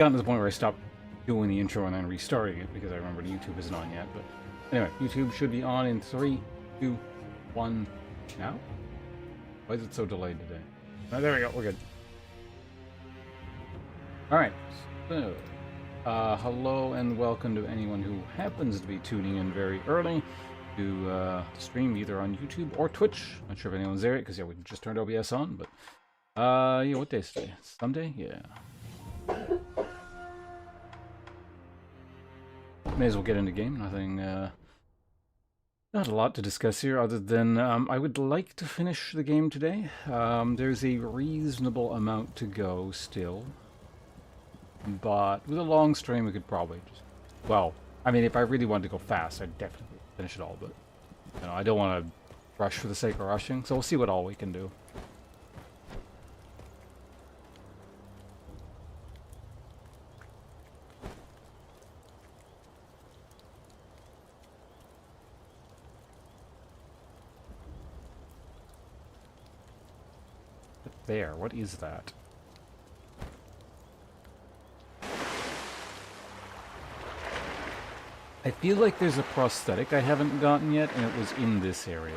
gotten to the point where I stopped doing the intro and then restarting it because I remembered YouTube isn't on yet. But anyway, YouTube should be on in 3, 2, 1 now. Why is it so delayed today? Oh, there we go. We're good. All right. So, hello and welcome to anyone who happens to be tuning in very early to the stream, either on YouTube or Twitch. Not sure if anyone's there because yeah, we just turned OBS on, but yeah, what day is today? Sunday? Yeah. May as well get into game. Nothing, not a lot to discuss here other than I would like to finish the game today. There's a reasonable amount to go still, but with a long stream we could probably just, well, I mean, if I really wanted to go fast, I'd definitely finish it all, but you know, I don't want to rush for the sake of rushing, so we'll see what all we can do. There, what is that? I feel like there's a prosthetic I haven't gotten yet, and it was in this area.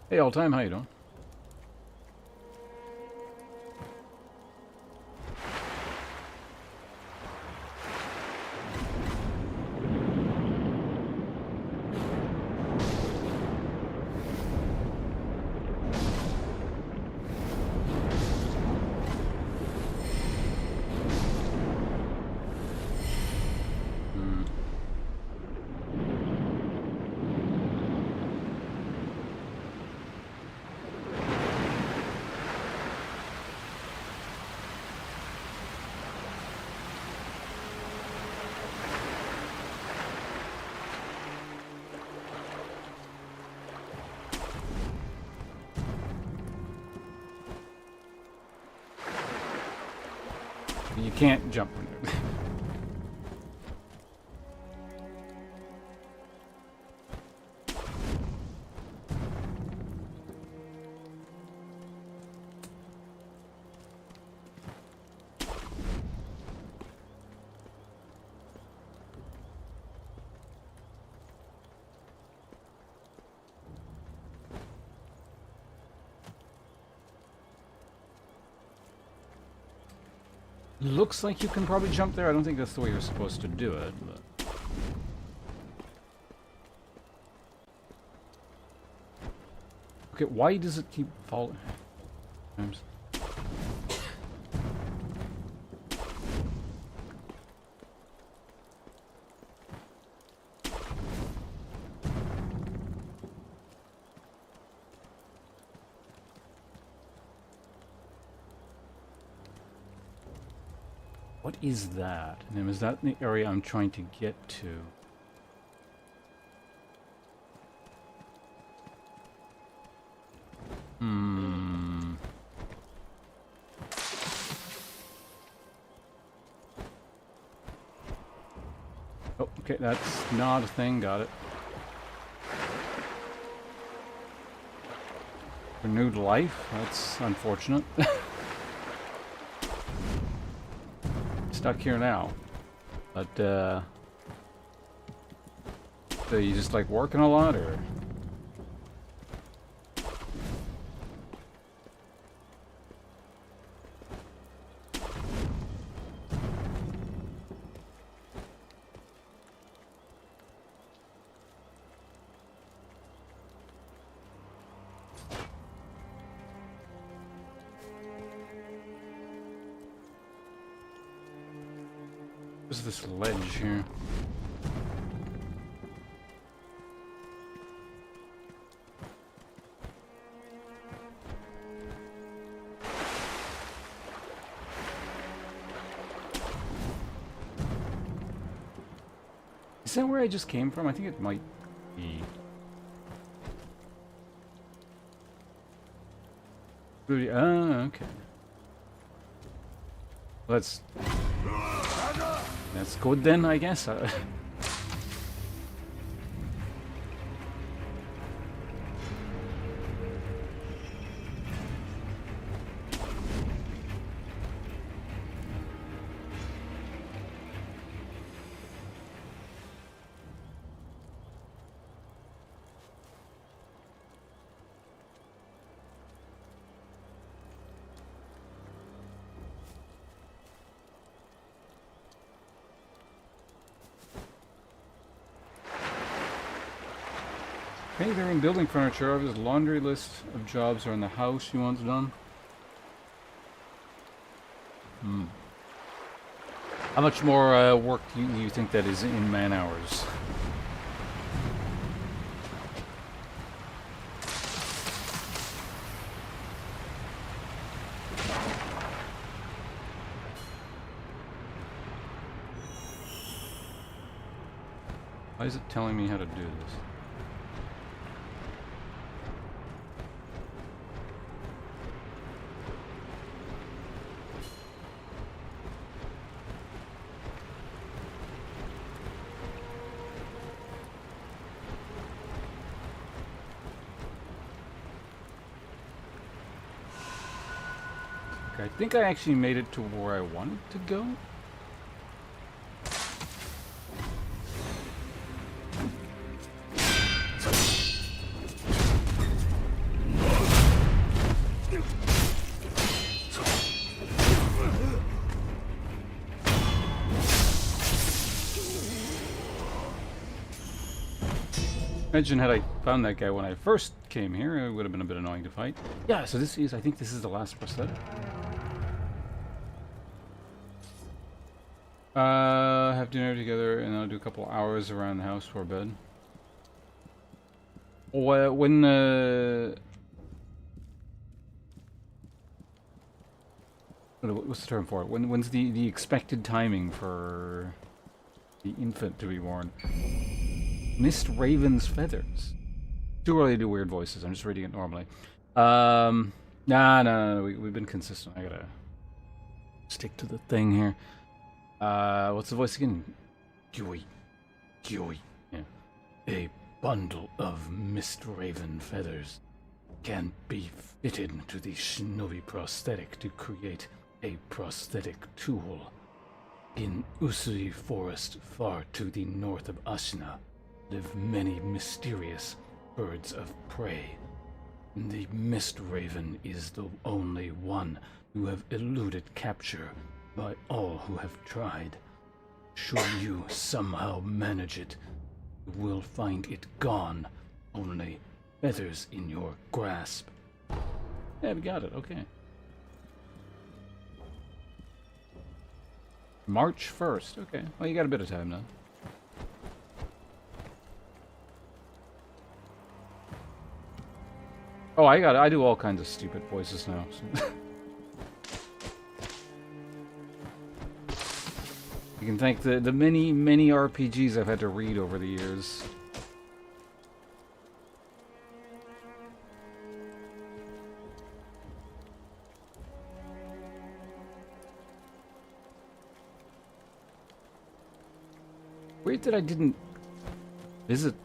Hey, old time, how you doing? You can't jump from there. Looks like you can probably jump there. I don't think that's the way you're supposed to do it, but... Okay, why does it keep falling? What is that? And is that the area I'm trying to get to? Oh, okay, that's not a thing, got it. Renewed life? That's unfortunate. Stuck here now. But, so you just like working a lot, or? What's this ledge here? Is that where I just came from? I think it might be. Okay. Let's... That's good then, I guess. Okay, they're in building furniture. His laundry list of jobs are in the house he wants done. How much more work do you think that is in man hours? Why is it telling me how to do this? I think I actually made it to where I wanted to go. Imagine had I found that guy when I first came here, it would have been a bit annoying to fight. Yeah, so this is, I think this is the last prosthetic. Have dinner together and I'll do a couple hours around the house for bed. When, what's the term for it? When's the expected timing for the infant to be born? Mist Raven's feathers. Too early to do weird voices. I'm just reading it normally. No. We've been consistent. I gotta stick to the thing here. What's the voice again? Joey. Yeah. A bundle of Mist Raven feathers can be fitted to the shinobi prosthetic to create a prosthetic tool. In Usui Forest, far to the north of Ashina, live many mysterious birds of prey. The Mist Raven is the only one who have eluded capture by all who have tried. Should you somehow manage it, you will find it gone, only feathers in your grasp. Yeah, we got it, okay. March 1st, okay. Well, you got a bit of time now. Oh, I do all kinds of stupid voices now. So. You can thank the many RPGs I've had to read over the years. Weird that I didn't visit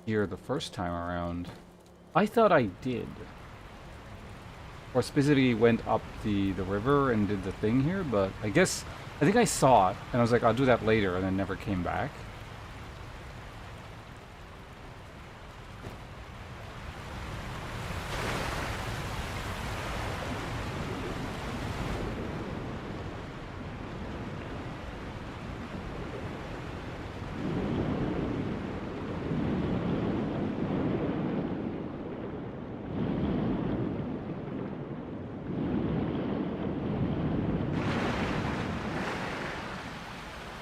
here the first time around. I thought I did. Or specifically went up the river and did the thing here, but I think I saw it, and I was like, I'll do that later, and then never came back.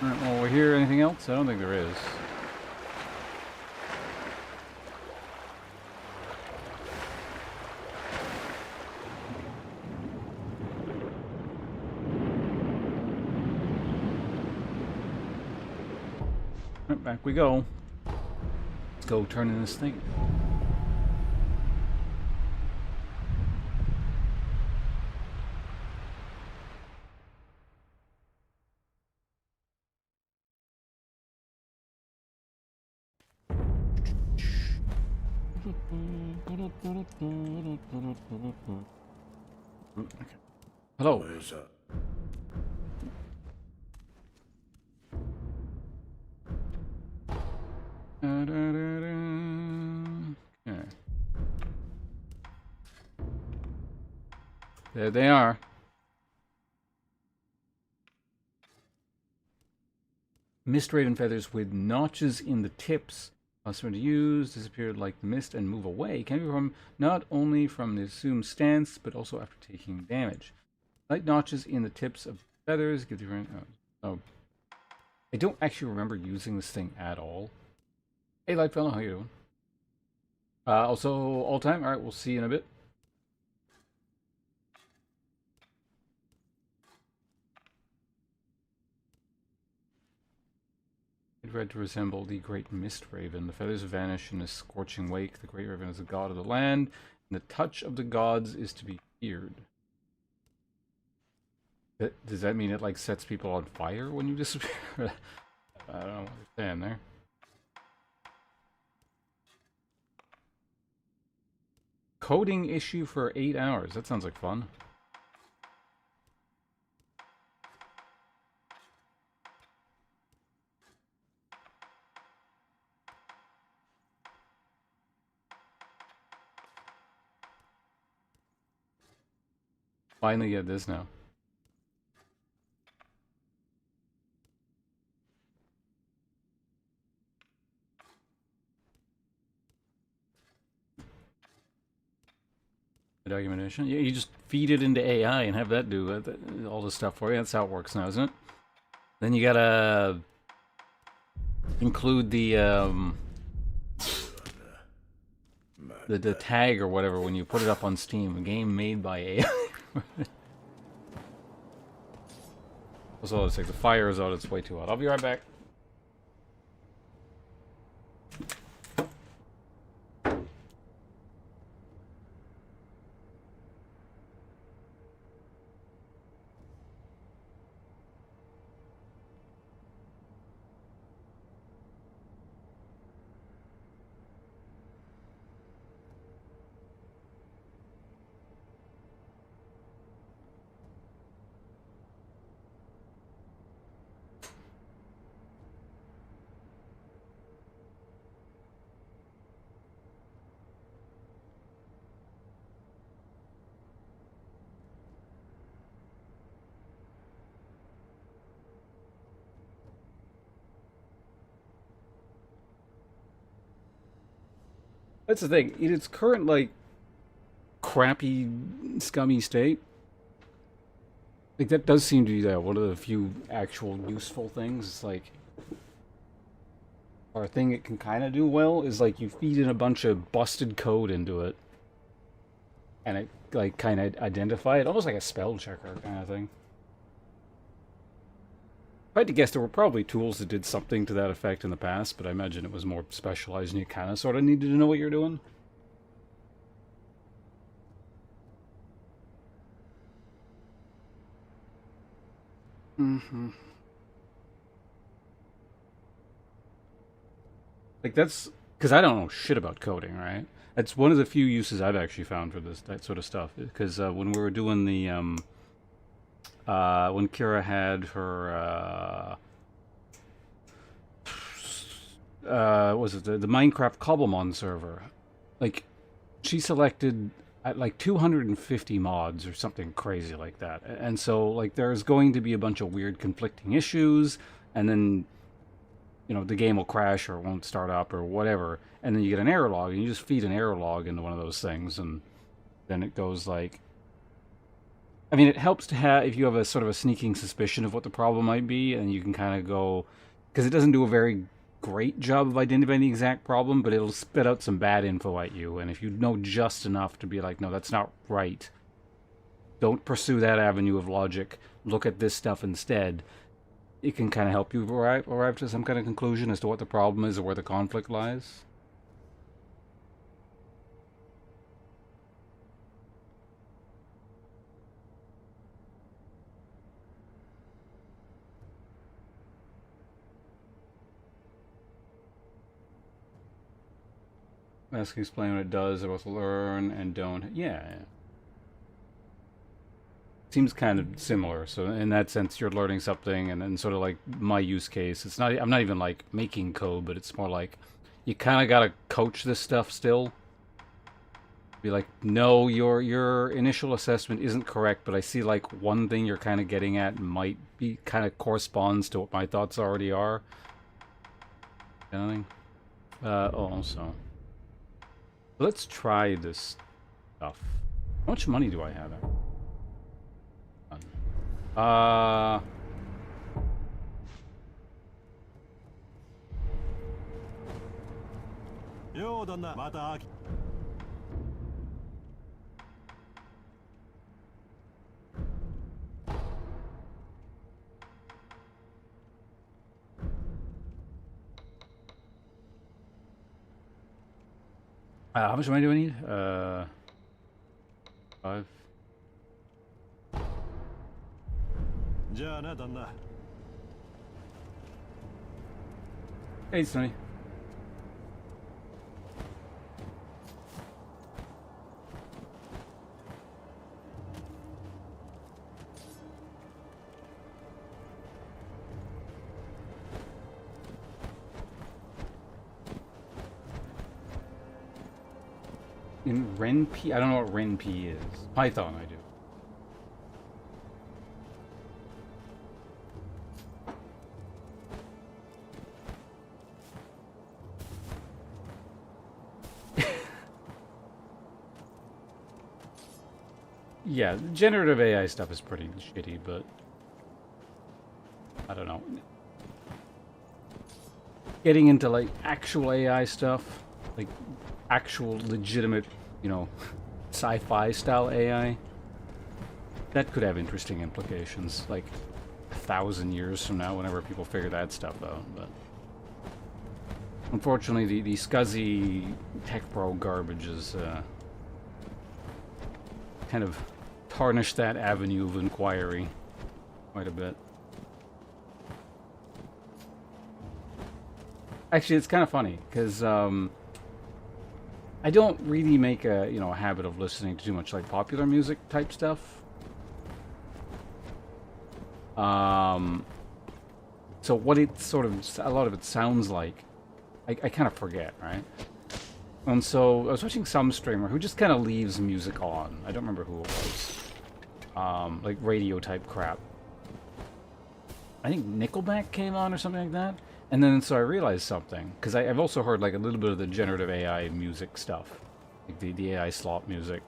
Alright, well, we hear anything else? I don't think there is. Alright, back we go. Let's go turn in this thing. Okay. Hello. Okay. There they are. Mist raven feathers with notches in the tips. Possible to use, disappeared like the mist and move away. Can be from not only from the assumed stance, but also after taking damage. Light notches in the tips of feathers give different. Oh, I don't actually remember using this thing at all. Hey, light fellow, how you doing? Also, all time. All right, we'll see you in a bit. Red to resemble the great mist raven. The feathers vanish in a scorching wake. The great raven is the god of the land, and the touch of the gods is to be feared. Does that mean it like sets people on fire when you disappear? I don't know what you're saying there. Coding issue for 8 hours. That sounds like fun. Finally get this now. The documentation. Yeah, you just feed it into AI and have that do all this stuff for you. That's how it works now, isn't it? Then you gotta include the tag or whatever when you put it up on Steam. A game made by AI. That's all it's like. The fire is out. It's way too hot. I'll be right back. That's the thing. In its current, like, crappy, scummy state, like, that does seem to be one of the few actual useful things. It's like, or a thing it can kind of do well is, like, you feed in a bunch of busted code into it, and it, like, kind of identify it, almost like a spell checker kind of thing. If I had to guess, there were probably tools that did something to that effect in the past, but I imagine it was more specialized and you kind of sort of needed to know what you're doing. Mm-hmm. Like, that's because I don't know shit about coding, right? That's one of the few uses I've actually found for that sort of stuff. Because when we were doing the when Kira had her was it the Minecraft Cobblemon server, like she selected like 250 mods or something crazy like that, and so like there's going to be a bunch of weird conflicting issues, and then the game will crash or it won't start up or whatever, and then you get an error log, and you just feed an error log into one of those things, and then it goes like, I mean, it helps to have if you have a sort of a sneaking suspicion of what the problem might be, and you can kind of go, because it doesn't do a very great job of identifying the exact problem, but it'll spit out some bad info at you, and if you know just enough to be like, no, that's not right, don't pursue that avenue of logic, look at this stuff instead, it can kind of help you arrive to some kind of conclusion as to what the problem is or where the conflict lies. Ask explain what it does, I both learn and don't. Yeah. Seems kind of similar. So in that sense, you're learning something, and then sort of like my use case. It's not. I'm not even like making code, but it's more like you kind of gotta coach this stuff still. Be like, no, your initial assessment isn't correct, but I see like one thing you're kind of getting at might be kind of corresponds to what my thoughts already are. Kind of thing. Also, let's try this stuff. How much money do I have? Uh, how much money do I need? 5. Hey, Sonny. In RenP, I don't know what RenP is. Python, I do. Yeah, generative AI stuff is pretty shitty, but I don't know. Getting into like actual AI stuff, like actual legitimate, you know, sci-fi style AI, that could have interesting implications, like 1,000 years from now, whenever people figure that stuff out. But unfortunately, the scuzzy tech pro garbage is kind of tarnished that avenue of inquiry quite a bit. Actually, it's kind of funny because I don't really make a a habit of listening to too much like popular music type stuff. So what it sort of a lot of it sounds like, I kind of forget, right? And so I was watching some streamer who just kind of leaves music on. I don't remember who it was. Like radio type crap. I think Nickelback came on or something like that. And then so I realized something, because I've also heard like a little bit of the generative AI music stuff, like the AI slop music,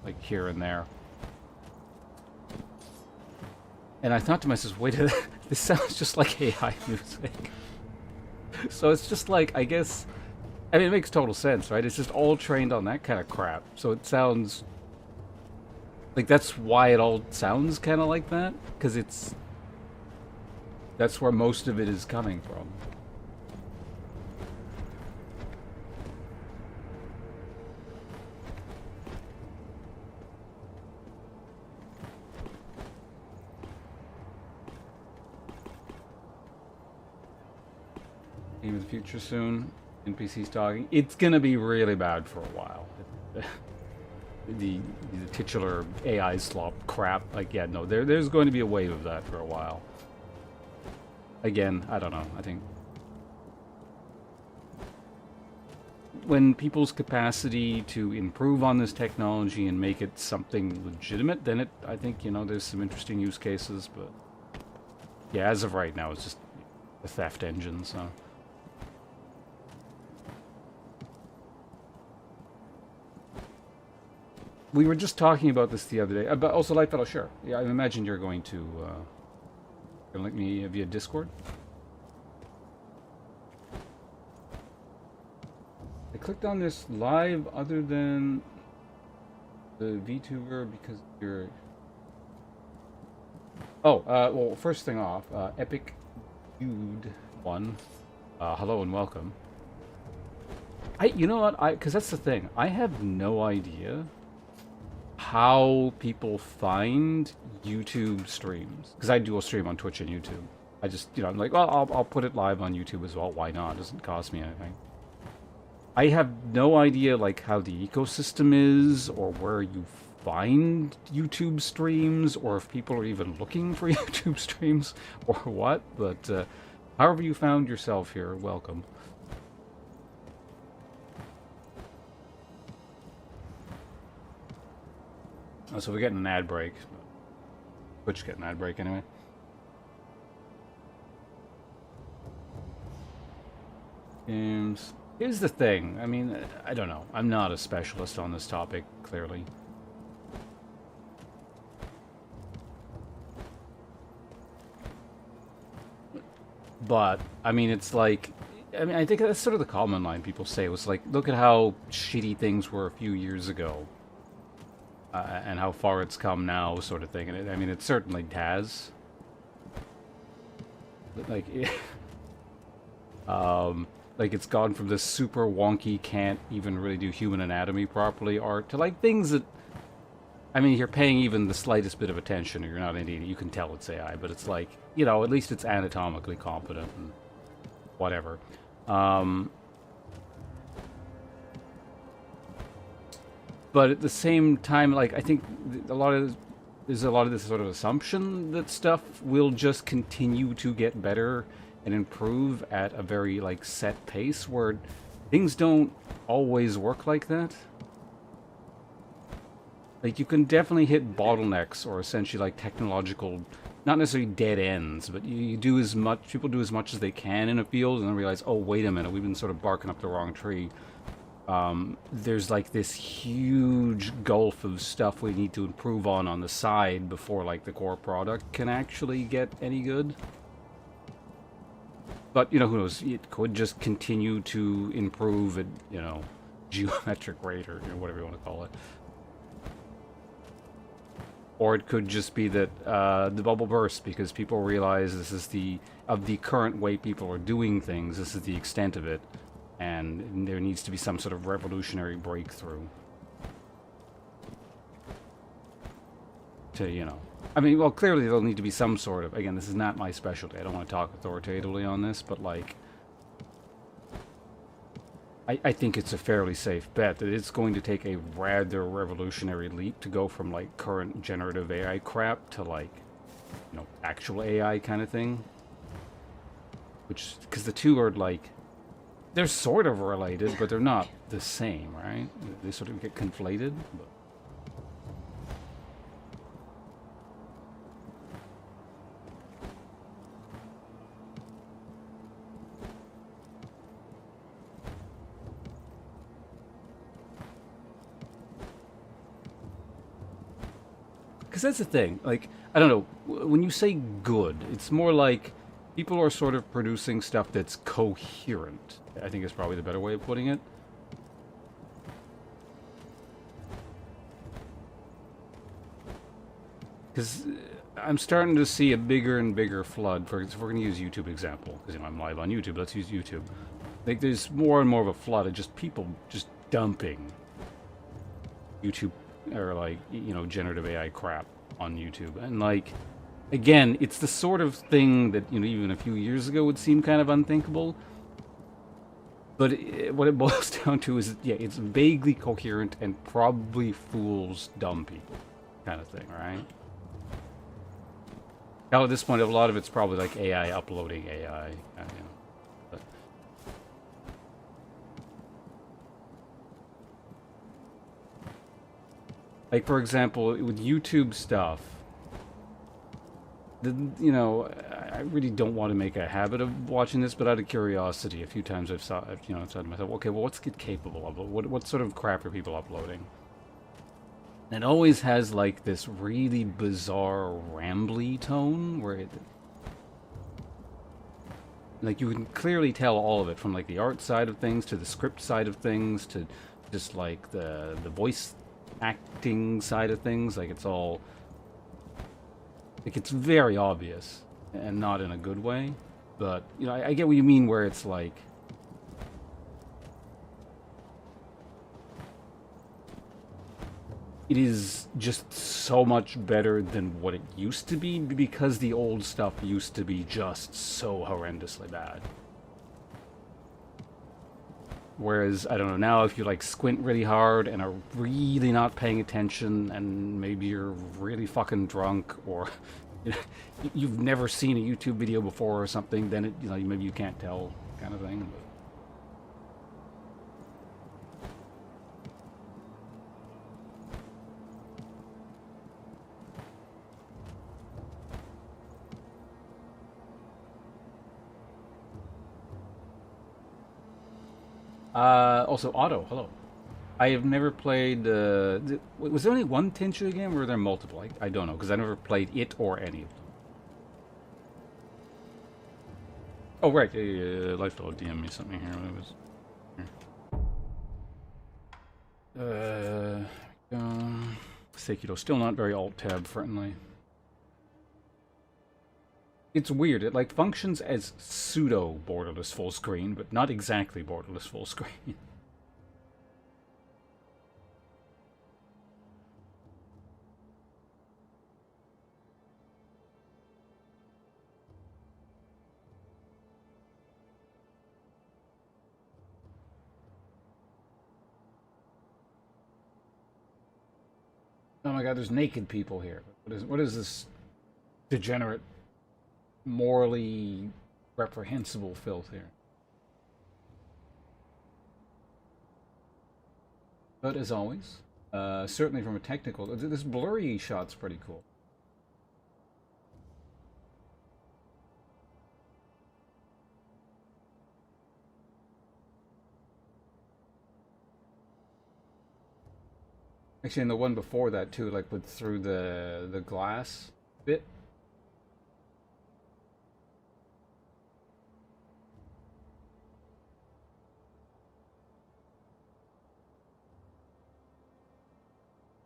like here and there. And I thought to myself, wait, this sounds just like AI music. So it's just like, I guess, I mean, it makes total sense, right? It's just all trained on that kind of crap. So it sounds like that's why it all sounds kind of like that, because that's where most of it is coming from. Game of the future soon. NPCs talking. It's gonna be really bad for a while. The titular AI slop crap. Like, yeah, no, there's going to be a wave of that for a while. Again, I don't know. I think when people's capacity to improve on this technology and make it something legitimate, then I think, there's some interesting use cases, but yeah, as of right now, it's just a theft engine, so. We were just talking about this the other day, but also, Lightfellow, sure. Yeah, I imagine you're going to link me via Discord. I clicked on this live other than the VTuber because you're... Oh, well, first thing off, Epic Dude 1, hello and welcome. You know what, because that's the thing, I have no idea how people find YouTube streams, because I do a stream on Twitch and YouTube. I just, I'm like, well, I'll put it live on YouTube as well. Why not? It doesn't cost me anything. I have no idea like how the ecosystem is or where you find YouTube streams or if people are even looking for YouTube streams or what, but however you found yourself here, welcome. Oh, so we're getting an ad break. Twitch getting an ad break anyway. Games. Here's the thing. I mean, I don't know. I'm not a specialist on this topic, clearly. But, I mean, it's like... I mean, I think that's sort of the common line people say. It was like, look at how shitty things were a few years ago. And how far it's come now, sort of thing. And I mean, it certainly has. But, like... like it's gone from this super wonky, can't even really do human anatomy properly art to like things that, I mean, you're paying even the slightest bit of attention or you're not an idiot, you can tell it's AI, but it's like, you know, at least it's anatomically competent and whatever. But at the same time, like, I think there's a lot of this sort of assumption that stuff will just continue to get better and improve at a very, like, set pace, where things don't always work like that. Like, you can definitely hit bottlenecks, or essentially, like, technological, not necessarily dead ends, but you do as much, people do as much as they can in a field, and then realize, oh, wait a minute, we've been sort of barking up the wrong tree. There's, like, this huge gulf of stuff we need to improve on the side before, like, the core product can actually get any good. But, you know, who knows? It could just continue to improve at, you know, geometric rate or, you know, whatever you want to call it. Or it could just be that the bubble bursts because people realize this is of the current way people are doing things, this is the extent of it. And there needs to be some sort of revolutionary breakthrough. To, you know... I mean, well, clearly there'll need to be some sort of... Again, this is not my specialty. I don't want to talk authoritatively on this, but, like... I think it's a fairly safe bet that it's going to take a rather revolutionary leap to go from, like, current generative AI crap to, like, you know, actual AI kind of thing. Which... Because the two are, like... They're sort of related, but they're not the same, right? They sort of get conflated, but... Because that's the thing, like, I don't know, when you say good, it's more like people are sort of producing stuff that's coherent, I think is probably the better way of putting it. Because I'm starting to see a bigger and bigger flood, if we're going to use YouTube example, because, you know, I'm live on YouTube, let's use YouTube. Like, there's more and more of a flood of just people just dumping YouTube, or, like, you know, generative AI crap on YouTube. And, like, again, it's the sort of thing that, you know, even a few years ago would seem kind of unthinkable. But what it boils down to is, yeah, it's vaguely coherent and probably fools dumb people, kind of thing, right? Now, at this point, a lot of it's probably, like, AI uploading AI, you know. But... Like, for example, with YouTube stuff, you know, I really don't want to make a habit of watching this, but out of curiosity, a few times I've thought to myself, okay, well, what's it capable of? What sort of crap are people uploading? And it always has, like, this really bizarre, rambly tone, where it... Like, you can clearly tell all of it, from, like, the art side of things, to the script side of things, to just, like, the voice acting side of things. Like, it's all... Like, it's very obvious, and not in a good way. But, you know, I get what you mean, where it's, like... It is just so much better than what it used to be, because the old stuff used to be just so horrendously bad. Whereas, I don't know, now if you like squint really hard and are really not paying attention and maybe you're really fucking drunk or you know, you've never seen a YouTube video before or something, then it, you know, maybe you can't tell kind of thing. Also, Otto, hello. I have never played. Was there only one Tenchu game, or were there multiple? I don't know because I never played it or any of them. Oh right, Lifefellow DM me something here. Sekiro, still not very alt tab friendly. It's weird. It like functions as pseudo borderless full screen, but not exactly borderless full screen. Oh my god, there's naked people here. What is this degenerate, morally reprehensible filth here? But as always, certainly from a technical, this blurry shot's pretty cool. Actually, in the one before that too, like with through the glass bit.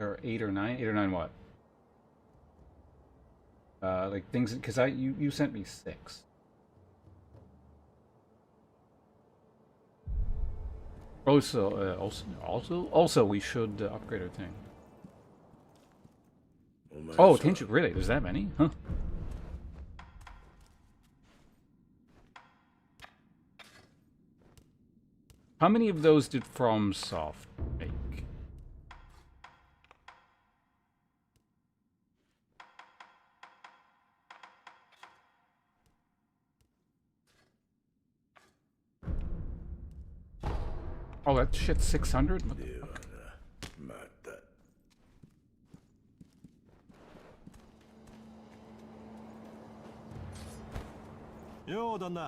Or 8 or 9 what? Like things because you sent me 6. Also, we should upgrade our thing. Oh, Tenchu, really? There's that many? Huh? How many of those did FromSoft make? Oh, that shit's 600? What the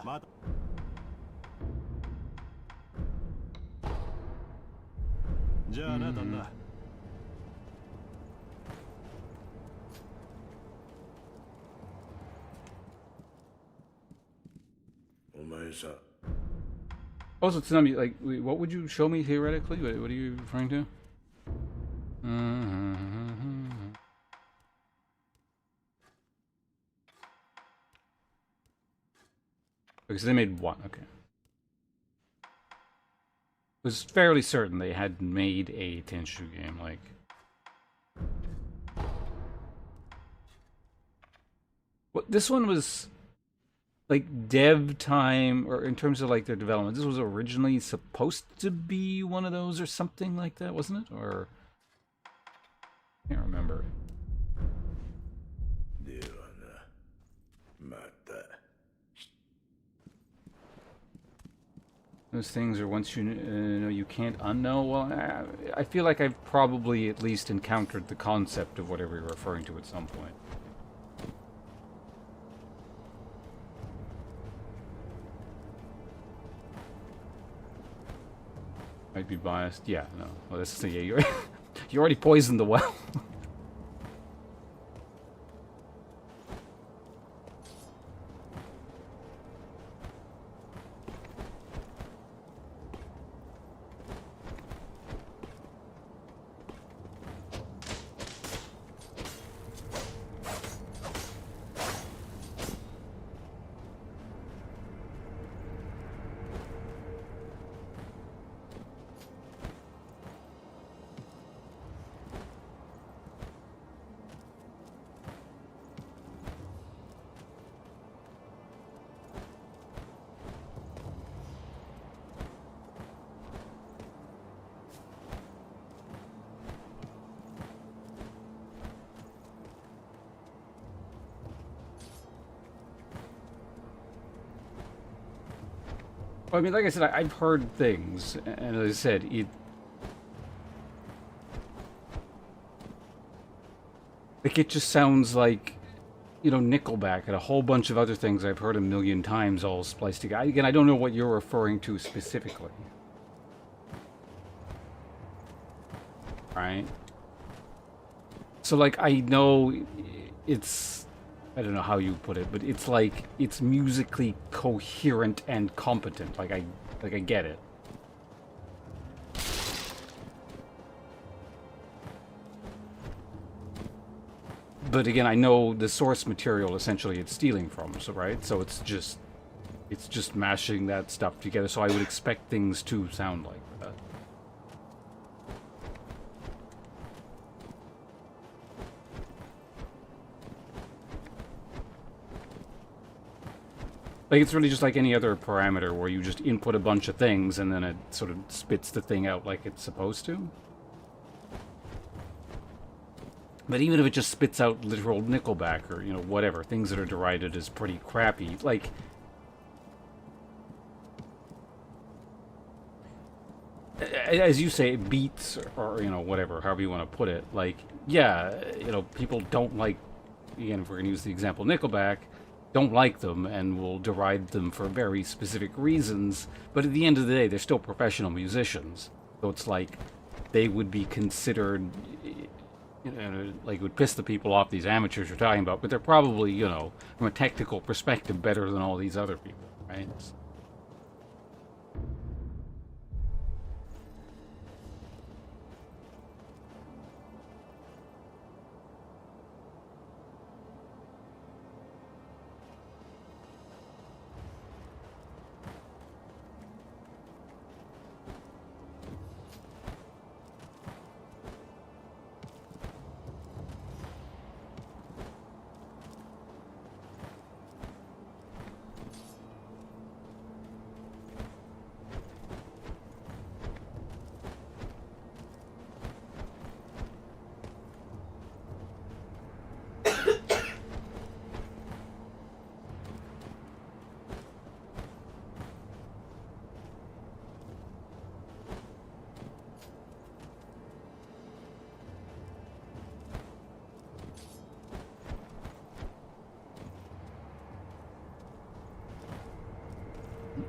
fuck? Also, Tsunami, like, what would you show me theoretically? What are you referring to? Because they made one, okay. It was fairly certain they had made a Tenchu game, like... What, this one was... like dev time, or in terms of like their development, this was originally supposed to be one of those or something like that, wasn't it? Or I can't remember. Those things are once you know you can't unknow. Well, I feel like I've probably at least encountered the concept of whatever you're referring to at some point. Might be biased. Yeah, no. Well, this is yeah, you already poisoned the well. Well, I mean, like I said, I've heard things, and as I said, it just sounds like, you know, Nickelback and a whole bunch of other things I've heard a million times all spliced together. Again, I don't know what you're referring to specifically. Right? So, like, I know it's... I don't know how you put it, but it's like, it's musically coherent and competent. Like, I get it. But again, I know the source material essentially it's stealing from, so right? So it's just mashing that stuff together. So I would expect things to sound like that. Like it's really just like any other parameter where you just input a bunch of things and then it sort of spits the thing out like it's supposed to. But even if it just spits out literal Nickelback or, you know, whatever, things that are derided as pretty crappy, like... As you say, beats, or, you know, whatever, however you want to put it, like, yeah, you know, people don't like, again, if we're going to use the example Nickelback, don't like them and will deride them for very specific reasons, but at the end of the day, they're still professional musicians. So it's like, they would be considered... You know, like, it would piss the people off these amateurs you're talking about, but they're probably, you know, from a technical perspective, better than all these other people, right?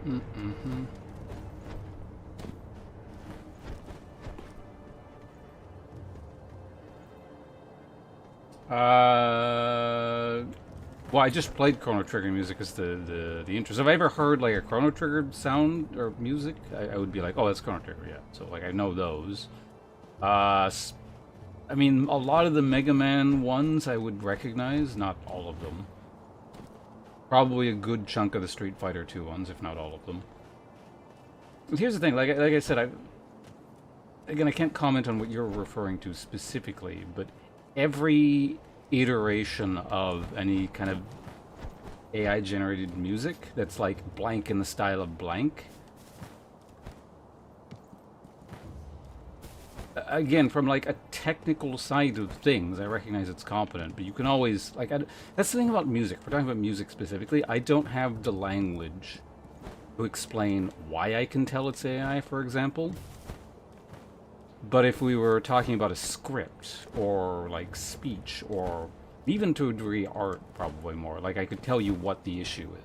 Mm-hmm. Well, I just played Chrono Trigger music as the intro. So if I ever heard like a Chrono Trigger sound or music, I would be like, oh, that's Chrono Trigger, yeah. So like I know those. I mean, a lot of the Mega Man ones I would recognize, not all of them. Probably a good chunk of the Street Fighter 2 ones, if not all of them. But here's the thing, like I said, again, I can't comment on what you're referring to specifically, but every iteration of any kind of AI-generated music that's like blank in the style of blank, again, from like a technical side of things, I recognize it's competent, but you can always, like, that's the thing about music. If we're talking about music specifically, I don't have the language to explain why I can tell it's AI, for example. But if we were talking about a script, or like speech, or even to a degree art, probably more, like I could tell you what the issue is.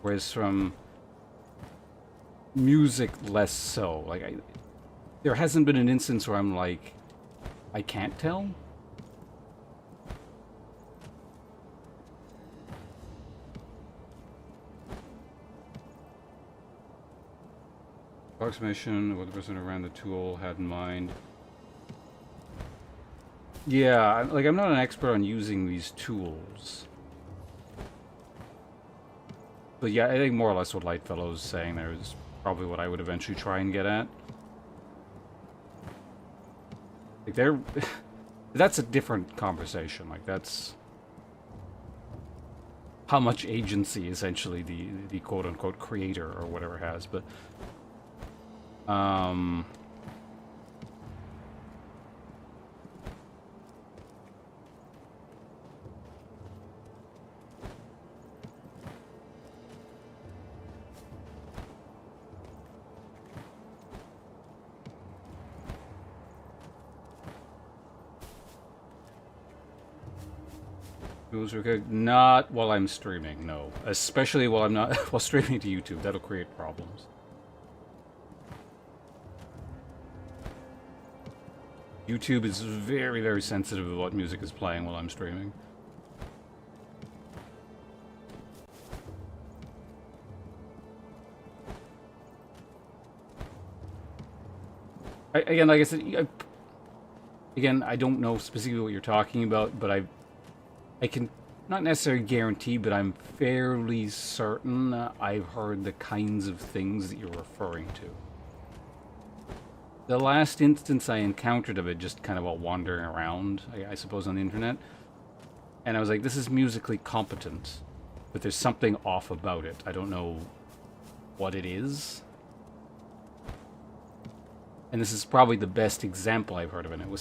Whereas from music, less so. Like, there hasn't been an instance where I'm like, I can't tell. Approximation of what the person who ran the tool had in mind. Yeah, like I'm not an expert on using these tools. But yeah, I think more or less what Lightfellow's saying there is probably what I would eventually try and get at. Like they're... that's a different conversation. Like that's... how much agency, essentially, the quote-unquote creator or whatever has, but... Rules are good. Not while I'm streaming, no. Especially while I'm not while streaming to YouTube. That'll create problems. YouTube is very, very sensitive of what music is playing while I'm streaming. Again, like I said, again, I don't know specifically what you're talking about, but I can not necessarily guarantee, but I'm fairly certain I've heard the kinds of things that you're referring to. The last instance I encountered of it, just kind of while wandering around, I suppose, on the internet, and I was like, this is musically competent, but there's something off about it. I don't know what it is. And this is probably the best example I've heard of it. It was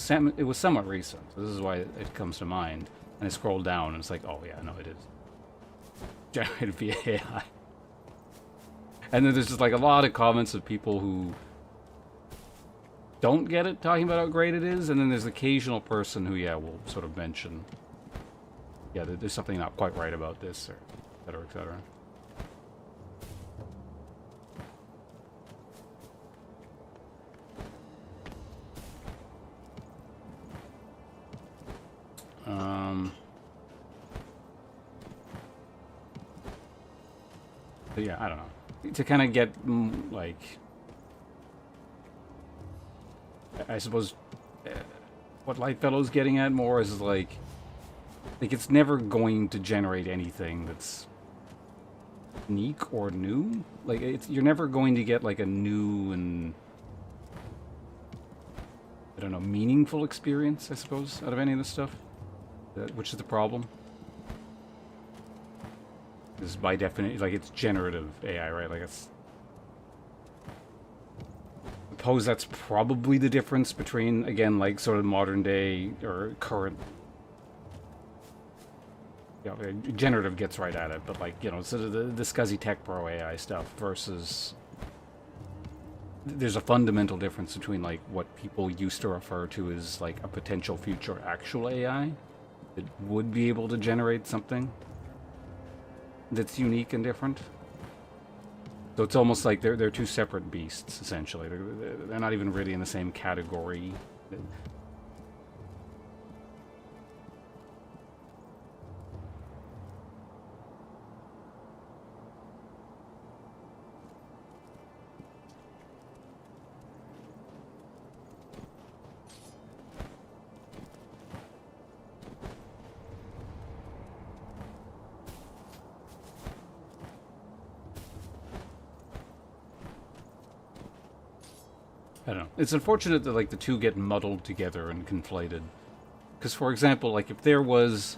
somewhat recent. So this is why it comes to mind. And I scroll down, and it's like, oh yeah, no, it is generated via AI. And then there's just like a lot of comments of people who don't get it, talking about how great it is. And then there's the occasional person who, yeah, will sort of mention, yeah, there's something not quite right about this, or et cetera, et cetera. But yeah, I don't know. To kind of get, like, I suppose what Lightfellow's getting at more is like it's never going to generate anything that's unique or new. Like, you're never going to get like a new and, I don't know, meaningful experience, I suppose, out of any of this stuff. Which is the problem. Because by definition, like, it's generative AI, right? Like, it's... I suppose that's probably the difference between, again, like, sort of modern day or current... Yeah, generative gets right at it, but, like, you know, sort of the SCSI Tech Pro AI stuff versus... There's a fundamental difference between, like, what people used to refer to as, like, a potential future actual AI that would be able to generate something that's unique and different. So it's almost like they're two separate beasts, essentially. They're not even really in the same category. I don't know. It's unfortunate that, like, the two get muddled together and conflated. Because, for example, like, if there was,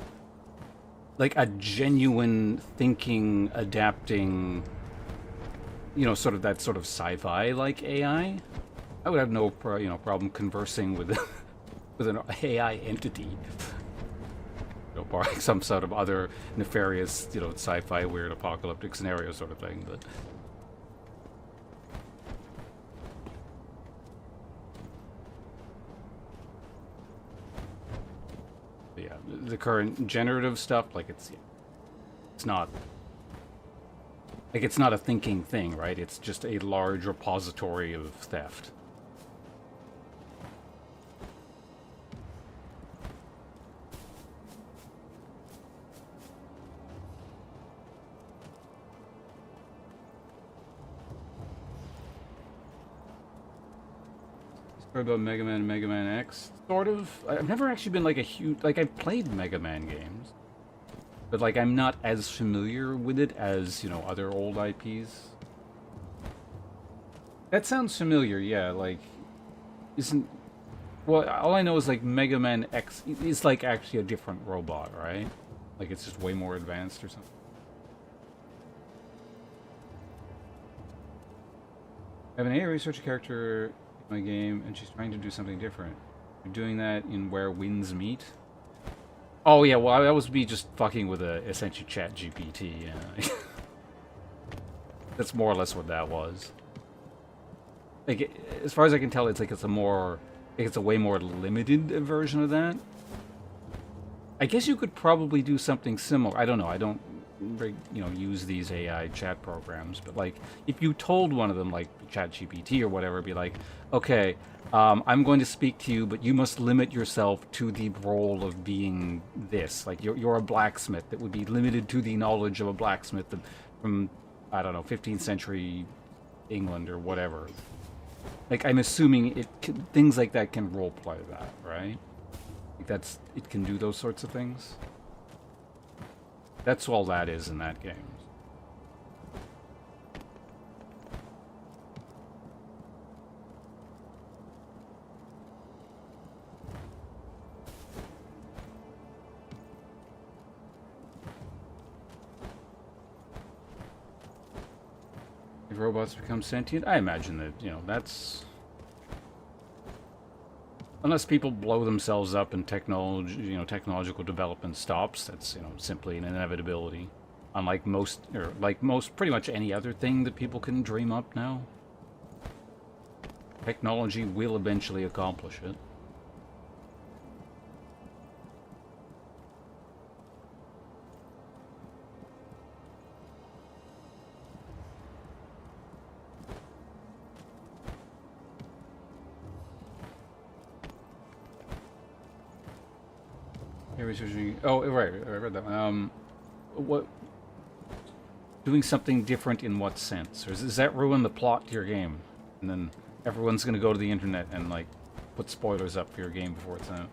like, a genuine thinking, adapting, you know, sort of that sort of sci-fi like AI, I would have no problem conversing with with an AI entity. You know, barring some sort of other nefarious, you know, sci-fi weird apocalyptic scenario sort of thing, but... yeah, the current generative stuff, like, it's not, like, it's not a thinking thing, right? It's just a large repository of theft. About Mega Man and Mega Man X, sort of. I've never actually been like a huge, like, I've played Mega Man games, but like I'm not as familiar with it as, you know, other old IPs. That sounds familiar, yeah. Like, isn't, well, all I know is like Mega Man X is like actually a different robot, right? Like, it's just way more advanced or something. I have an AI research character my game, and she's trying to do something different. You're doing that in Where Winds Meet? Oh yeah, well, that was me just fucking with essentially Chat GPT. Yeah. That's more or less what that was. Like, as far as I can tell, it's like it's a way more limited version of that. I guess you could probably do something similar. I don't know. I don't, use these AI chat programs. But like, if you told one of them, like ChatGPT or whatever, be like, okay, I'm going to speak to you, but you must limit yourself to the role of being this. Like, you're a blacksmith that would be limited to the knowledge of a blacksmith from, I don't know, 15th century England or whatever. Like, I'm assuming things like that can roleplay that, right? It can do those sorts of things. That's all that is in that game. If robots become sentient, I imagine that, that's... Unless people blow themselves up and technological development stops, that's, simply an inevitability. Unlike pretty much any other thing that people can dream up now. Technology will eventually accomplish it. Oh, right, I read that. What? Doing something different in what sense? Or does that ruin the plot to your game? And then everyone's gonna go to the internet and, like, put spoilers up for your game before it's out.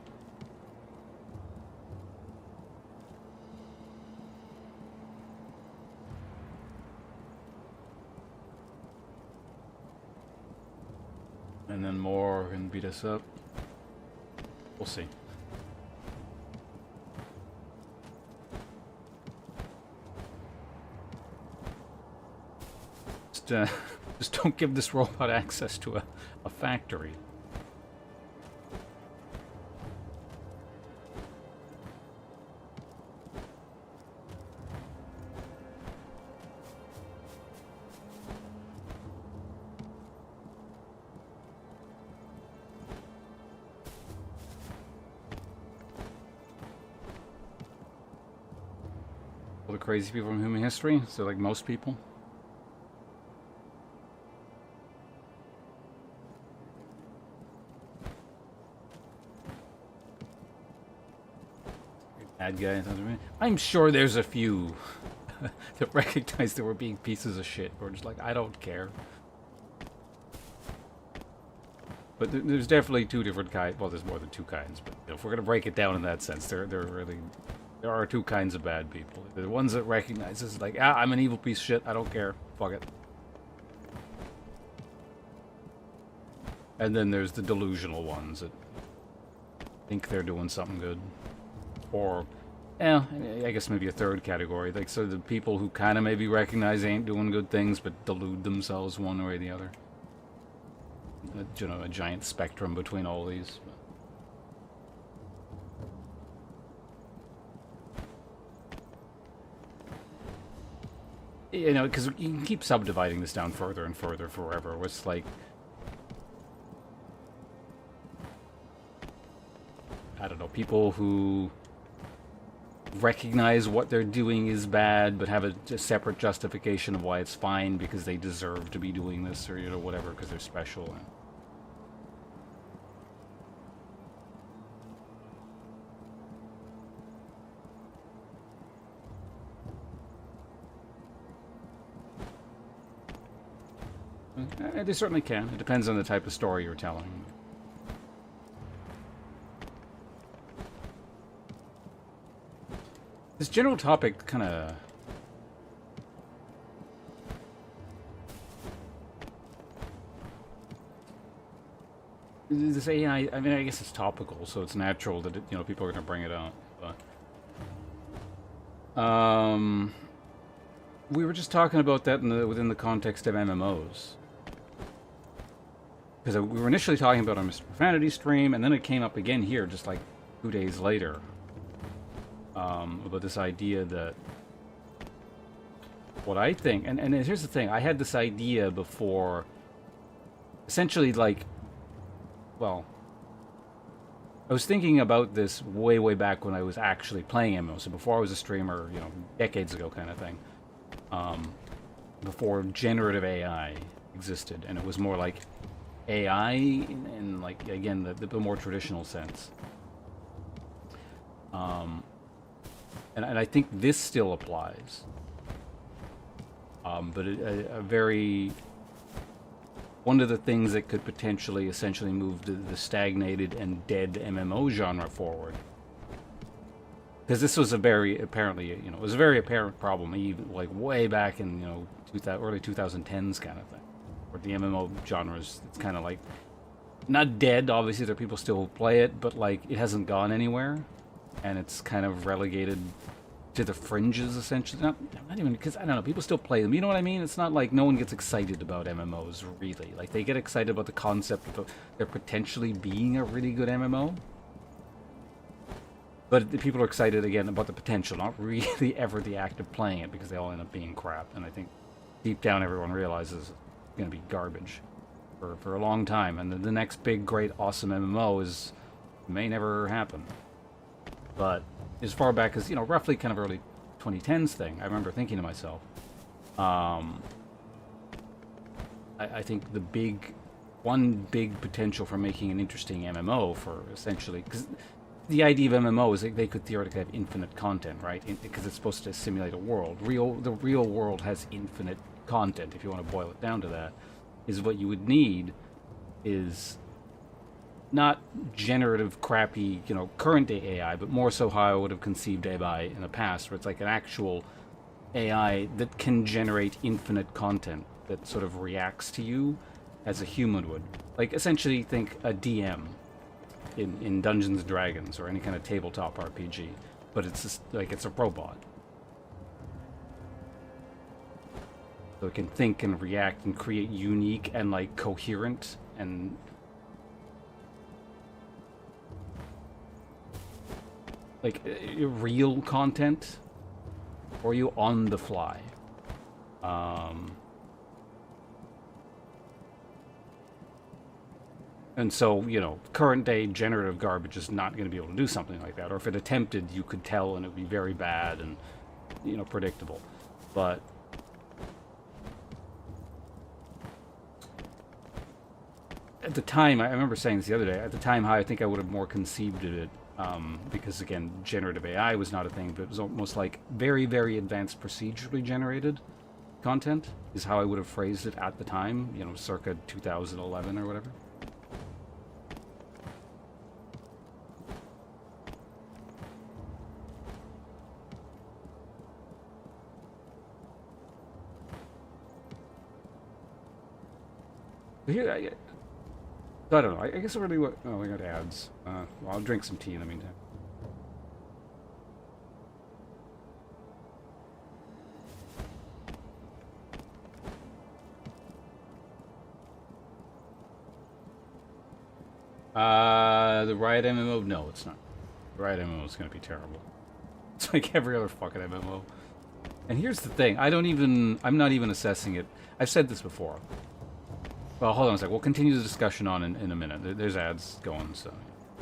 And then more can beat us up. We'll see. Just don't give this robot access to a factory. All the crazy people from human history, so like most people. Bad guys. I'm sure there's a few that recognize that we're being pieces of shit. We're just like, I don't care. But there's definitely two different kinds. Well, there's more than two kinds. But if we're gonna break it down in that sense, there are two kinds of bad people. The ones that recognize this, like, I'm an evil piece of shit. I don't care. Fuck it. And then there's the delusional ones that think they're doing something good. Or, I guess maybe a third category. Like, so the people who kind of maybe recognize they ain't doing good things, but delude themselves one way or the other. A giant spectrum between all these. Because you can keep subdividing this down further and further forever. It's like... I don't know, people who recognize what they're doing is bad, but have a separate justification of why it's fine because they deserve to be doing this, or whatever, because they're special. They certainly can. It depends on the type of story you're telling. This general topic kind of... This AI, I mean, I guess it's topical, so it's natural that people are going to bring it up. But we were just talking about that within the context of MMOs. Because we were initially talking about our Mr. Profanity stream, and then it came up again here, just like 2 days later. About this idea that what I think, and here's the thing, I had this idea before, essentially, like, well, I was thinking about this way back when I was actually playing MMO. So before I was a streamer, you know, decades ago, kind of thing. Before generative AI existed, and it was more like AI in like again the more traditional sense. And I think this still applies. But a very one of the things that could potentially essentially move the stagnated and dead MMO genre forward. Because this was a very apparently, you know, it was a very apparent problem, even like way back in, you know, early 2010s kind of thing, where the MMO genre is, it's kind of like not dead. Obviously, there are people still play it, but like it hasn't gone anywhere, and it's kind of relegated to the fringes essentially. Not even because I don't know, people still play them. You know what I mean? It's not like no one gets excited about MMOs really. Like they get excited about the concept of there potentially being a really good MMO. But the people are excited again about the potential, not really ever the act of playing it, because they all end up being crap. And I think deep down everyone realizes it's going to be garbage for a long time. And the next big, great, awesome MMO may never happen. But as far back as, you know, roughly kind of early 2010s thing, I remember thinking to myself, I think one big potential for making an interesting MMO for essentially, because the idea of MMO is that they could theoretically have infinite content, right? Because it's supposed to simulate a world. The real world has infinite content, if you want to boil it down to that. Is what you would need is not generative, crappy, you know, current day AI, but more so how I would have conceived AI in the past, where it's like an actual AI that can generate infinite content that sort of reacts to you as a human would. Like, essentially think a DM in Dungeons and Dragons or any kind of tabletop RPG, but it's just like it's a robot. So it can think and react and create unique and like coherent and like real content for you on the fly. And so, you know, current day generative garbage is not going to be able to do something like that. Or if it attempted, you could tell and it would be very bad and, you know, predictable. But at the time, I remember saying this the other day, at the time how I think I would have more conceived of it, because again, generative AI was not a thing, but it was almost like very, very advanced procedurally generated content is how I would have phrased it at the time, you know, circa 2011 or whatever. But here, I don't know. I guess really what... Oh, we got ads. Well, I'll drink some tea in the meantime. The Riot MMO? No, it's not. The Riot MMO is going to be terrible. It's like every other fucking MMO. And here's the thing. I'm not even assessing it. I've said this before. Well, hold on a sec. We'll continue the discussion on in a minute. There's ads going, so...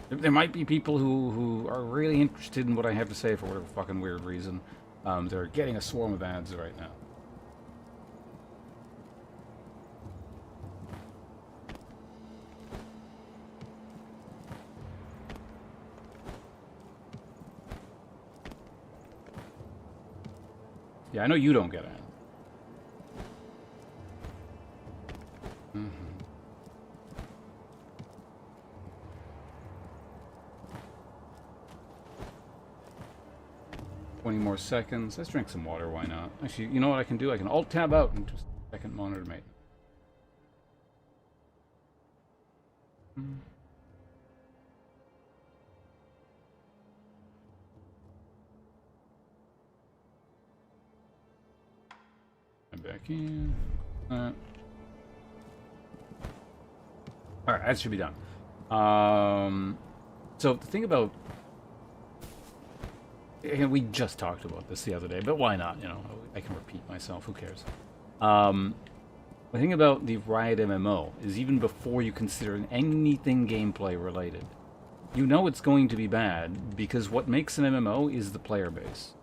There might be people who are really interested in what I have to say for whatever fucking weird reason. They're getting a swarm of ads right now. Yeah, I know you don't get ads. 20 more seconds. Let's drink some water, why not? Actually, you know what I can do? I can Alt-Tab out and just second monitor mate. I'm back in. Alright, that should be done. So the thing about... And we just talked about this the other day, but why not? You know, I can repeat myself. Who cares? The thing about the Riot MMO is even before you consider anything gameplay related, you know it's going to be bad because what makes an MMO is the player base.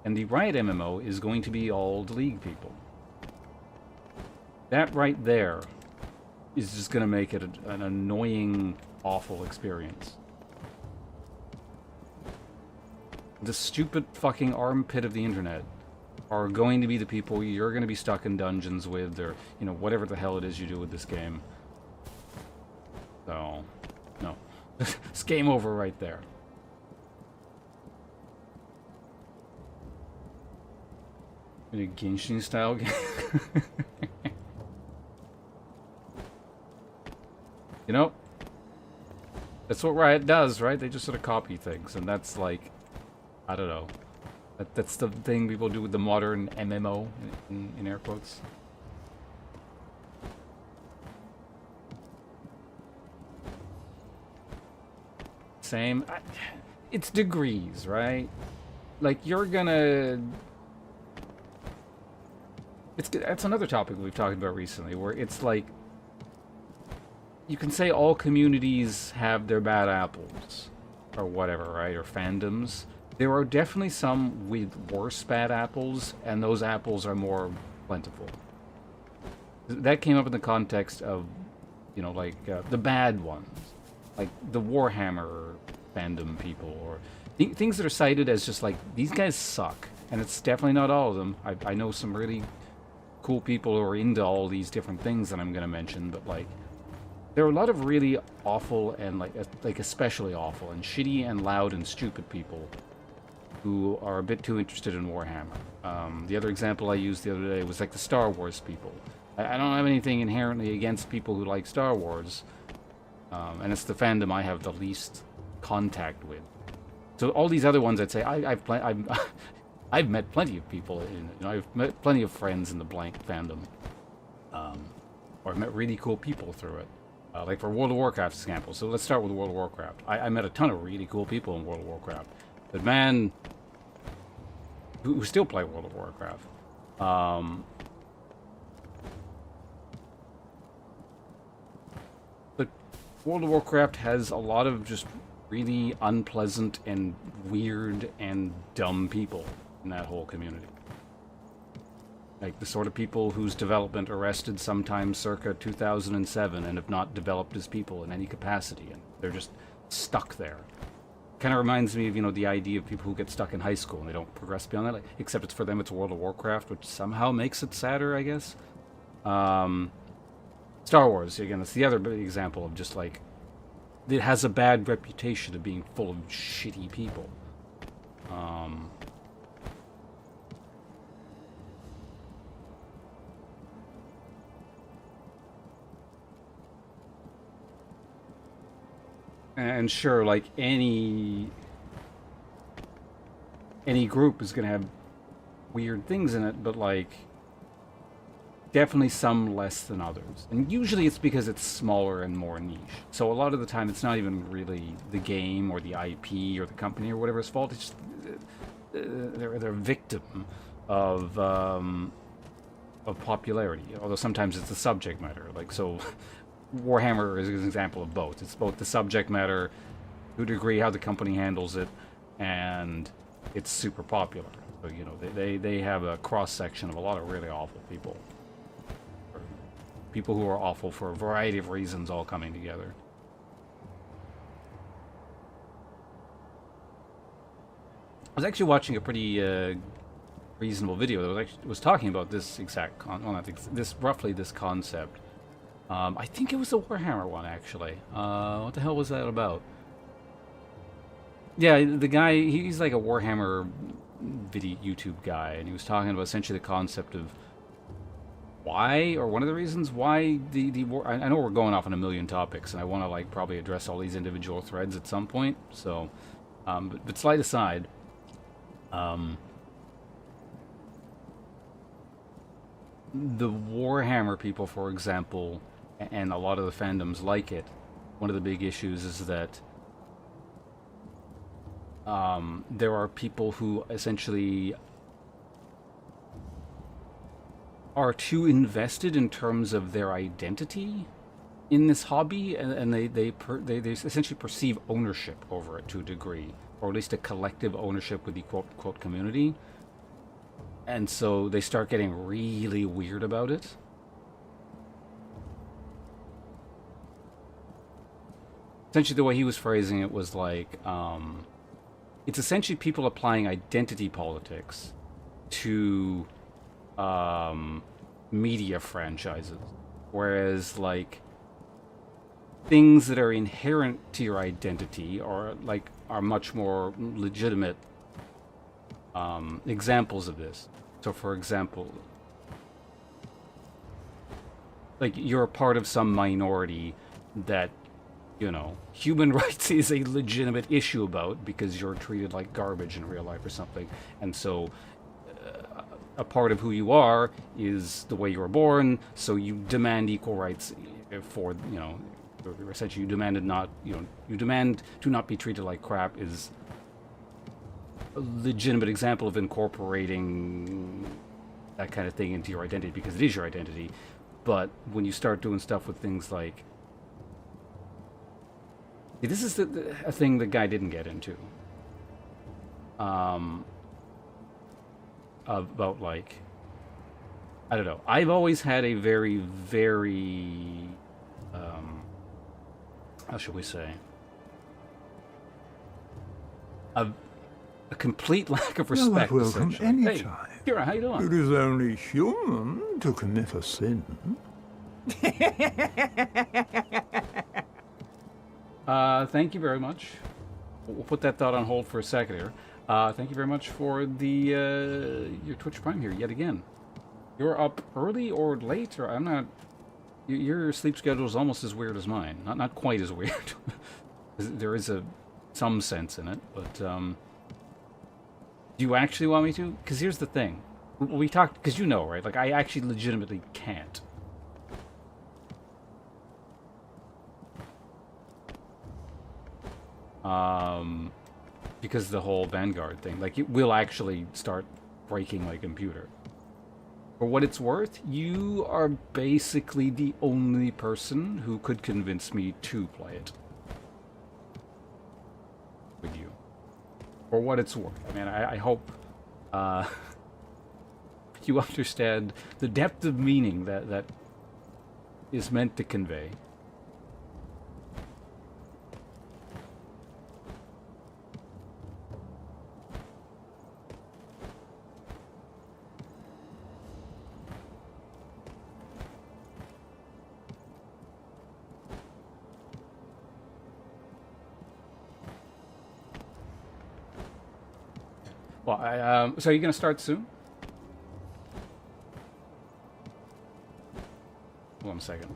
And the Riot MMO is going to be all the League people. That right there is just going to make it an annoying, awful experience. The stupid fucking armpit of the internet are going to be the people you're going to be stuck in dungeons with, or, you know, whatever the hell it is you do with this game. So, no. It's game over right there. In a Genshin style game. You know, that's what Riot does, right? They just sort of copy things, and that's like, I don't know. That's the thing people do with the modern MMO, in air quotes. Same. It's degrees, right? Like, you're gonna... That's another topic we've talked about recently, where it's like, you can say all communities have their bad apples, or whatever, right? Or fandoms. There are definitely some with worse bad apples, and those apples are more plentiful. That came up in the context of, you know, like, the bad ones. Like, the Warhammer fandom people, or things that are cited as just like, these guys suck. And it's definitely not all of them. I know some really cool people who are into all these different things that I'm going to mention, but, like, there are a lot of really awful and, like especially awful and shitty and loud and stupid people who are a bit too interested in Warhammer. The other example I used the other day was, like, the Star Wars people. I don't have anything inherently against people who like Star Wars, and it's the fandom I have the least contact with. So all these other ones, I'd say I've met plenty of people. I've met plenty of friends in the blank fandom, or I've met really cool people through it. Like for World of Warcraft example. So let's start with World of Warcraft. I met a ton of really cool people in World of Warcraft. But man, who still play World of Warcraft. But World of Warcraft has a lot of just really unpleasant and weird and dumb people in that whole community. Like the sort of people whose development arrested sometime circa 2007 and have not developed as people in any capacity, and they're just stuck there. Kind of reminds me of, you know, the idea of people who get stuck in high school and they don't progress beyond that, like, except it's for them it's World of Warcraft, which somehow makes it sadder, I guess. Star Wars, again, that's the other big example of just, like, it has a bad reputation of being full of shitty people. And sure, like, any group is going to have weird things in it, but, like, definitely some less than others. And usually it's because it's smaller and more niche. So a lot of the time it's not even really the game or the IP or the company or whatever's fault. It's just they're a victim of popularity. Although sometimes it's the subject matter. Like, so Warhammer is an example of both. It's both the subject matter, to a degree how the company handles it, and it's super popular. So, you know, they have a cross-section of a lot of really awful people. Or people who are awful for a variety of reasons all coming together. I was actually watching a pretty reasonable video that was talking about this exact roughly this concept. I think it was the Warhammer one, actually. What the hell was that about? Yeah, the guy, he's like a Warhammer video YouTube guy, and he was talking about essentially the concept of why, or one of the reasons why I know we're going off on a million topics, and I want to, like, probably address all these individual threads at some point, so, but slide aside, the Warhammer people, for example, and a lot of the fandoms like it, one of the big issues is that there are people who essentially are too invested in terms of their identity in this hobby, and they essentially perceive ownership over it to a degree, or at least a collective ownership with the quote unquote community. And so they start getting really weird about it. Essentially, the way he was phrasing it was like, it's essentially people applying identity politics to media franchises, whereas like things that are inherent to your identity or like are much more legitimate examples of this. So, for example, like you're a part of some minority that, you know, human rights is a legitimate issue about because you're treated like garbage in real life or something. And so a part of who you are is the way you were born, so you demand equal rights for, you know, essentially you demanded not, you know, you demand to not be treated like crap is a legitimate example of incorporating that kind of thing into your identity because it is your identity. But when you start doing stuff with things like, this is a thing the guy didn't get into. About like, I don't know. I've always had a very, very, how should we say, a complete lack of respect. You're welcome anytime. Hey, Kira, how you doing? It is only human to commit a sin. Thank you very much. We'll put that thought on hold for a second here. Thank you very much for the your Twitch Prime here yet again. You're up early or late, or I'm not. Your sleep schedule is almost as weird as mine. Not quite as weird. There is some sense in it, but do you actually want me to? Because here's the thing. We talked, because you know, right? Like, I actually legitimately can't. Because of the whole Vanguard thing. Like, it will actually start breaking my computer. For what it's worth, you are basically the only person who could convince me to play it. With you. For what it's worth. I mean, I hope you understand the depth of meaning that is meant to convey. Well, so are you going to start soon? Hold on a second.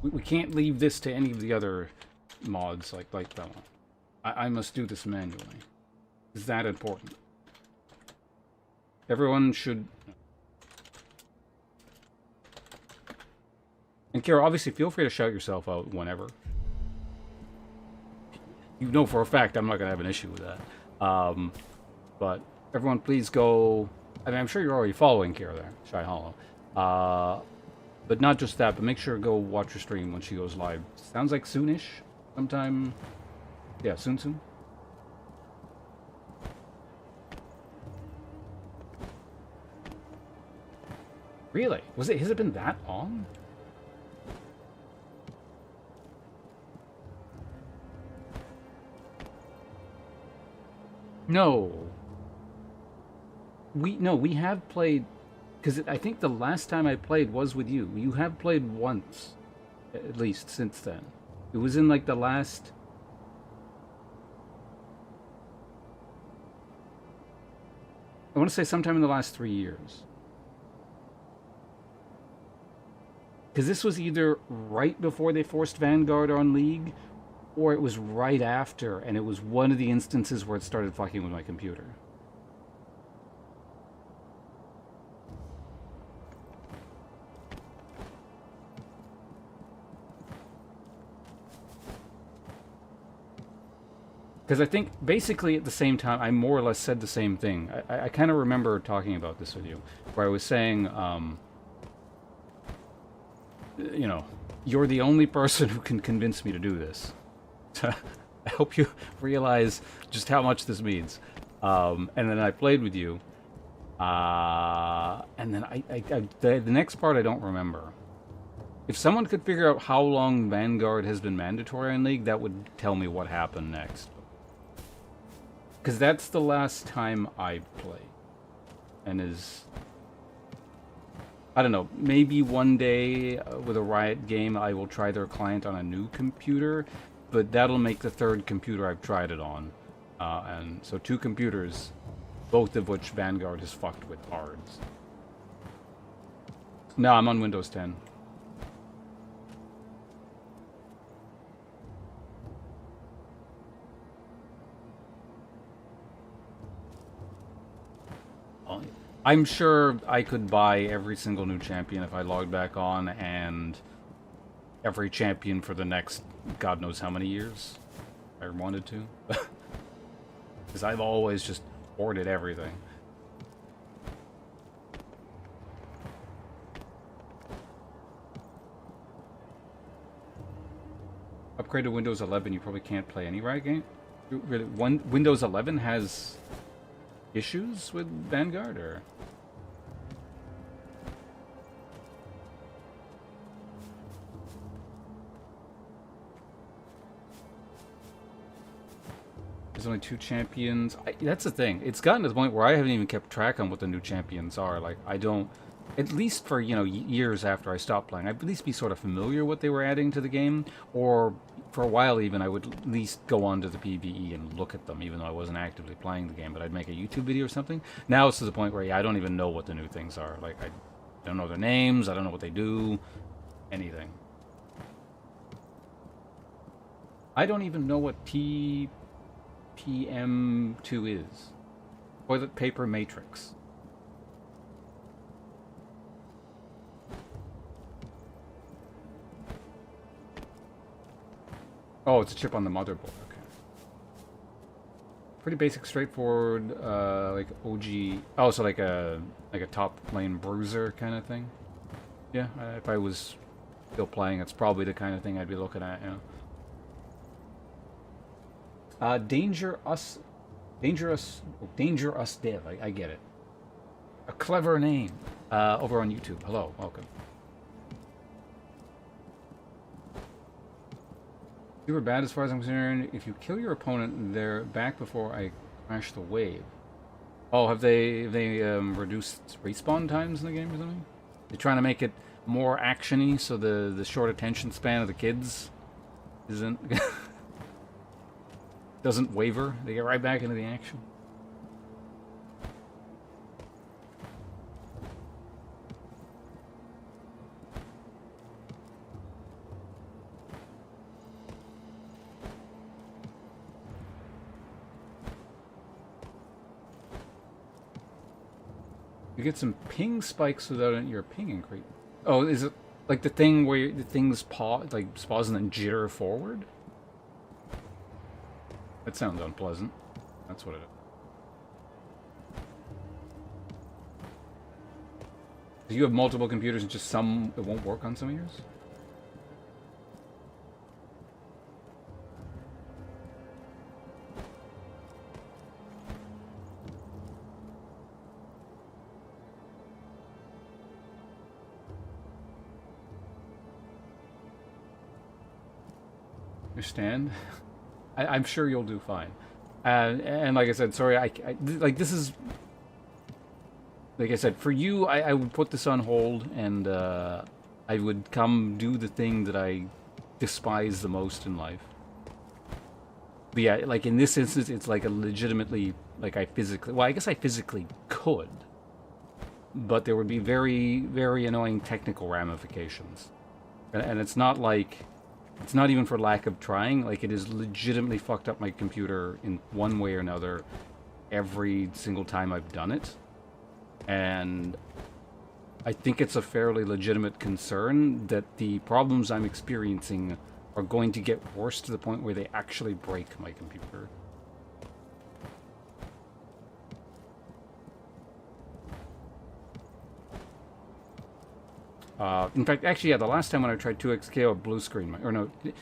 We can't leave this to any of the other mods like that one. I must do this manually. Is that important? Everyone should... And Kara, obviously feel free to shout yourself out whenever. You know for a fact I'm not going to have an issue with that. But everyone please go... I mean, I'm sure you're already following Kara there, Shy Hollow. But not just that, but make sure to go watch her stream when she goes live. Sounds like soonish. Sometime... Yeah, soon. Really? Has it been that long? No. We have played, because I think the last time I played was with you. You have played once, at least, since then. It was in, like, the last... I want to say sometime in the last 3 years. Because this was either right before they forced Vanguard on League, or it was right after, and it was one of the instances where it started fucking with my computer. Because I think, basically, at the same time, I more or less said the same thing. I kind of remember talking about this with you, where I was saying, you know, you're the only person who can convince me to do this. I hope you realize just how much this means. And then I played with you. And then the next part I don't remember. If someone could figure out how long Vanguard has been mandatory in League, that would tell me what happened next. Because that's the last time I played. And I don't know, maybe one day with a Riot game I will try their client on a new computer, but that'll make the third computer I've tried it on. And so 2 computers, both of which Vanguard has fucked with hard. No, I'm on Windows 10. I'm sure I could buy every single new champion if I logged back on, and every champion for the next God knows how many years if I wanted to. Because I've always just hoarded everything. Upgrade to Windows 11, you probably can't play any Riot game. Really, Windows 11 has issues with Vanguard, or? There's only 2 champions. That's the thing. It's gotten to the point where I haven't even kept track on what the new champions are. Like, I don't... At least for, you know, years after I stopped playing, I'd at least be sort of familiar what they were adding to the game. Or, for a while even, I would at least go onto the PvE and look at them, even though I wasn't actively playing the game. But I'd make a YouTube video or something. Now it's to the point where, yeah, I don't even know what the new things are. Like, I don't know their names. I don't know what they do. Anything. I don't even know what PM2 is. Toilet paper matrix. Oh, it's a chip on the motherboard. Okay. Pretty basic, straightforward, like OG. Oh, so like a top lane bruiser kind of thing. Yeah, if I was still playing, it's probably the kind of thing I'd be looking at. Yeah. Danger Us Dev. I get it. A clever name. Over on YouTube. Hello, welcome. Super bad as far as I'm concerned. If you kill your opponent, they're back before I crash the wave. Oh, have they reduced respawn times in the game or something? They're trying to make it more action-y, so the short attention span of the kids isn't doesn't waver. They get right back into the action. You get some ping spikes without your ping increase. Oh, is it like the thing where the things pause and then jitter forward? That sounds unpleasant. That's what it is. Do you have multiple computers and just some it won't work on some of yours? Understand? I'm sure you'll do fine. And like I said, sorry, like this is... Like I said, for you, I would put this on hold, and I would come do the thing that I despise the most in life. But yeah, like in this instance, it's like a legitimately, like I physically... Well, I guess I physically could. But there would be very, very annoying technical ramifications. And it's not like... It's not even for lack of trying. Like, it has legitimately fucked up my computer in one way or another every single time I've done it. And I think it's a fairly legitimate concern that the problems I'm experiencing are going to get worse to the point where they actually break my computer. In fact, actually, yeah, the last time when I tried 2xKO, it blue screen, or no, it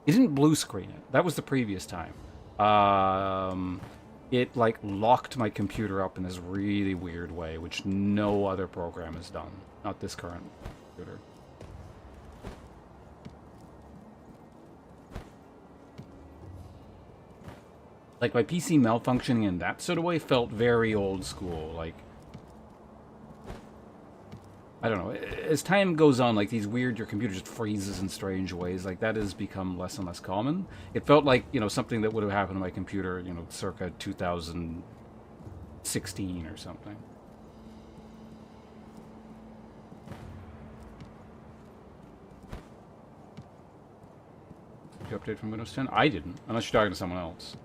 didn't blue screen it. That was the previous time. It like locked my computer up in this really weird way, which no other program has done. Not this current computer. Like, my PC malfunctioning in that sort of way felt very old school. Like, I don't know. As time goes on, like, these weird, your computer just freezes in strange ways. Like, that has become less and less common. It felt like, you know, something that would have happened to my computer, you know, circa 2016 or something. Did you update from Windows 10? I didn't, unless you're talking to someone else.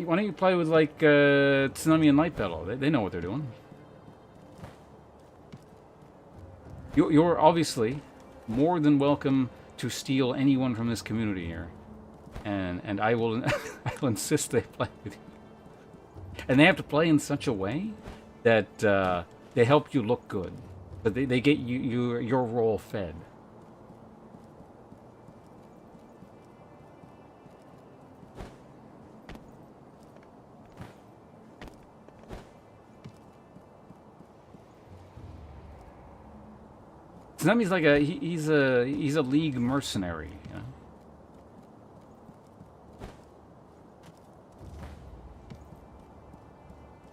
Why don't you play with, like, Tsunami and Light Bellow? They know what they're doing. You're obviously more than welcome to steal anyone from this community here. And I will I will insist they play with you. And they have to play in such a way that they help you look good. But they get your role fed. Tsunami's like he's a league mercenary, you know?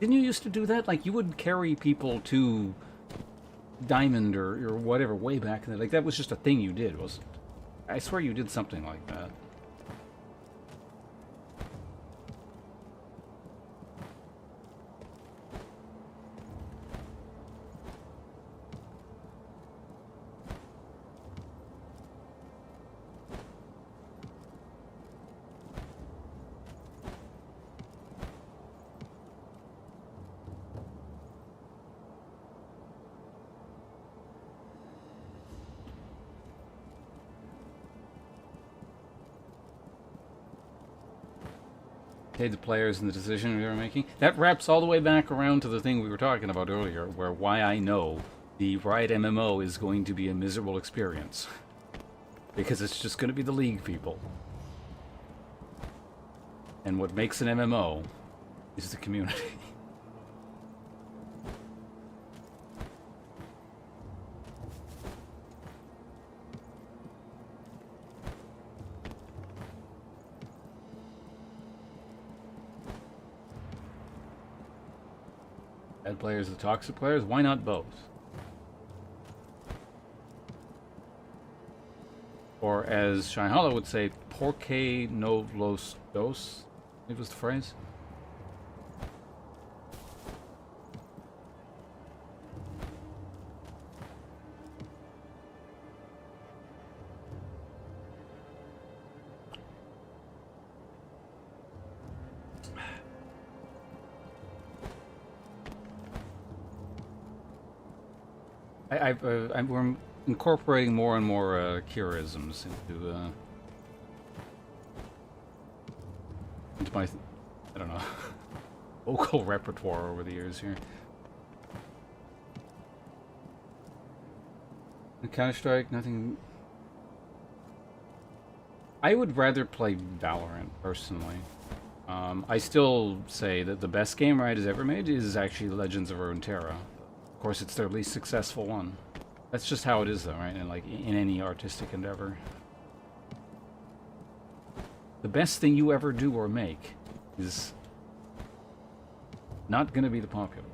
Didn't you used to do that? Like, you would carry people to Diamond or whatever way back in the, like, that was just a thing you did, wasn't it? I swear you did something like that. Paid the players in the decision we were making. That wraps all the way back around to the thing we were talking about earlier, where why I know the Riot MMO is going to be a miserable experience. Because it's just going to be the League people. And what makes an MMO is the community. Bad players, the toxic players? Why not both? Or as Shine Hollow would say, porque no los dos? I think was the phrase. We're incorporating more and more Kira-isms into my, I don't know, vocal repertoire over the years here. Counter-Strike, nothing. I would rather play Valorant, personally. I still say that the best game Riot has ever made is actually Legends of Runeterra. Of course, it's their least successful one. That's just how it is, though, right? And like in any artistic endeavor, the best thing you ever do or make is not going to be the popular.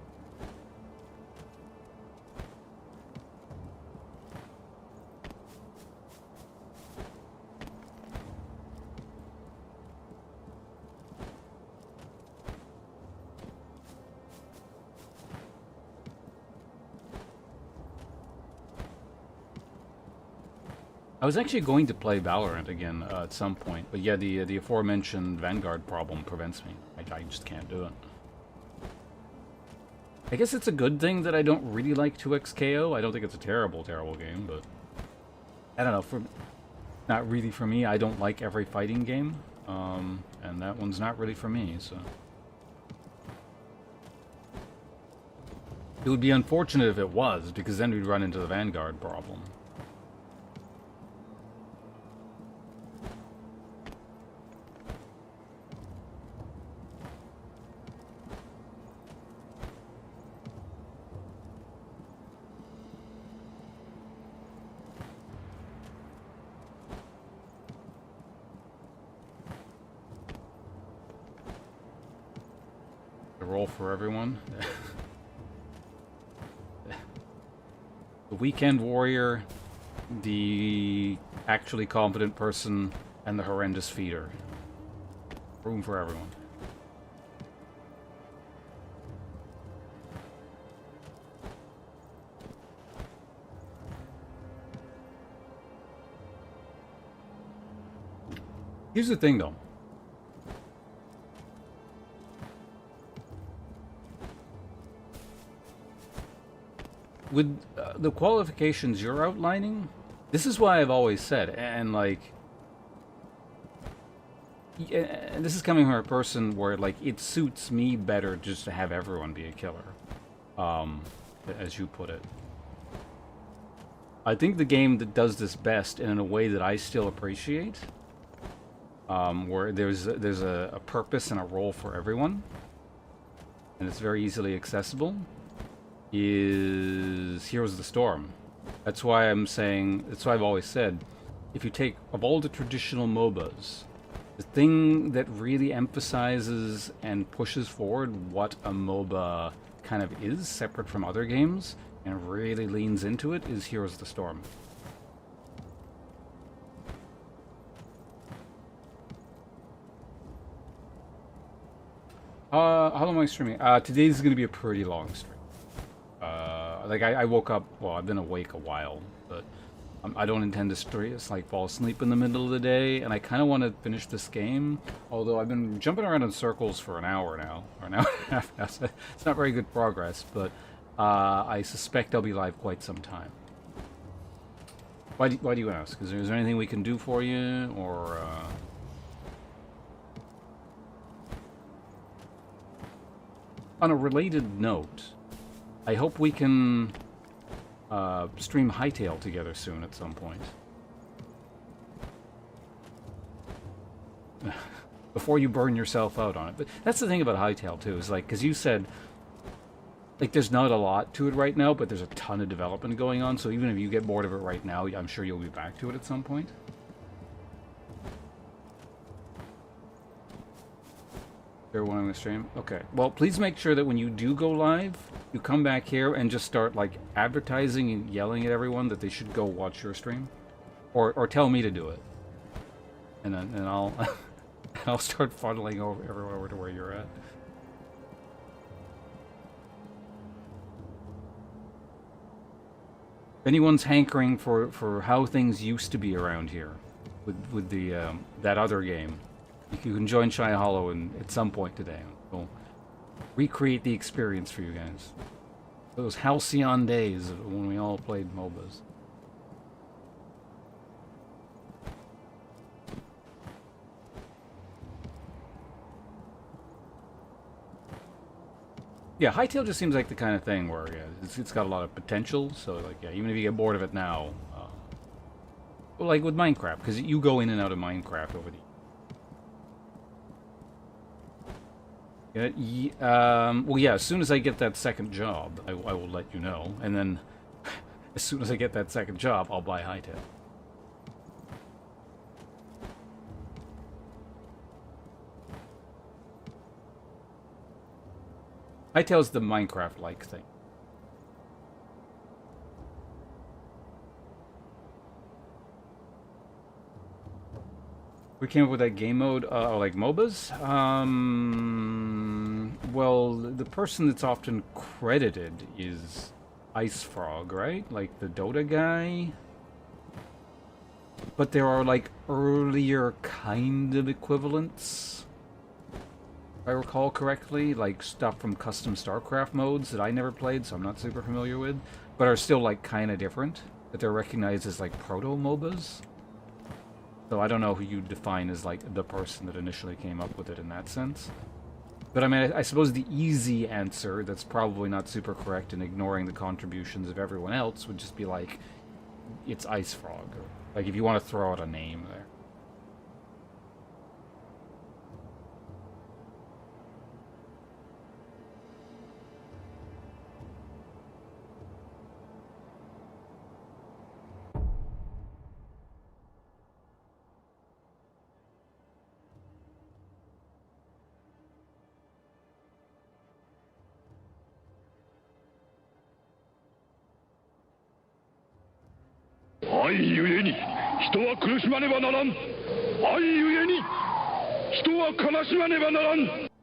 I was actually going to play Valorant again at some point, but yeah, the aforementioned Vanguard problem prevents me. I just can't do it. I guess it's a good thing that I don't really like 2xKO. I don't think it's a terrible, terrible game, but I don't know, for not really for me. I don't like every fighting game, and that one's not really for me, so. It would be unfortunate if it was, because then we'd run into the Vanguard problem. The role for everyone. The weekend warrior, the actually competent person, and the horrendous feeder. Room for everyone. Here's the thing, though. With the qualifications you're outlining, this is why I've always said, and like, and this is coming from a person where like it suits me better just to have everyone be a killer, as you put it. I think the game that does this best, and in a way that I still appreciate, where there's a purpose and a role for everyone, and it's very easily accessible, is Heroes of the Storm. That's why I'm saying, that's why I've always said, if you take, of all the traditional MOBAs, the thing that really emphasizes and pushes forward what a MOBA kind of is, separate from other games, and really leans into it, is Heroes of the Storm. How long am I streaming? Today's going to be a pretty long stream. Like I woke up, well, I've been awake a while, but I don't intend to fall asleep in the middle of the day, and I kind of want to finish this game, although I've been jumping around in circles for an hour now, or an hour and a half now, so it's not very good progress, but I suspect I'll be live quite some time. Why do you ask? Is there anything we can do for you, or... On a related note, I hope we can stream Hightail together soon at some point. Before you burn yourself out on it. But that's the thing about Hightail too, is like, because you said, like, there's not a lot to it right now, but there's a ton of development going on, so even if you get bored of it right now, I'm sure you'll be back to it at some point. Everyone on the stream? Okay. Well, please make sure that when you do go live, you come back here and just start, like, advertising and yelling at everyone that they should go watch your stream. Or tell me to do it. And I'll... I'll start funneling everyone over to where you're at. If anyone's hankering for how things used to be around here, with the that other game, you can join Shy Hollow at some point today. We'll recreate the experience for you guys. Those halcyon days when we all played MOBAs. Yeah, Hightail just seems like the kind of thing where, yeah, it's got a lot of potential, so, like, yeah, even if you get bored of it now, well, like with Minecraft, because you go in and out of Minecraft over the... well, yeah, as soon as I get that second job, I will let you know, and then, as soon as I get that second job, I'll buy Hightail. Hightail's the Minecraft-like thing. We came up with that game mode, like MOBAs? Well, the person that's often credited is Ice Frog, right? Like the Dota guy? But there are, like, earlier kind of equivalents, if I recall correctly, like stuff from custom StarCraft modes that I never played, so I'm not super familiar with, but are still, like, kind of different. that they're recognized as like proto-MOBAs. So I don't know who you define as like the person that initially came up with it in that sense. But I mean, I suppose the easy answer that's probably not super correct and ignoring the contributions of everyone else would just be like, it's Ice Frog. Or, like if you want to throw out a name there.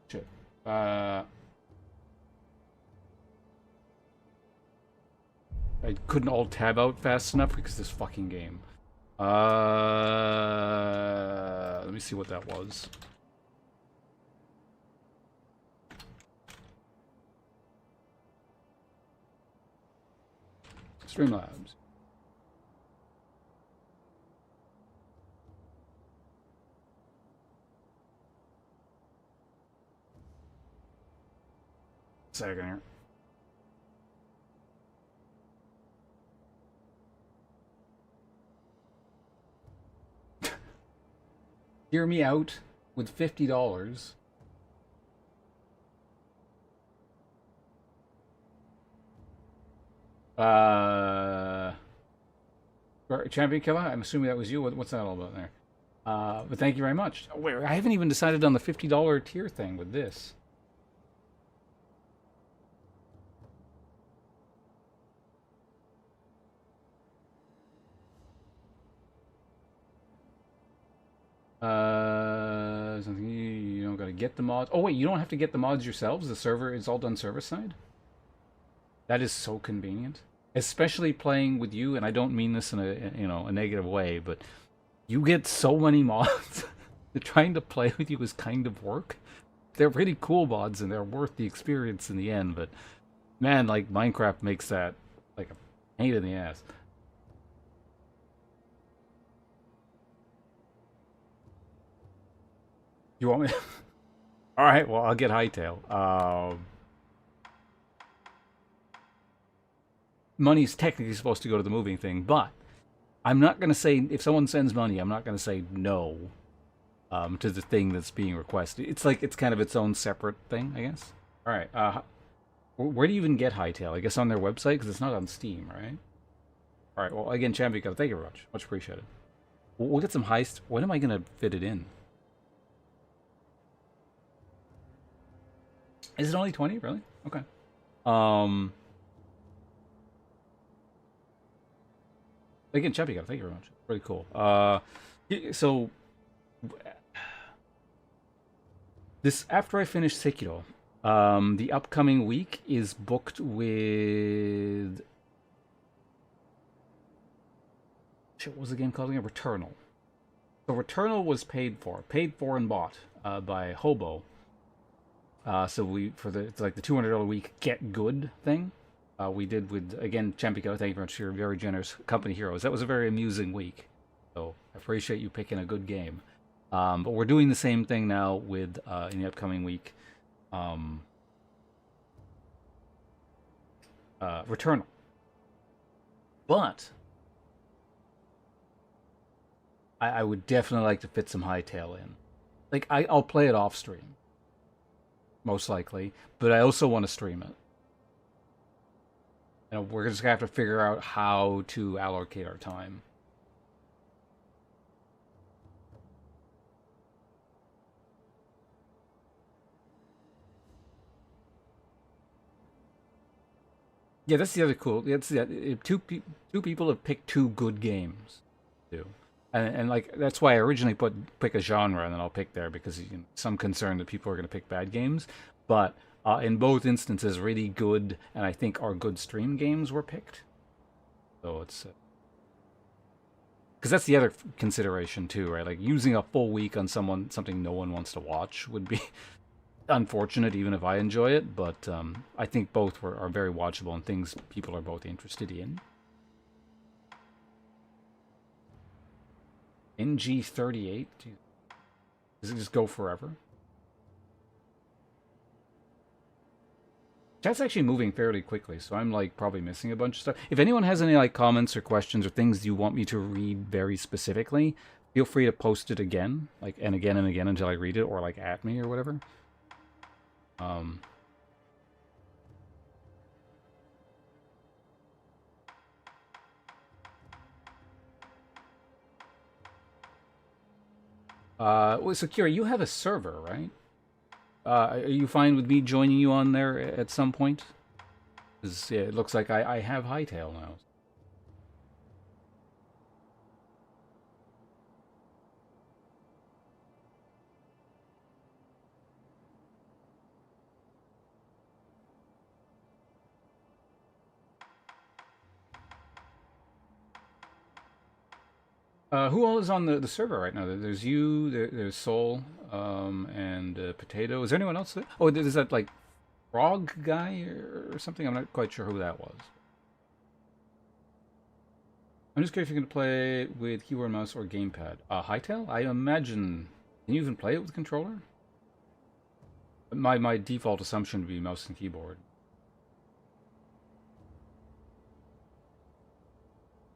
Shit. I couldn't alt tab out fast enough because this fucking game. Let me see what that was. Streamlabs. Second here. Hear me out with $50. Champion Killer, I'm assuming that was you. What's that all about there? But thank you very much. Wait, I haven't even decided on the $50 tier thing with this. Something you don't gotta get the mods. Oh wait, you don't have to get the mods yourselves. The server is all done server side. That is so convenient, especially playing with you. And I don't mean this in a negative way, but you get so many mods. Trying to play with you is kind of work. They're pretty cool mods and they're worth the experience in the end. But man, like Minecraft makes that like a pain in the ass. You want me? All right. Well, I'll get Hightail. Money's technically supposed to go to the moving thing, but I'm not gonna say if someone sends money, I'm not gonna say no to the thing that's being requested. It's like it's kind of its own separate thing, I guess. All right. Where do you even get Hightail? I guess on their website because it's not on Steam, right? All right. Well, again, Champion, thank you very much. Much appreciated. We'll get some heist. When am I gonna fit it in? Is it only 20? Really? Okay. Again, Champion, thank you very much. Pretty cool. So this after I finish Sekiro, the upcoming week is booked with shit. What was the game called again? Returnal. So Returnal was paid for and bought by Hobo. So we it's like the $200 a week get good thing. We did with again Champico. Thank you very much for your very generous company heroes. That was a very amusing week. So I appreciate you picking a good game. But we're doing the same thing now with in the upcoming week. Returnal. But I would definitely like to fit some Hightail in. Like I'll play it off stream. Most likely, but I also want to stream it. And we're just gonna have to figure out how to allocate our time. Yeah, that's the other cool. That's the two people have picked two good games, too. And like that's why I originally pick a genre and then I'll pick there because some concern that people are going to pick bad games, but in both instances, really good and I think are good stream games were picked. So it's because that's the other consideration too, right? Like using a full week on something no one wants to watch would be unfortunate, even if I enjoy it. But I think both are very watchable and things people are both interested in. NG38? Does it just go forever? Chat's actually moving fairly quickly, so I'm like probably missing a bunch of stuff. If anyone has any like comments or questions or things you want me to read very specifically, feel free to post it again, like and again and again until I read it, or like at me or whatever. Um, well, Sekiro, you have a server, right? Are you fine with me joining you on there at some point? Because yeah, it looks like I have Hightail now. Who all is on the server right now? There's you, there's Soul, and Potato. Is there anyone else? Oh, there's that like frog guy or something. I'm not quite sure who that was. I'm just curious if you can play with keyboard, mouse, or gamepad. Hightail? I imagine. Can you even play it with controller? My default assumption would be mouse and keyboard.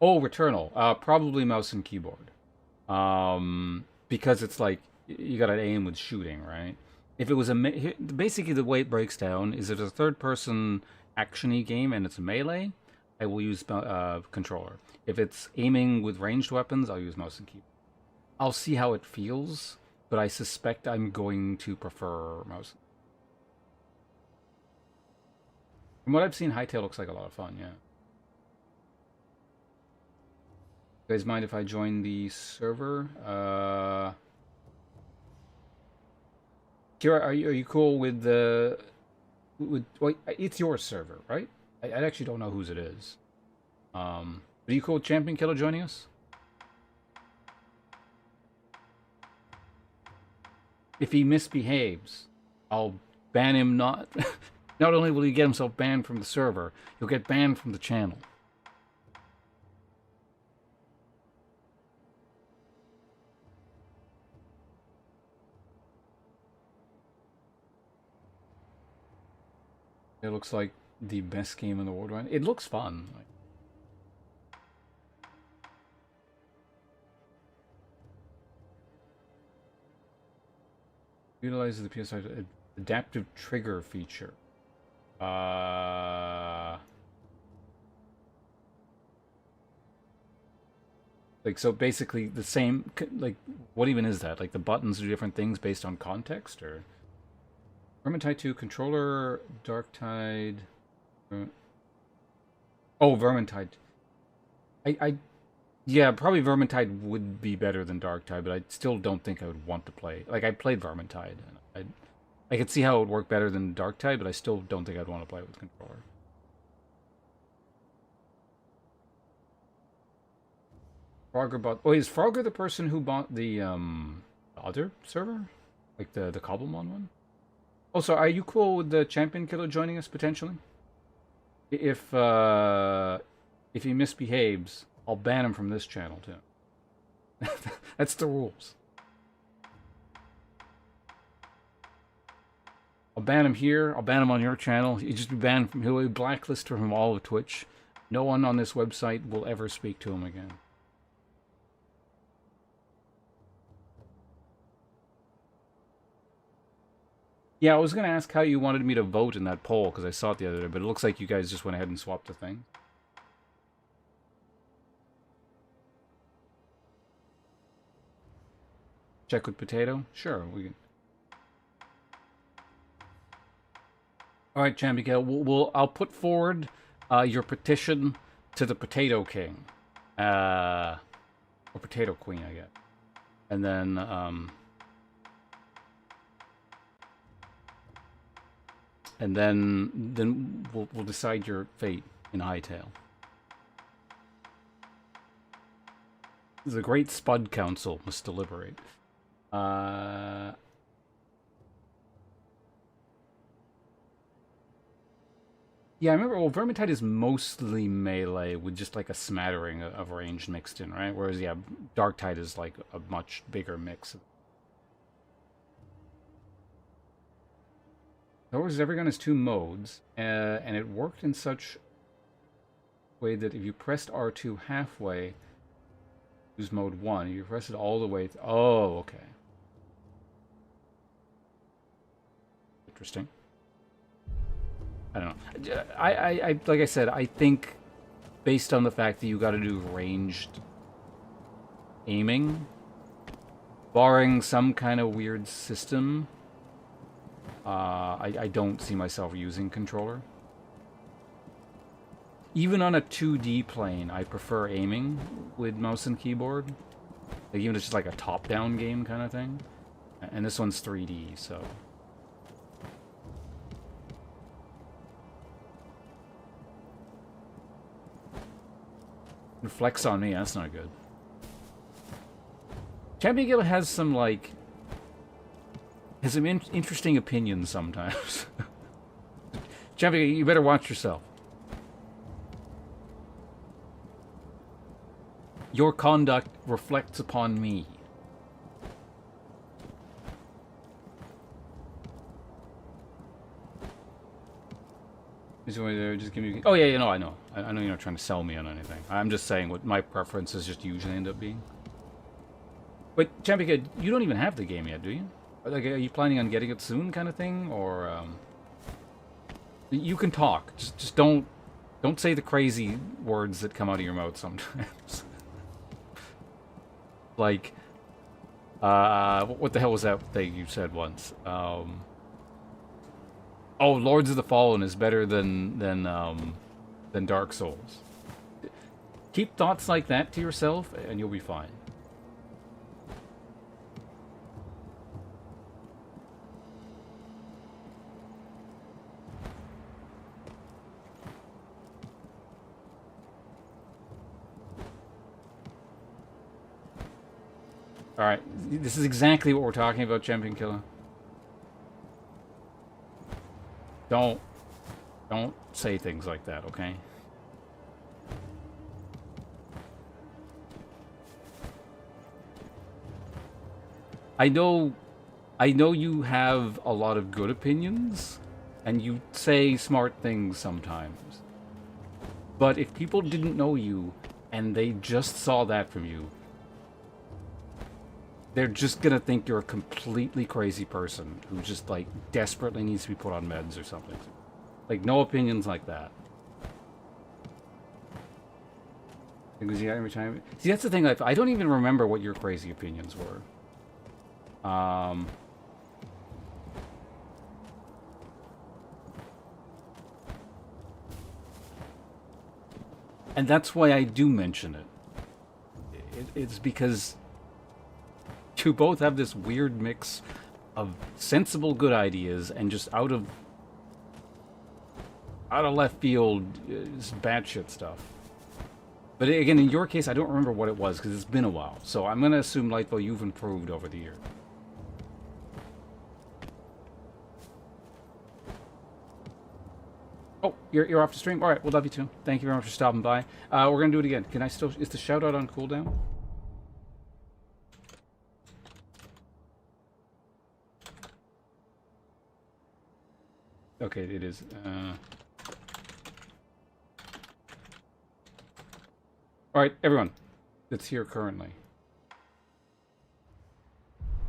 Oh, Returnal. Probably mouse and keyboard. Because it's like you got to aim with shooting, right? If it was basically the way it breaks down is if it's a third-person actiony game and it's melee, I will use controller. If it's aiming with ranged weapons, I'll use mouse and keyboard. I'll see how it feels, but I suspect I'm going to prefer mouse. From what I've seen, Hightail looks like a lot of fun. Yeah. You guys mind if I join the server? Kira, are you cool with the well, it's your server, right? I actually don't know whose it is. Are you cool with Champion Killer joining us? If he misbehaves, I'll ban him. Not only will he get himself banned from the server, he'll get banned from the channel. It looks like the best game in the world, right? It looks fun. Utilizes the PSI adaptive trigger feature. Like, so basically the same, like, what even is that? Like, the buttons do different things based on context, or? Vermintide 2, controller, Darktide. Oh, Vermintide. Yeah, probably Vermintide would be better than Darktide, but I still don't think I would want to play. Like, I played Vermintide, and I could see how it would work better than Darktide, but I still don't think I'd want to play it with controller. Frogger bought. Oh, is Frogger the person who bought the other server, like the Cobblemon one? Also, are you cool with the Champion Killer joining us potentially? If he misbehaves, I'll ban him from this channel too. That's the rules. I'll ban him here. I'll ban him on your channel. He'll just be banned from. He'll be blacklisted from all of Twitch. No one on this website will ever speak to him again. Yeah, I was going to ask how you wanted me to vote in that poll, because I saw it the other day, but it looks like you guys just went ahead and swapped the thing. Check with Potato? Sure, we can. Alright, Champion, I'll put forward your petition to the Potato King. Or Potato Queen, I guess. And then, we'll decide your fate in Hightail. The Great Spud Council must deliberate. Yeah, I remember. Well, Vermintide is mostly melee with just like a smattering of range mixed in, right? Whereas, yeah, Darktide is like a much bigger mix. Whereas every gun has two modes, and it worked in such a way that if you pressed R2 halfway, use mode 1. If you press it all the way... Oh, okay. Interesting. I don't know. I like I said, I think based on the fact that you got to do ranged aiming, barring some kind of weird system, I don't see myself using controller. Even on a 2D plane, I prefer aiming with mouse and keyboard. Like even if it's just like a top-down game kind of thing. And this one's 3D, so... Flex on me, that's not good. Champion Gill has some, like... has some interesting opinions sometimes. Champion, you better watch yourself. Your conduct reflects upon me. Just give me... Oh, yeah, I know. I know you're not trying to sell me on anything. I'm just saying what my preferences just usually end up being. But, Champion, you don't even have the game yet, do you? Like, are you planning on getting it soon kind of thing? Or, You can talk. Just don't say the crazy words that come out of your mouth sometimes. Like, what the hell was that thing you said once? Oh, Lords of the Fallen is better than Dark Souls. Keep thoughts like that to yourself, and you'll be fine. Alright, this is exactly what we're talking about, Champion Killer. Don't say things like that, okay? I know you have a lot of good opinions, and you say smart things sometimes. But if people didn't know you, and they just saw that from you, they're just gonna think you're a completely crazy person who just, like, desperately needs to be put on meds or something. Like, no opinions like that. Because yeah, every time... See, that's the thing, like, I don't even remember what your crazy opinions were. And that's why I do mention it. It's because... you both have this weird mix of sensible good ideas and just out of left field batshit stuff. But again, in your case, I don't remember what it was because it's been a while. So I'm gonna assume, Lightfall, you've improved over the year. Oh, you're off the stream. All right, we'll love you too. Thank you very much for stopping by. We're gonna do it again. Can I still? Is the shout out on cooldown? Okay, it is. Alright, everyone that's here currently.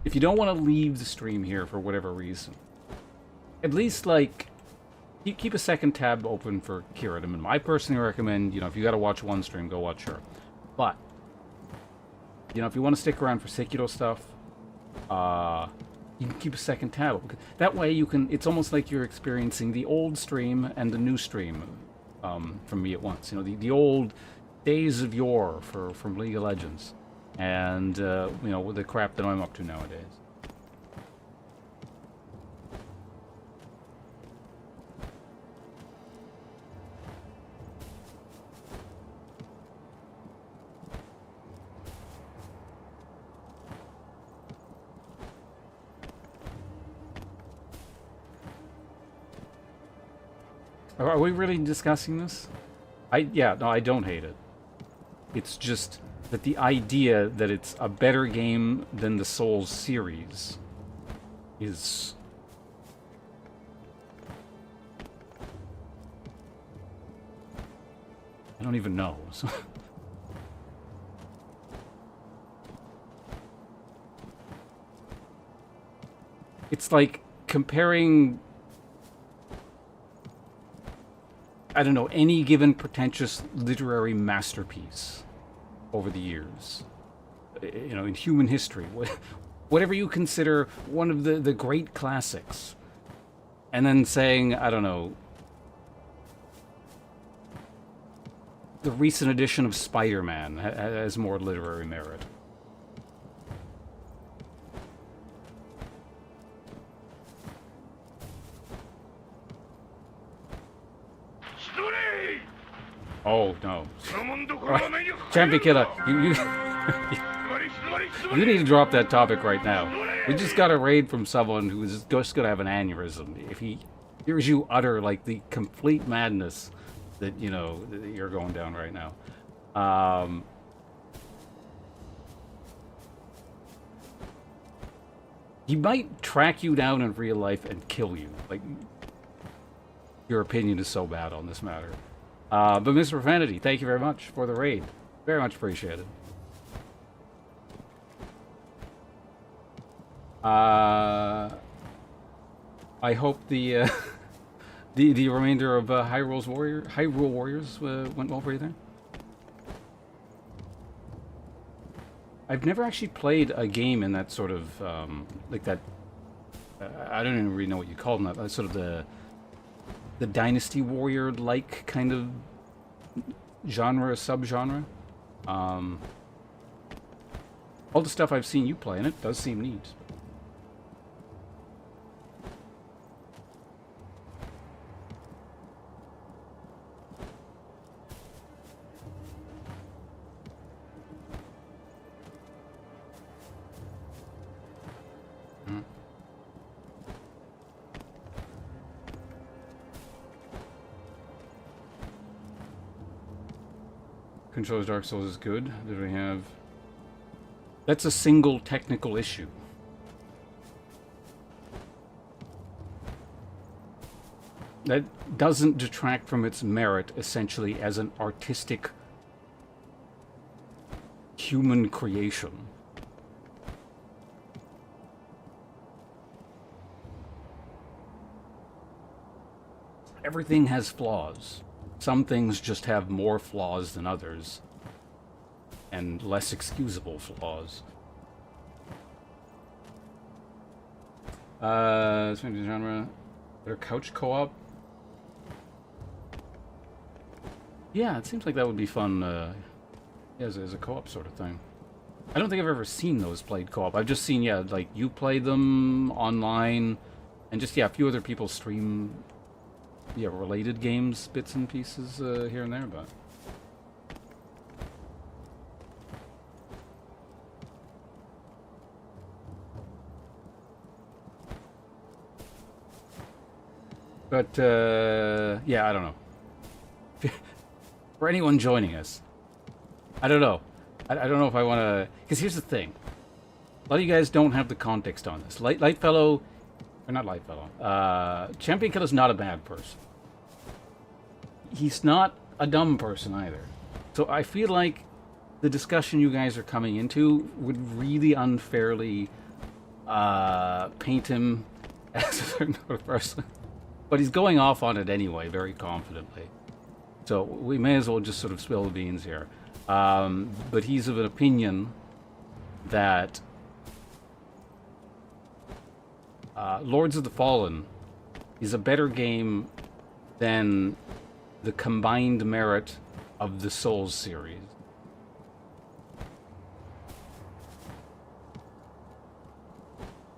If you don't want to leave the stream here for whatever reason, at least, like, keep a second tab open for Kira. I mean, I personally recommend, if you gotta watch one stream, go watch her. But, if you want to stick around for Sekiro stuff, you can keep a second tab open. That way you can, it's almost like you're experiencing the old stream and the new stream from me at once. The old days of yore from League of Legends. And, with the crap that I'm up to nowadays. Are we really discussing this? No, I don't hate it. It's just that the idea that it's a better game than the Souls series is... I don't even know. It's like comparing, I don't know, any given pretentious literary masterpiece over the years, you know, in human history, whatever you consider one of the great classics, and then saying, I don't know, the recent edition of Spider-Man has more literary merit. Oh, no. Champion Killer, you need to drop that topic right now. We just got a raid from someone who is just going to have an aneurysm. If he hears you utter, like, the complete madness that, you know, that you're going down right now. He might track you down in real life and kill you. Like, your opinion is so bad on this matter. But Mr. Profanity, thank you very much for the raid. Very much appreciated. I hope the the remainder of Hyrule Warriors went well for you there. I've never actually played a game in that sort of like that. I don't even really know what you call them. That sort of the Dynasty Warrior-like kind of genre, subgenre. All the stuff I've seen you play, and it does seem neat. Controls Dark Souls is good. Did we have... That's a single technical issue. That doesn't detract from its merit, essentially, as an artistic human creation. Everything has flaws. Some things just have more flaws than others, and less excusable flaws. Same genre. Better couch co-op? Yeah, it seems like that would be fun as a co-op sort of thing. I don't think I've ever seen those played co-op. I've just seen, yeah, like, you play them online, and just, yeah, a few other people stream... Yeah, related games, bits and pieces here and there, but... But, yeah, I don't know. For anyone joining us, I don't know. I don't know if I want to... Because here's the thing. A lot of you guys don't have the context on this. Lightfellow... Or not Lightfellow. Champion Killer's not a bad person. He's not a dumb person either. So I feel like the discussion you guys are coming into would really unfairly paint him as a certain sort of person. But he's going off on it anyway, very confidently. So we may as well just sort of spill the beans here. But he's of an opinion that Lords of the Fallen is a better game than the combined merit of the Souls series.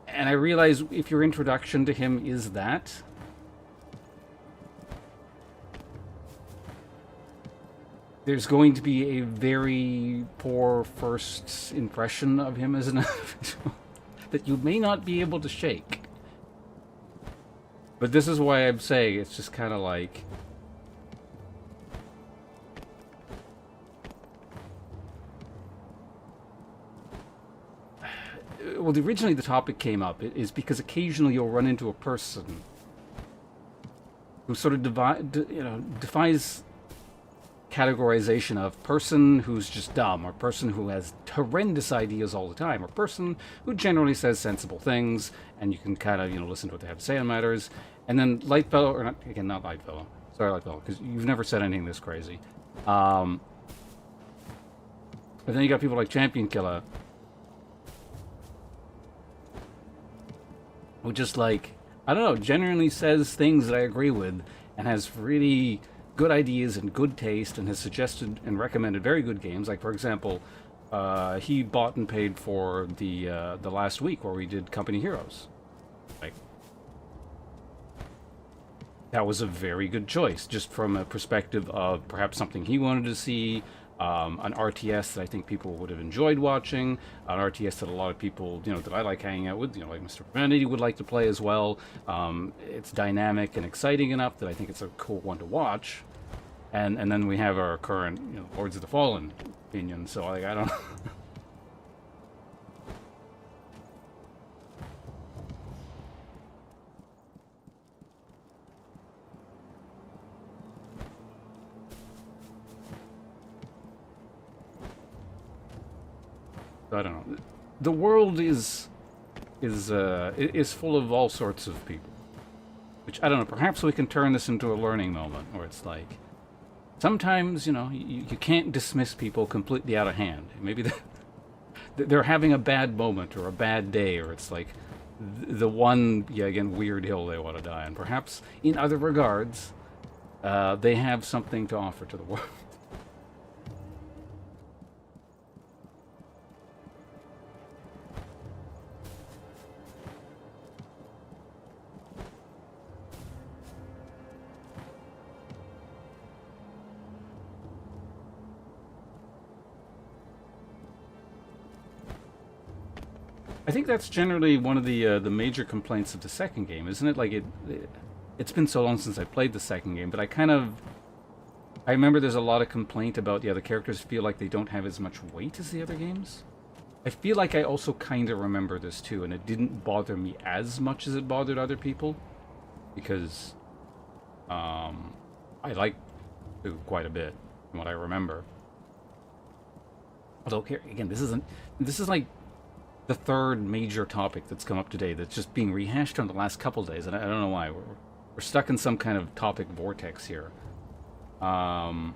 And I realize if your introduction to him is that, there's going to be a very poor first impression of him as an individual that you may not be able to shake. But this is why I'm saying it's just kind of like, well, originally the topic came up is because occasionally you'll run into a person who sort of defies categorization of person who's just dumb, or person who has horrendous ideas all the time, or person who generally says sensible things, and you can kind of listen to what they have to say on matters. And then Lightfellow, or not again, not Lightfellow. Sorry, Lightfellow, because you've never said anything this crazy. But then you got people like Champion Killer, who just like, I don't know, genuinely says things that I agree with, and has really good ideas and good taste, and has suggested and recommended very good games. Like, for example, he bought and paid for the last week where we did Company Heroes. Like, that was a very good choice, just from a perspective of perhaps something he wanted to see, an RTS that I think people would have enjoyed watching, an RTS that a lot of people, that I like hanging out with, like Mr. Profanity would like to play as well. It's dynamic and exciting enough that I think it's a cool one to watch. And then we have our current, Lords of the Fallen opinion. So like, I don't. I don't know. The world is full of all sorts of people, which I don't know. Perhaps we can turn this into a learning moment, where it's like, sometimes you can't dismiss people completely out of hand. Maybe they're having a bad moment or a bad day, or it's like the one weird hill they want to die on. Perhaps in other regards, they have something to offer to the world. I think that's generally one of the major complaints of the second game, isn't it? Like it's been so long since I played the second game, but I remember there's a lot of complaint about the characters feel like they don't have as much weight as the other games. I feel like I also kind of remember this too, and it didn't bother me as much as it bothered other people, because I like it quite a bit from what I remember. Although again, this is like the third major topic that's come up today that's just being rehashed on the last couple days, and I don't know why. We're stuck in some kind of topic vortex here. I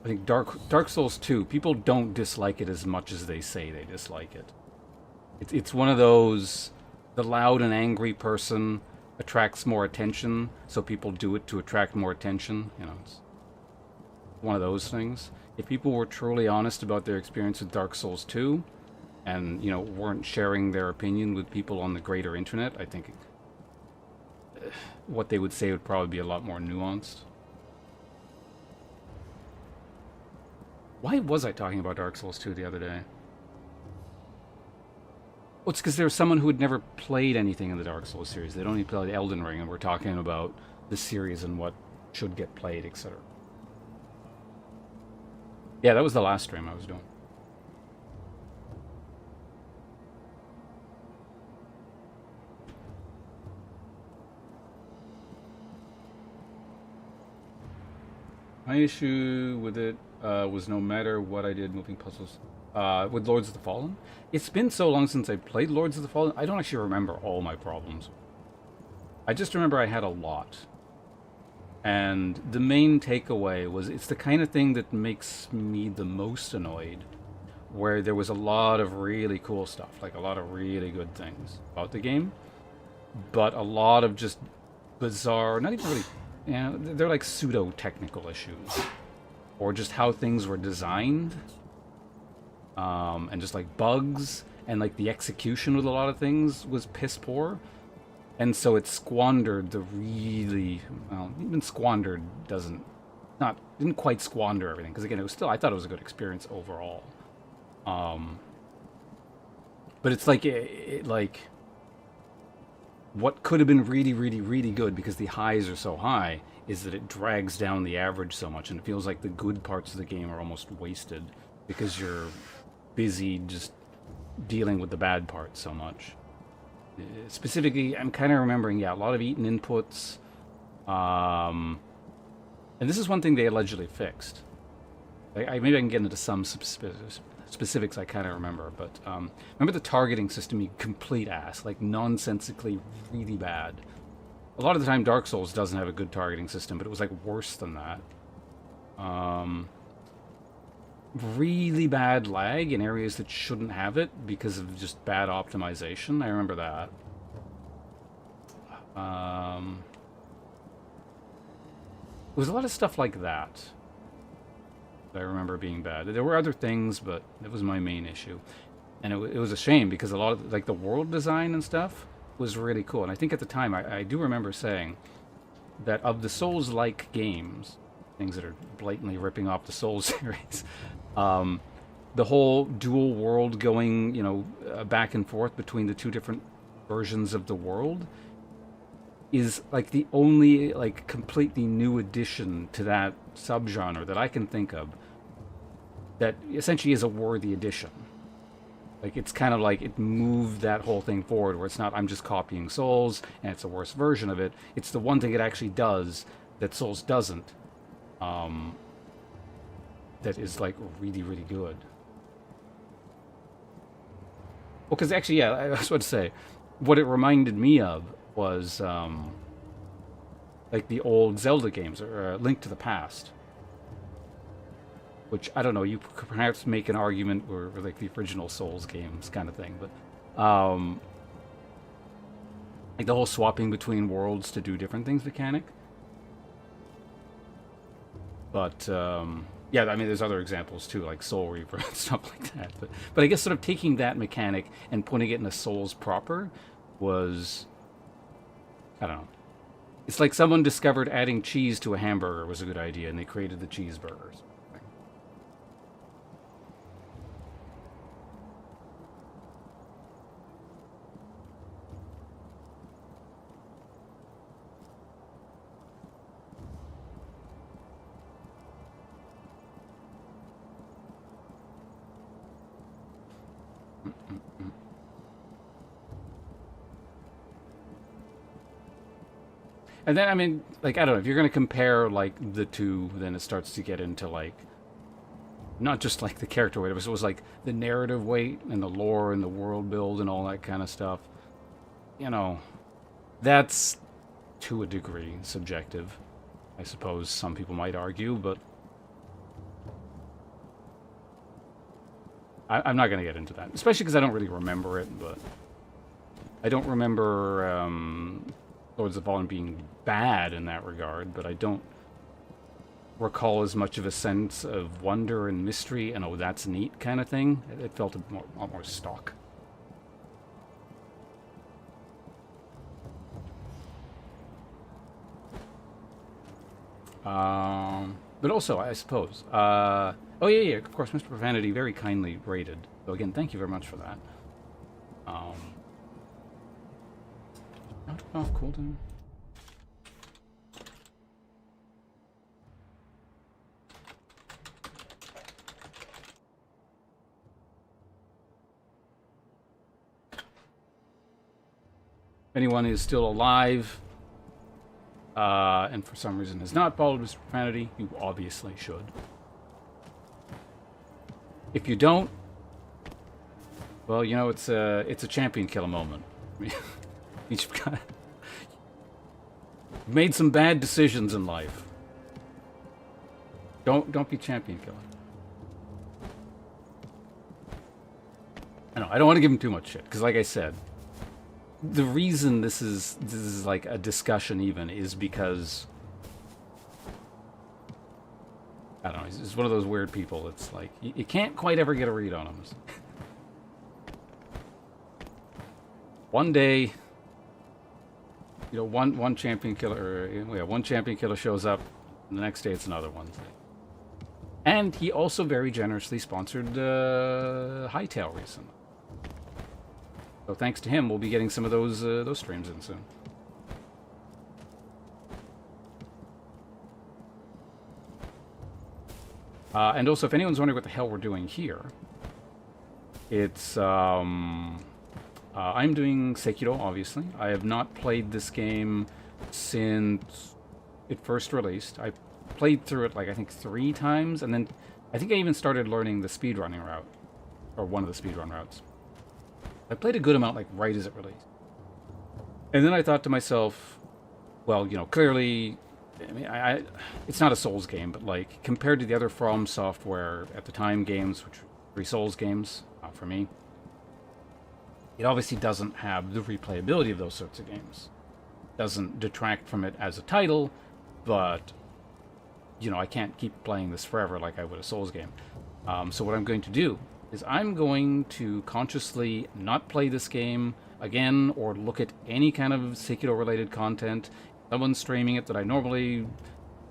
think Dark Souls 2, people don't dislike it as much as they say they dislike it. It's one of those, the loud and angry person attracts more attention, so people do it to attract more attention. It's one of those things. If people were truly honest about their experience with Dark Souls 2 and, weren't sharing their opinion with people on the greater internet, I think what they would say would probably be a lot more nuanced. Why was I talking about Dark Souls 2 the other day? Well, it's because there was someone who had never played anything in the Dark Souls series. They'd only played Elden Ring, and we're talking about the series and what should get played, etc. Yeah, that was the last stream I was doing. My issue with it was no matter what I did, moving puzzles. With Lords of the Fallen? It's been so long since I played Lords of the Fallen, I don't actually remember all my problems. I just remember I had a lot. And the main takeaway was it's the kind of thing that makes me the most annoyed, where there was a lot of really cool stuff, like a lot of really good things about the game, but a lot of just bizarre, not even really, they're like pseudo-technical issues, or just how things were designed, and just like bugs, and like the execution with a lot of things was piss poor. And so it squandered the really, well, even squandered didn't quite squander everything. Because again, it was still, I thought it was a good experience overall. But it's like, what could have been really, really, really good because the highs are so high is that it drags down the average so much, and it feels like the good parts of the game are almost wasted because you're busy just dealing with the bad parts so much. Specifically, I'm kind of remembering, yeah, a lot of eaten inputs. And this is one thing they allegedly fixed. Maybe I can get into some specifics I kind of remember, but remember the targeting system, you complete ass, like nonsensically really bad. A lot of the time Dark Souls doesn't have a good targeting system, but it was like worse than that. Really bad lag in areas that shouldn't have it because of just bad optimization. I remember that. There was a lot of stuff like that I remember being bad. There were other things, but it was my main issue. And it was a shame because a lot of, like, the world design and stuff was really cool. And I think at the time, I do remember saying that of the Souls-like games, things that are blatantly ripping off the Souls series, the whole dual world going, you know, back and forth between the two different versions of the world is like the only like completely new addition to that subgenre that I can think of that essentially is a worthy addition. Like, it's kind of like it moved that whole thing forward where it's not I'm just copying Souls and it's a worse version of it. It's the one thing it actually does that Souls doesn't, that is like really, really good. Well, because actually, yeah, I was about to say, what it reminded me of was like the old Zelda games, or Link to the Past. Which, I don't know, you could perhaps make an argument or like the original Souls games kind of thing, but like the whole swapping between worlds to do different things mechanic. But yeah, I mean, there's other examples too, like Soul Reaper and stuff like that. But I guess sort of taking that mechanic and putting it in a Souls proper was, I don't know. It's like someone discovered adding cheese to a hamburger was a good idea, and they created the cheeseburgers. And then, I mean, like, I don't know, if you're going to compare, like, the two, then it starts to get into, like, not just, like, the character weight, but it was, like, the narrative weight and the lore and the world build and all that kind of stuff. You know, that's, to a degree, subjective. I suppose some people might argue, but I'm not going to get into that. Especially because I don't really remember it, but I don't remember Lords of Fallen being bad in that regard, but I don't recall as much of a sense of wonder and mystery and, oh, that's neat kind of thing. It felt a lot more stock. But also, I suppose, oh yeah, of course, Mr. Profanity very kindly rated. So again, thank you very much for that. Out off cooldown. If anyone is still alive, and for some reason has not followed Mr. Profanity, you obviously should. If you don't, well, you know, it's a champion killer moment. I mean, you've got made some bad decisions in life. Don't be champion killer. I don't want to give him too much shit because, like I said, the reason this is like a discussion even is because I don't know. He's one of those weird people. It's like you can't quite ever get a read on him. One day, you know, one champion killer, one champion killer shows up, and the next day it's another one. And he also very generously sponsored Hightail recently. So thanks to him, we'll be getting some of those streams in soon. And also, if anyone's wondering what the hell we're doing here, it's I'm doing Sekiro, obviously. I have not played this game since it first released. I played through it, like, I think 3 times, and then I think I even started learning the speedrunning route, or one of the speedrun routes. I played a good amount, like, right as it released. And then I thought to myself, well, you know, clearly, I mean, it's not a Souls game, but, like, compared to the other From Software at the time games, which were 3 Souls games, for me, it obviously doesn't have the replayability of those sorts of games. Doesn't detract from it as a title, but, you know, I can't keep playing this forever like I would a Souls game. So what I'm going to do is I'm going to consciously not play this game again or look at any kind of Sekiro-related content. Someone's streaming it that I normally,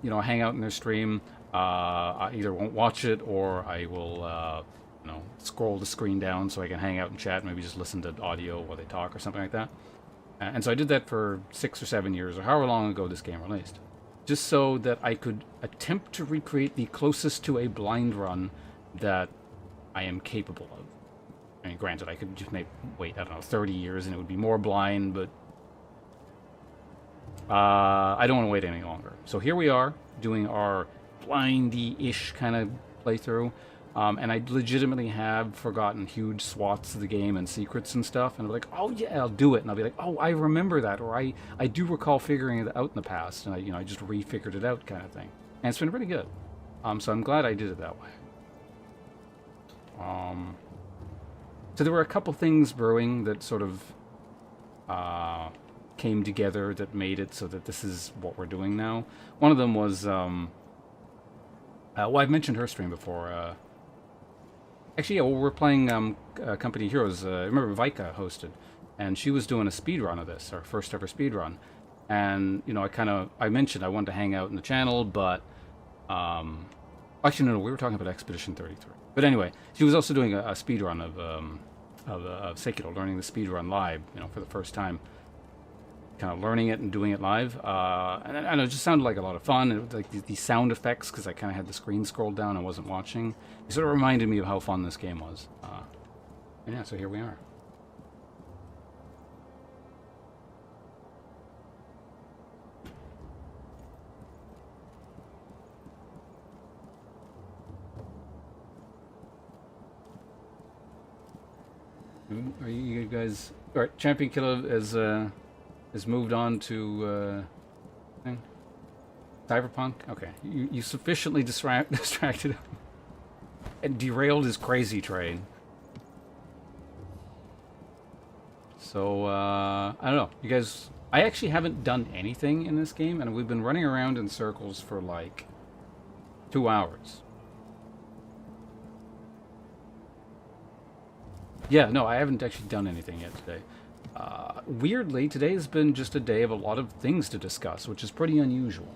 you know, hang out in their stream. I either won't watch it or I will, you know, scroll the screen down so I can hang out and chat, maybe just listen to audio while they talk or something like that. And so I did that for 6 or 7 years, or however long ago this game released, just so that I could attempt to recreate the closest to a blind run that I am capable of. I mean, granted, I could just wait, I don't know, 30 years and it would be more blind, but I don't want to wait any longer. So here we are, doing our blindy-ish kind of playthrough. And I legitimately have forgotten huge swaths of the game and secrets and stuff, and I'm like, oh yeah, I'll do it, and I'll be like, oh, I remember that, or I do recall figuring it out in the past, and I just refigured it out, kind of thing. And it's been really good. So I'm glad I did it that way. So there were a couple things brewing that sort of came together that made it so that this is what we're doing now. One of them was, well, I've mentioned her stream before. Actually, yeah, well, we're playing Company Heroes. I remember Vika hosted, and she was doing a speed run of this, our first ever speed run. And, you know, I mentioned I wanted to hang out in the channel, but, actually, no, we were talking about Expedition 33. But anyway, she was also doing a speed run of Sekiro, learning the speed run live, you know, for the first time. Kind of learning it and doing it live. And it just sounded like a lot of fun. It, like the sound effects, because I kind of had the screen scrolled down and wasn't watching. It sort of reminded me of how fun this game was. And yeah, so here we are. Are you guys... Alright, Champion Killer has moved on to Cyberpunk. Okay, you sufficiently distracted him and derailed his crazy train. So I don't know, you guys. I actually haven't done anything in this game, and we've been running around in circles for like 2 hours. Yeah, no, I haven't actually done anything yet today. Weirdly, today has been just a day of a lot of things to discuss, which is pretty unusual.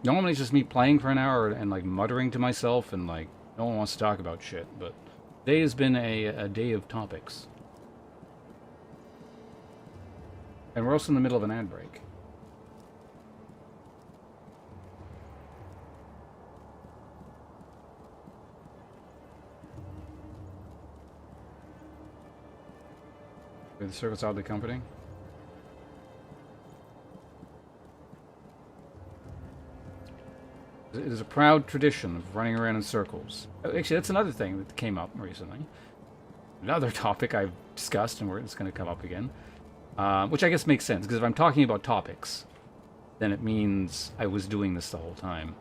Normally it's just me playing for an hour and like muttering to myself and like no one wants to talk about shit, but today has been a day of topics. And we're also in the middle of an ad break. The circuit's oddly comforting. It is a proud tradition of running around in circles. Actually, that's another thing that came up recently. Another topic I've discussed, and it's going to come up again. Which I guess makes sense, because if I'm talking about topics, then it means I was doing this the whole time.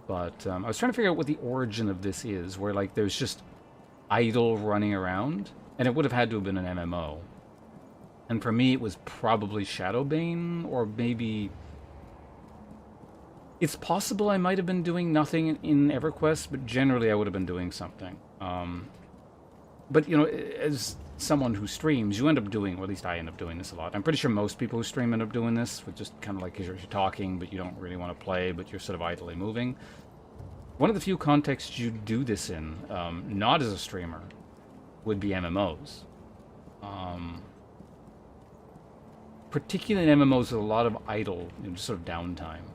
But I was trying to figure out what the origin of this is, where like there's just idle running around, and it would have had to have been an MMO. And for me, it was probably Shadowbane, or maybe... It's possible I might have been doing nothing in EverQuest, but generally I would have been doing something. But, you know, as someone who streams, you end up doing, or at least I end up doing this a lot. I'm pretty sure most people who stream end up doing this, with just kind of like you're talking, but you don't really want to play, but you're sort of idly moving. One of the few contexts you do this in, not as a streamer, would be MMOs. Particularly in MMOs with a lot of idle, you know, just sort of downtime.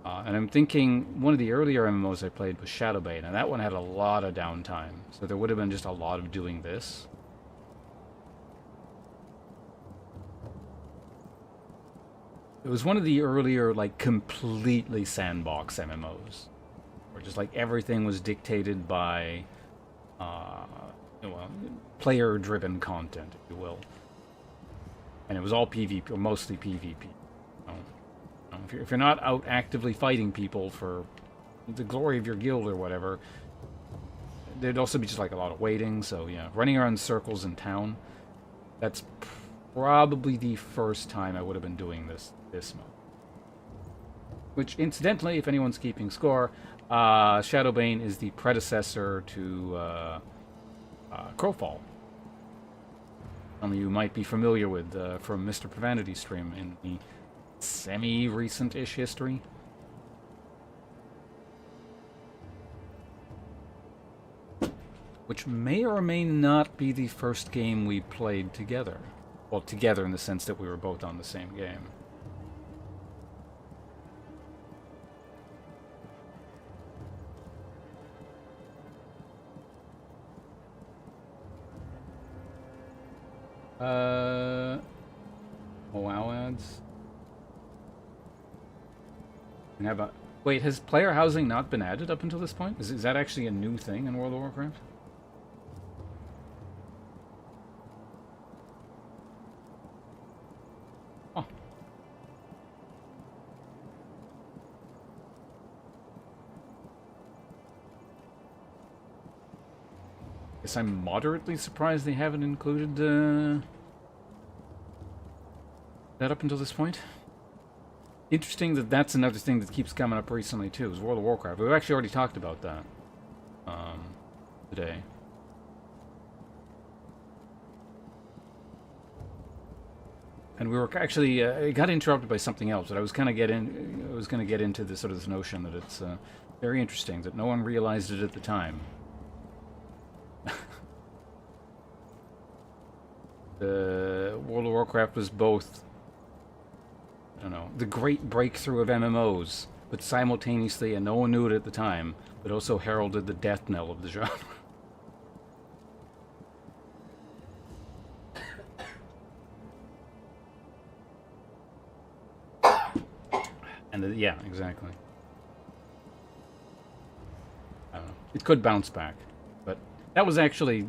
And I'm thinking one of the earlier MMOs I played was Shadowbane, and that one had a lot of downtime. So there would have been just a lot of doing this. It was one of the earlier, like, completely sandbox MMOs. Where just, like, everything was dictated by, well, player-driven content, if you will. And it was all PvP, or mostly PvP. If you're not out actively fighting people for the glory of your guild or whatever, there'd also be just like a lot of waiting. So yeah, running around in circles in town. That's probably the first time I would have been doing this mode. Which, incidentally, if anyone's keeping score, Shadowbane is the predecessor to Crowfall. Some of you might be familiar with from Mr. Prevanity's stream in the semi-recent-ish history. Which may or may not be the first game we played together. Well, together in the sense that we were both on the same game. WoW ads. And how about... Wait, has player housing not been added up until this point? Is that actually a new thing in World of Warcraft? Oh. Guess I'm moderately surprised they haven't included that up until this point. Interesting that that's another thing that keeps coming up recently too, is World of Warcraft. We've actually already talked about that today. And we were actually it got interrupted by something else, but I was kind of going to get into this sort of this notion that it's very interesting that no one realized it at the time. The World of Warcraft was both, I don't know, the great breakthrough of MMOs, but simultaneously, and no one knew it at the time, but also heralded the death knell of the genre. And yeah, exactly. I don't know. It could bounce back, but that was actually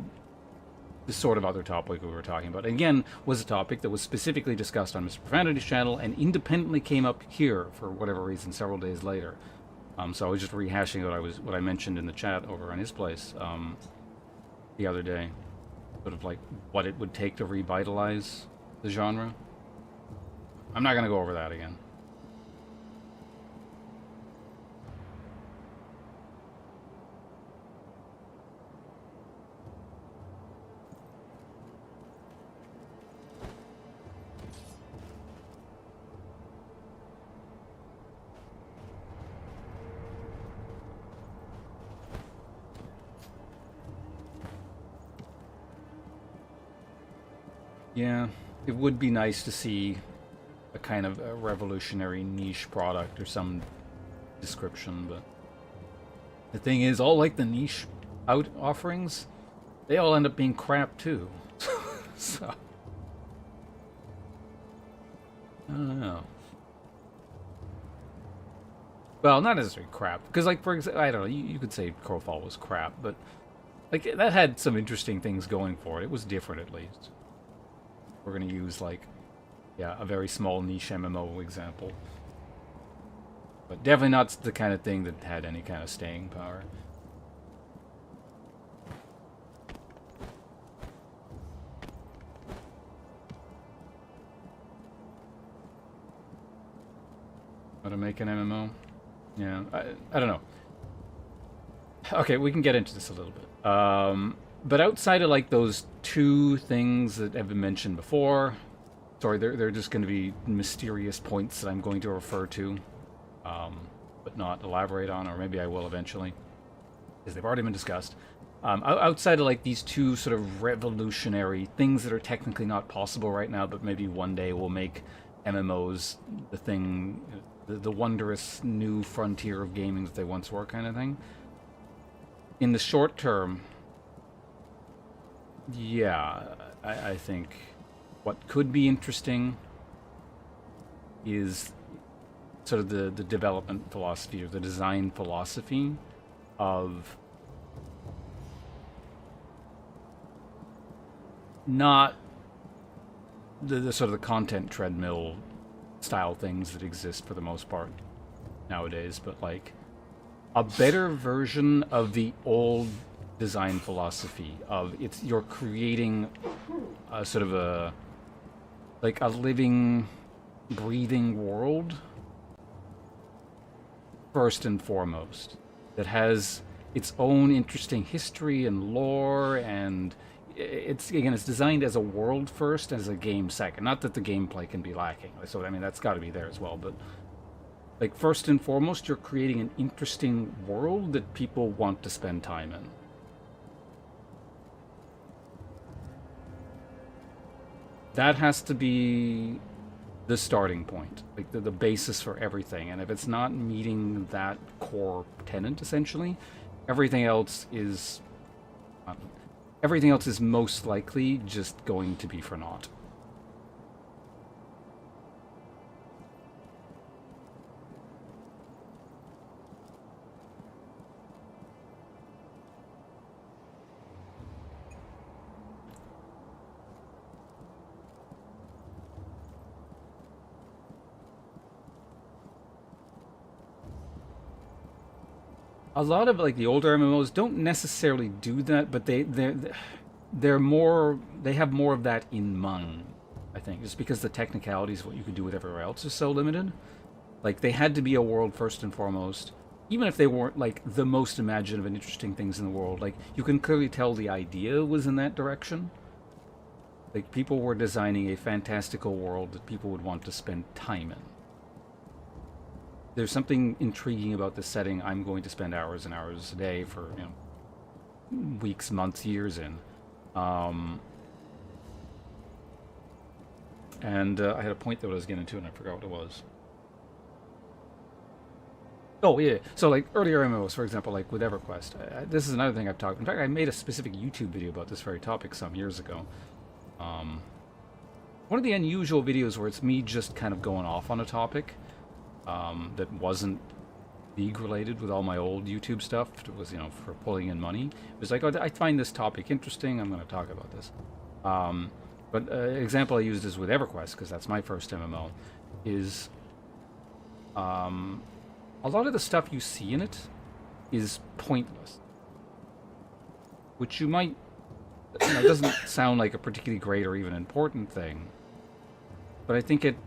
the sort of other topic we were talking about. And again, was a topic that was specifically discussed on Mr. Profanity's channel and independently came up here for whatever reason several days later. So I was just rehashing what I mentioned in the chat over on his place the other day, sort of like what it would take to revitalize the genre. I'm not going to go over that again. Yeah, it would be nice to see a kind of a revolutionary niche product or some description, but the thing is, all like the niche out offerings, they all end up being crap too. So I don't know. Well, not necessarily crap, because like for example, I don't know. You could say Crowfall was crap, but like that had some interesting things going for it. It was different at least. We're going to use, like, yeah, a very small niche MMO example. But definitely not the kind of thing that had any kind of staying power. How to make an MMO? Yeah, I don't know. Okay, we can get into this a little bit. But outside of, like, those two things that have been mentioned before, sorry, they're just going to be mysterious points that I'm going to refer to, but not elaborate on, or maybe I will eventually, because they've already been discussed. Outside of, like, these two sort of revolutionary things that are technically not possible right now, but maybe one day will make MMOs the thing the wondrous new frontier of gaming that they once were, kind of thing. In the short term, yeah, I think what could be interesting is sort of the development philosophy or the design philosophy of not the sort of the content treadmill style things that exist for the most part nowadays, but like a better version of the old design philosophy of you're creating a sort of a like a living, breathing world first and foremost that has its own interesting history and lore, and it's designed as a world first, as a game second. Not that the gameplay can be lacking, so I mean that's got to be there as well, but like first and foremost you're creating an interesting world that people want to spend time in. That has to be the starting point, like the basis for everything. And if it's not meeting that core tenet, essentially, everything else is most likely just going to be for naught. A lot of like the older MMOs don't necessarily do that, but they're more, they have more of that in mind, I think, just because the technicalities of what you could do with everywhere else is so limited. Like they had to be a world first and foremost, even if they weren't like the most imaginative and interesting things in the world. Like you can clearly tell the idea was in that direction. Like people were designing a fantastical world that people would want to spend time in. There's something intriguing about this setting I'm going to spend hours and hours a day for, weeks, months, years in. And I had a point that I was getting to and I forgot what it was. Oh, yeah. So, like, earlier MMOs, for example, like with EverQuest. This is another thing I've talked... In fact, I made a specific YouTube video about this very topic some years ago. One of the unusual videos where it's me just kind of going off on a topic that wasn't League-related with all my old YouTube stuff. It was, for pulling in money. It was like, oh, I find this topic interesting. I'm going to talk about this. But an example I used is with EverQuest, because that's my first MMO, is... a lot of the stuff you see in it is pointless. Which you might... doesn't sound like a particularly great or even important thing. But I think it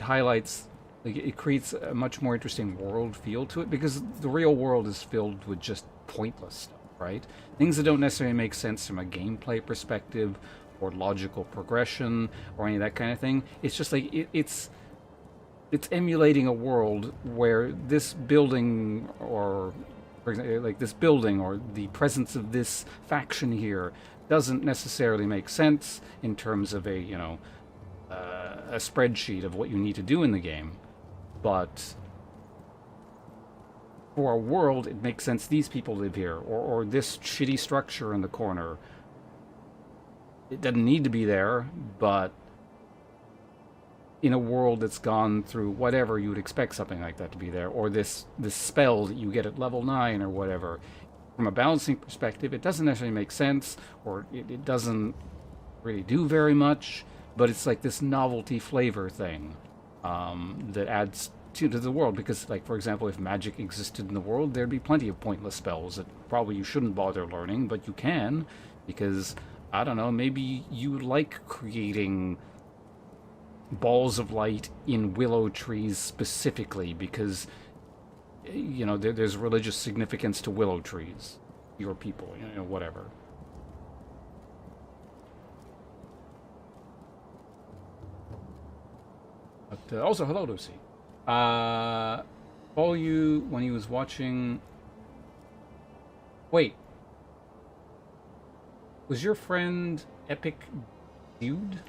highlights... Like, it creates a much more interesting world feel to it, because the real world is filled with just pointless stuff, right? Things that don't necessarily make sense from a gameplay perspective, or logical progression, or any of that kind of thing. It's just like, it's emulating a world where this building, or for example, like this building or the presence of this faction here doesn't necessarily make sense in terms of a a spreadsheet of what you need to do in the game, but for a world it makes sense. These people live here, or this shitty structure in the corner, it doesn't need to be there, but in a world that's gone through whatever, you would expect something like that to be there. Or this spell that you get at level 9 or whatever. From a balancing perspective, it doesn't necessarily make sense, or it doesn't really do very much, but it's like this novelty flavor thing that adds to the world. Because, like, for example, if magic existed in the world, there'd be plenty of pointless spells that probably you shouldn't bother learning, but you can, because, I don't know, maybe you like creating balls of light in willow trees specifically because, there's religious significance to willow trees. Your people, whatever. But also, hello, Lucy. Follow you when he was watching... Wait. Was your friend Epic Dude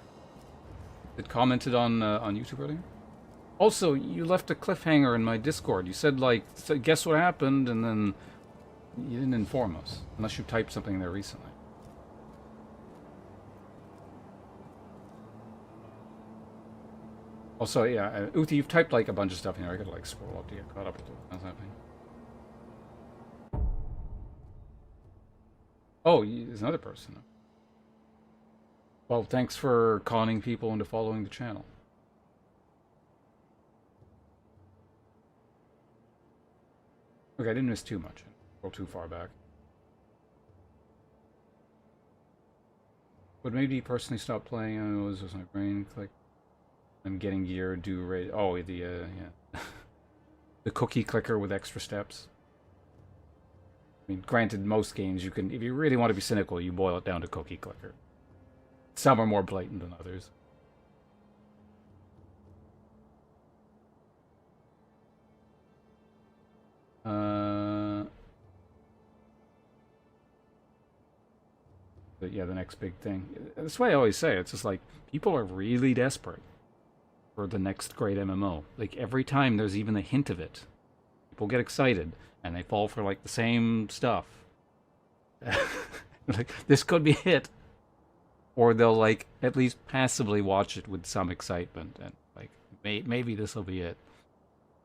that commented on YouTube earlier? Also, you left a cliffhanger in my Discord. You said, like, guess what happened, and then you didn't inform us. Unless you typed something there recently. Also, yeah, Uti, you've typed, like, a bunch of stuff in here. I gotta, like, scroll up to get caught up with what's happening. Oh, there's another person. Well, thanks for conning people into following the channel. Okay, I didn't miss too much. Go too far back. What made me personally stop playing? I don't know, was just my brain click. I'm getting gear, do rate. Oh, yeah. The cookie clicker with extra steps. I mean, granted, most games you can, if you really want to be cynical, you boil it down to cookie clicker. Some are more blatant than others. But yeah, the next big thing. That's why I always say it's just like people are really desperate for the next great MMO. Like every time there's even a hint of it, people get excited and they fall for like the same stuff. Like this could be it, or they'll like at least passively watch it with some excitement and like maybe this will be it.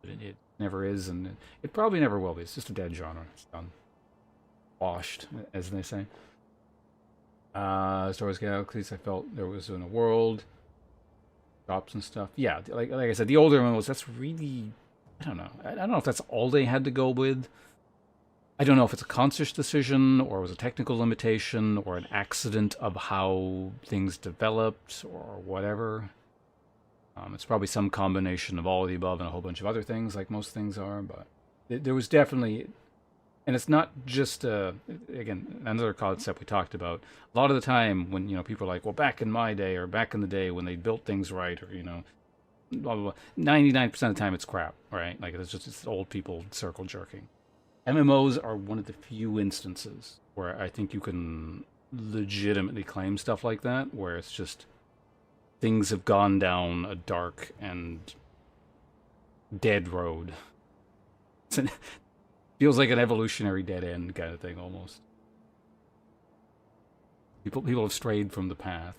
But it never is, and it probably never will be. It's just a dead genre. It's done, washed, as they say. Star Wars Galaxies, I felt there was in a world, drops and stuff. Yeah, like I said, the older MMOs, that's really, I don't know. I don't know if that's all they had to go with. I don't know if it's a conscious decision or it was a technical limitation or an accident of how things developed or whatever. It's probably some combination of all of the above and a whole bunch of other things, like most things are. But there was definitely, and it's not just again another concept we talked about. A lot of the time when people are like, well, back in my day or back in the day when they built things right, or blah blah blah. 99% of the time it's crap, right? Like it's old people circle jerking. MMOs are one of the few instances where I think you can legitimately claim stuff like that, where it's just things have gone down a dark and dead road. Feels like an evolutionary dead end kind of thing almost. People have strayed from the path.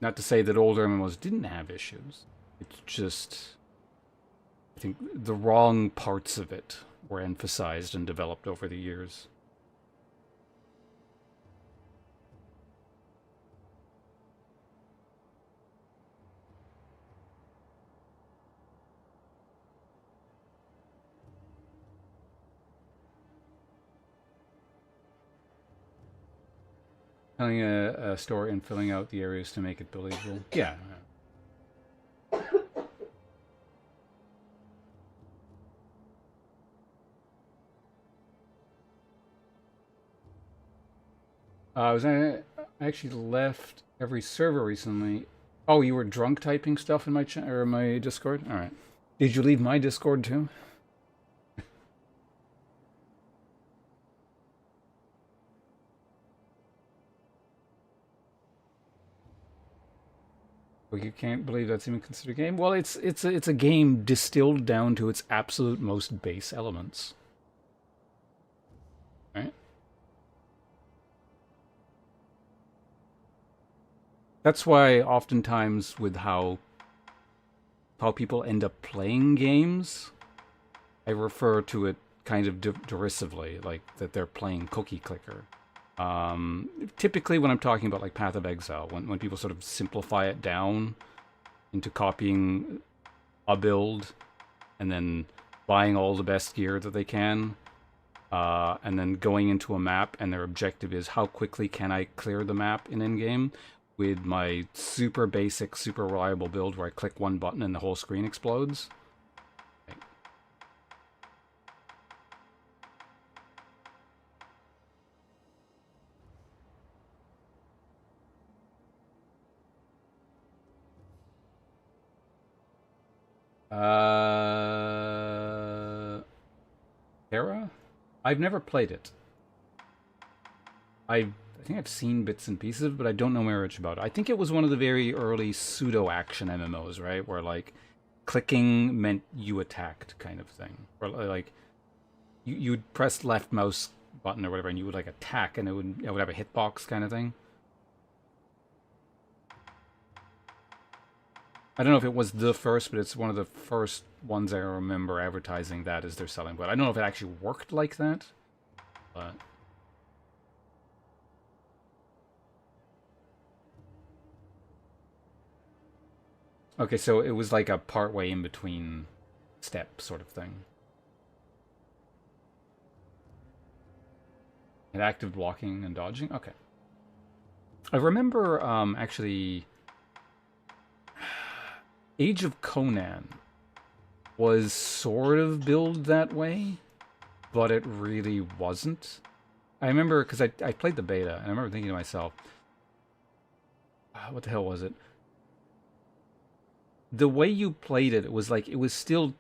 Not to say that older MMOs didn't have issues. It's just, I think the wrong parts of it were emphasized and developed over the years. Telling a story and filling out the areas to make it believable. Yeah. I actually left every server recently. Oh, you were drunk typing stuff in my or my Discord? All right. Did you leave my Discord too? Well, you can't believe that's even considered a game. Well, it's a game distilled down to its absolute most base elements. Right? That's why oftentimes with how people end up playing games, I refer to it kind of derisively, like that they're playing cookie clicker. Typically, when I'm talking about like Path of Exile, when people sort of simplify it down into copying a build and then buying all the best gear that they can, and then going into a map, and their objective is how quickly can I clear the map in endgame with my super basic, super reliable build where I click one button and the whole screen explodes. Terra? I've never played it. I've I think I've seen bits and pieces, but I don't know very much about it. I think it was one of the very early pseudo-action MMOs, right? Where, like, clicking meant you attacked kind of thing. Or, like, you'd press left mouse button or whatever, and you would, like, attack, and it would have a hitbox kind of thing. I don't know if it was the first, but it's one of the first ones I remember advertising that as their selling point. I don't know if it actually worked like that, but... Okay, so it was like a part way in between step sort of thing. And active blocking and dodging? Okay. I remember, actually... Age of Conan was sort of billed that way, but it really wasn't. I remember, because I played the beta, and I remember thinking to myself, what the hell was it? The way you played it, it was like, it was still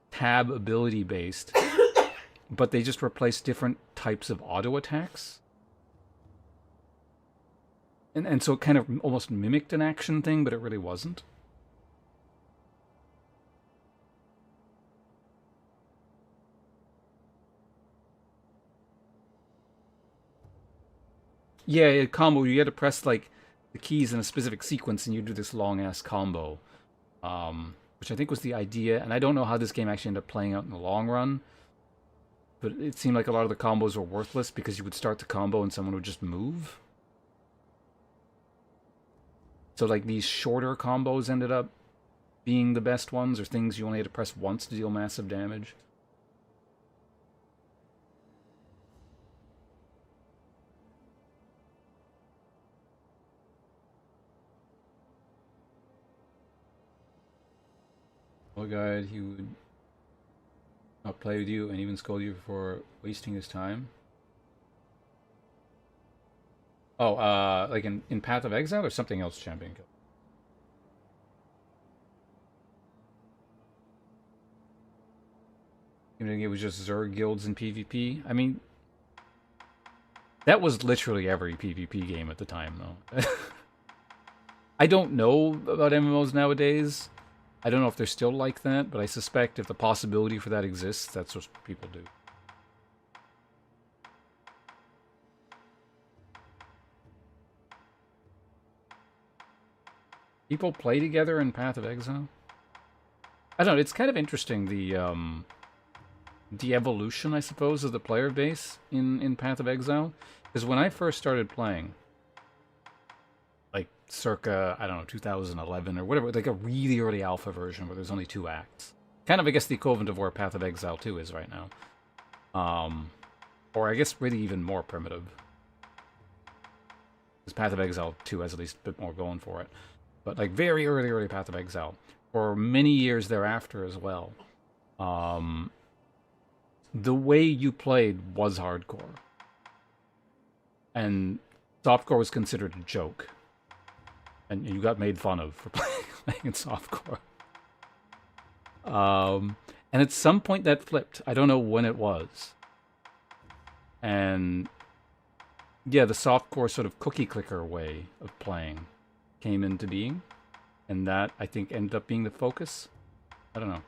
tab ability based, but they just replaced different types of auto attacks. And so it kind of almost mimicked an action thing, but it really wasn't. Yeah, a combo, you had to press, like, the keys in a specific sequence, and you do this long-ass combo. Which I think was the idea, and I don't know how this game actually ended up playing out in the long run, but it seemed like a lot of the combos were worthless because you would start the combo and someone would just move. So, like, these shorter combos ended up being the best ones, or things you only had to press once to deal massive damage. Well, guide, he would not play with you and even scold you for wasting his time. Oh, like in Path of Exile or something else, Champion Kill? It was just Zerg guilds in PvP. I mean, that was literally every PvP game at the time, though. I don't know about MMOs nowadays. I don't know if they're still like that, but I suspect if the possibility for that exists, that's what people do. People play together in Path of Exile? I don't know, it's kind of interesting, the evolution, I suppose, of the player base in Path of Exile. Because when I first started playing, like circa, I don't know, 2011 or whatever, like a really early alpha version where there's only 2 acts. Kind of, I guess, the equivalent of where Path of Exile 2 is right now. Or I guess really even more primitive. Because Path of Exile 2 has at least a bit more going for it. But like very early Path of Exile. For many years thereafter as well. The way you played was hardcore. And softcore was considered a joke. And you got made fun of for playing in softcore. And at some point that flipped. I don't know when it was. And yeah, the softcore sort of cookie clicker way of playing came into being. And that, I think, ended up being the focus. I don't know.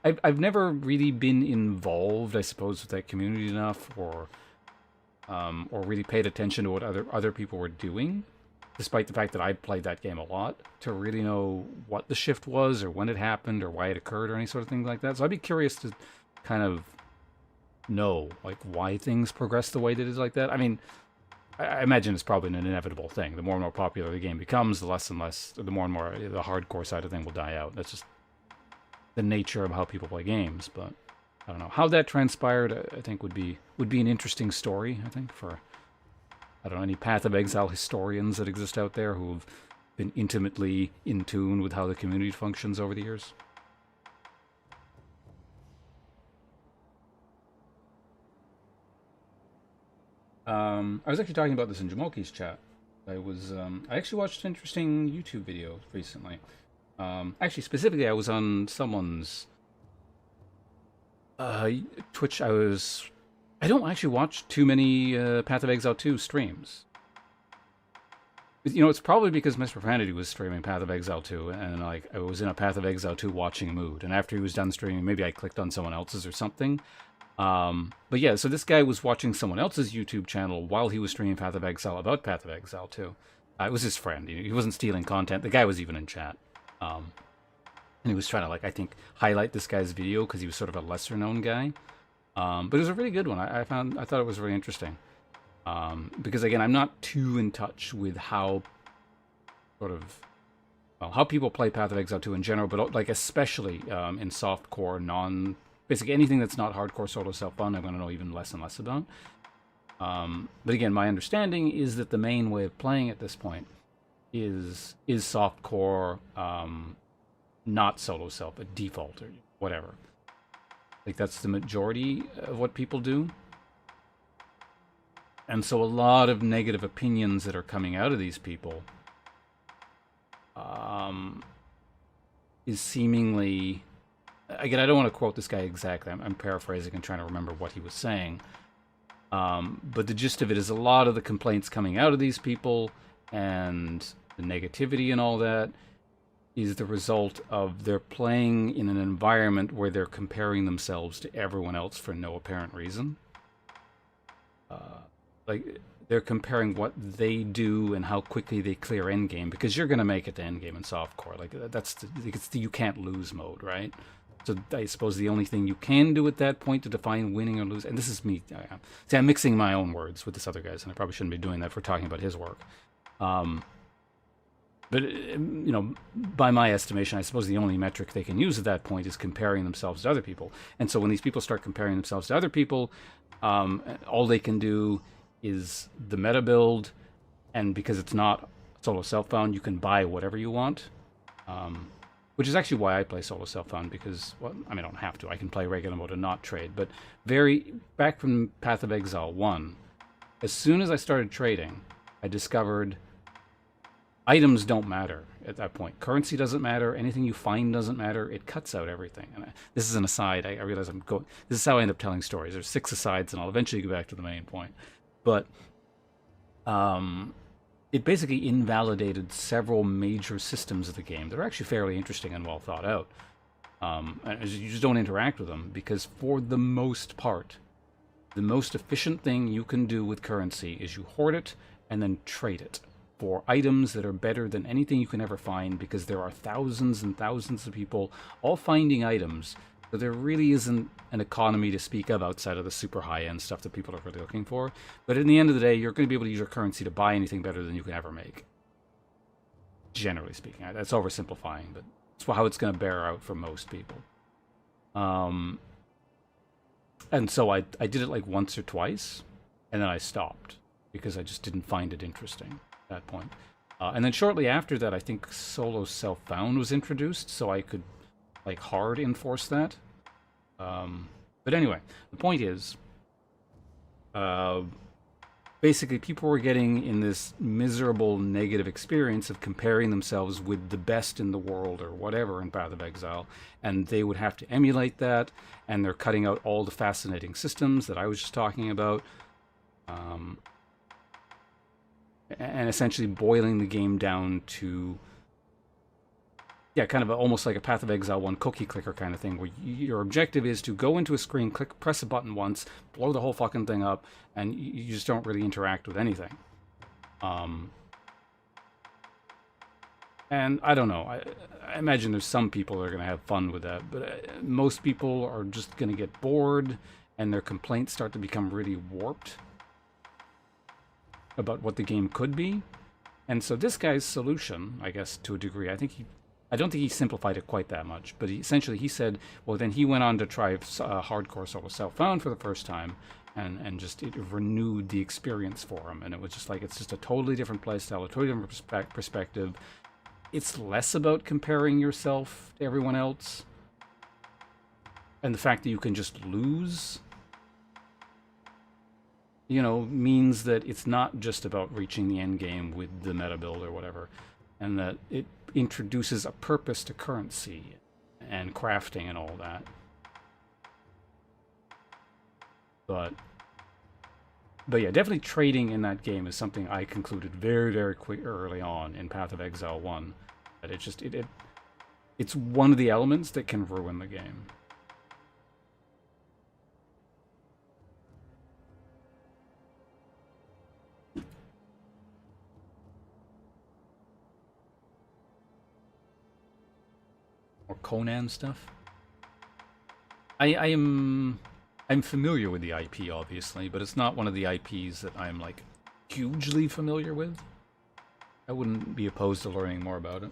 I've never really been involved, I suppose, with that community enough, or really paid attention to what other people were doing, despite the fact that I played that game a lot, to really know what the shift was, or when it happened, or why it occurred, or any sort of thing like that. So I'd be curious to kind of know, like, why things progress the way that it is like that. I mean, I imagine it's probably an inevitable thing. The more and more popular the game becomes, the less and less, the more and more the hardcore side of the thing will die out. That's just the nature of how people play games. But I don't know how that transpired. I think would be an interesting story. I think for, I don't know, any Path of Exile historians that exist out there who've been intimately in tune with how the community functions over the years. I was actually talking about this in Jamoki's chat. I actually watched an interesting YouTube video recently. Actually, specifically, I was on someone's Twitch. I was I don't actually watch too many Path of Exile 2 streams. You know, it's probably because Mr. Profanity was streaming Path of Exile 2, and like I was in a Path of Exile 2 watching mood, and after he was done streaming, maybe I clicked on someone else's or something. But yeah, so this guy was watching someone else's YouTube channel while he was streaming Path of Exile about Path of Exile 2. It was his friend. He wasn't stealing content. The guy was even in chat. And he was trying to, like, I think, highlight this guy's video because he was sort of a lesser-known guy. But it was a really good one. I thought it was really interesting. Because again, I'm not too in touch with how how people play Path of Exile 2 in general, but like especially in softcore, basically anything that's not hardcore solo self-fun, I'm going to know even less and less about. But again, my understanding is that the main way of playing at this point is softcore, not solo self, a default or whatever. Like that's the majority of what people do. And so a lot of negative opinions that are coming out of these people is seemingly... Again, I don't want to quote this guy exactly. I'm paraphrasing and trying to remember what he was saying. But the gist of it is a lot of the complaints coming out of these people and the negativity and all that is the result of they're playing in an environment where they're comparing themselves to everyone else for no apparent reason. Like, they're comparing what they do and how quickly they clear endgame, because you're going to make it to endgame in softcore. Like, that's it's the you can't lose mode, right? So I suppose the only thing you can do at that point to define winning or losing, and this is me, see, I'm mixing my own words with this other guy's, and I probably shouldn't be doing that if we're talking about his work. But, you know, by my estimation, I suppose the only metric they can use at that point is comparing themselves to other people. And so when these people start comparing themselves to other people, all they can do is the meta build, and because it's not solo self-found, you can buy whatever you want, which is actually why I play solo self-found, because, well, I mean, I don't have to. I can play regular mode and not trade, but back from Path of Exile 1, as soon as I started trading, I discovered items don't matter at that point. Currency doesn't matter. Anything you find doesn't matter. It cuts out everything. And this is an aside. I realize I'm going... This is how I end up telling stories. There's 6 asides, and I'll eventually go back to the main point. But it basically invalidated several major systems of the game that are actually fairly interesting and well thought out. And you just don't interact with them, because for the most part, the most efficient thing you can do with currency is you hoard it and then trade it for items that are better than anything you can ever find, because there are thousands and thousands of people all finding items. So there really isn't an economy to speak of outside of the super high-end stuff that people are really looking for. But in the end of the day, you're going to be able to use your currency to buy anything better than you can ever make. Generally speaking. That's oversimplifying, but it's how it's going to bear out for most people. And so I did it like once or twice, and then I stopped, because I just didn't find it interesting at that point. And then shortly after that, I think solo self-found was introduced, so I could like hard enforce that. But anyway, the point is, basically people were getting in this miserable negative experience of comparing themselves with the best in the world or whatever in Path of Exile, and they would have to emulate that, and they're cutting out all the fascinating systems that I was just talking about, and essentially boiling the game down to, yeah, kind of almost like a Path of Exile 1 cookie clicker kind of thing, where your objective is to go into a screen, press a button once, blow the whole fucking thing up, and you just don't really interact with anything. And I don't know, I imagine there's some people that are going to have fun with that, but most people are just going to get bored, and their complaints start to become really warped about what the game could be. And so this guy's solution, I guess to a degree, I don't think he simplified it quite that much, but essentially he said, well, then he went on to try hardcore solo self-found for the first time, and just it renewed the experience for him. And it was just like, it's just a totally different playstyle, a totally different perspective. It's less about comparing yourself to everyone else, and the fact that you can just lose, you know, means that it's not just about reaching the end game with the meta build or whatever, and that it introduces a purpose to currency and crafting and all that. But But yeah, definitely trading in that game is something I concluded very, very quick early on in Path of Exile 1. That it's one of the elements that can ruin the game. Or Conan stuff. I'm familiar with the IP, obviously, but it's not one of the IPs that I'm like hugely familiar with. I wouldn't be opposed to learning more about it.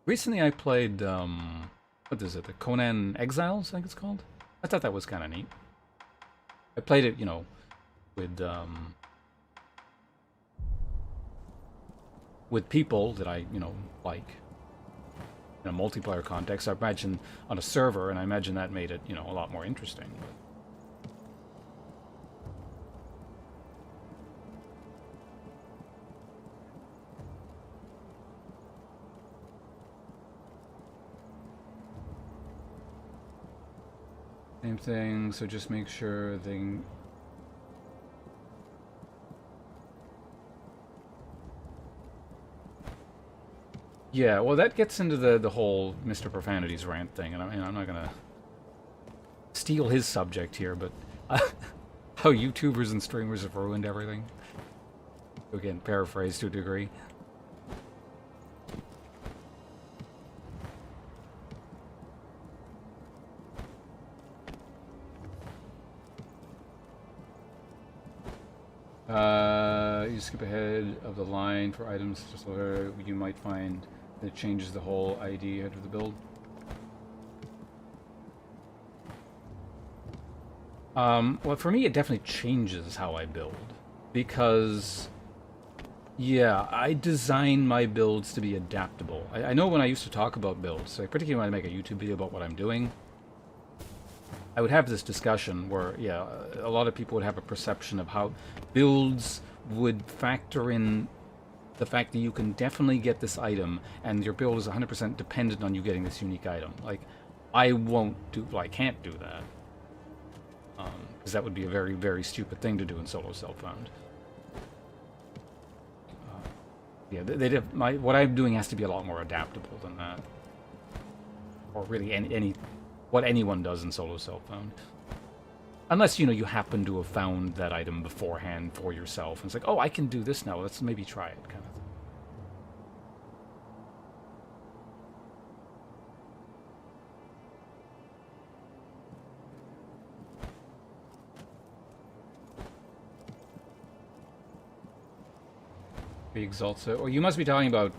Recently, I played what is it? The Conan Exiles, I think it's called. I thought that was kind of neat. I played it, with people that I, like in a multiplayer context. I imagine on a server, and I imagine that made it, a lot more interesting. Same thing, so just make sure they... Yeah, well, that gets into the whole Mr. Profanity's rant thing, and I'm not gonna steal his subject here, but how YouTubers and streamers have ruined everything. Again, paraphrase to a degree. You skip ahead of the line for items just where you might find that it changes the whole ID head of the build. Well, for me, it definitely changes how I build. Because, yeah, I design my builds to be adaptable. I know when I used to talk about builds, like particularly when I make a YouTube video about what I'm doing, I would have this discussion where, yeah, a lot of people would have a perception of how builds would factor in the fact that you can definitely get this item and your build is 100% dependent on you getting this unique item. Like, I can't do that. Because that would be a very, very stupid thing to do in solo self-found. Yeah, what I'm doing has to be a lot more adaptable than that. Or really what anyone does in solo self-found. Unless, you happen to have found that item beforehand for yourself. And it's like, oh, I can do this now. Let's maybe try it, kind of thing. 3 exalts. Oh, you must be talking about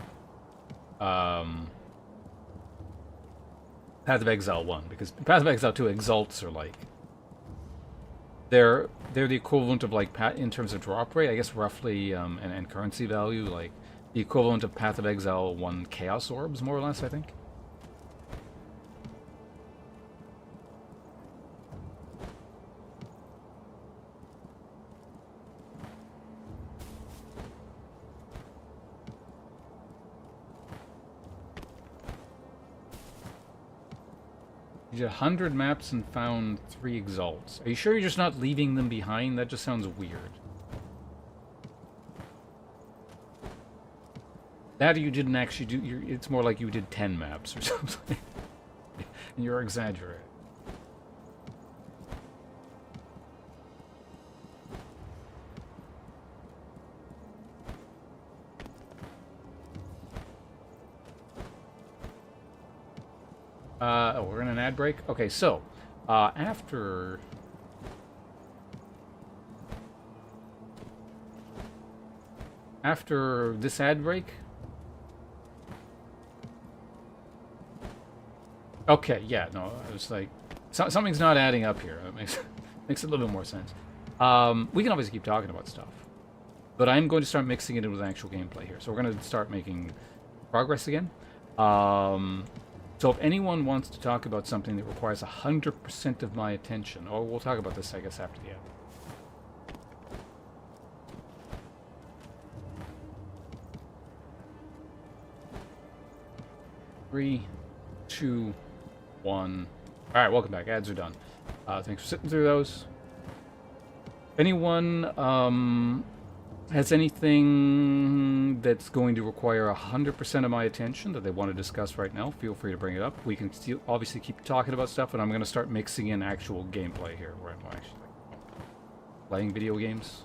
Path of Exile 1. Because Path of Exile 2 exalts are like... They're the equivalent of, like, in terms of drop rate, I guess roughly, and currency value, like, the equivalent of Path of Exile 1 Chaos Orbs, more or less, I think. You did 100 maps and found 3 exalts. Are you sure you're just not leaving them behind? That just sounds weird. That you didn't actually do... It's more like you did 10 maps or something. And you're exaggerating. Oh, we're in an ad break? Okay, so, after this ad break... Okay, yeah, no, I was like... something's not adding up here. That makes a little bit more sense. We can obviously keep talking about stuff. But I'm going to start mixing it in with actual gameplay here. So we're going to start making progress again. So if anyone wants to talk about something that requires 100% of my attention, or we'll talk about this, I guess, after the end. Three, 2, 1. All right, welcome back. Ads are done. Thanks for sitting through those. Anyone has anything that's going to require 100% of my attention that they want to discuss right now, feel free to bring it up. We can still obviously keep talking about stuff, and I'm going to start mixing in actual gameplay here, where I'm actually playing video games.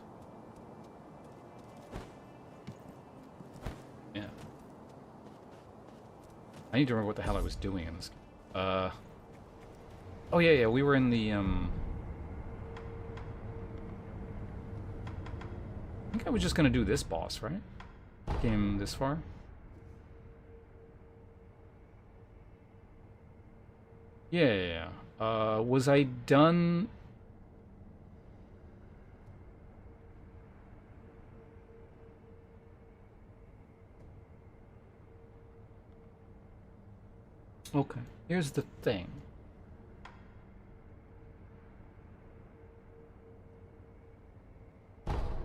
Yeah. I need to remember what the hell I was doing in this game. Oh yeah, we were in the, I think I was just gonna do this boss, right? Came this far. Yeah. Was I done? Okay. Here's the thing.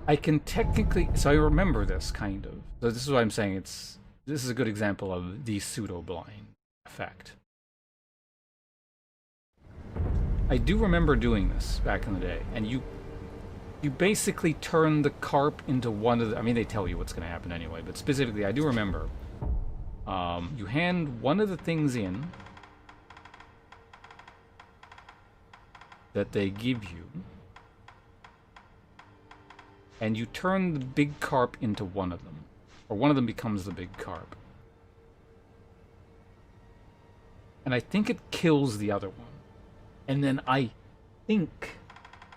I can technically, so I remember this kind of. So this is what I'm saying. This is a good example of the pseudo-blind effect. I do remember doing this back in the day, and you basically turn the carp into one of the. I mean, they tell you what's going to happen anyway, but specifically, I do remember. You hand one of the things in that they give you. And you turn the big carp into one of them. Or one of them becomes the big carp. And I think it kills the other one. And then I think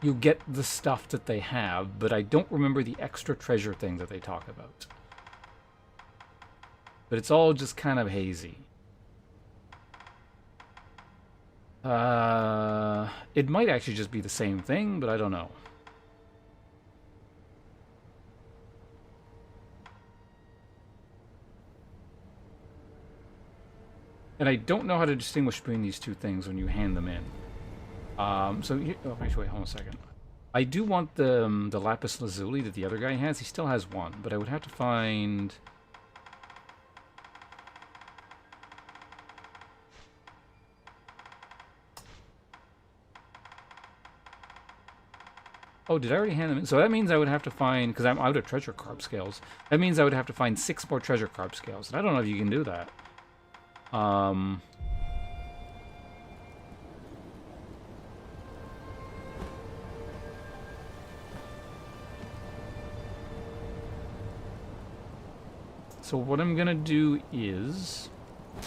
you get the stuff that they have, but I don't remember the extra treasure thing that they talk about. But it's all just kind of hazy. It might actually just be the same thing, but I don't know. And I don't know how to distinguish between these two things when you hand them in. So, oh, wait, hold on a second. I do want the lapis lazuli that the other guy has. He still has one, but I would have to find... Oh, did I already hand them in? So that means I would have to find, because I'm out of treasure carp scales, that means I would have to find 6 more treasure carp scales. And I don't know if you can do that. So what I'm gonna do is,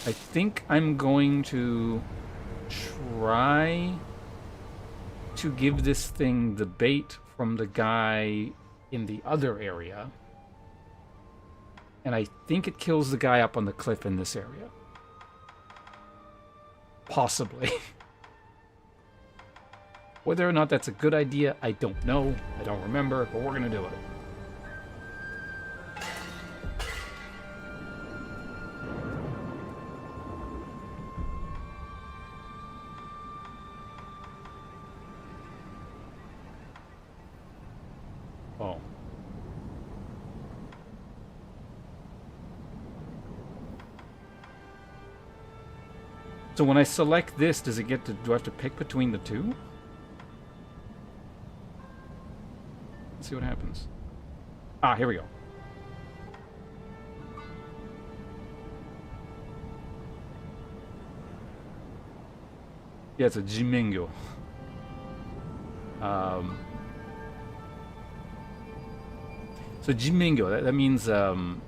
I think I'm going to try to give this thing the bait from the guy in the other area. And I think it kills the guy up on the cliff in this area. Possibly. Whether or not that's a good idea, I don't know. I don't remember, but we're gonna do it. Oh. So when I select this, does it get to, do I have to pick between the two? Let's see what happens. Ah, here we go. Yeah, it's a Jimengyo. So Jimengyo, that means in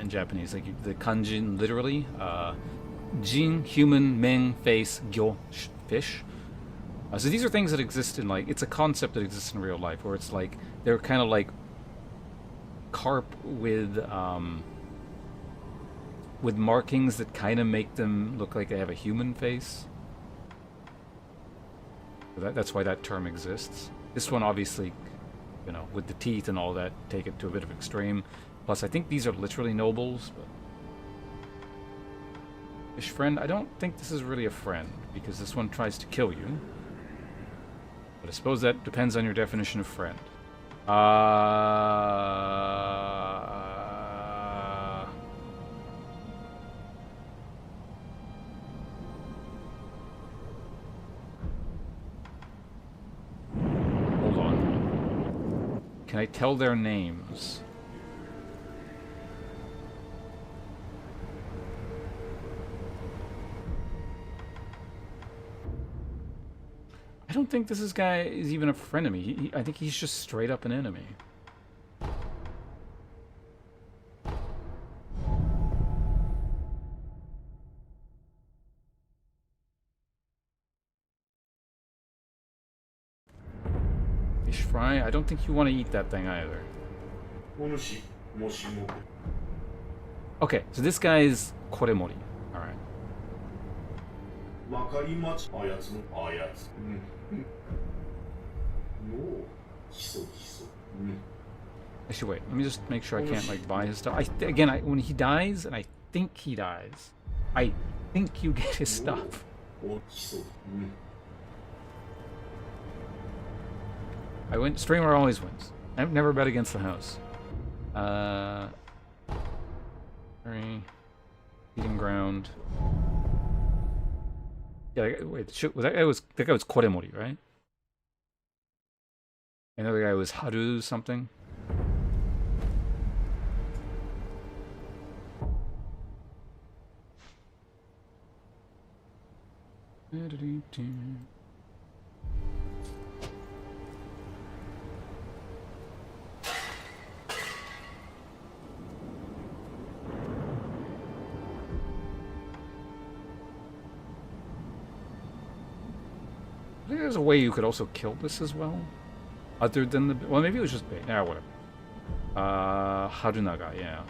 Japanese, like the kanji literally, Jin, human, men, face, gyo, fish. So these are things that exist in, like, it's a concept that exists in real life, where it's like, they're kind of like carp with markings that kind of make them look like they have a human face. So that's why that term exists. This one obviously, you know, with the teeth and all that, take it to a bit of extreme. Plus, I think these are literally nobles, but... Fish friend? I don't think this is really a friend, because this one tries to kill you. But I suppose that depends on your definition of friend. Hold on. Can I tell their names? I don't think this guy is even a friend of me. I think he's just straight up an enemy. Fish fry? I don't think you want to eat that thing either. Okay, so this guy is Koremori. Alright. Actually, wait. Let me just make sure I can't, like, buy his stuff. When he dies, and I think he dies, I think you get his stuff. Streamer always wins. I've never bet against the house. Eating ground. Yeah, wait, that guy was Koremori, right? Another guy was Haru something. I think there's a way you could also kill this as well. Other than the... Well, maybe it was just bait. Yeah, whatever. Harunaga, yeah.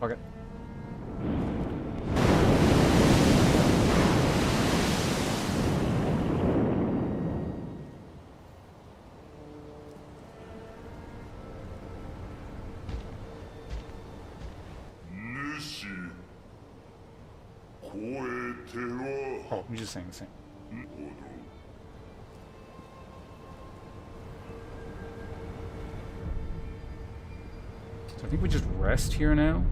Okay. Oh, you're just saying the same. So I think we just rest here now.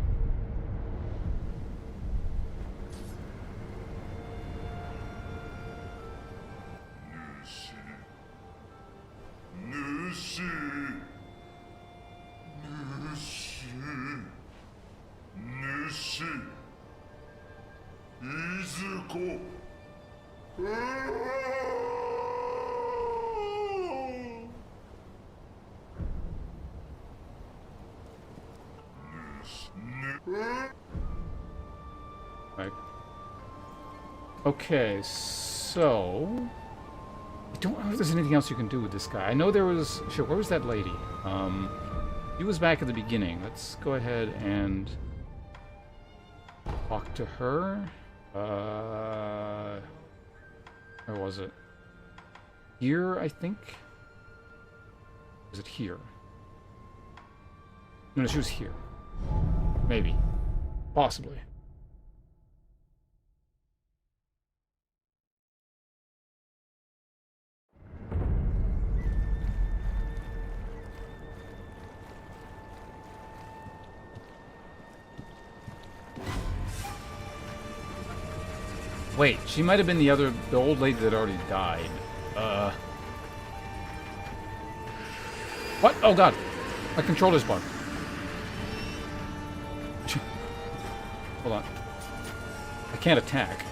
Right. Okay, so I don't know if there's anything else you can do with this guy. I know there was... Shit, where was that lady? She was back at the beginning. Let's go ahead and talk to her. Where was it? Here, I think? Was it here? No, she was here. Maybe. Possibly. Wait, she might have been the old lady that already died. What? Oh god! My controller's bugged. Hold on. I can't attack.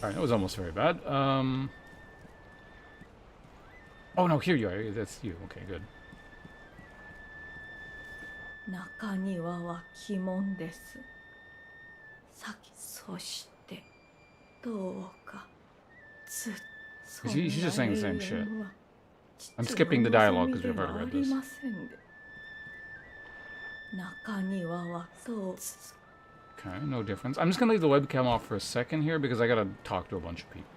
Alright, that was almost very bad. Oh no, here you are. That's you. Okay, good. 中庭は鬼門です。そしてどうかずっと She's just saying the same shit. I'm skipping the dialogue because we've already read this. 中庭はそう Okay, no difference. I'm just gonna leave the webcam off for a second here because I gotta talk to a bunch of people.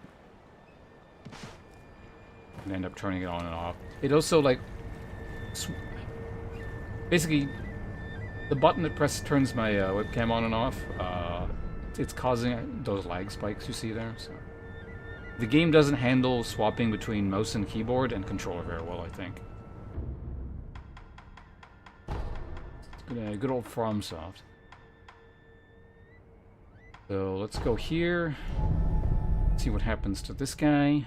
And end up turning it on and off. It also, like... Basically, the button that turns my webcam on and off, it's causing those lag spikes you see there. So the game doesn't handle swapping between mouse and keyboard and controller very well, I think. It's good old FromSoft. So let's go here, see what happens to this guy,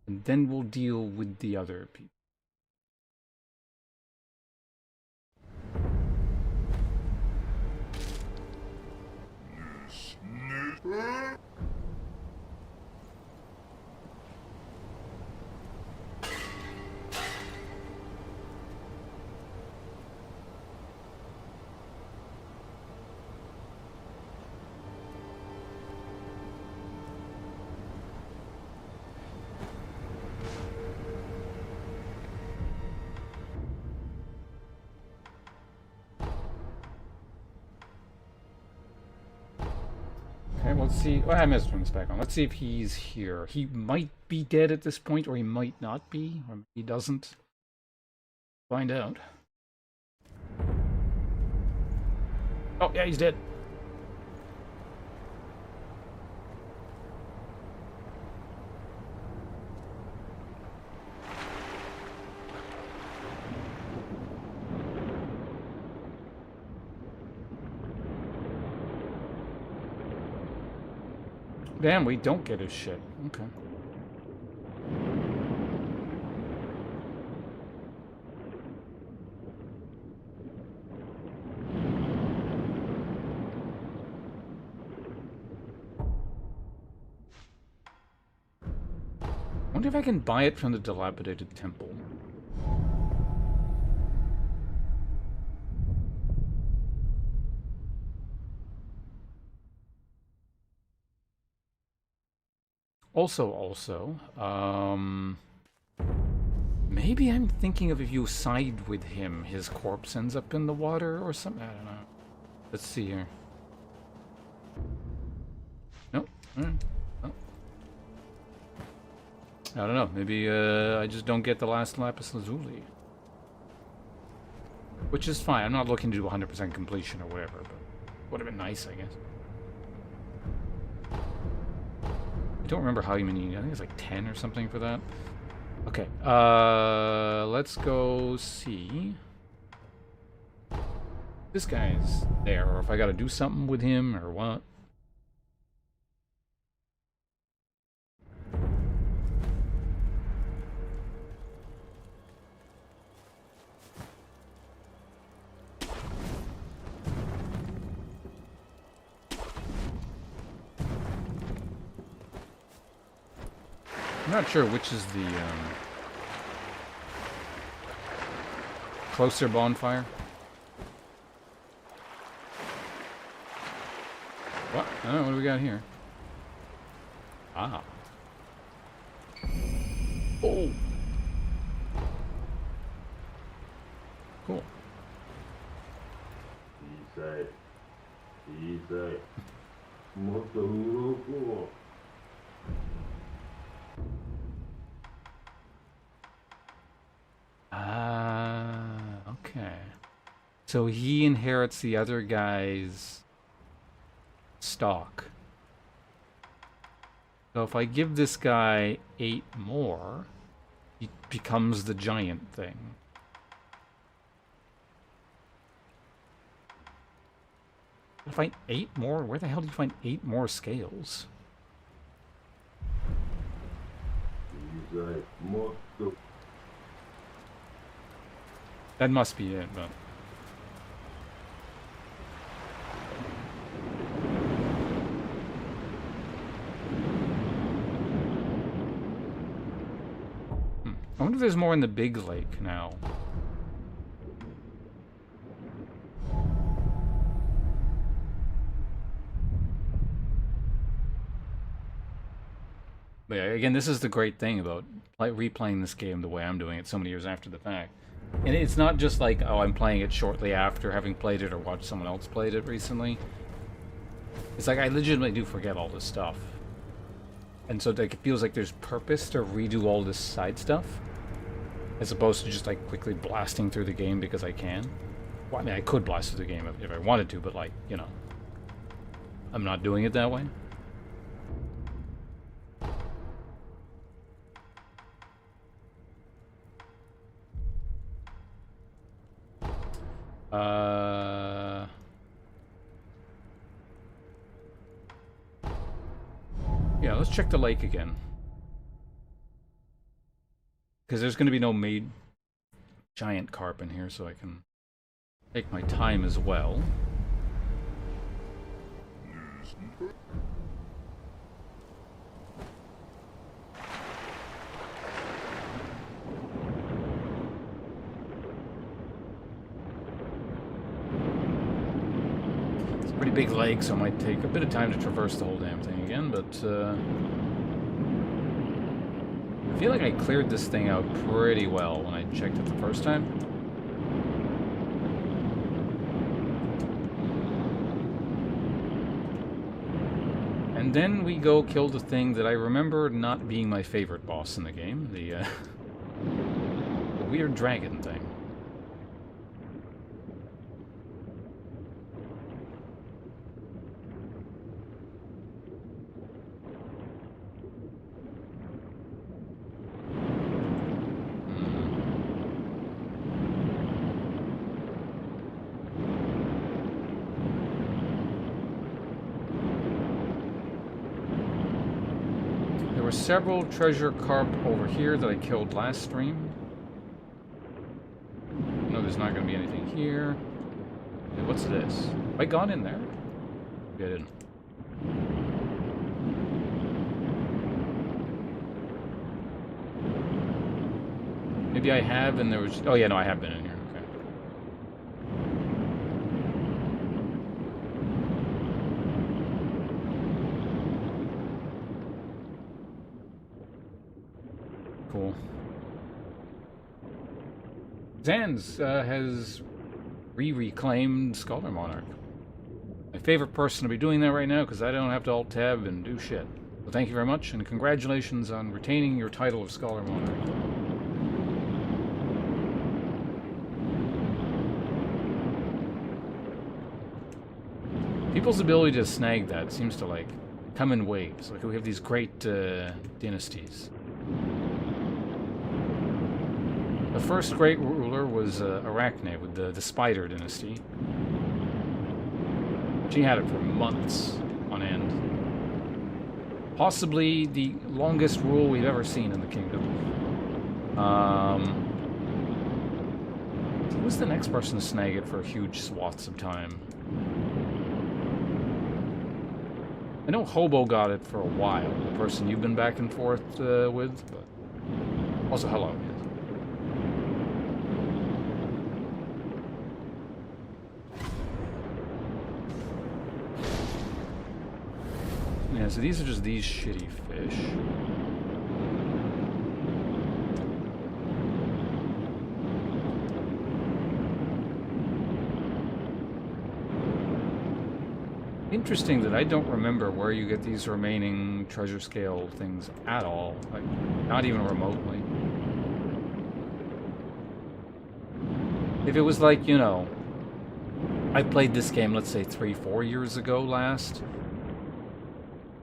and then we'll deal with the other people. Let's see. Well, I missed turn this back on. Let's see if he's here. He might be dead at this point, or he might not be, or he doesn't. Find out. Oh, yeah, he's dead. Damn, we don't get his shit. Okay. Wonder if I can buy it from the dilapidated temple. Also, maybe I'm thinking of if you side with him, his corpse ends up in the water or something. I don't know. Let's see here. Nope. Oh. I don't know. Maybe I just don't get the last lapis lazuli. Which is fine. I'm not looking to do 100% completion or whatever, but would have been nice, I guess. I don't remember how many. I think it's like 10 or something for that. Okay. Let's go see. This guy's there, or if I gotta do something with him or what. I'm not sure which is the closer bonfire. What? I don't know, what do we got here? Ah. Oh! Cool. Okay. So he inherits the other guy's stock. So if I give this guy 8 more, he becomes the giant thing. If I find 8 more, where the hell do you find 8 more scales? That must be it, but... I wonder if there's more in the big lake now. But yeah, again, this is the great thing about replaying this game the way I'm doing it so many years after the fact. And it's not just like, oh, I'm playing it shortly after having played it or watched someone else played it recently. It's like I legitimately do forget all this stuff. And so like, it feels like there's purpose to redo all this side stuff, as opposed to just like quickly blasting through the game because I can. Well, I mean, I could blast through the game if I wanted to, but like, you know. I'm not doing it that way. Yeah, let's check the lake again. Because there's going to be no made giant carp in here, so I can take my time as well. It's a pretty big lake, so it might take a bit of time to traverse the whole damn thing again, but I feel like I cleared this thing out pretty well when I checked it the first time. And then we go kill the thing that I remember not being my favorite boss in the game, the weird dragon thing. Several treasure carp over here that I killed last stream. No, there's not going to be anything here. Okay, what's this? Have I gone in there? Maybe I didn't. Maybe I have, and there was... Oh yeah, no, I have been in here. Okay. Cool. Zanz has reclaimed Scholar Monarch. My favorite person to be doing that right now because I don't have to alt-tab and do shit. So thank you very much, and congratulations on retaining your title of Scholar Monarch. People's ability to snag that seems to, like, come in waves. Like, we have these great dynasties. The first great ruler was Arachne with the Spider dynasty. She had it for months on end. Possibly the longest rule we've ever seen in the kingdom. Who was the next person to snag it for huge swaths of time? I know Hobo got it for a while, the person you've been back and forth with, but... Also, hello. Yeah, so these are just these shitty fish. Interesting that I don't remember where you get these remaining treasure scale things at all. Like, not even remotely. If it was like, you know, I played this game, let's say 3-4 years ago last,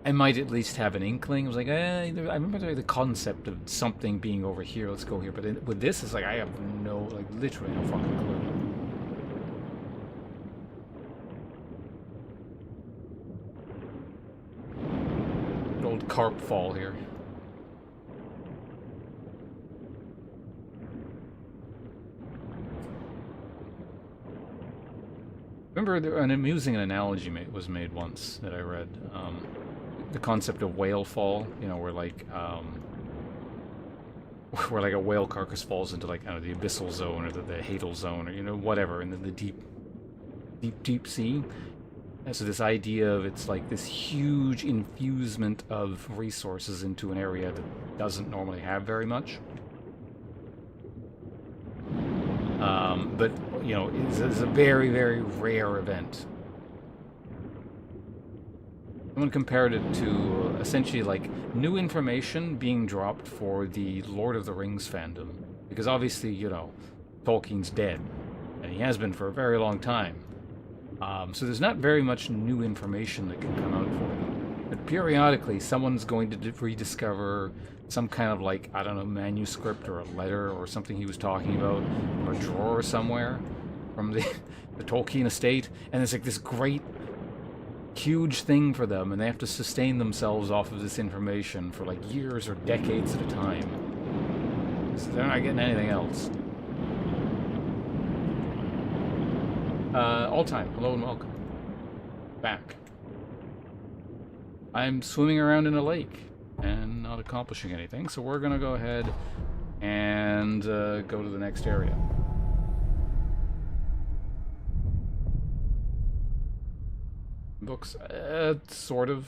I might at least have an inkling. I was like, I remember the concept of something being over here, let's go here. But with this, it's like, I have no, like, literally no fucking clue. Good old carp fall here. Remember, an amusing analogy was made once that I read. The concept of whale fall, you know, where like a whale carcass falls into, like, I don't know, the abyssal zone or the hadal zone, or, you know, whatever, and then the deep sea. And so this idea of it's like this huge infusement of resources into an area that doesn't normally have very much. But, you know, it's a very, very rare event. Someone compared it to essentially like new information being dropped for the Lord of the Rings fandom. Because obviously, you know, Tolkien's dead. And he has been for a very long time. So there's not very much new information that can come out for them. But periodically, someone's going to rediscover some kind of, like, I don't know, manuscript or a letter or something he was talking about from a drawer somewhere from the, the Tolkien estate. And it's like this great, huge thing for them, and they have to sustain themselves off of this information for, like, years or decades at a time. So they're not getting anything else. All time, hello and welcome. Back. I'm swimming around in a lake and not accomplishing anything, so we're gonna go ahead and go to the next area. Books, sort of.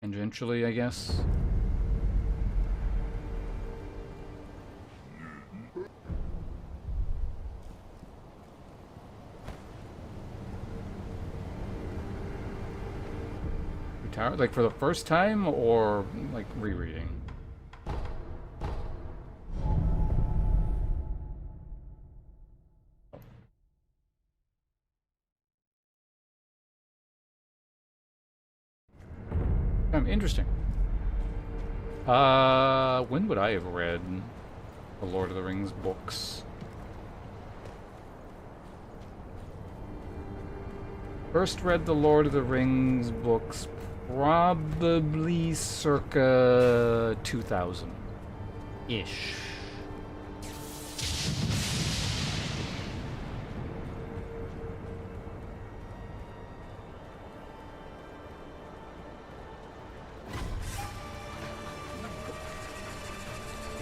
Tangentially, I guess. Like for the first time, or like rereading? Interesting. When would I have read the Lord of the Rings books? First read the Lord of the Rings books probably circa 2000-ish.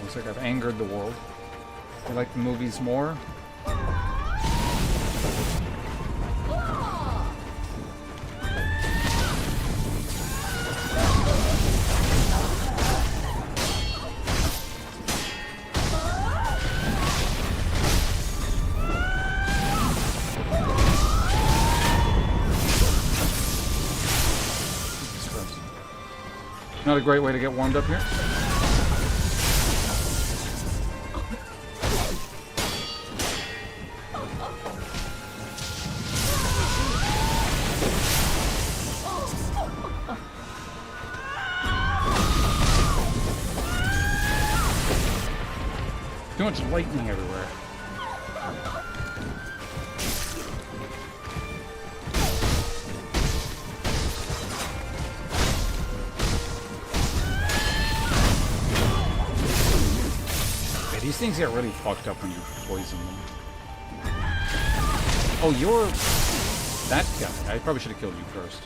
Looks like I've angered the world. You like the movies more? Not a great way to get warmed up here. Too much lightning everywhere. Yeah, these things get really fucked up when you poison them. Oh, you're that guy. I probably should have killed you first.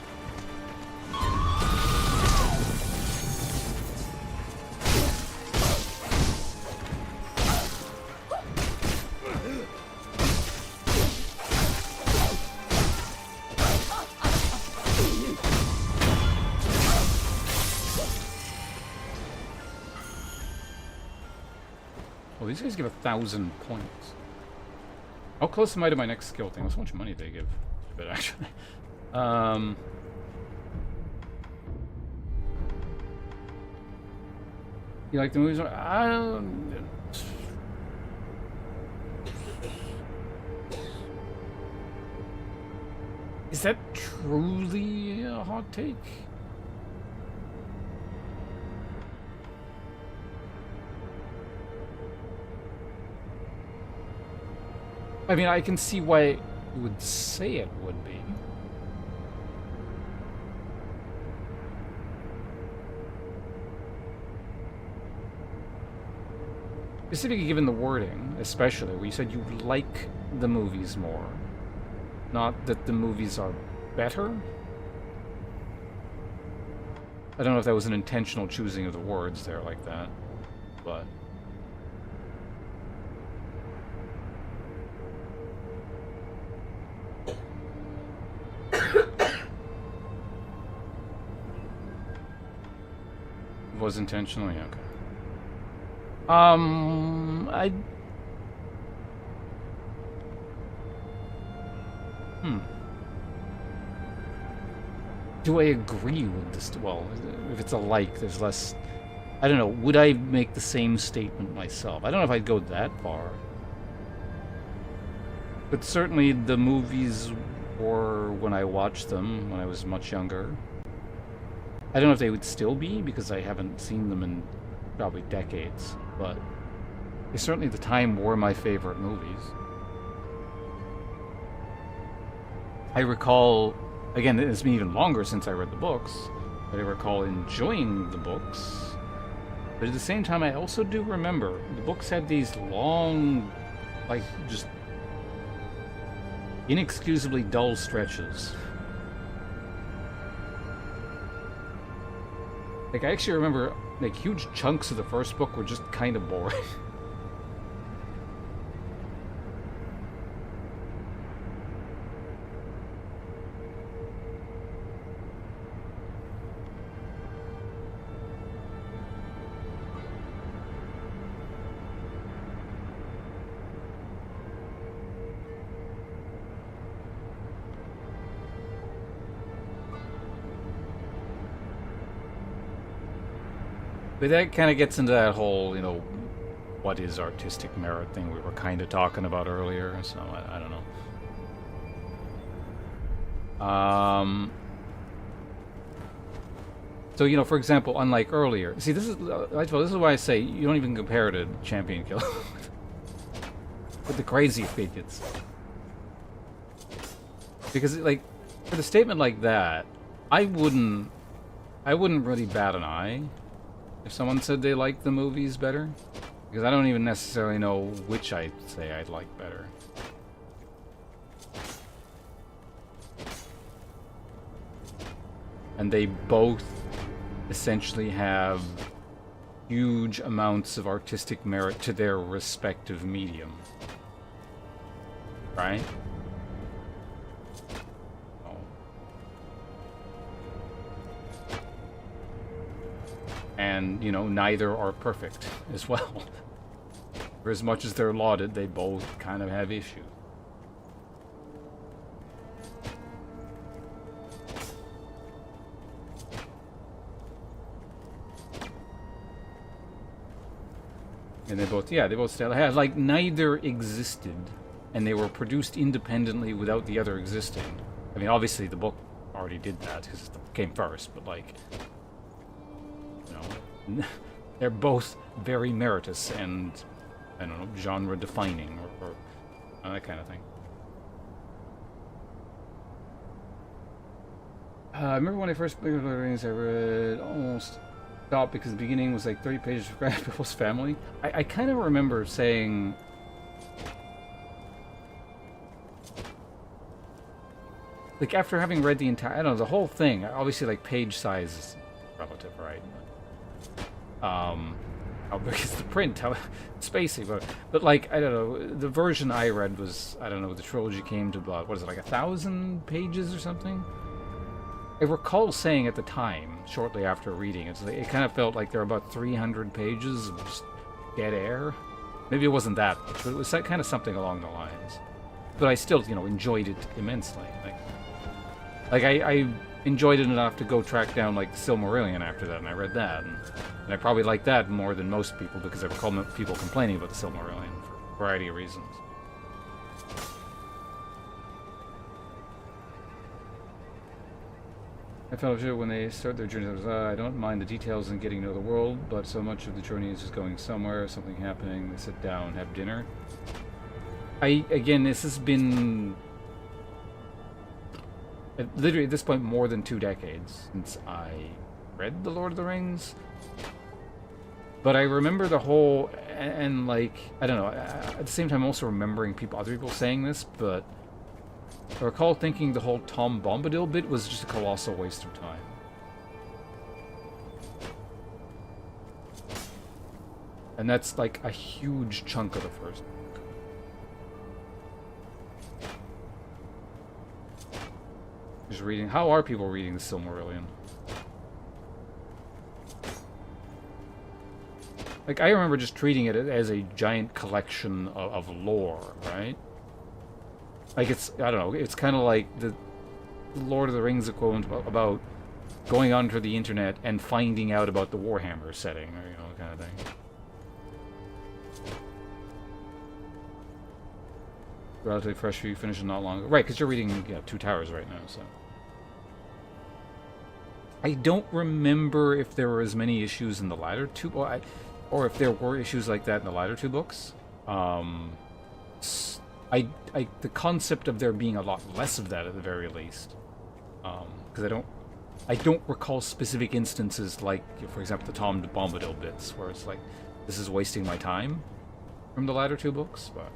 Well, these guys give 1,000 points. How close am I to my next skill thing? How much money they give? A bit, actually. You like the movies? Is that truly a hot take? I mean, I can see why you would say it would be. Specifically given the wording, especially, where you said you like the movies more. Not that the movies are better. I don't know if that was an intentional choosing of the words there like that, but... Was intentionally? Okay. Do I agree with this? Well, if it's a like, there's less... I don't know. Would I make the same statement myself? I don't know if I'd go that far. But certainly the movies were, when I watched them, when I was much younger. I don't know if they would still be, because I haven't seen them in probably decades, but they certainly at the time were my favorite movies. I recall, again, it's been even longer since I read the books, but I recall enjoying the books. But at the same time, I also do remember the books had these long, like, just inexcusably dull stretches. Like, I actually remember, like, huge chunks of the first book were just kind of boring. But that kind of gets into that whole, what is artistic merit thing we were kind of talking about earlier, so I don't know. So, for example, unlike earlier, see, this is why I say you don't even compare it to Champion Killer with the crazy opinions. Because, like, for the statement like that, I wouldn't really bat an eye if someone said they liked the movies better, because I don't even necessarily know which I'd say I'd like better. And they both essentially have huge amounts of artistic merit to their respective medium. Right? And, neither are perfect as well. For as much as they're lauded, they both kind of have issues. And they both still have, like, neither existed, and they were produced independently without the other existing. I mean, obviously the book already did that, because it came first, but, like, they're both very meritorious and, I don't know, genre-defining, or that kind of thing. I remember when I first played Lord of the Rings, I read almost stopped because the beginning was like 30 pages of Grant People's family. I kind of remember saying, like, after having read the entire, I don't know, the whole thing, obviously, like, page size is relative, right? How big is the print? How spacey, but like, I don't know, the version I read was, I don't know, the trilogy came to about, what is it, like 1,000 pages or something? I recall saying at the time, shortly after reading it, it kind of felt like there were about 300 pages of just dead air. Maybe it wasn't that, but it was kind of something along the lines. But I still, enjoyed it immensely. Like I enjoyed it enough to go track down, like, Silmarillion after that, and I read that, and I probably liked that more than most people, because I recall people complaining about the Silmarillion for a variety of reasons. I felt sure when they start their journey, I don't mind the details and getting to know the world, but so much of the journey is just going somewhere, something happening, they sit down, have dinner. Again, this has been, literally at this point, more than 2 decades since I read The Lord of the Rings. But I remember the whole, and like, I don't know, at the same time also remembering other people saying this, but I recall thinking the whole Tom Bombadil bit was just a colossal waste of time. And that's like a huge chunk of the first book. Just reading, how are people reading the Silmarillion? Like, I remember just treating it as a giant collection of lore, right? Like, it's, I don't know, it's kind of like the Lord of the Rings equivalent about going onto the internet and finding out about the Warhammer setting, or, kind of thing. relatively fresh for you, finished not long ago. Right, because you're reading Two Towers right now, so. I don't remember if there were as many issues in the latter two, or if there were issues like that in the latter two books. The concept of there being a lot less of that at the very least, because I don't recall specific instances like, for example, the Tom Bombadil bits where it's like, this is wasting my time from the latter two books, but.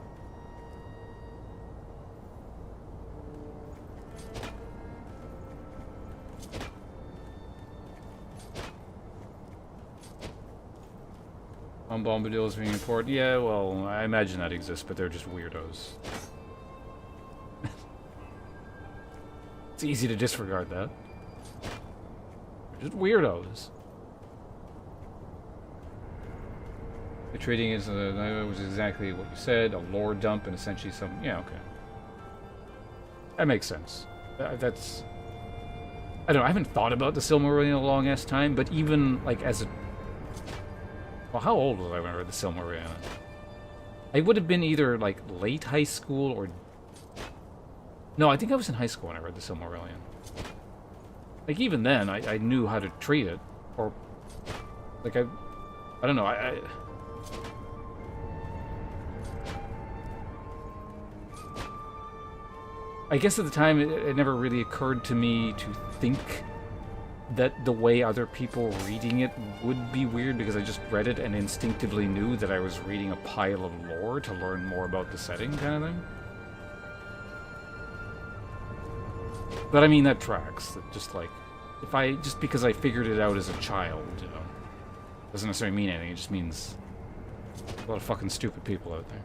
Tom Bombadil is being important. Yeah, well, I imagine that exists, but they're just weirdos. It's easy to disregard that. They're just weirdos. The trading is that was exactly what you said, a lore dump and essentially some. Yeah, okay. That makes sense. That's. I don't know. I haven't thought about the Silmarillion in a long ass time, but even like as a. Well, how old was I when I read the Silmarillion? I would have been either, like, late high school or... No, I think I was in high school when I read the Silmarillion. Like, even then, I knew how to treat it. Or... Like, I don't know, I guess at the time, it never really occurred to me to think that the way other people reading it would be weird, because I just read it and instinctively knew that I was reading a pile of lore to learn more about the setting, kind of thing. But I mean, that tracks. That just like, just because I figured it out as a child, you know, doesn't necessarily mean anything. It just means a lot of fucking stupid people out there.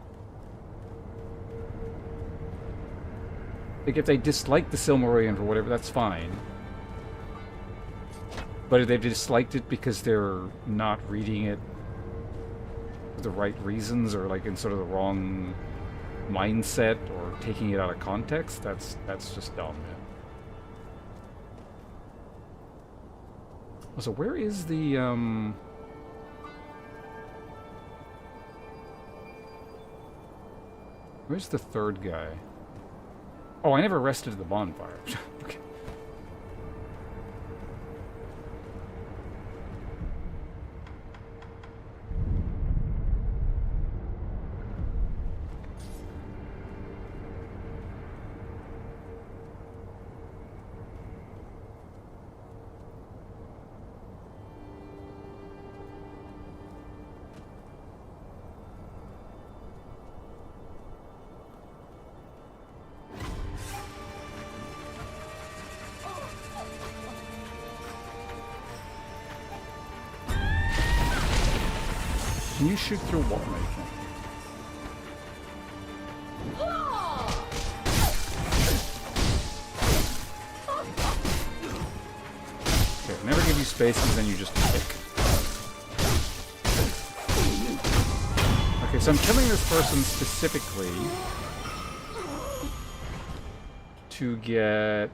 Like, if they dislike the Silmarillion for whatever, that's fine. But if they've disliked it because they're not reading it for the right reasons, or like in sort of the wrong mindset, or taking it out of context, that's just dumb, man. So where is the where's the third guy? Oh, I never rested at the bonfire. Okay. Can you shoot through what, mate? Okay, never give you space because then you just kick. Okay, so I'm killing this person specifically to get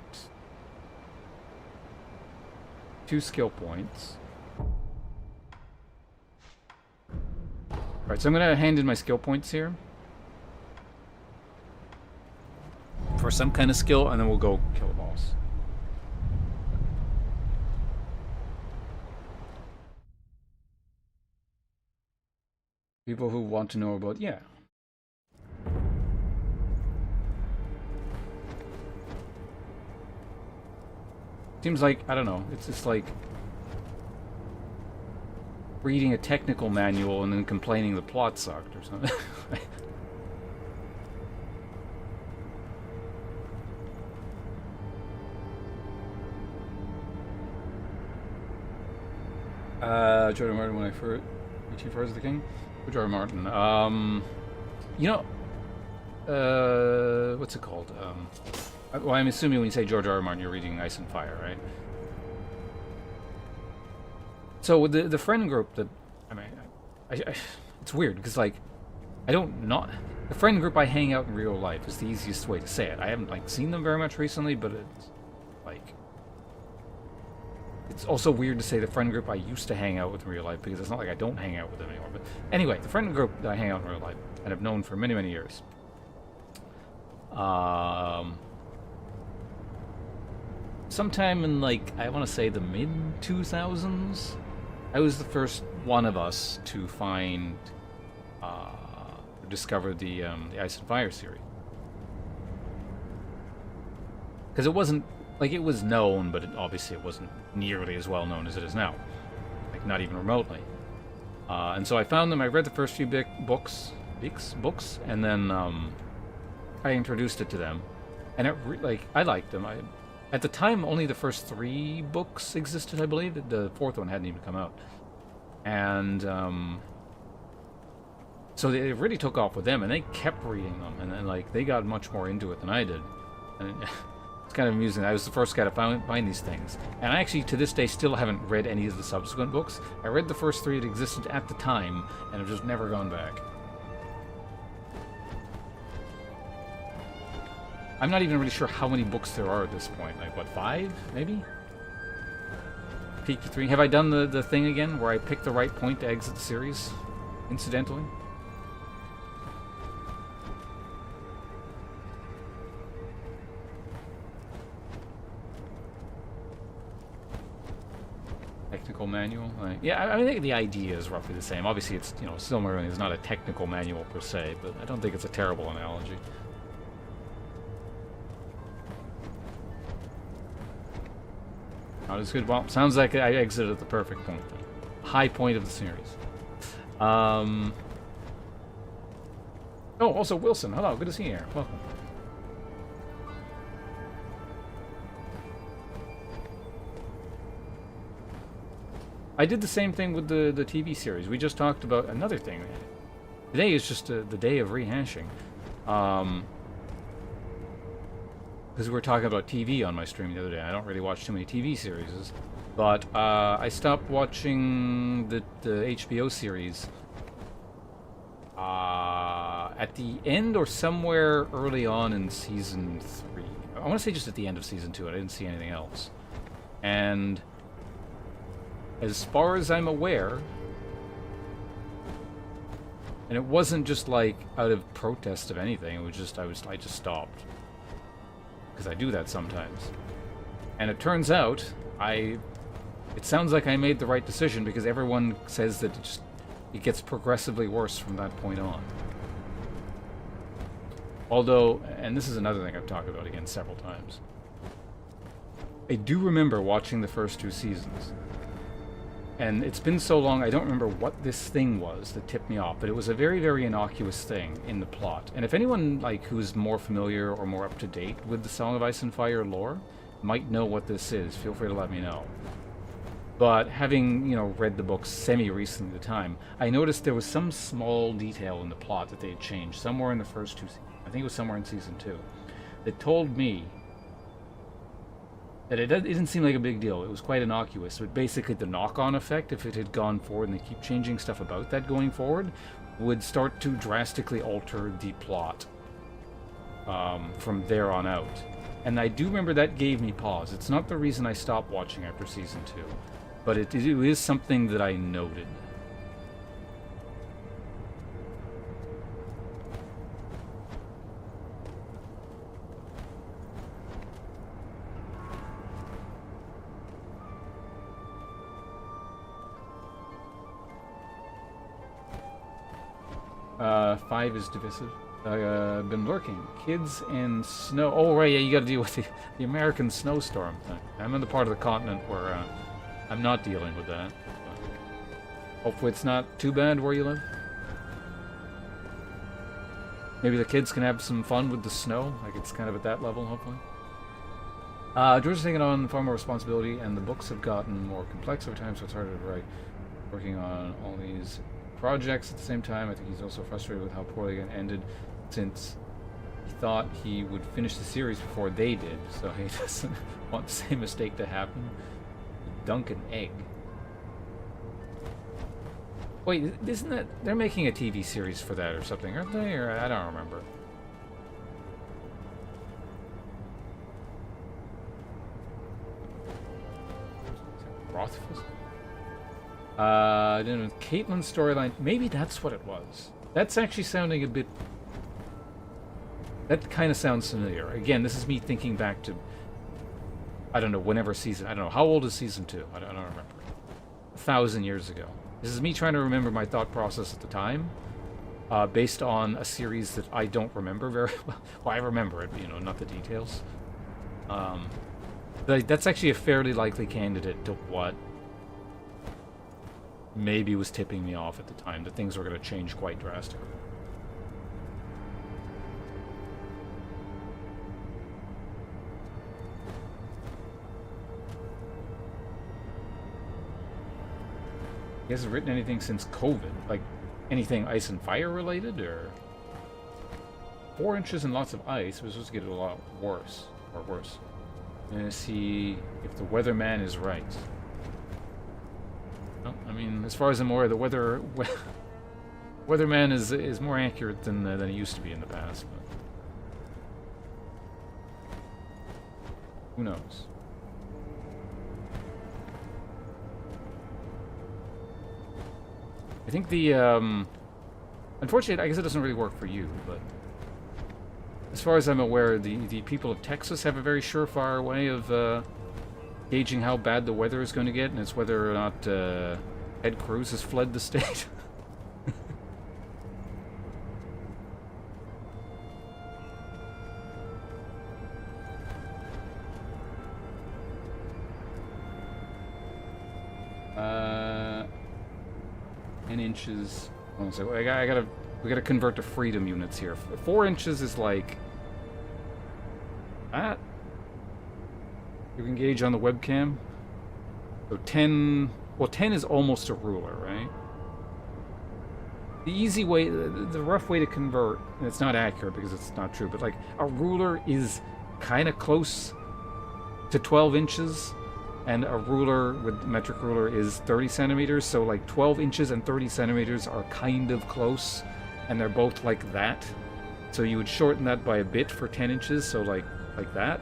2 skill points. Alright, so I'm going to hand in my skill points here for some kind of skill, and then we'll go kill the boss. People who want to know about, yeah. Seems like, I don't know, it's just like reading a technical manual and then complaining the plot sucked or something. George R. Martin, when I first... Chief Horse of the King? George R. Martin. You know... what's it called? Well, I'm assuming when you say George R. R. Martin, you're reading Ice and Fire, right? So with the friend group that, I mean, it's weird because like, the friend group I hang out in real life is the easiest way to say it. I haven't like seen them very much recently, but it's like, it's also weird to say the friend group I used to hang out with in real life, because it's not like I don't hang out with them anymore. But anyway, the friend group that I hang out in real life and have known for many, many years. Sometime in, like, I want to say the mid 2000s, I was the first one of us to find, discover the Ice and Fire series. Because it wasn't, like, it was known, but obviously it wasn't nearly as well known as it is now. Like, not even remotely. And so I found them, I read the first few books, and then I introduced it to them. And I liked them. At the time, only the first 3 books existed, I believe. The 4th one hadn't even come out. And so they really took off with them, and they kept reading them, and then, like, they got much more into it than I did. And it's kind of amusing. I was the first guy to find these things. And I actually, to this day, still haven't read any of the subsequent books. I read the first 3 that existed at the time, and have just never gone back. I'm not even really sure how many books there are at this point. Like, what, 5, maybe? Peak to 3. Have I done the thing again, where I picked the right point to exit the series, incidentally? Technical manual? Yeah, I think the idea is roughly the same. Obviously, it's, you know, Silmarillion is not a technical manual per se, but I don't think it's a terrible analogy. Not as good. Well, sounds like I exited at the perfect point. High point of the series. Oh, also Wilson. Hello, good to see you here. Welcome. I did the same thing with the TV series. We just talked about another thing. Today is just the day of rehashing. Because we were talking about TV on my stream the other day. I don't really watch too many TV series. But I stopped watching the HBO series at the end or somewhere early on in Season 3. I want to say just at the end of Season 2. I didn't see anything else. And as far as I'm aware, and it wasn't just like out of protest of anything, it was just I just stopped. Because I do that sometimes. And it turns out it sounds like I made the right decision, because everyone says that it gets progressively worse from that point on. Although, and this is another thing I've talked about again several times, I do remember watching the first 2 seasons. And it's been so long, I don't remember what this thing was that tipped me off, but it was a very, very innocuous thing in the plot. And if anyone, like, who's more familiar or more up-to-date with the Song of Ice and Fire lore might know what this is, feel free to let me know. But having, you know, read the books semi-recently at the time, I noticed there was some small detail in the plot that they had changed somewhere in the first 2 seasons. I think it was somewhere in Season 2. That told me that it didn't seem like a big deal. It was quite innocuous. But basically the knock-on effect, if it had gone forward and they keep changing stuff about that going forward, would start to drastically alter the plot from there on out. And I do remember that gave me pause. It's not the reason I stopped watching after Season 2, but it is something that I noted. 5 is divisive. Been lurking. Kids and snow. Oh, right, yeah, you gotta deal with the American snowstorm thing. I'm in the part of the continent where I'm not dealing with that. Hopefully it's not too bad where you live. Maybe the kids can have some fun with the snow. Like, it's kind of at that level, hopefully. George's taking on far more responsibility, and the books have gotten more complex over time, so it's harder to write. Working on all these projects at the same time. I think he's also frustrated with how poorly it ended, since he thought he would finish the series before they did, so he doesn't want the same mistake to happen. Dunk an egg. Wait, isn't that... They're making a TV series for that or something, aren't they? Or I don't remember. Rothfuss? Then with Caitlyn's storyline, maybe that's what it was. That's actually sounding a bit That kind of sounds familiar. Again, this is me thinking back to, I don't know, whenever season, I don't know, how old is season 2? I don't remember. 1,000 years ago. This is me trying to remember my thought process at the time, based on a series that I don't remember very well. Well, I remember it, not the details. That's actually a fairly likely candidate to what maybe was tipping me off at the time, that things were going to change quite drastically. He hasn't written anything since COVID, like anything ice and fire related, or 4 inches and lots of ice. We're supposed to get it a lot worse, or worse. I'm gonna see if the weatherman is right. Well, I mean, as far as I'm aware, the weatherman is more accurate than it used to be in the past. But who knows? I think the, unfortunately, I guess it doesn't really work for you, but as far as I'm aware, the people of Texas have a very surefire way of gauging how bad the weather is going to get, and it's whether or not Ted Cruz has fled the state. Inches. So we gotta convert to freedom units here. 4 inches is like that. You can gauge on the webcam. So 10. Well, 10 is almost a ruler, right? The easy way, the rough way to convert, and it's not accurate because it's not true, but like a ruler is kind of close to 12 inches. And a ruler with metric ruler is 30 centimeters, so like 12 inches and 30 centimeters are kind of close, and they're both like that. So you would shorten that by a bit for 10 inches, so like that.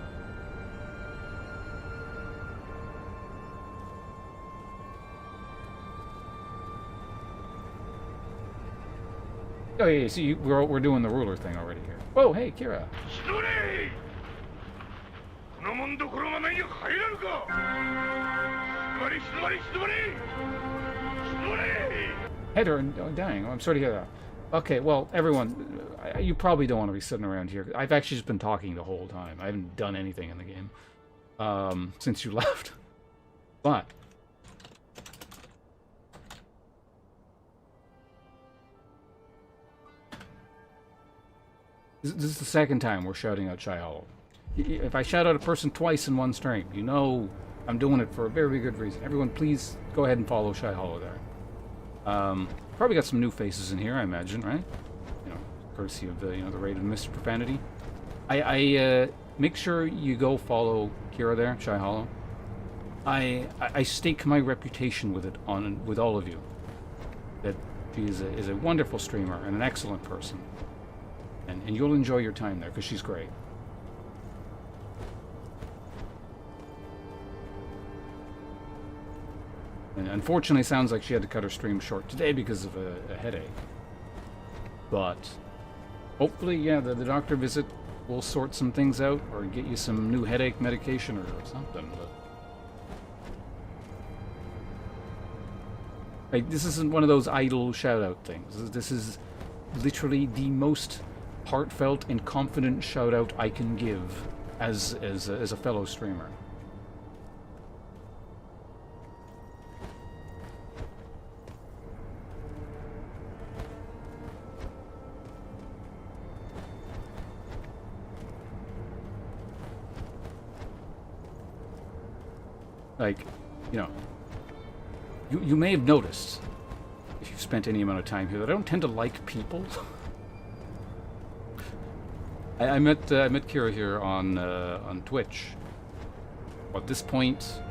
Oh yeah, see, we're doing the ruler thing already here. Oh, hey, Kira. Header, oh, dang, I'm sorry to hear that. Okay, well, everyone, you probably don't want to be sitting around here. I've actually just been talking the whole time. I haven't done anything in the game since you left. But this is the second time we're shouting out Shy Hollow. If I shout out a person twice in one stream, you know I'm doing it for a very good reason. Everyone, please go ahead and follow Shy Hollow there. Probably got some new faces in here, I imagine, right? Courtesy of the the rated Mr. Profanity. I make sure you go follow Kira there, Shy Hollow. I stake my reputation with all of you that she is a wonderful streamer and an excellent person, and you'll enjoy your time there because she's great. And unfortunately, it sounds like she had to cut her stream short today because of a headache. But hopefully, yeah, the doctor visit will sort some things out or get you some new headache medication or something. But like, this isn't one of those idle shout-out things. This is literally the most heartfelt and confident shout-out I can give as a fellow streamer. Like, you may have noticed, if you've spent any amount of time here, that I don't tend to like people. I met Kira here on Twitch. At this point,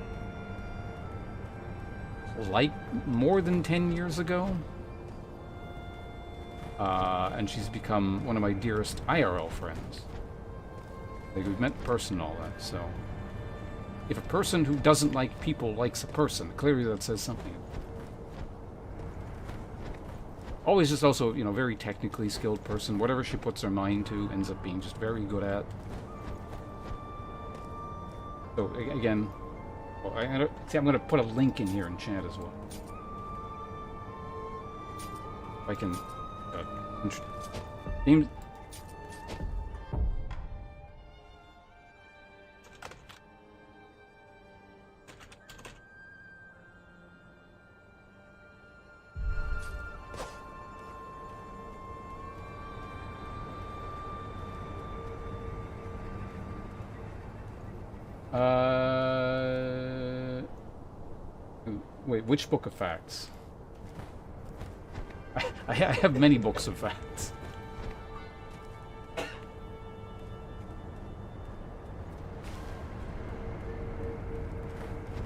like more than 10 years ago, and she's become one of my dearest IRL friends. Like, we've met in person and all that, so. If a person who doesn't like people likes a person, clearly that says something. Always just also, you know, very technically skilled person. Whatever she puts her mind to ends up being just very good at. So, again, well, I'm going to put a link in here in chat as well. If I can... Games... Wait, which book of facts? I have many books of facts.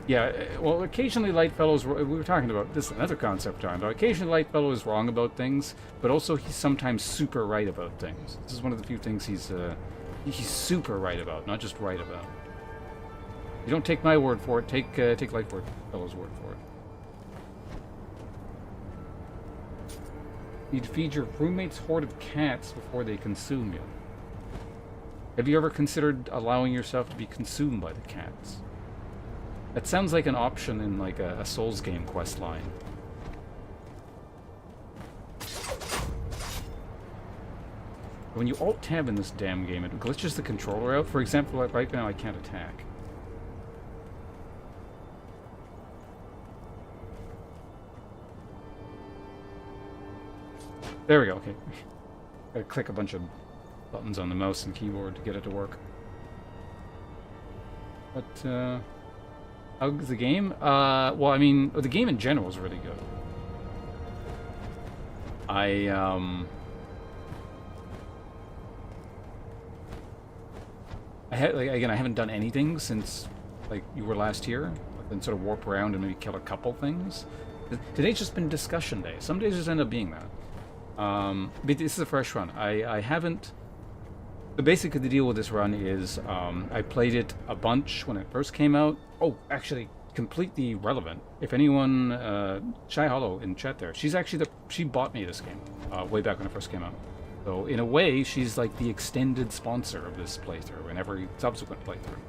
Yeah, well, occasionally Lightfellow we were talking about this, another concept time, but occasionally Lightfellow is wrong about things, but also he's sometimes super right about things. This is one of the few things he's super right about, not just right about. You don't take my word for it, take Lightfellow's word for it. You'd feed your roommate's horde of cats before they consume you. Have you ever considered allowing yourself to be consumed by the cats? That sounds like an option in like a Souls game quest line. When you alt-tab in this damn game, it glitches the controller out. For example, like right now I can't attack. There we go, okay. Gotta click a bunch of buttons on the mouse and keyboard to get it to work. But, how's the game? Well, I mean, the game in general is really good. Again, I haven't done anything since, like, you were last here. I've been sort of warp around and maybe kill a couple things. Today's just been discussion day. Some days just end up being that. But this is a fresh run. I haven't... But basically the deal with this run is I played it a bunch when it first came out. Oh, actually, completely relevant. If anyone... Shy Hollow in chat there. She's actually she bought me this game way back when it first came out. So in a way, she's like the extended sponsor of this playthrough and every subsequent playthrough.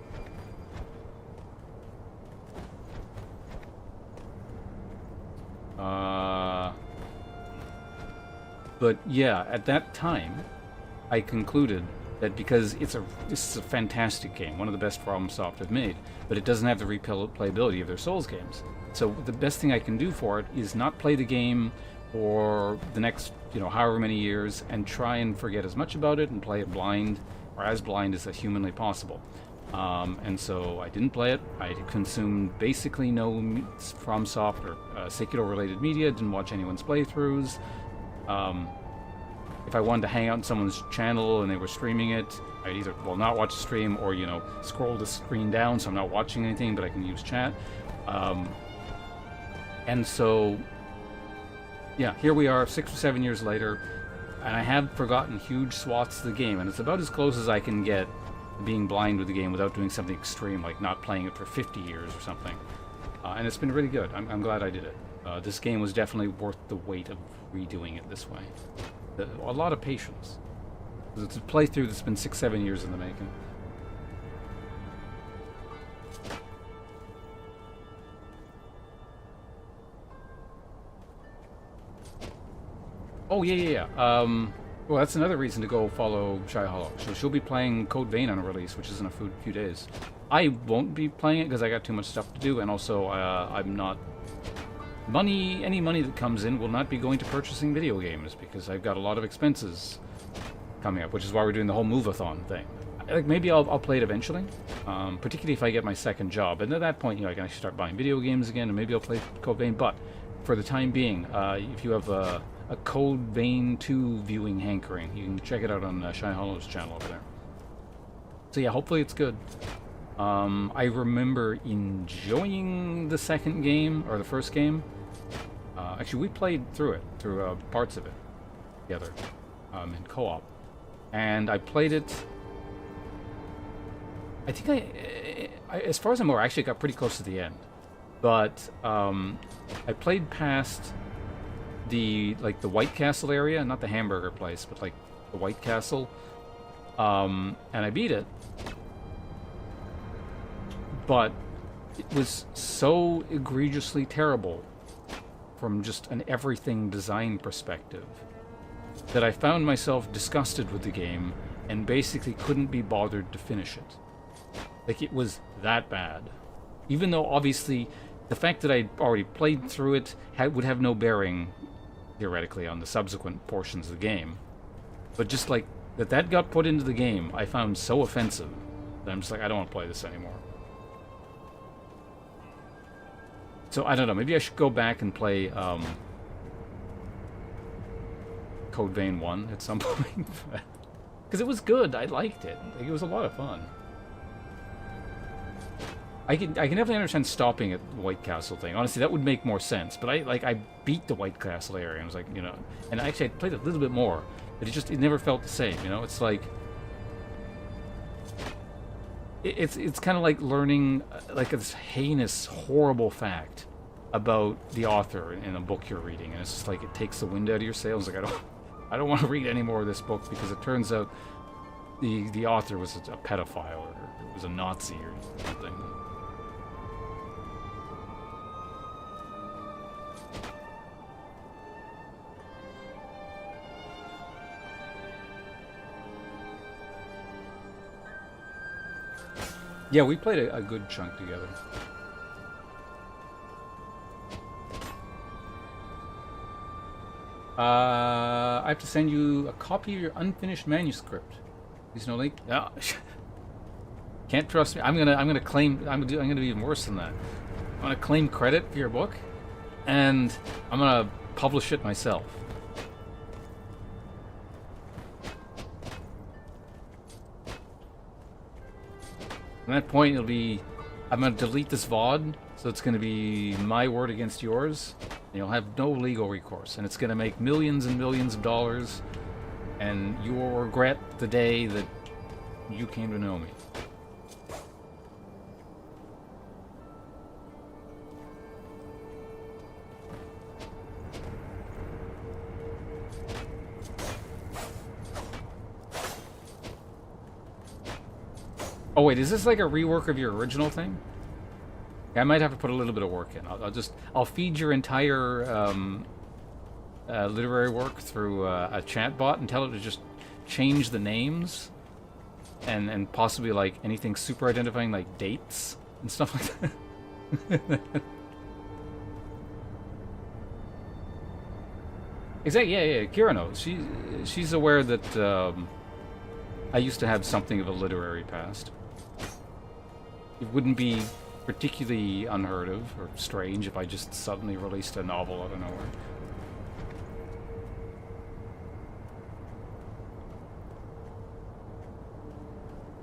But yeah, at that time, I concluded that because this is a fantastic game, one of the best FromSoft have made, but it doesn't have the replayability of their Souls games. So the best thing I can do for it is not play the game for the next, however many years, and try and forget as much about it and play it blind, or as blind as humanly possible. And so I didn't play it. I consumed basically no FromSoft or Sekiro-related media, didn't watch anyone's playthroughs. If I wanted to hang out in someone's channel and they were streaming it, I'd either, not watch the stream or, scroll the screen down so I'm not watching anything, but I can use chat. And so, yeah, here we are 6 or 7 years later, and I have forgotten huge swaths of the game, and it's about as close as I can get being blind with the game without doing something extreme, like not playing it for 50 years or something. And it's been really good. I'm glad I did it. This game was definitely worth the wait of redoing it this way. A lot of patience. It's a playthrough that's been 6-7 years in the making. Oh, yeah. Well, that's another reason to go follow Shy Hollow. So she'll be playing Code Vein on a release, which is in a few days. I won't be playing it because I got too much stuff to do, and also I'm not... Any money that comes in will not be going to purchasing video games because I've got a lot of expenses coming up, which is why we're doing the whole move-a-thon thing. Like, maybe I'll play it eventually, particularly if I get my second job. And at that point, I can actually start buying video games again, and maybe I'll play Code Vein. But for the time being, if you have a Code Vein 2 viewing hankering, you can check it out on Shy Hollow's channel over there. So yeah, hopefully it's good. I remember enjoying the second game, or the first game. Actually, we played through parts of it together in co-op. And I played it... I think as far as I'm aware, I actually got pretty close to the end. But I played past the White Castle area, not the hamburger place, but like the White Castle. And I beat it. But it was so egregiously terrible from just an everything design perspective that I found myself disgusted with the game and basically couldn't be bothered to finish it. Like, it was that bad. Even though, obviously, the fact that I'd already played through it would have no bearing, theoretically, on the subsequent portions of the game. But just, like, that got put into the game, I found so offensive that I'm just like, I don't want to play this anymore. So, I don't know, maybe I should go back and play, Code Vein 1 at some point. Because it was good, I liked it. Like, it was a lot of fun. I can definitely understand stopping at the White Castle thing. Honestly, that would make more sense. But I beat the White Castle area, and I was like, you know, and actually I played a little bit more, but it never felt the same. You know, it's like it's kind of like learning like this heinous, horrible fact about the author in a book you're reading, and it's just like it takes the wind out of your sails. Like I don't want to read any more of this book because it turns out the author was a pedophile or was a Nazi or something. Yeah, we played a good chunk together. I have to send you a copy of your unfinished manuscript. Please no link. No. Can't trust me. I'm gonna claim. I'm gonna be even worse than that. I'm gonna claim credit for your book, and I'm gonna publish it myself. At that point, it'll be... I'm going to delete this VOD, so it's going to be my word against yours. And you'll have no legal recourse, and it's going to make millions and millions of dollars, and you will regret the day that you came to know me. Oh wait, is this like a rework of your original thing? Yeah, I might have to put a little bit of work in. I'll feed your entire literary work through a chat bot and tell it to just change the names and possibly like anything super identifying like dates and stuff like that. Exactly. Yeah. Kira knows. She's aware that I used to have something of a literary past. It wouldn't be particularly unheard of or strange if I just suddenly released a novel out of nowhere.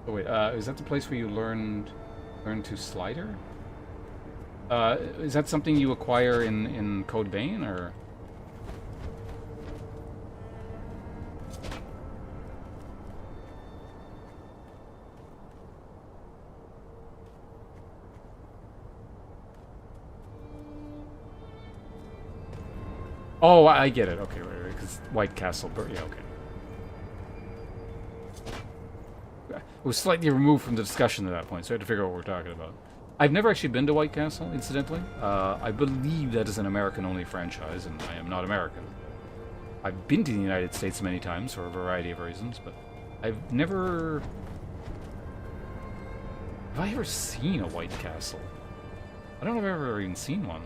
Oh wait, is that the place where you learn to slider? Is that something you acquire in Code Vein, or? Oh, I get it. Okay, right, because White Castle, yeah, okay. It was slightly removed from the discussion at that point, so I had to figure out what we're talking about. I've never actually been to White Castle, incidentally. I believe that is an American-only franchise, and I am not American. I've been to the United States many times for a variety of reasons, but I've never... Have I ever seen a White Castle? I don't know if I've ever even seen one.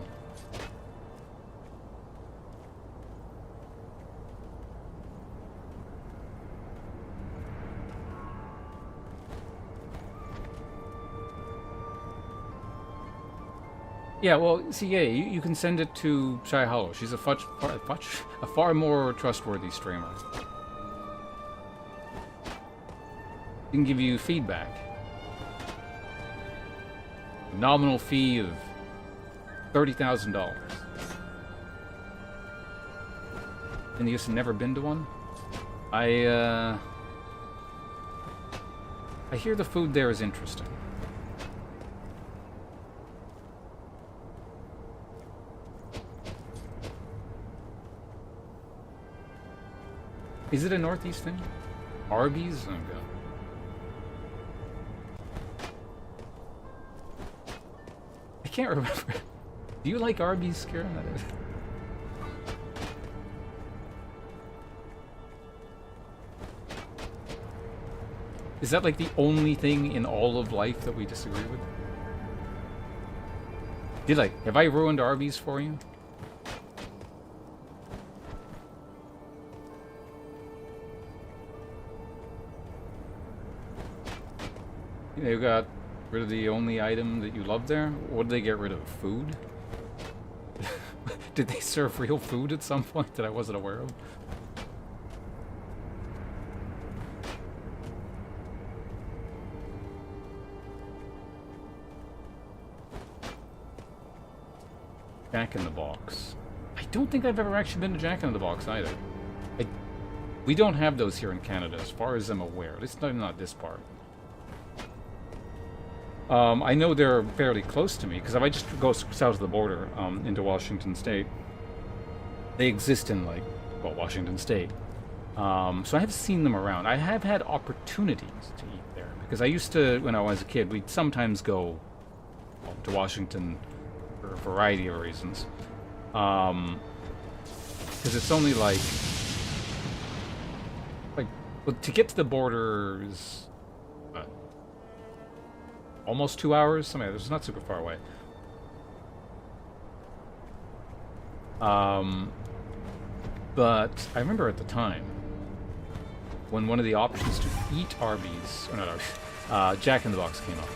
Yeah, well, see, yeah, you can send it to Shy Hollow. She's a far more trustworthy streamer. She can give you feedback. A nominal fee of $30,000. And you've never been to one? I hear the food there is interesting. Is it a Northeast thing? Arby's? Oh, God. I can't remember. Do you like Arby's, Karen? Is that like the only thing in all of life that we disagree with? Have I ruined Arby's for you? They got rid of the only item that you love there? What did they get rid of? Food? Did they serve real food at some point that I wasn't aware of? Jack in the Box. I don't think I've ever actually been to Jack in the Box either. We don't have those here in Canada, as far as I'm aware. At least not this part. I know they're fairly close to me, because if I just go south of the border into Washington State, they exist in, like, well, Washington State. So I have seen them around. I have had opportunities to eat there, because I used to, when I was a kid, we'd sometimes go to Washington for a variety of reasons. Because it's only like, well, to get to the border is almost 2 hours. I mean, it's not super far away. But I remember at the time when one of the options to eat Arby's, or not Arby's, Jack in the Box came up.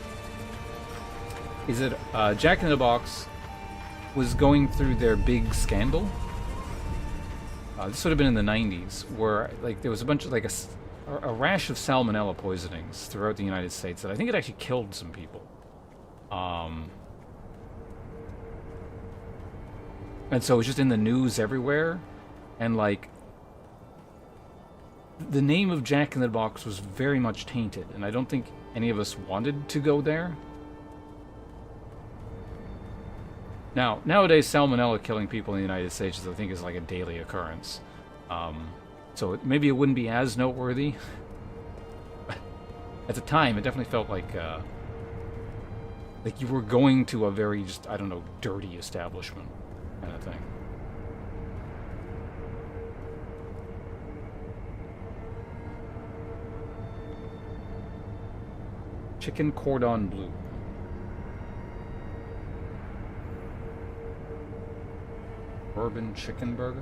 Is that Jack in the Box was going through their big scandal. This would have been in the 90s, where like there was a bunch of like a rash of salmonella poisonings throughout the United States that I think it actually killed some people. And so it was just in the news everywhere, and like the name of Jack in the Box was very much tainted, and I don't think any of us wanted to go there. Now, nowadays, salmonella killing people in the United States, I think, is like a daily occurrence. So maybe it wouldn't be as noteworthy. At the time, it definitely felt like you were going to a very, just, I don't know, dirty establishment kind of thing. Chicken cordon bleu. Bourbon chicken burger.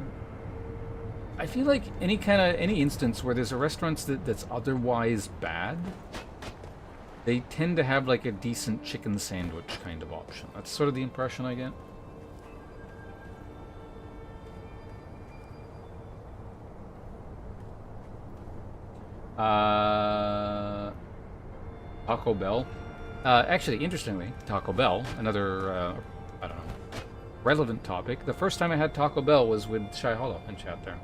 I feel like any instance where there's a restaurant that's otherwise bad, they tend to have like a decent chicken sandwich kind of option. That's sort of the impression I get. Taco Bell. Actually, interestingly, Taco Bell, another, I don't know, relevant topic. The first time I had Taco Bell was with Shy Hollow in chat there.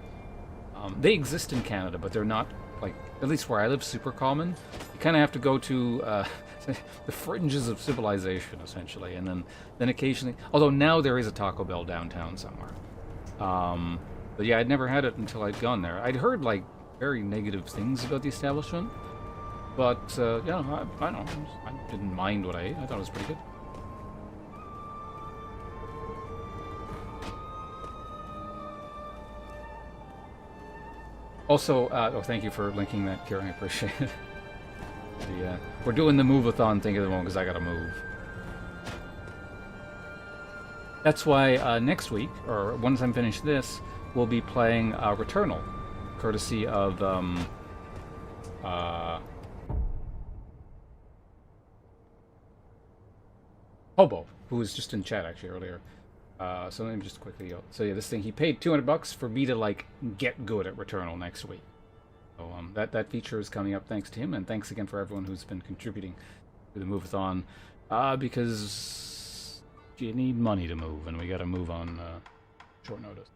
They exist in Canada, but they're not, like, at least where I live, super common. You kind of have to go to the fringes of civilization, essentially, and then occasionally... Although now there is a Taco Bell downtown somewhere. But yeah, I'd never had it until I'd gone there. I'd heard, like, very negative things about the establishment. But, yeah, I don't know. I didn't mind what I ate. I thought it was pretty good. Also, oh, thank you for linking that, Kieran. I appreciate it. We're doing the move-a-thon thing at the moment because I gotta move. That's why next week, or once I'm finished this, we'll be playing Returnal, courtesy of Hobo, who was just in chat actually earlier. So let me just quickly go. So yeah, this thing, he paid $200 for me to like get good at Returnal next week. So that feature is coming up thanks to him, and thanks again for everyone who's been contributing to the move-a-thon, because you need money to move, and we got to move on short notice.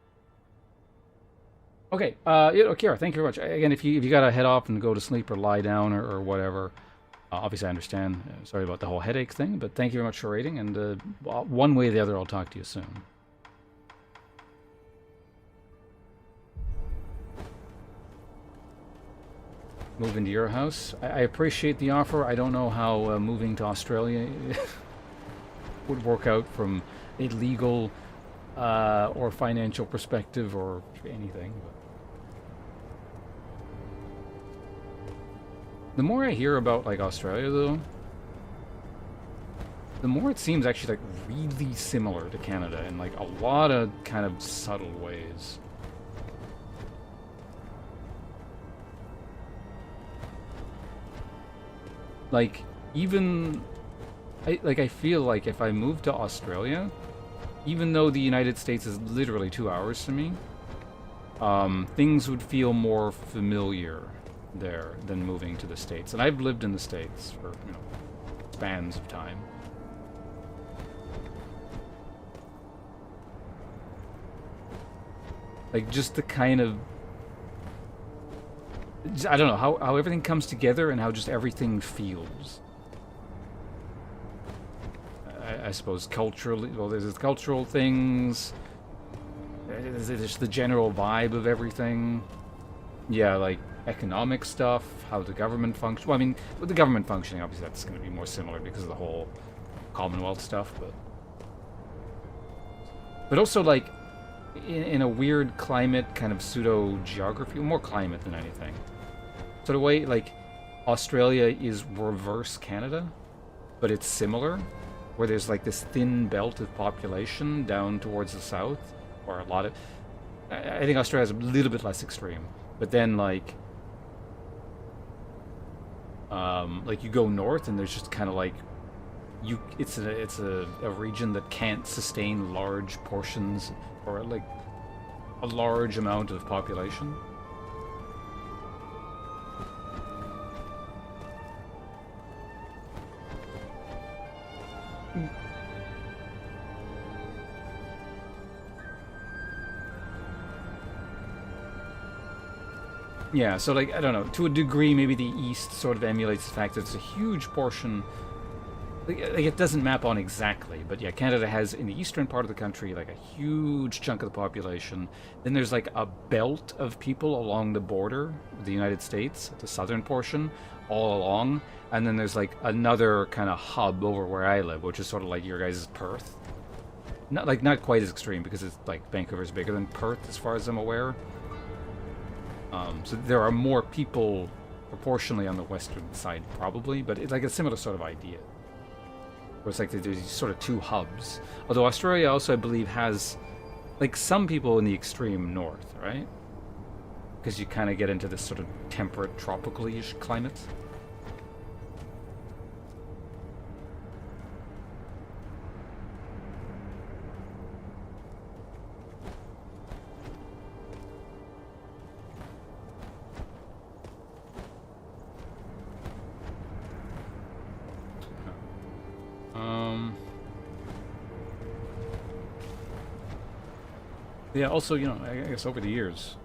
Okay, Kira, thank you very much. Again, if you got to head off and go to sleep or lie down or whatever, obviously I understand. Sorry about the whole headache thing, but thank you very much for rating, and one way or the other, I'll talk to you soon. move into your house. I appreciate the offer. I don't know how moving to Australia would work out from a legal or financial perspective or anything. But the more I hear about like Australia, though, the more it seems actually like really similar to Canada in like a lot of kind of subtle ways. Like even I feel like if I moved to Australia, even though the United States is literally 2 hours to me, things would feel more familiar there than moving to the States. And I've lived in the States for, you know, spans of time. Like, just the kind of... I don't know, how everything comes together and how just everything feels. I suppose culturally, well, there's cultural things. There's the general vibe of everything. Yeah, like economic stuff, how the government functions. Well, I mean, with the government functioning, obviously that's going to be more similar because of the whole Commonwealth stuff, but also like in a weird climate, kind of pseudo-geography, more climate than anything. So the way, like, Australia is reverse Canada, but it's similar, where there's like this thin belt of population down towards the south, or a lot of... I think Australia's a little bit less extreme, but then like you go north and there's just kind of like it's a region that can't sustain large portions or like a large amount of population. Yeah, so like, I don't know, to a degree maybe the East sort of emulates the fact that it's a huge portion. Like it doesn't map on exactly, but yeah, Canada has in the eastern part of the country like a huge chunk of the population. Then there's like a belt of people along the border with the United States, the southern portion, all along. And then there's like another kind of hub over where I live, which is sort of like your guys' Perth. Not quite as extreme because it's like Vancouver's bigger than Perth as far as I'm aware. So there are more people proportionally on the western side, probably, but it's like a similar sort of idea. Where it's like there's these sort of two hubs. Although Australia also, I believe, has like some people in the extreme north, right? Because you kind of get into this sort of temperate, tropical-ish climate. Yeah, also, you know, I guess over the years...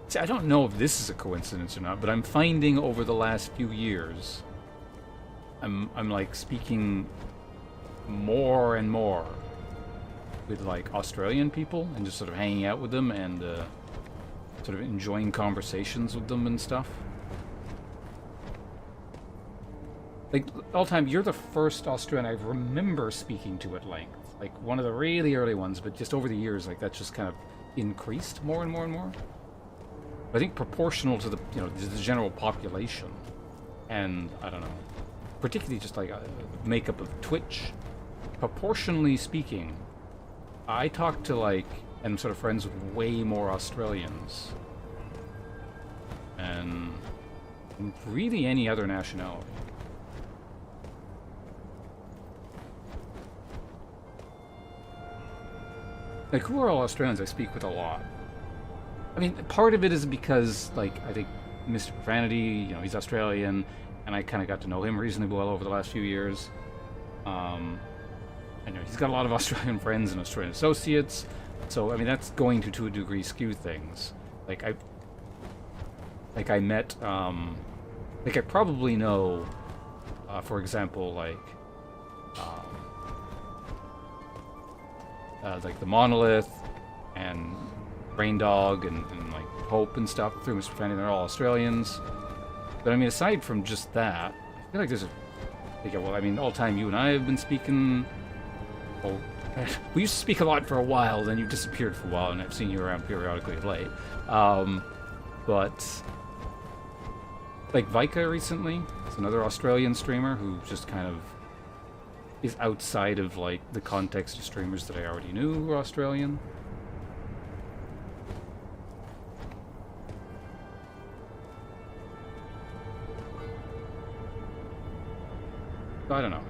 See, I don't know if this is a coincidence or not, but I'm finding over the last few years, I'm like speaking more and more with like Australian people and just sort of hanging out with them and sort of enjoying conversations with them and stuff. Like, all time, you're the first Australian I remember speaking to at length. Like, one of the really early ones, but just over the years, like, that's just kind of increased more and more and more. I think proportional to the, you know, the general population. And, I don't know, particularly just like a makeup of Twitch. Proportionally speaking, I talk to, like, and I'm sort of friends with way more Australians. And really any other nationality. Like, who are all Australians I speak with a lot? I mean, part of it is because, like, I think Mr. Profanity, you know, he's Australian, and I kind of got to know him reasonably well over the last few years. I know he's got a lot of Australian friends and Australian associates, so, I mean, that's going to a degree, skew things. Like, I met, like, I probably know, for example, like the Monolith, and Brain Dog and like Hope and stuff through Mr. Fanny. They're all Australians. But I mean, aside from just that, I feel like there's a... well, I mean, all time you and I have been speaking... Well, we used to speak a lot for a while, then you disappeared for a while, and I've seen you around periodically of late. But... like Vika recently, it's another Australian streamer who just kind of is outside of like the context of streamers that I already knew were Australian. I don't know.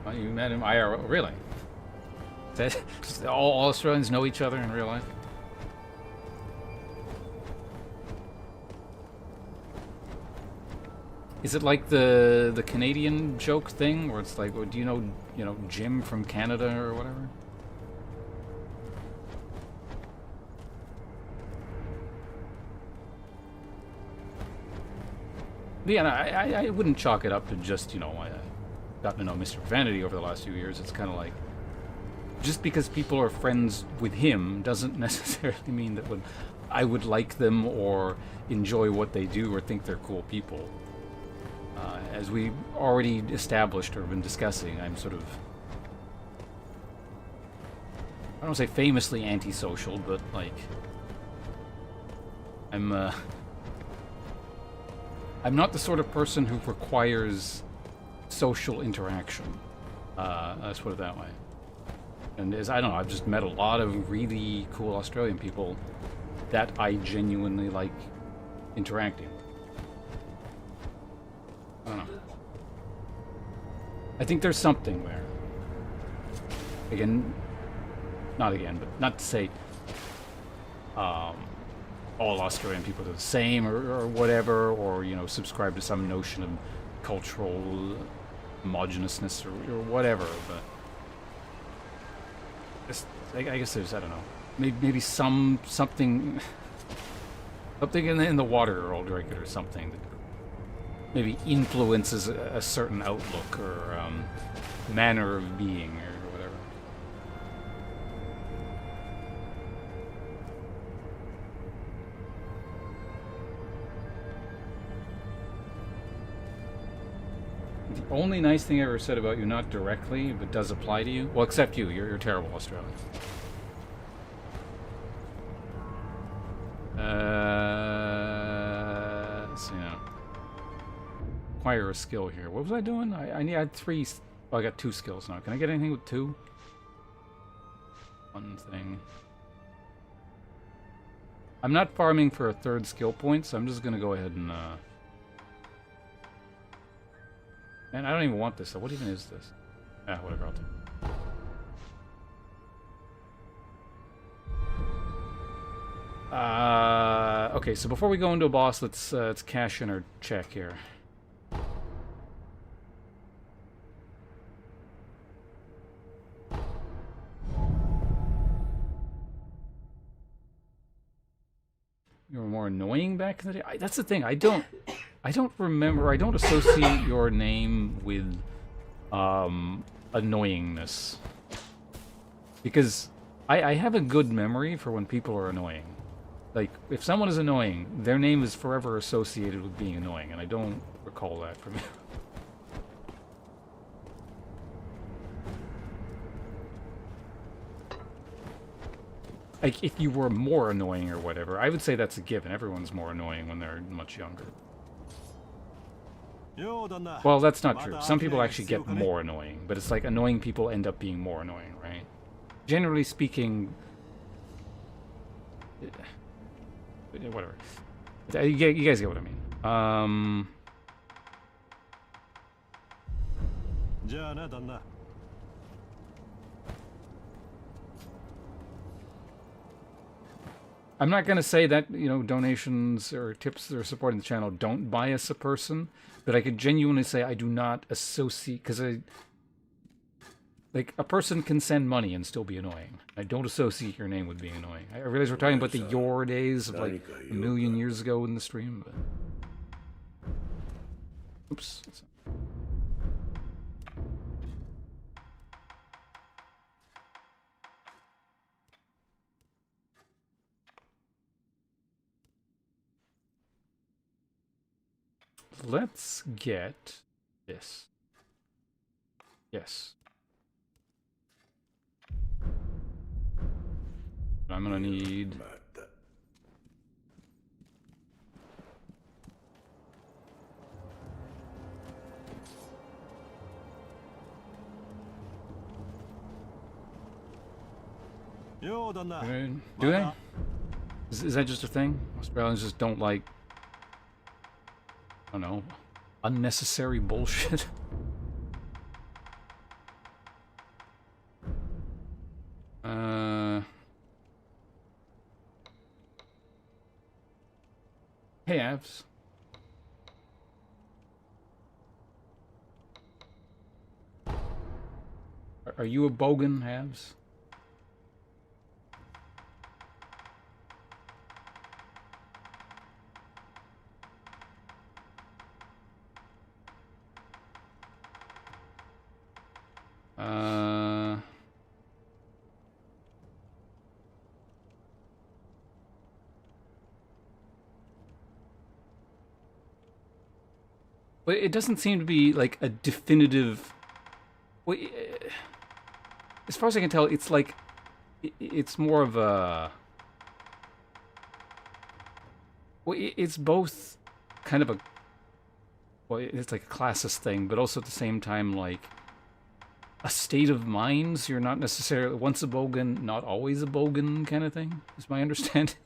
Oh, you met him IRL? Really? Just all Australians know each other in real life? Is it like the Canadian joke thing, where it's like, well, do you know Jim from Canada or whatever? But yeah, I wouldn't chalk it up to just, I gotten to know Mr. Vanity over the last few years. It's kind of like, just because people are friends with him doesn't necessarily mean that I would like them or enjoy what they do or think they're cool people. As we already established or been discussing, I'm sort of, I don't want to say famously antisocial, but like, I'm not the sort of person who requires social interaction. Let's put it that way. And I don't know, I've just met a lot of really cool Australian people that I genuinely like interacting. I don't know. I think there's something there. Not to say all Australian people are the same or whatever, or, subscribe to some notion of cultural homogeneousness or whatever, but I guess there's, I don't know, maybe something in the water I'll drink it or something that maybe influences a certain outlook or manner of being or whatever. The only nice thing I ever said about you, not directly, but does apply to you, well, except you're terrible Australian. Let's see now. Acquire a skill here. What was I doing? I had 3. Oh, I got 2 skills now. Can I get anything with 2? One thing. I'm not farming for a 3rd skill point, so I'm just gonna go ahead and man, I don't even want this, so what even is this? Whatever, I'll take it. Okay, so before we go into a boss, let's cash in our check here. You were more annoying back in the day? That's the thing, I don't remember, I don't associate your name with annoyingness. Because I have a good memory for when people are annoying. Like, if someone is annoying, their name is forever associated with being annoying, and I don't recall that from you. Like, if you were more annoying or whatever, I would say that's a given. Everyone's more annoying when they're much younger. Well, that's not true. Some people actually get more annoying, but it's like annoying people end up being more annoying, right? Generally speaking... whatever. You guys get what I mean. I'm not going to say that, donations or tips that are supporting the channel don't bias a person, but I could genuinely say I do not associate, because Like, a person can send money and still be annoying. I don't associate your name with being annoying. I realize we're talking about the your days of, like, a million years ago in the stream, but... Oops. Let's get this. Yes. I'm gonna need... Do they? Is that just a thing? Australians just don't like... I don't know. Unnecessary bullshit. Hey, Avs. Are you a bogan, Avs? But it doesn't seem to be like a definitive... Well, as far as I can tell, it's like... It's more of a... Well, it's both kind of a... Well, it's like a classist thing, but also at the same time, like... A state of mind, so you're not necessarily... Once a bogan, not always a bogan kind of thing, is my understanding.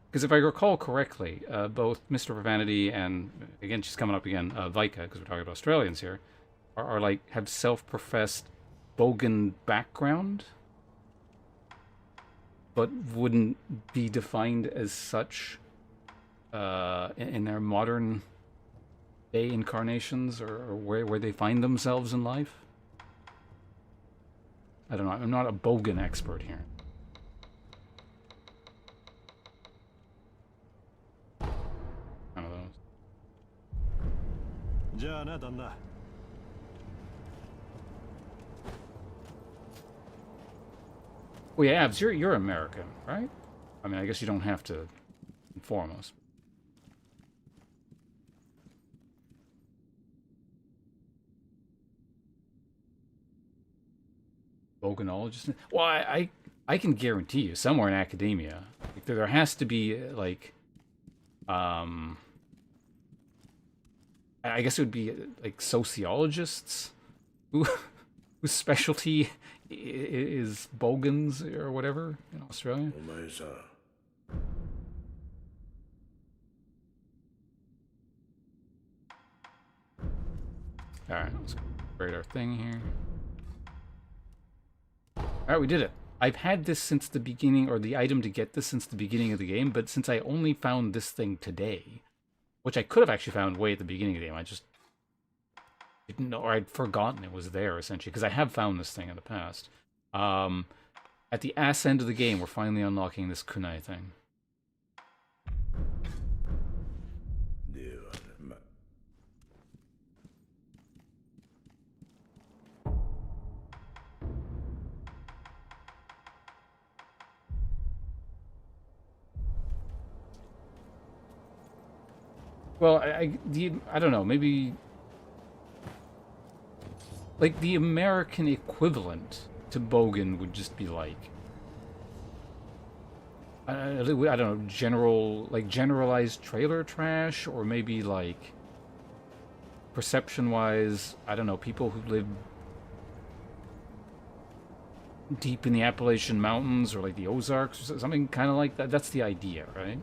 Because if I recall correctly, both Mr. Profanity and, again, she's coming up again, Vika, because we're talking about Australians here, are like, have self-professed bogan background, but wouldn't be defined as such in their modern day incarnations or where they find themselves in life. I don't know, I'm not a bogan expert here. Well, yeah, Abs, you're American, right? I mean, I guess you don't have to inform us. Boganologist? Well, I can guarantee you, somewhere in academia, like, there has to be, like, I guess it would be like sociologists whose specialty is bogans or whatever in Australia. Alright, let's create our thing here. Alright, we did it. I've had this since the beginning, or the item to get this since the beginning of the game, but since I only found this thing today, which I could have actually found way at the beginning of the game. I just didn't know, or I'd forgotten it was there, essentially, because I have found this thing in the past. At the ass end of the game, we're finally unlocking this kunai thing. Well, I don't know, maybe... Like, the American equivalent to bogan would just be like... I don't know, generalized trailer trash, or maybe, like... Perception-wise, I don't know, people who live deep in the Appalachian Mountains, or like the Ozarks, or something kind of like that. That's the idea, right?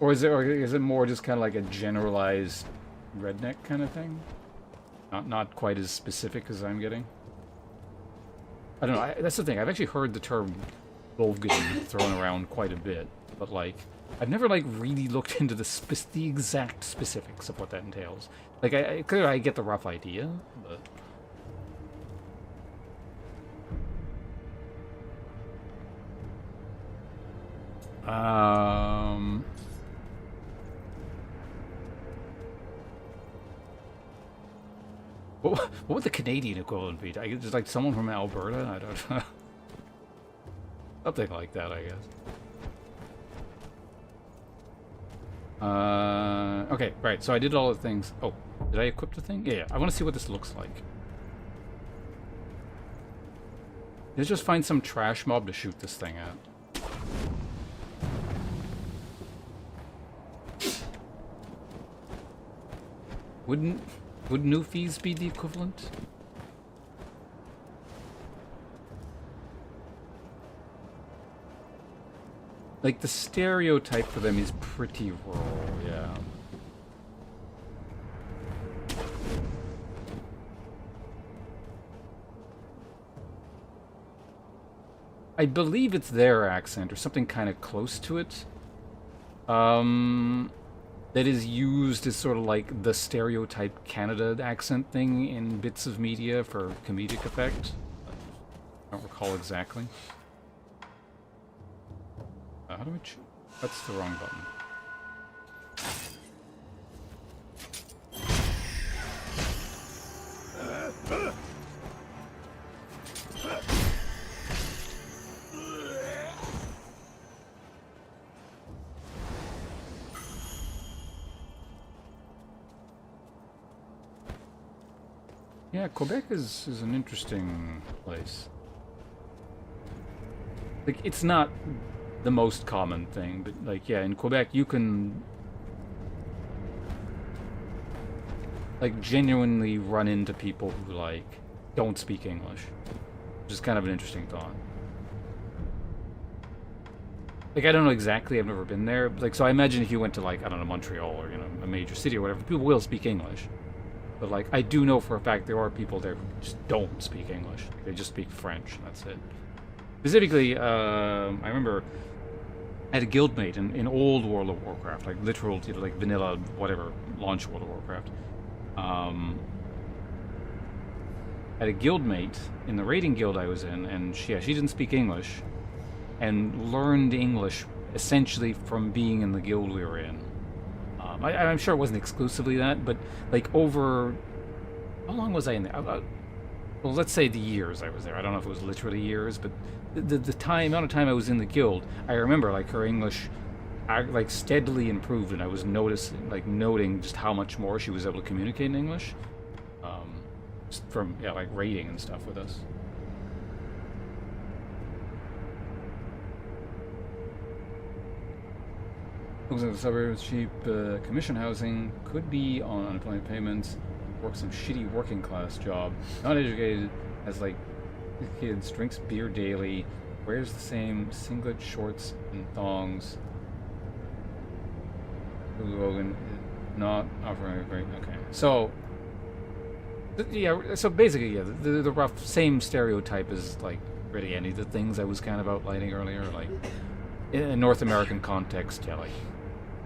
Or is it more just kind of like a generalized redneck kind of thing? Not quite as specific as I'm getting. I don't know. That's the thing. I've actually heard the term Volgden thrown around quite a bit, but like I've never like really looked into the exact specifics of what that entails. Like clearly I get the rough idea, but. What would the Canadian equivalent be? I guess just like someone from Alberta? I don't know. Something like that, I guess. Okay, right, so I did all the things. Oh, did I equip the thing? Yeah, I want to see what this looks like. Let's just find some trash mob to shoot this thing at. Would Newfies be the equivalent? Like, the stereotype for them is pretty rural, yeah. I believe it's their accent, or something kind of close to it. That is used as sort of like the stereotype Canada accent thing in bits of media for comedic effect. I don't recall exactly. How do I choose? That's the wrong button. Yeah, Quebec is an interesting place. Like, it's not the most common thing, but like, yeah, in Quebec you can like genuinely run into people who like don't speak English, which is kind of an interesting thought. Like, I don't know exactly, I've never been there. Like, so I imagine if you went to like, I don't know, Montreal or, you know, a major city or whatever, people will speak English. But like, I do know for a fact there are people there who just don't speak English. They just speak French, and that's it. Specifically, I remember I had a guildmate in old World of Warcraft, like literal, you know, like vanilla, whatever, launch World of Warcraft. I had a guildmate in the raiding guild I was in, and she didn't speak English, and learned English essentially from being in the guild we were in. I'm sure it wasn't exclusively that, but like over, how long was I in there? Well, let's say the years I was there. I don't know if it was literally years, but the amount of time I was in the guild, I remember like her English, like steadily improved, and I was noting just how much more she was able to communicate in English, just from like raiding and stuff with us. Looks like the suburbs, cheap commission housing, could be on unemployment payments, work some shitty working class job, not educated, has like kids, drinks beer daily, wears the same singlet, shorts, and thongs. Logan not offering a great. Okay, so yeah, so basically, yeah, the rough same stereotype as like really any of the things I was kind of outlining earlier, like in a North American context, yeah, like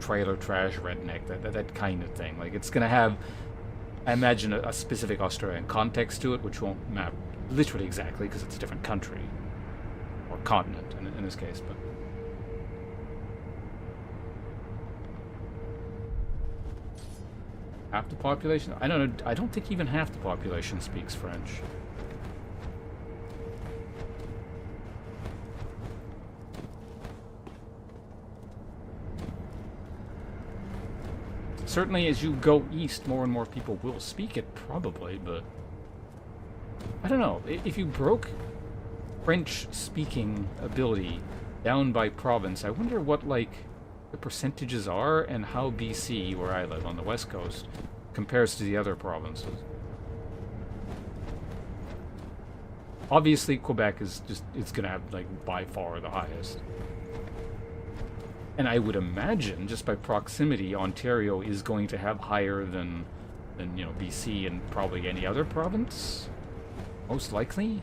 trailer trash redneck, that kind of thing. Like, it's gonna have, I imagine, a specific Australian context to it, which won't map literally exactly because it's a different country or continent in this case, but. Half the population? I don't know. I don't think even half the population speaks French. Certainly, as you go east, more and more people will speak it, probably, but I don't know. If you broke French-speaking ability down by province, I wonder what, like, the percentages are, and how BC, where I live on the west coast, compares to the other provinces. Obviously, Quebec is just, it's gonna have, like, by far the highest. And I would imagine, just by proximity, Ontario is going to have higher than than, you know, BC and probably any other province, most likely.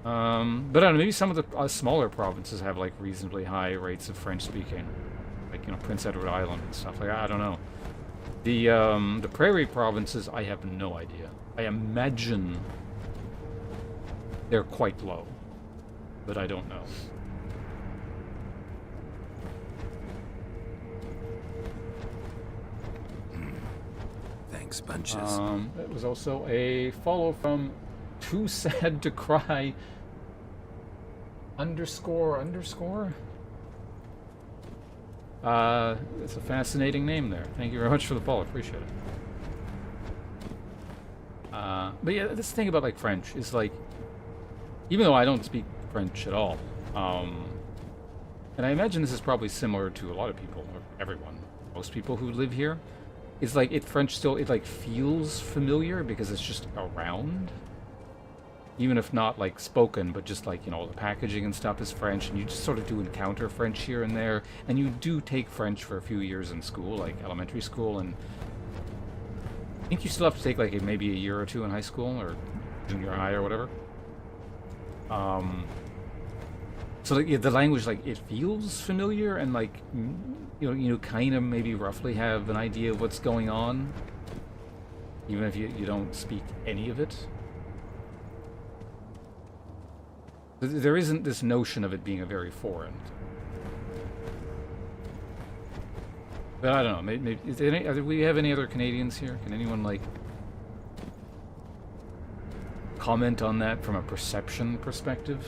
But I don't know, maybe some of the smaller provinces have like reasonably high rates of French speaking, like, you know, Prince Edward Island and stuff like that. I don't know. The prairie provinces, I have no idea. I imagine they're quite low, but I don't know. Thanks, bunches. It was also a follow from Too Sad to Cry underscore. It's a fascinating name there. Thank you very much for the follow. Appreciate it. But yeah, this thing about like French is like, even though I don't speak French at all, and I imagine this is probably similar to a lot of people, or everyone, most people who live here, it's like French still, it like feels familiar because it's just around. Even if not like spoken, but just like, you know, the packaging and stuff is French, and you just sort of do encounter French here and there, and you do take French for a few years in school, like elementary school, and I think you still have to take like maybe a year or two in high school or junior high or whatever. So like, the language, like, it feels familiar, and like, you know, kind of maybe roughly have an idea of what's going on, even if you don't speak any of it. There isn't this notion of it being a very foreign. But I don't know. Maybe do we have any other Canadians here? Can anyone like comment on that from a perception perspective?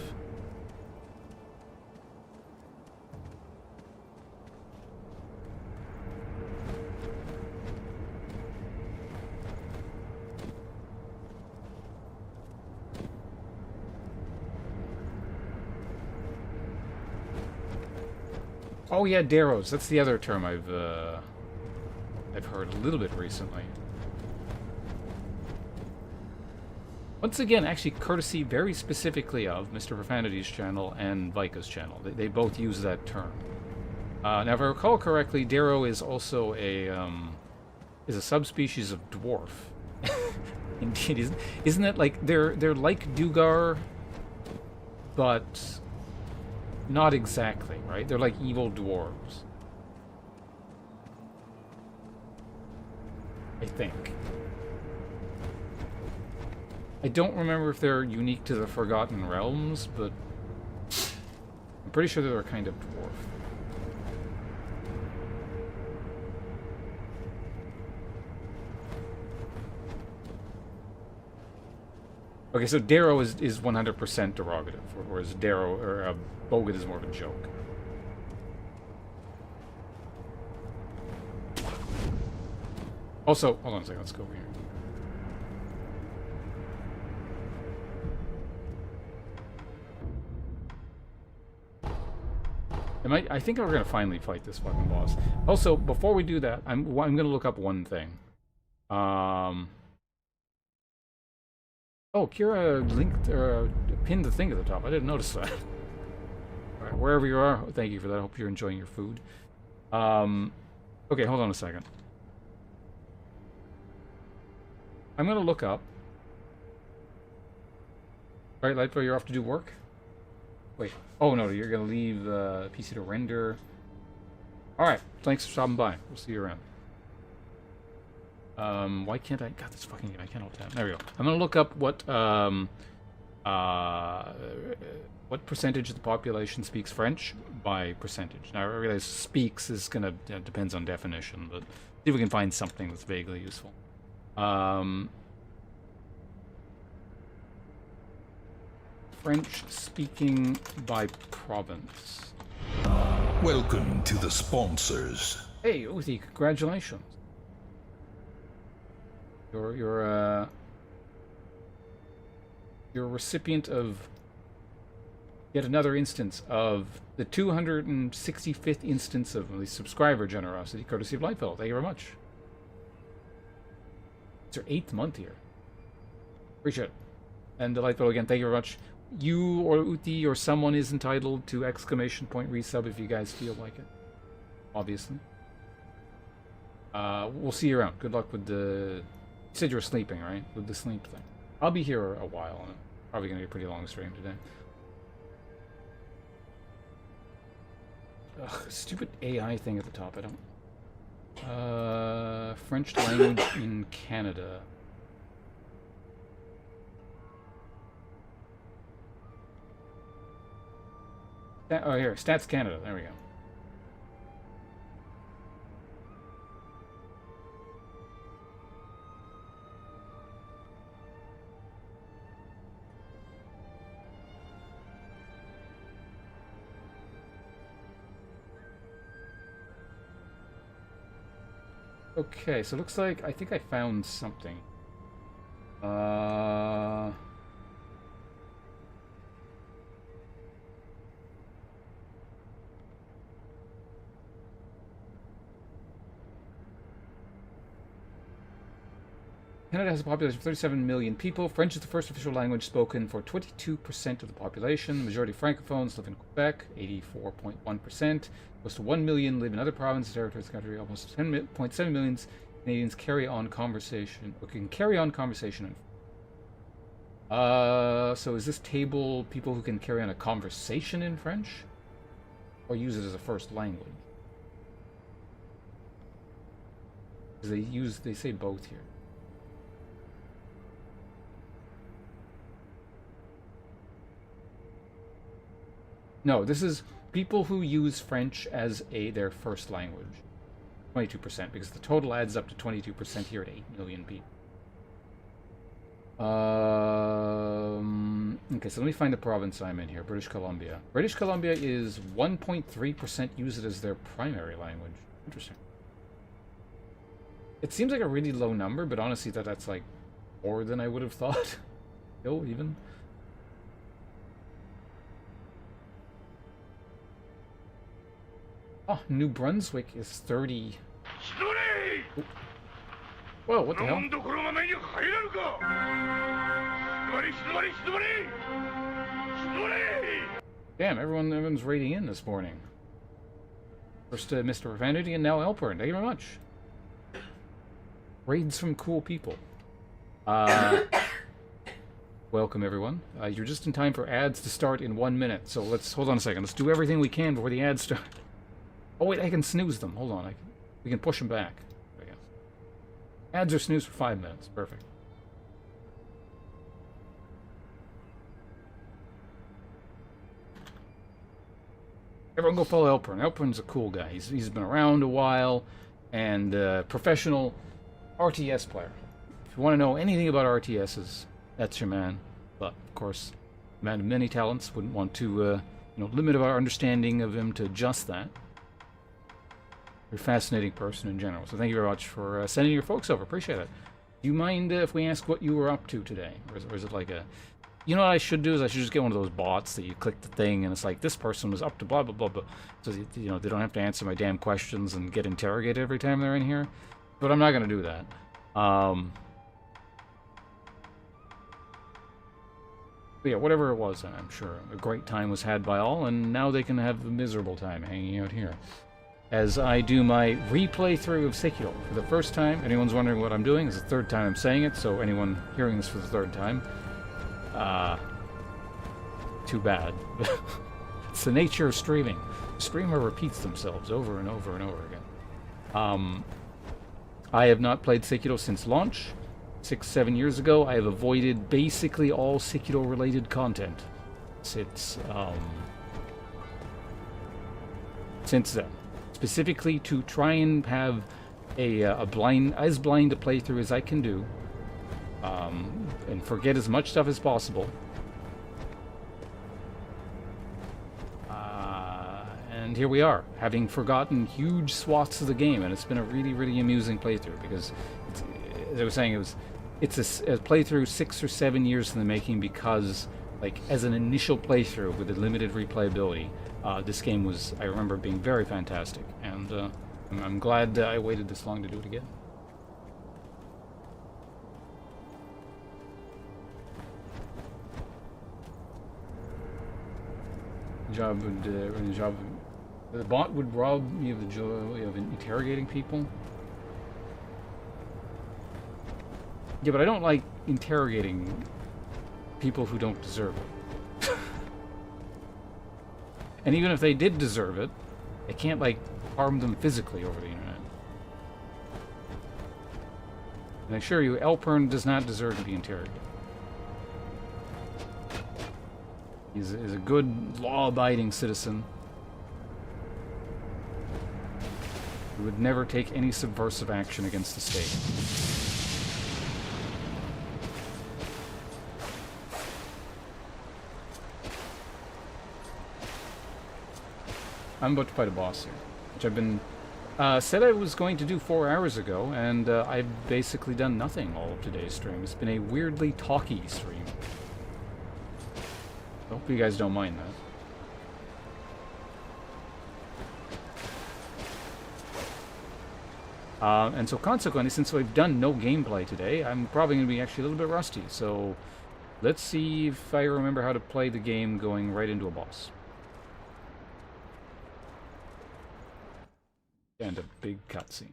Oh yeah, Darrows. That's the other term I've heard a little bit recently. Once again, actually, courtesy very specifically of Mr. Profanity's channel and Vika's channel. They both use that term. Now, if I recall correctly, Darrow is also a subspecies of dwarf. Indeed, isn't it like they're like Dugar, but not exactly, right? They're like evil dwarves, I think. I don't remember if they're unique to the Forgotten Realms, but I'm pretty sure they're a kind of dwarf. Okay, so Darrow is 100% derogative, whereas Darrow, or Bogut, is more of a joke. Also, hold on a second, let's go over here. I think we're gonna finally fight this fucking boss. Also, before we do that, I'm gonna look up one thing. Oh, Kira linked or pinned the thing at the top. I didn't notice that. All right, wherever you are, thank you for that. I hope you're enjoying your food. Okay, hold on a second. I'm gonna look up. All right, Lightfire, you're off to do work? Wait. Oh, no, you're gonna leave the PC to render. Alright, thanks for stopping by. We'll see you around. Why can't I... God, this fucking game, I can't hold tab. There we go. I'm gonna look up what percentage of the population speaks French by percentage. Now, I realize speaks is gonna... depends on definition, but see if we can find something that's vaguely useful. French speaking by province. Welcome to the sponsors. Hey, Uzi, congratulations. You're a recipient of yet another instance of the 265th instance of the subscriber generosity, courtesy of Lightfell. Thank you very much. It's your 8th month here. Appreciate it. And Lightfell again, thank you very much. You or Uti or someone is entitled to exclamation point resub if you guys feel like it. Obviously. We'll see you around. Good luck with the... You said you were sleeping, right? With the sleep thing. I'll be here a while. And probably going to be a pretty long stream today. Ugh, stupid AI thing at the top. I don't... French language in Canada. Oh, here. Stats Canada. There we go. Okay, so it looks like I think I found something. Canada has a population of 37 million people. French is the first official language spoken for 22% of the population. The majority of francophones live in Quebec, 84.1%. Close to 1 million live in other provinces, territories, of the country. Almost 10.7 million Canadians carry on conversation, or can carry on conversation. So is this table people who can carry on a conversation in French, or use it as a first language? Because they say both here. No, this is people who use French as their first language. 22%, because the total adds up to 22% here at 8 million people. Okay, so let me find the province I'm in here. British Columbia. British Columbia is 1.3% use it as their primary language. Interesting. It seems like a really low number, but honestly that's like more than I would have thought. Still, even. Oh, New Brunswick is 30. Oh. Whoa, what the hell? Damn, everyone's raiding in this morning. First Mr. Profanity and now Elpern. Thank you very much. Raids from cool people. Welcome, everyone. You're just in time for ads to start in 1 minute, so let's hold on a second. Let's do everything we can before the ads start. Oh wait, I can snooze them. Hold on, we can push them back. There we go. Ads are snoozed for 5 minutes. Perfect. Everyone go follow Elpern. Elpern's a cool guy. He's been around a while, and professional RTS player. If you want to know anything about RTSs, that's your man. But of course, man of many talents. Wouldn't want to limit our understanding of him to just that. You're a fascinating person in general, so thank you very much for sending your folks over. Appreciate it. Do you mind if we ask what you were up to today? Or is it like a... You know what I should do is I should just get one of those bots that you click the thing and it's like, this person was up to blah, blah, blah, blah. So, they don't have to answer my damn questions and get interrogated every time they're in here. But I'm not going to do that. But yeah, whatever it was, I'm sure a great time was had by all, and now they can have a miserable time hanging out here. As I do my replay through of Sekiro for the first time. Anyone's wondering what I'm doing, it's the third time I'm saying it, so anyone hearing this for the third time, too bad. It's the nature of streaming. The streamer repeats themselves over and over and over again. I have not played Sekiro since launch. 6-7 years ago, I have avoided basically all Sekiro-related content since then. Specifically to try and have as blind a playthrough as I can do, and forget as much stuff as possible. And here we are, having forgotten huge swaths of the game, and it's been a really, really amusing playthrough because, as I was saying, it's a playthrough 6 or 7 years in the making because, like, as an initial playthrough with a limited replayability, this game was, I remember, being very fantastic, and I'm glad I waited this long to do it again. The bot would rob me of the joy of interrogating people. Yeah, but I don't like interrogating people who don't deserve it. And even if they did deserve it, I can't, like, harm them physically over the internet. And I assure you, Elpern does not deserve to be interrogated. He's a good, law-abiding citizen who would never take any subversive action against the state. I'm about to fight a boss here, which I've been said I was going to do 4 hours ago, and I've basically done nothing all of today's stream. It's been a weirdly talky stream. I hope you guys don't mind that. And so consequently, since I've done no gameplay today, I'm probably going to be actually a little bit rusty. So let's see if I remember how to play the game going right into a boss. And a big cutscene.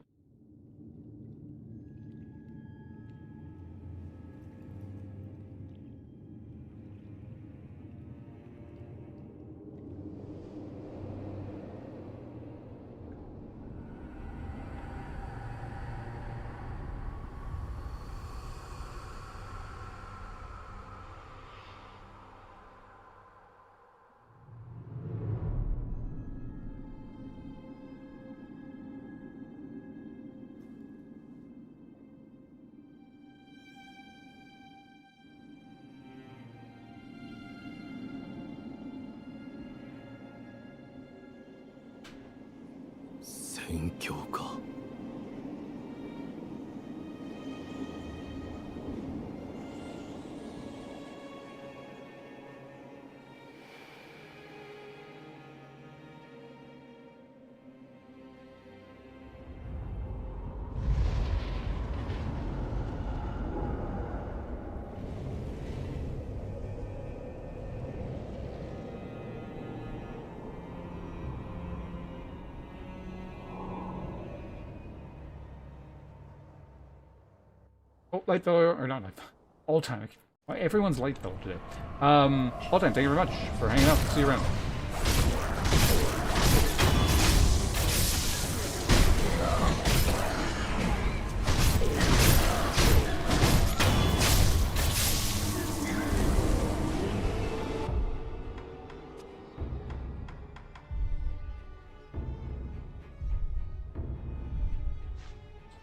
Oh, Lightfellow, or not Lightfellow, all time. Everyone's Lightfellow today. All time, thank you very much for hanging out. See you around.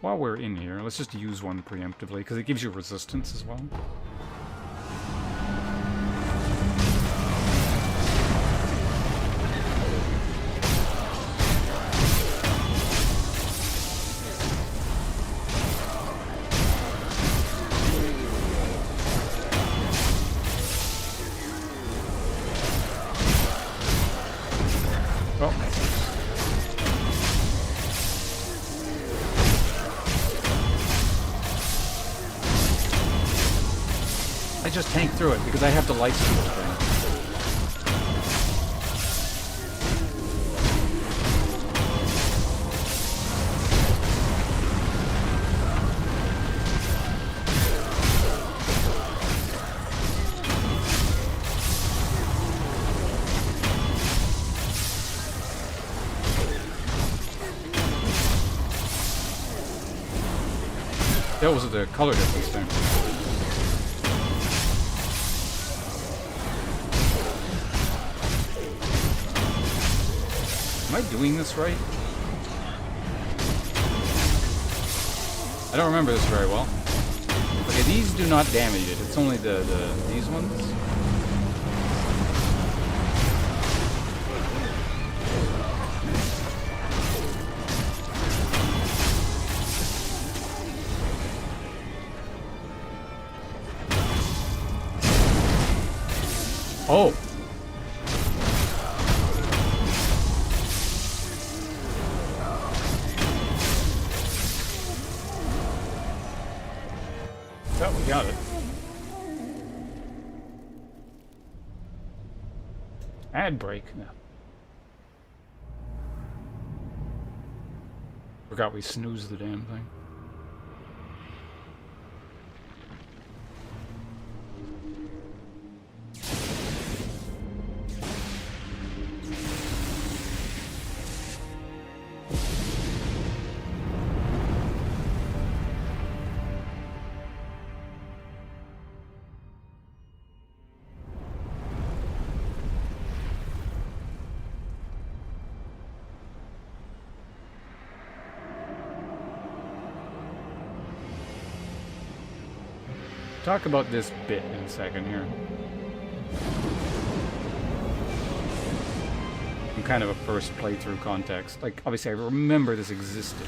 While we're in here, let's just use one preemptively, because it gives you resistance as well. Just tank through it because I have the light steal thing. That was the color difference there. Am I doing this right? I don't remember this very well. Okay, these do not damage it. It's only these ones. Oh. We got it. Ad break. No. Forgot we snoozed the damn thing. talk about this bit in a second here. In kind of a first playthrough context. Like, obviously I remember this existed.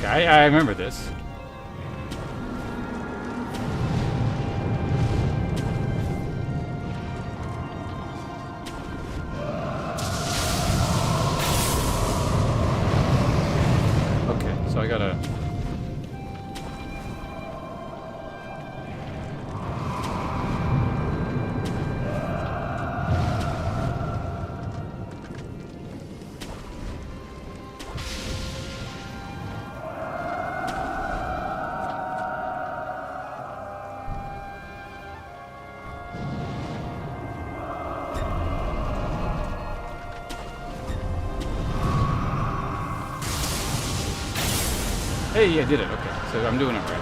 I remember this. Okay, so I gotta... Hey, I did it. Okay, so I'm doing it right.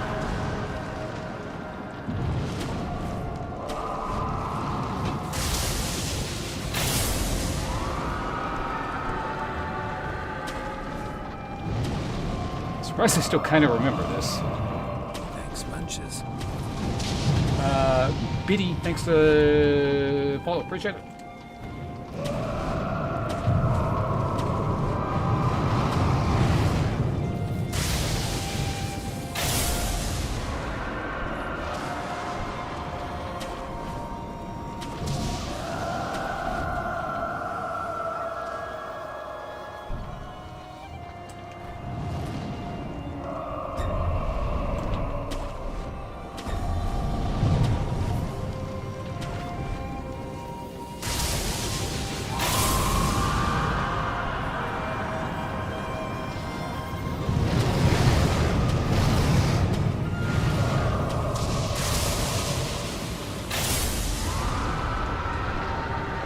Surprised I still kind of remember this. Thanks, Bunches. Biddy, thanks for follow. Appreciate it.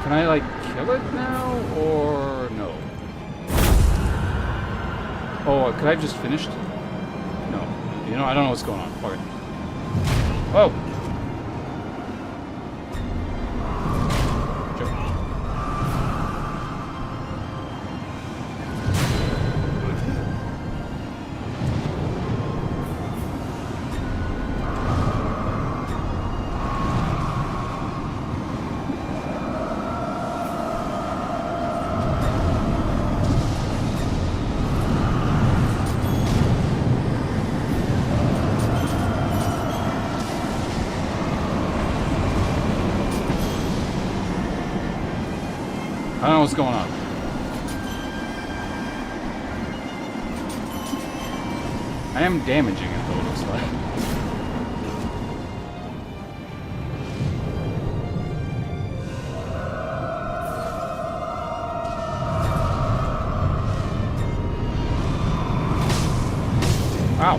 Can I, like, kill it now, or no? Oh, could I have just finished? No. You know, I don't know what's going on. Fuck it. Oh! Jump. I don't know what's going on. I am damaging it, though, it looks like. Ow.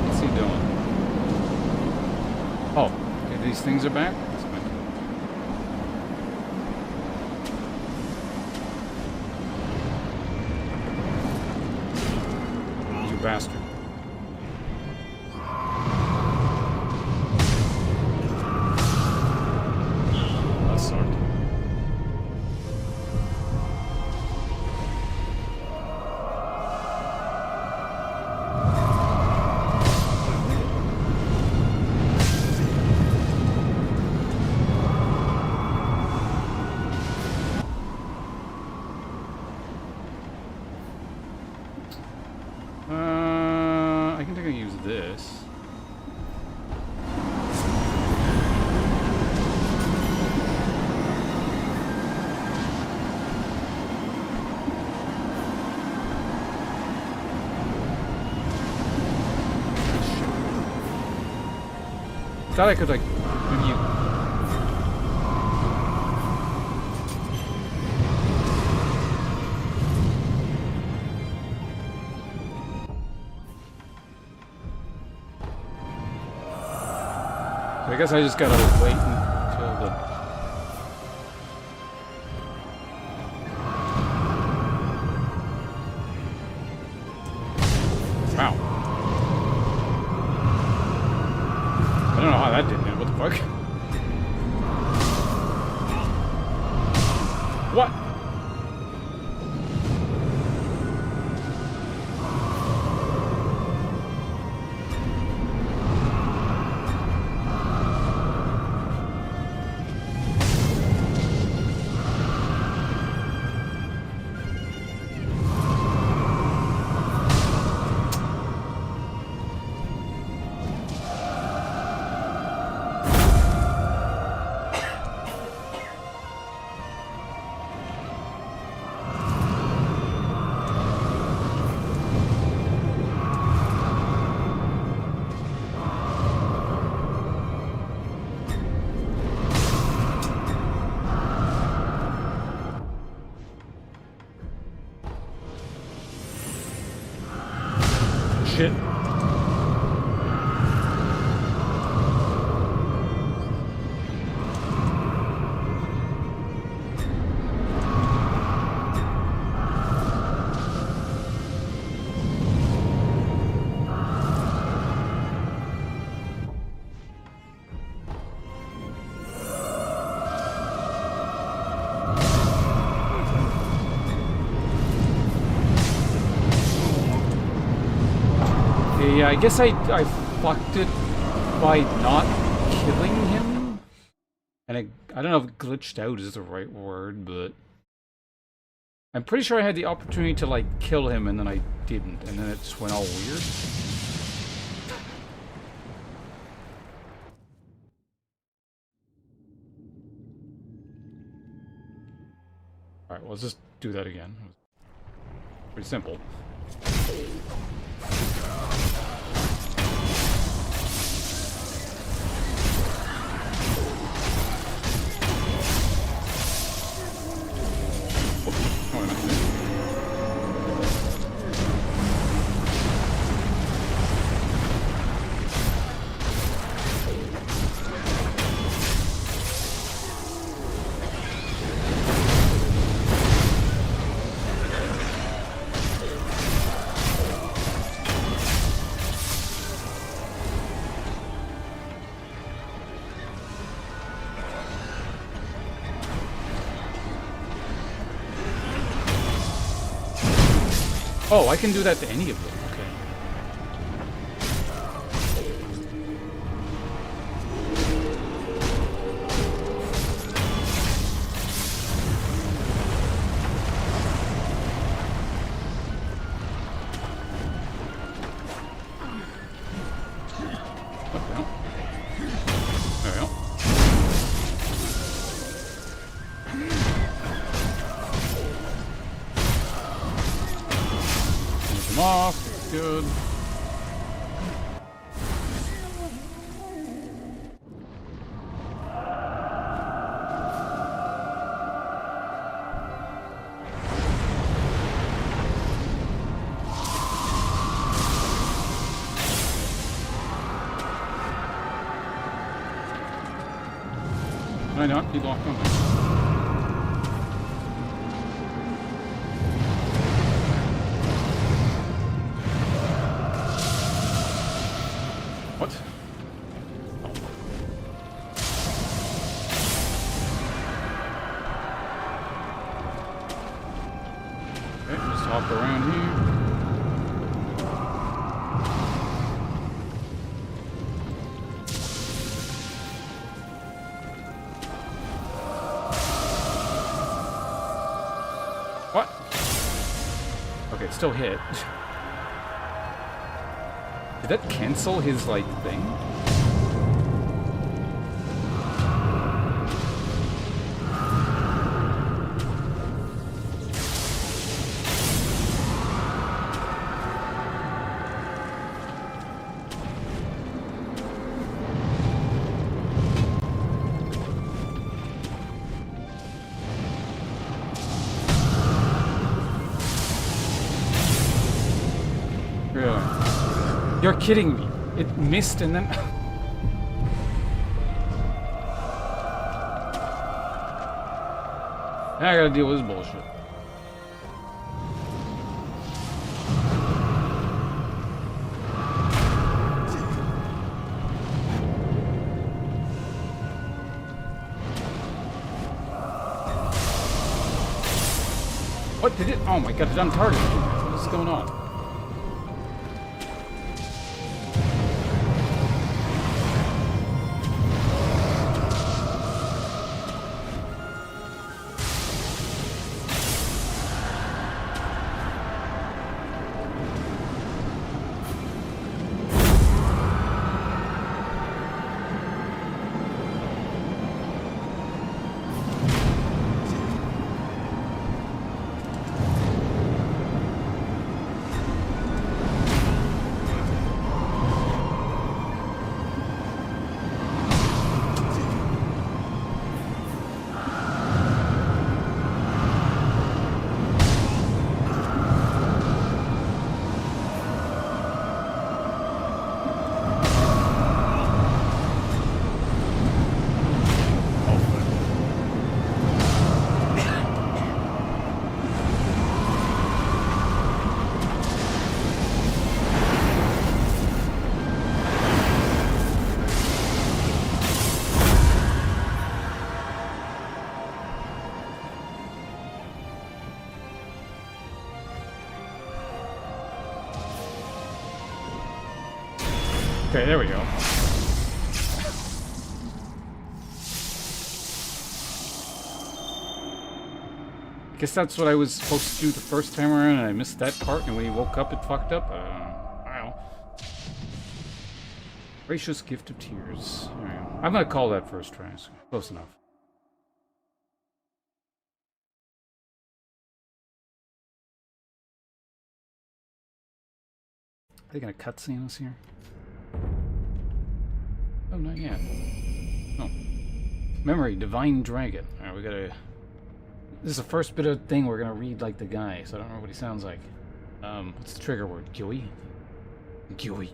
What's he doing? Oh, okay, these things are back? That's fine. You bastard. That sucked. I can take and use this. Thought I could, like, maybe I guess I just gotta wait until the... What? Shit. Yeah, I guess I fucked it by not killing him. And I don't know if glitched out is the right word, but I'm pretty sure I had the opportunity to like kill him and then I didn't, and then it just went all weird. Alright, well, let's just do that again. Pretty simple. Oh, I can do that to any of them. Okay. There we go. Off. Good. Can I not be locked on this? What? Oh. Okay, just hop around here. What? Okay, it still hit. Did that cancel his, like, thing? Really? You're kidding me. It missed and then... Now I gotta deal with this bullshit. What did it? Oh my god, it untargeted. What is going on? Okay, there we go. Guess that's what I was supposed to do the first time around, and I missed that part, and when he woke up, it fucked up. I don't know. Gracious gift of tears. Alright. I'm gonna call that first try. So close enough. Are they gonna cutscene us here? Oh, not yet. Oh. Memory, Divine Dragon. Alright, we gotta... This is the first bit of thing we're gonna read like the guy, so I don't know what he sounds like. What's the trigger word? Gui? Gui.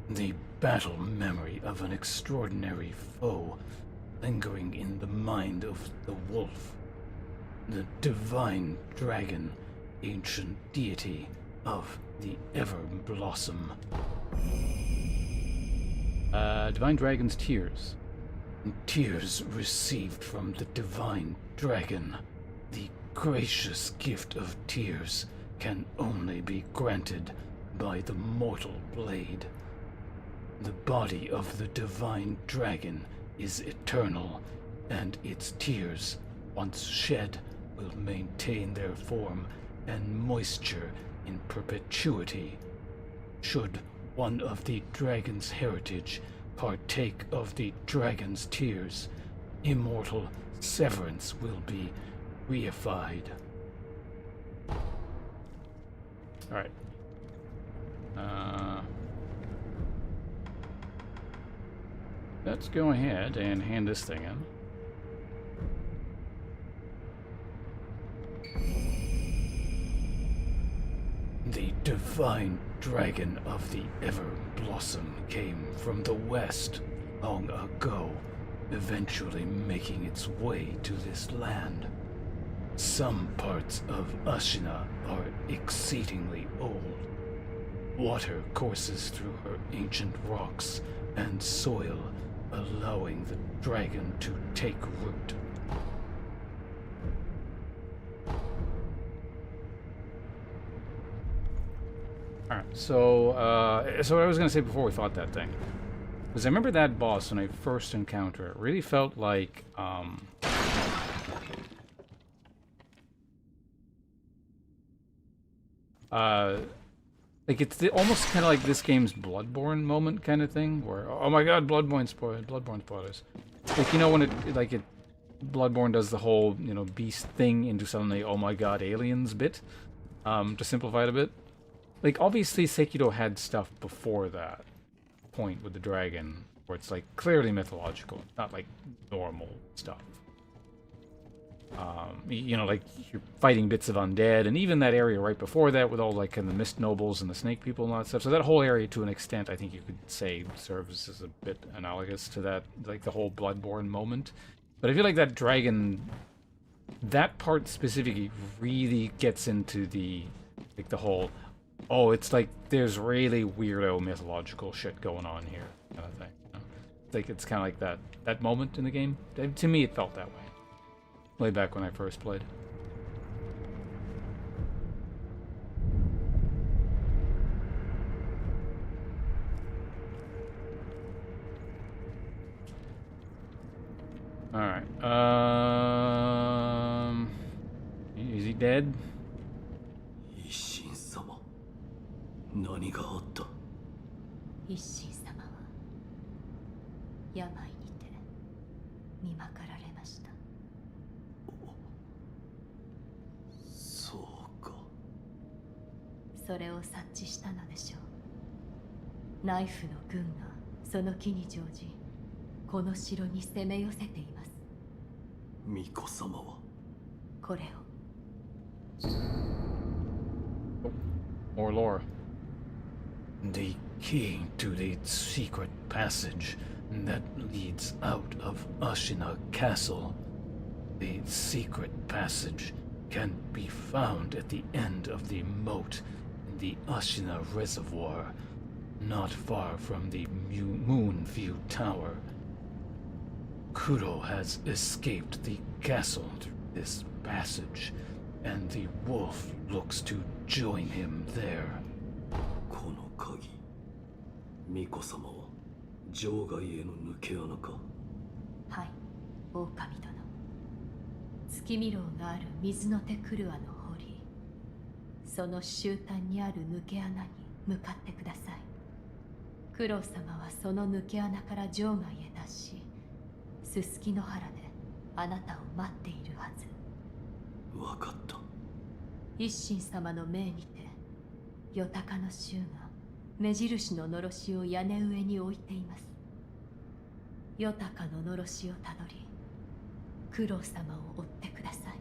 The battle memory of an extraordinary foe lingering in the mind of the wolf. The Divine Dragon, ancient deity of the Ever Blossom. Divine Dragon's tears. Tears received from the Divine Dragon. The gracious gift of tears can only be granted by the mortal blade. The body of the Divine Dragon is eternal, and its tears, once shed, will maintain their form and moisture in perpetuity. Should one of the dragon's heritage partake of the dragon's tears, immortal severance will be reified. Alright. Let's go ahead and hand this thing in. The Divine Dragon of the Ever Blossom came from the west long ago, eventually making its way to this land. Some parts of Ashina are exceedingly old. Water courses through her ancient rocks and soil, allowing the dragon to take root. Alright, so what I was going to say before we fought that thing was I remember that boss when I first encountered it really felt like, like it's almost kind of like this game's Bloodborne moment kind of thing, where, oh my god, Bloodborne spoilers. Like, you know, when Bloodborne does the whole, you know, beast thing into suddenly, oh my god, aliens bit, to simplify it a bit. Like, obviously Sekiro had stuff before that point with the dragon, where it's, like, clearly mythological, not, like, normal stuff. You know, like, you're fighting bits of undead, and even that area right before that with all, like, kind of the mist nobles and the snake people and all that stuff. So that whole area, to an extent, I think you could say serves as a bit analogous to that, like, the whole Bloodborne moment. But I feel like that dragon, that part specifically really gets into the, like, the whole... Oh, it's like there's really weirdo mythological shit going on here, kind of thing. You know? Like it's kind of like that moment in the game. To me, it felt that way. Way back when I first played. Alright. Is he dead? 一心様何があった。一心様は病にて見まかられました。そうか。それを察知したのでしょう。ナイフの軍がその機に乗じ、この城に攻め寄せています。巫女様はこれを。 More lore. The key to the secret passage that leads out of Ashina Castle. The secret passage can be found at the end of the moat in the Ashina Reservoir, not far from the Moonview Tower. Kuro has escaped the castle through this passage, and the wolf looks to join him there. この鍵。巫女様は場外への抜け穴か。はい、狼殿。月見楼がある水の手クルアの堀、その終端にある抜け穴に向かってください。九郎様はその抜け穴から場外へ脱し、すすきの原であなたを待っているはず。わかった。一心様の命にて、よたかの衆が目印ののろしを屋根上に置いています。よたかののろしをたどり、九郎様を追ってください。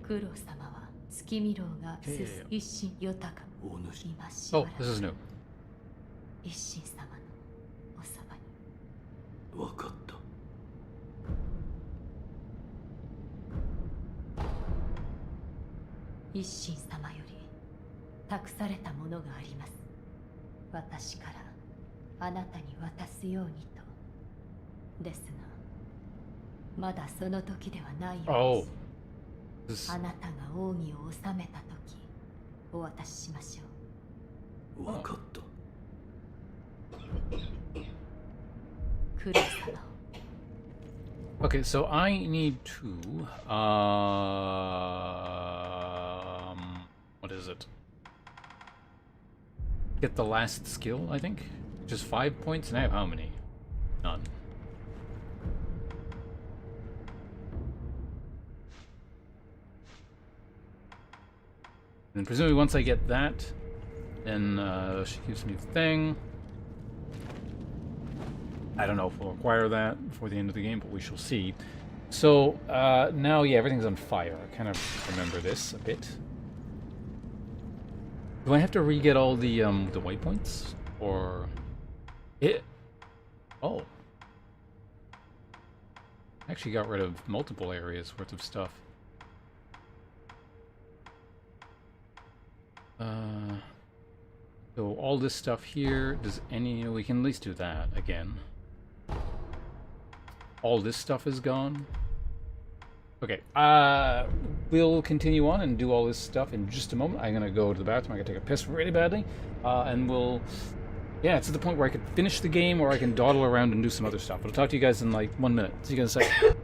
九郎様は月見楼がすす一心よたかお主。今しば Oh, ら this is く new. 一心様のおそばに。わかった。一心様より託されたものがあります。私からあなたに渡すようにと。ですが、まだその時ではないよ Oh. うです。あなたが奥義を収めた時、お渡ししましょう。わかった。九郎様を。Okay, so I need to, what is it? Get the last skill, I think? Just 5 points, and I have how many? None. And presumably once I get that, then she gives me the thing. I don't know if we'll acquire that before the end of the game, but we shall see. So, now, yeah, everything's on fire. I kind of remember this a bit. Do I have to re-get all the waypoints? Or... It... Oh. I actually got rid of multiple areas worth of stuff. So all this stuff here, does any... We can at least do that again. All this stuff is gone. Okay, we'll continue on and do all this stuff in just a moment. I'm gonna go to the bathroom. I gotta take a piss really badly, and we'll... Yeah, it's at the point where I could finish the game, or I can dawdle around and do some other stuff. But I'll talk to you guys in like 1 minute. See you guys in a second.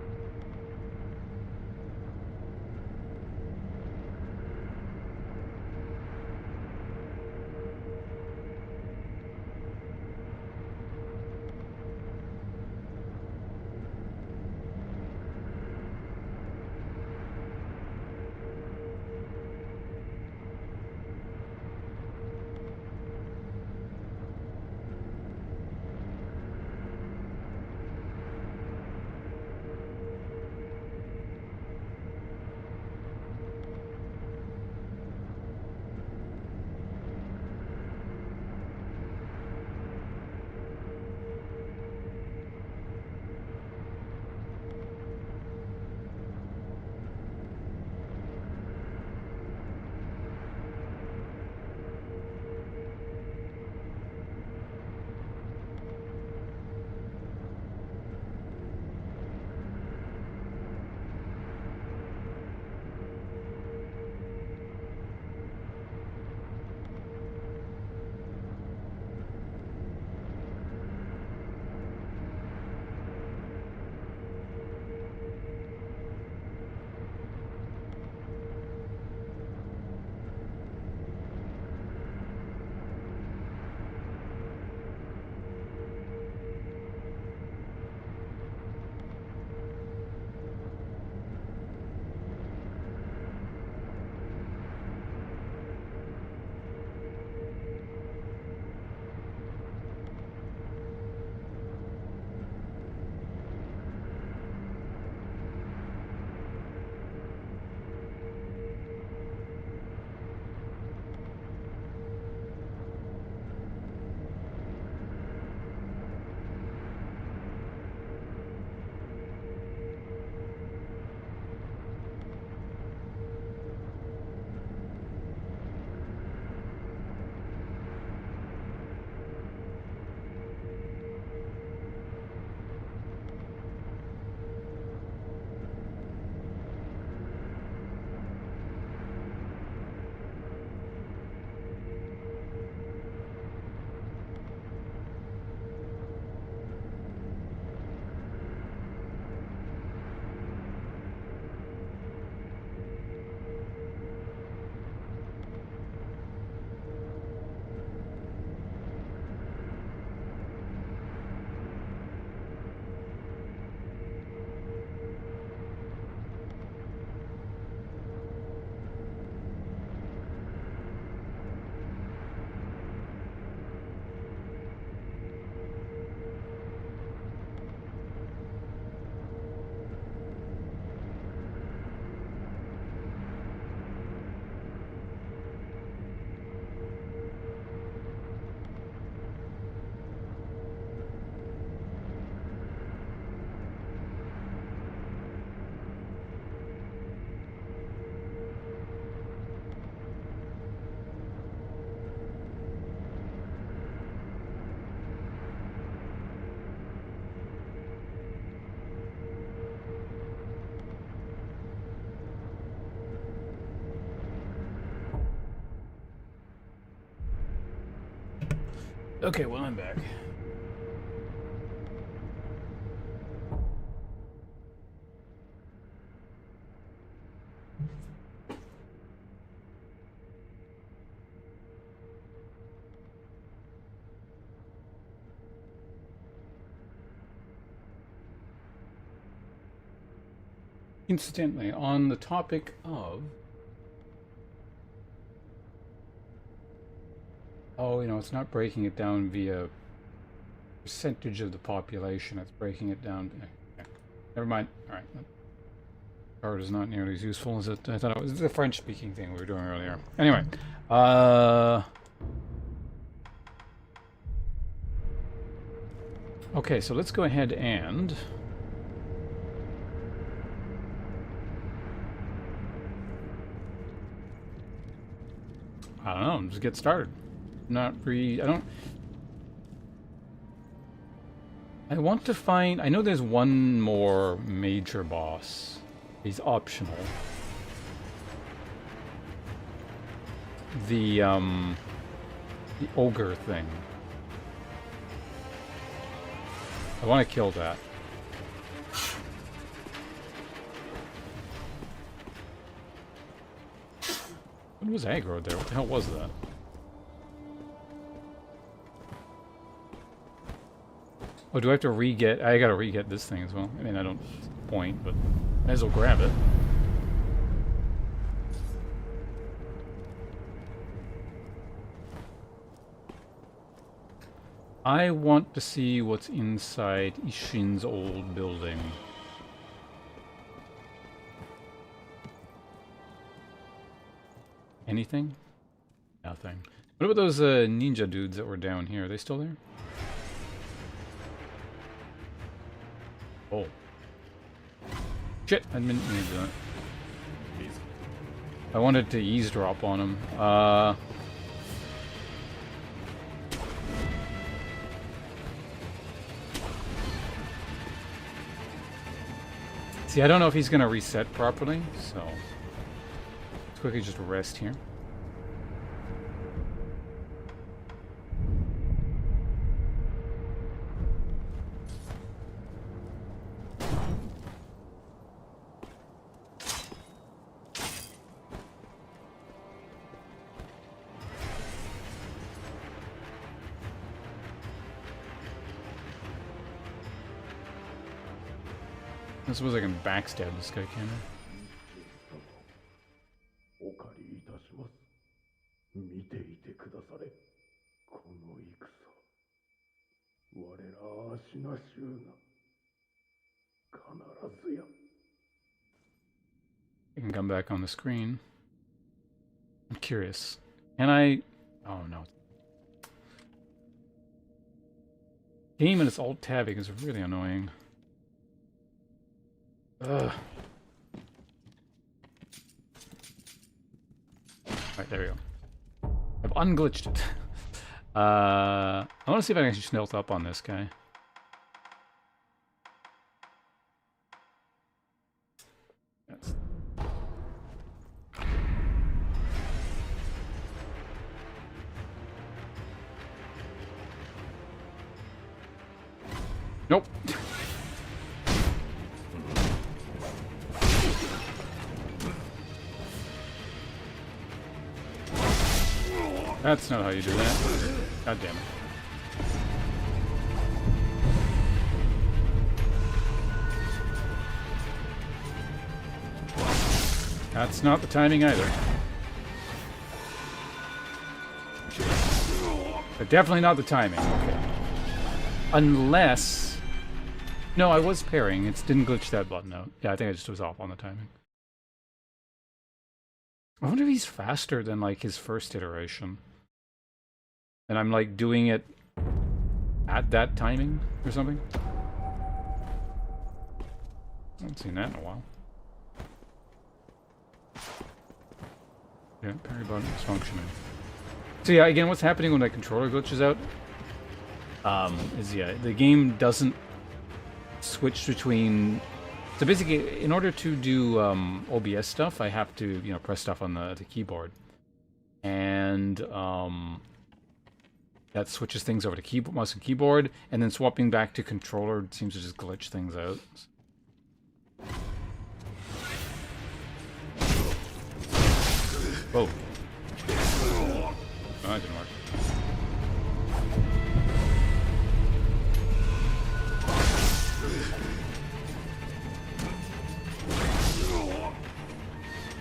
Okay, well, I'm back. Incidentally, on the topic of... Oh, you know, it's not breaking it down via percentage of the population. It's breaking it down... Okay. Never mind. All right. That card is not nearly as useful as I thought it was. The French-speaking thing we were doing earlier. Anyway. Okay, so let's go ahead and... I don't know, just get started. I want to find... I know there's one more major boss. He's optional. The ogre thing. I want to kill that. What was aggro there? What the hell was that? Oh, do I have to re-get... I gotta re-get this thing as well. I mean, I don't... It's the point, but... Might as well grab it. I want to see what's inside Ishin's old building. Anything? Nothing. What about those ninja dudes that were down here? Are they still there? Oh. Shit, I didn't mean to do that. I wanted to eavesdrop on him. See, I don't know if he's gonna reset properly, so let's quickly just rest here. I suppose I can backstab this guy, can I? お借りいたします。見ていてくだされ。この戦。我ら足な衆が必ずや。I can come back on the screen. I'm curious. Can I... Oh, no. Game and its alt-tabbing is really annoying. Ugh. Alright, there we go. I've unglitched it. I want to see if I can actually snelt up on this guy. Yes. Nope. That's not how you do that. God damn it. That's not the timing either. But definitely not the timing. Okay. Unless... No, I was parrying. It didn't glitch that button out. Yeah, I think I just was off on the timing. I wonder if he's faster than, like, his first iteration. And I'm, like, doing it at that timing or something. I haven't seen that in a while. Yeah, parry button is functioning. So yeah, again, what's happening when my controller glitches out is, yeah, the game doesn't switch between... So basically, in order to do OBS stuff, I have to, you know, press stuff on the keyboard. And that switches things over to keyboard, mouse and keyboard, and then swapping back to controller seems to just glitch things out. Whoa. Oh, that didn't work.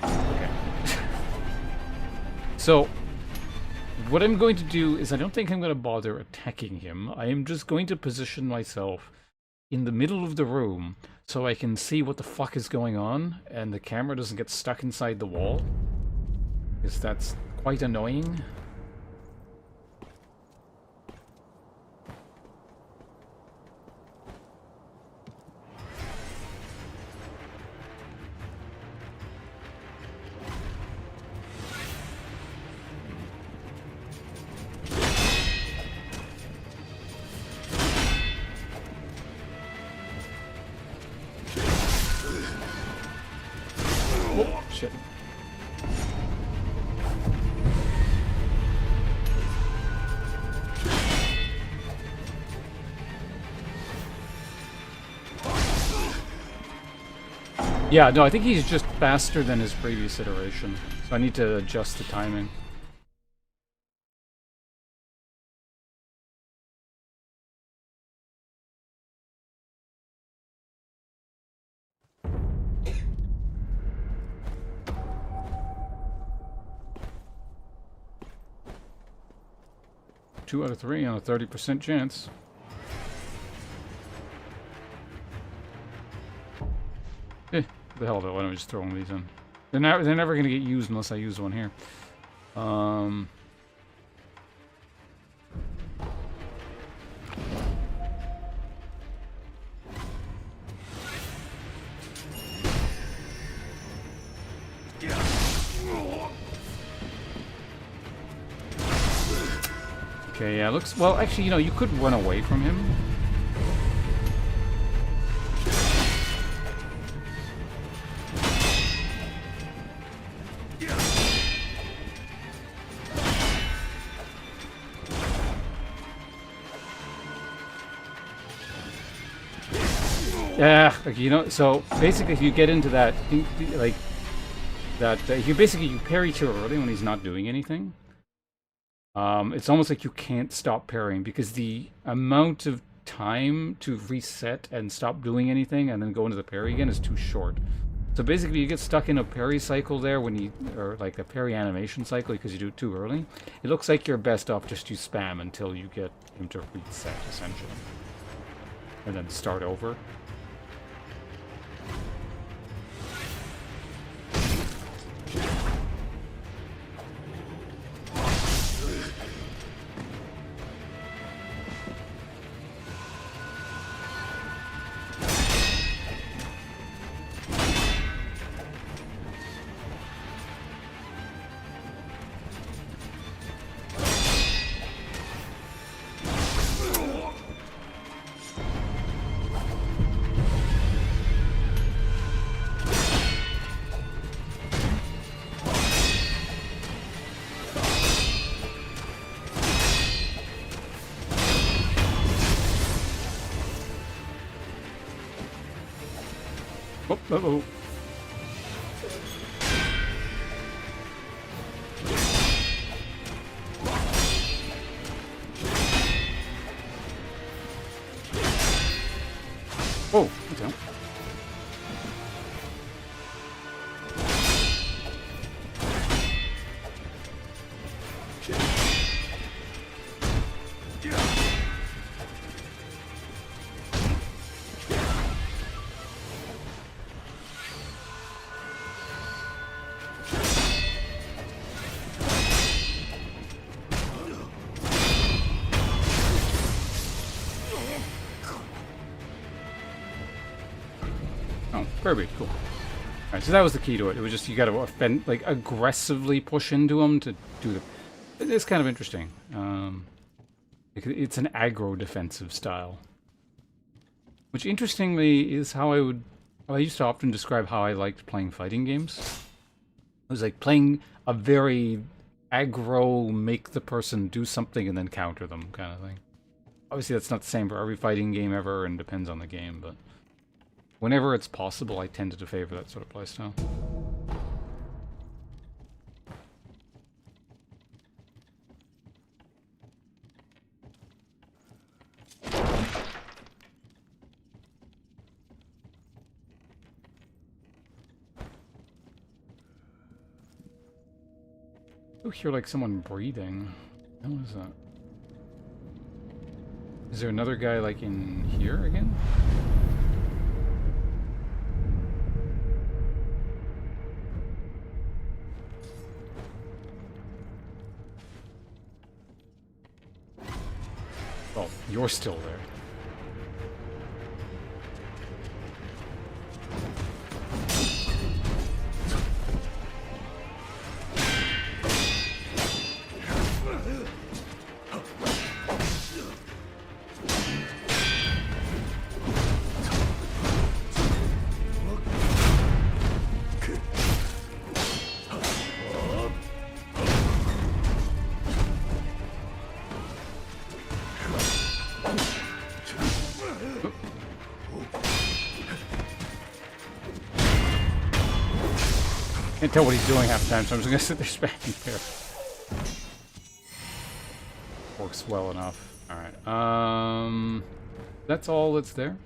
Okay. So, what I'm going to do is I don't think I'm going to bother attacking him. I am just going to position myself in the middle of the room so I can see what the fuck is going on and the camera doesn't get stuck inside the wall. Because that's quite annoying. Oh, shit. Yeah, no, I think he's just faster than his previous iteration. So I need to adjust the timing. Two out of three on a 30% chance. The hell though, why don't we just throw one of these in? They're never going to get used unless I use one here. Okay, yeah, looks... Well, actually, you know, you could run away from him. Yeah, like, you know, so basically if you get into that, like, you parry too early when he's not doing anything. It's almost like you can't stop parrying because the amount of time to reset and stop doing anything and then go into the parry again is too short. So basically you get stuck in a parry cycle there or like a parry animation cycle because you do it too early. It looks like you're best off just to spam until you get him to reset, essentially. And then start over. Oh, uh-oh. Oh, okay. Oh, Kirby, cool. Alright, so that was the key to it. It was just you gotta offend, like, aggressively push into him to do the... It's kind of interesting. It's an aggro defensive style. Which, interestingly, is how I used to often describe how I liked playing fighting games. It was like playing a very aggro, make the person do something, and then counter them kind of thing. Obviously, that's not the same for every fighting game ever, and depends on the game, but whenever it's possible, I tended to favor that sort of playstyle. I hear like someone breathing. What is that? Is there another guy like in here again? Oh, you're still there. Can't tell what he's doing half the time, so I'm just gonna sit there spamming there. Works well enough. Alright, that's all that's there?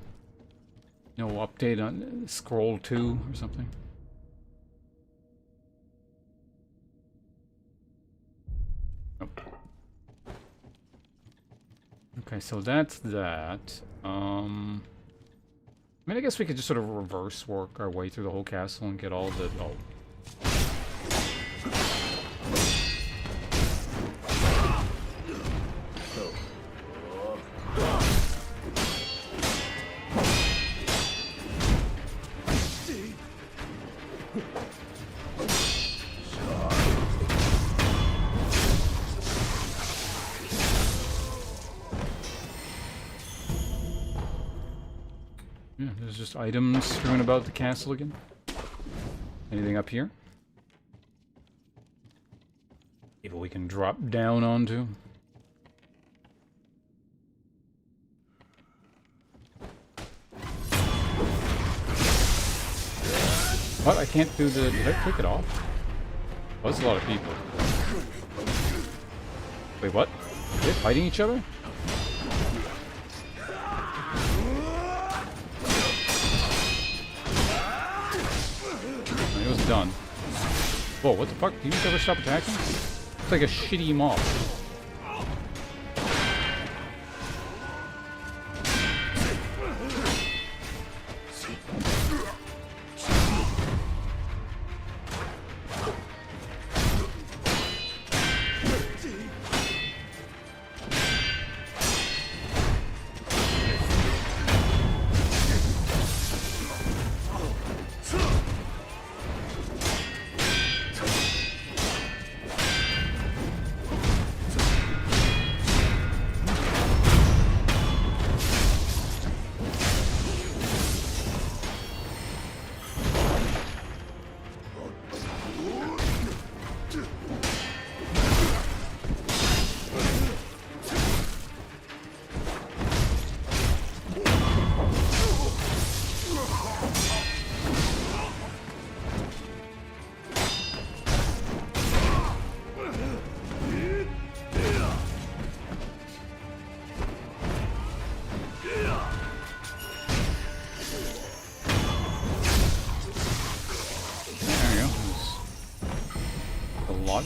No update on scroll 2 or something? Nope. Okay, so that's that. I mean, I guess we could just sort of reverse work our way through the whole castle and get all the... Oh. Yeah, there's just items strewn about the castle again. Anything up here? People we can drop down onto. What? I can't do the... Did I click it off? Oh, that's a lot of people. Wait, what? Are they fighting each other? It was done. Whoa, what the fuck? Do you just ever stop attacking? It's like a shitty mob.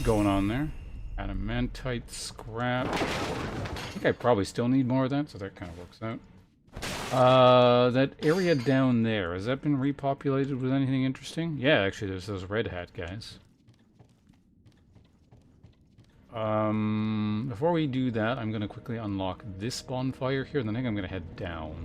Going on there. Adamantite scrap. I think I probably still need more of that, so that kind of works out. That area down there, has that been repopulated with anything interesting? Yeah, actually there's those red hat guys. Before we do that, I'm going to quickly unlock this bonfire here, and then I think I'm going to head down.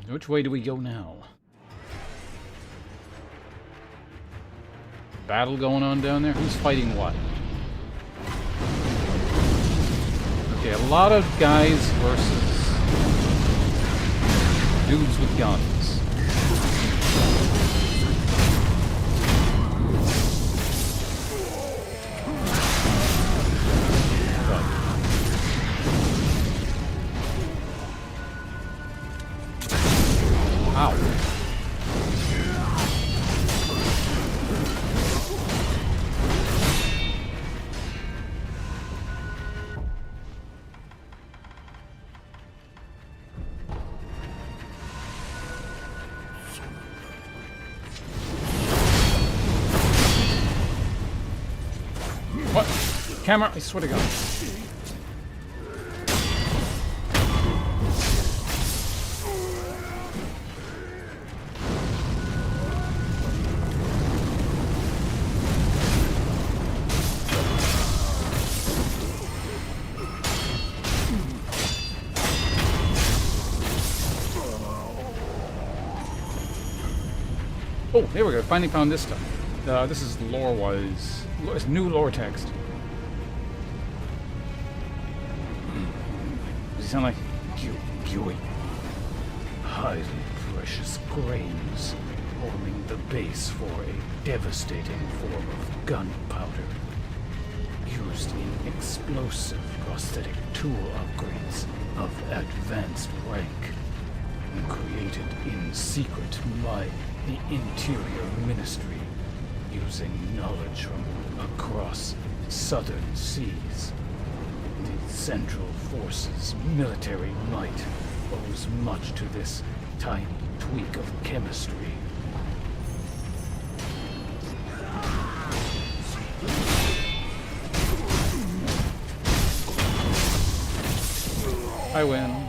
Which way do we go now? Battle going on down there? Who's fighting what? Okay, a lot of guys versus dudes with guns. Ow. What? Camera, I swear to God. Oh, there we go. Finally found this stuff. This is lore-wise. It's new lore text. Does he sound like Gooey. Highly precious grains forming the base for a devastating form of gunpowder. Used in explosive prosthetic tool upgrades of advanced rank. Created in secret by the Interior Ministry, using knowledge from across southern seas. The Central Forces' military might owes much to this tiny tweak of chemistry. I win.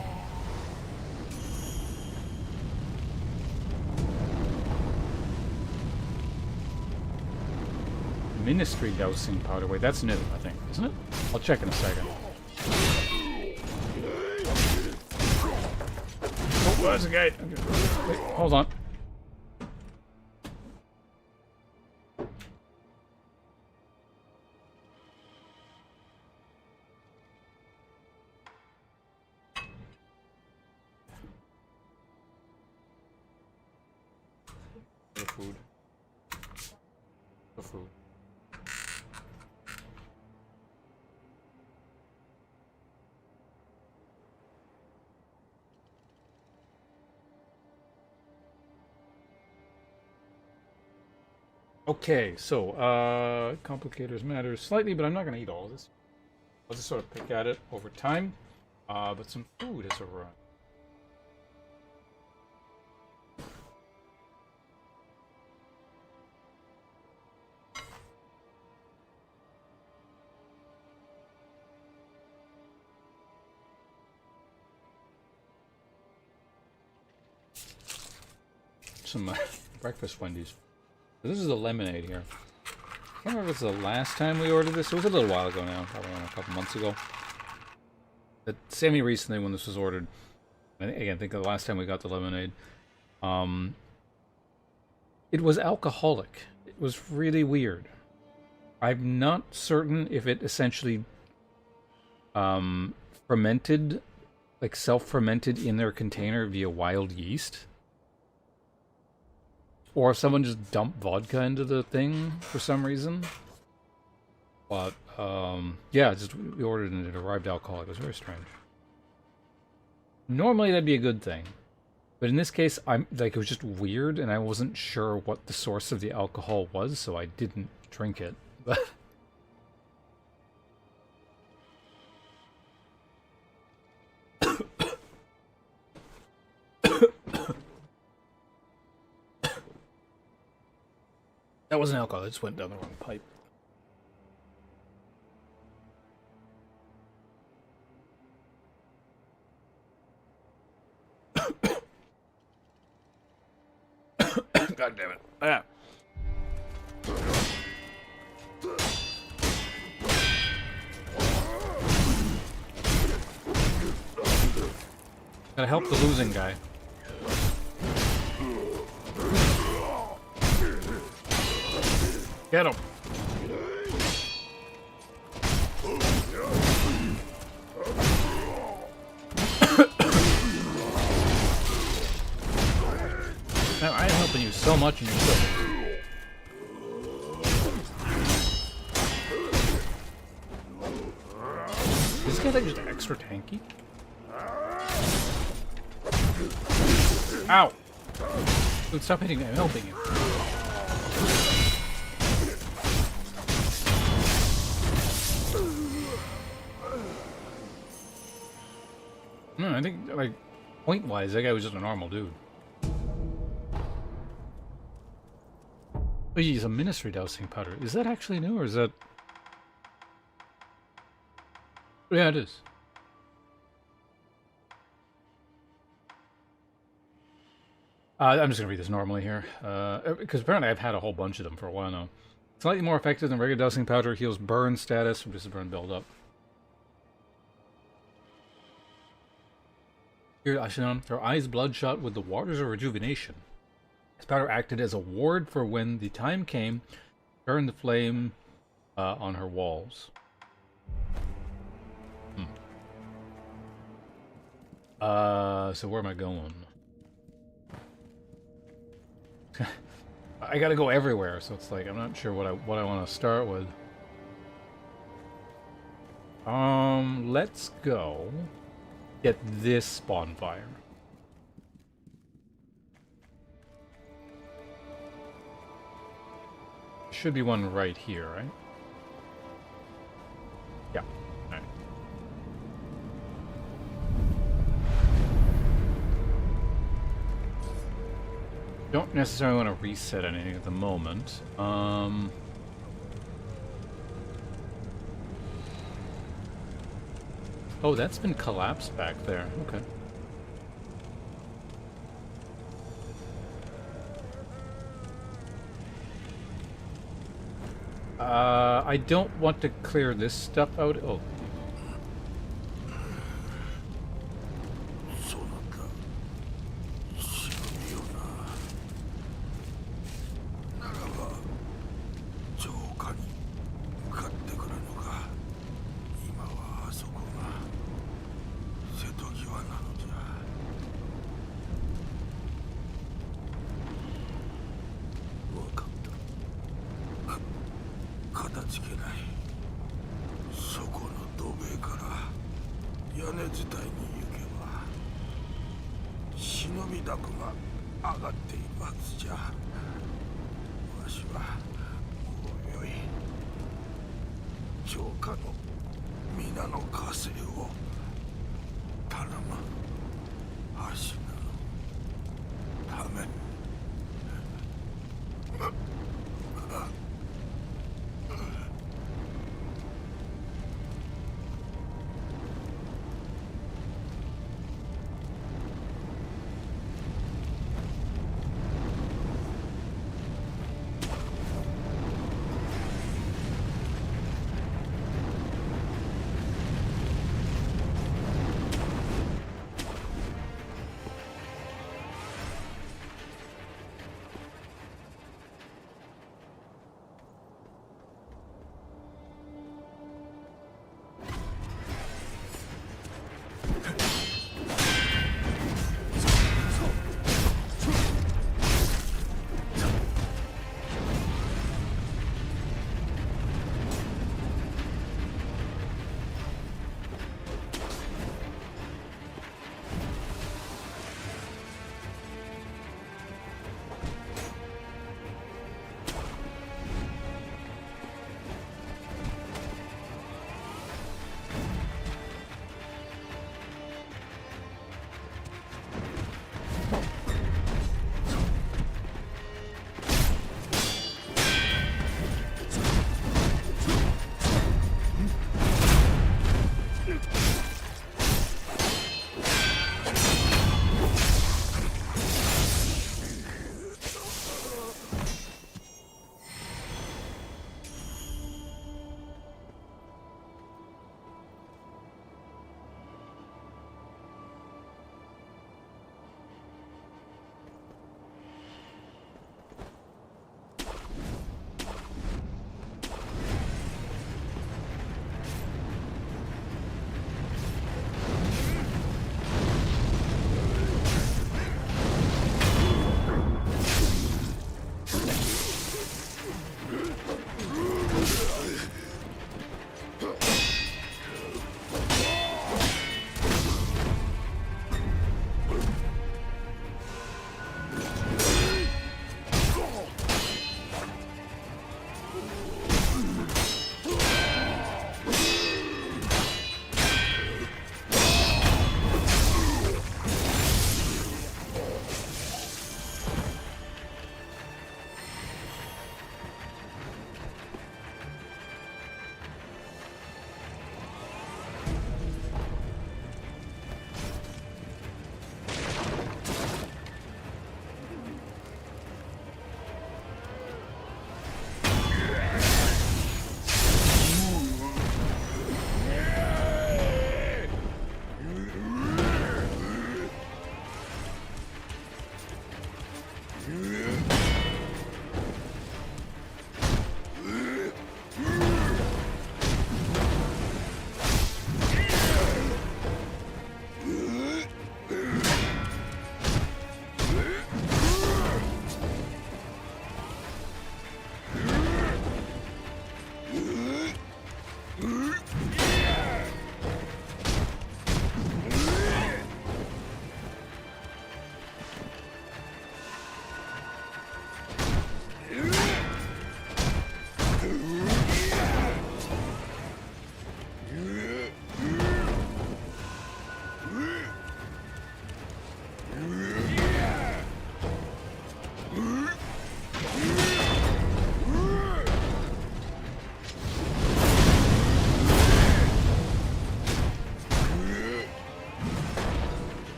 Ministry dosing powder. Wait, that's new, I think, isn't it? I'll check in a second. Oh, there's a gate. Okay. Wait, hold on. The food. The food. Okay, so, complicators matter slightly, but I'm not going to eat all of this. I'll just sort of pick at it over time. But some food has arrived. Some breakfast Wendy's. This is the lemonade here. I can't remember if it's the last time we ordered this. It was a little while ago now, probably a couple months ago. But semi-recently when this was ordered, I think the last time we got the lemonade, it was alcoholic. It was really weird. I'm not certain if it essentially fermented, like self-fermented in their container via wild yeast. Or if someone just dumped vodka into the thing for some reason. But, yeah, just we ordered and it arrived alcoholic. It was very strange. Normally that'd be a good thing. But in this case, it was just weird and I wasn't sure what the source of the alcohol was, so I didn't drink it. But that wasn't alcohol, it just went down the wrong pipe. God damn it. Ah. Gotta help the losing guy. Get him. Now, I'm helping you so much and you're still... Is this guy like just extra tanky? Ow! Dude, stop hitting me, I'm helping you. No, I think, like, point-wise, that guy was just a normal dude. Oh, he's a ministry dowsing powder. Is that actually new, or is that... Yeah, it is. I'm just going to read this normally here. Because apparently I've had a whole bunch of them for a while now. Slightly more effective than regular dowsing powder. Heals burn status from just a burn build-up. Here, Ashinon, her eyes bloodshot with the waters of rejuvenation. This powder acted as a ward for when the time came, burn the flame on her walls. So where am I going? I gotta go everywhere, so it's like I'm not sure what I want to start with. Let's go get this bonfire. Should be one right here, right? Yeah. All right. Don't necessarily want to reset anything at the moment. Oh, that's been collapsed back there. Okay. I don't want to clear this stuff out. Oh.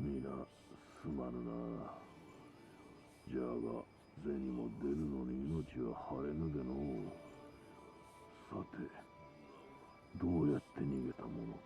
皆すまぬな。じゃが銭も出るのに命は晴れぬでのう。さてどうやって逃げたものか。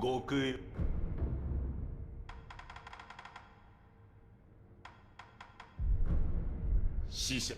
極死者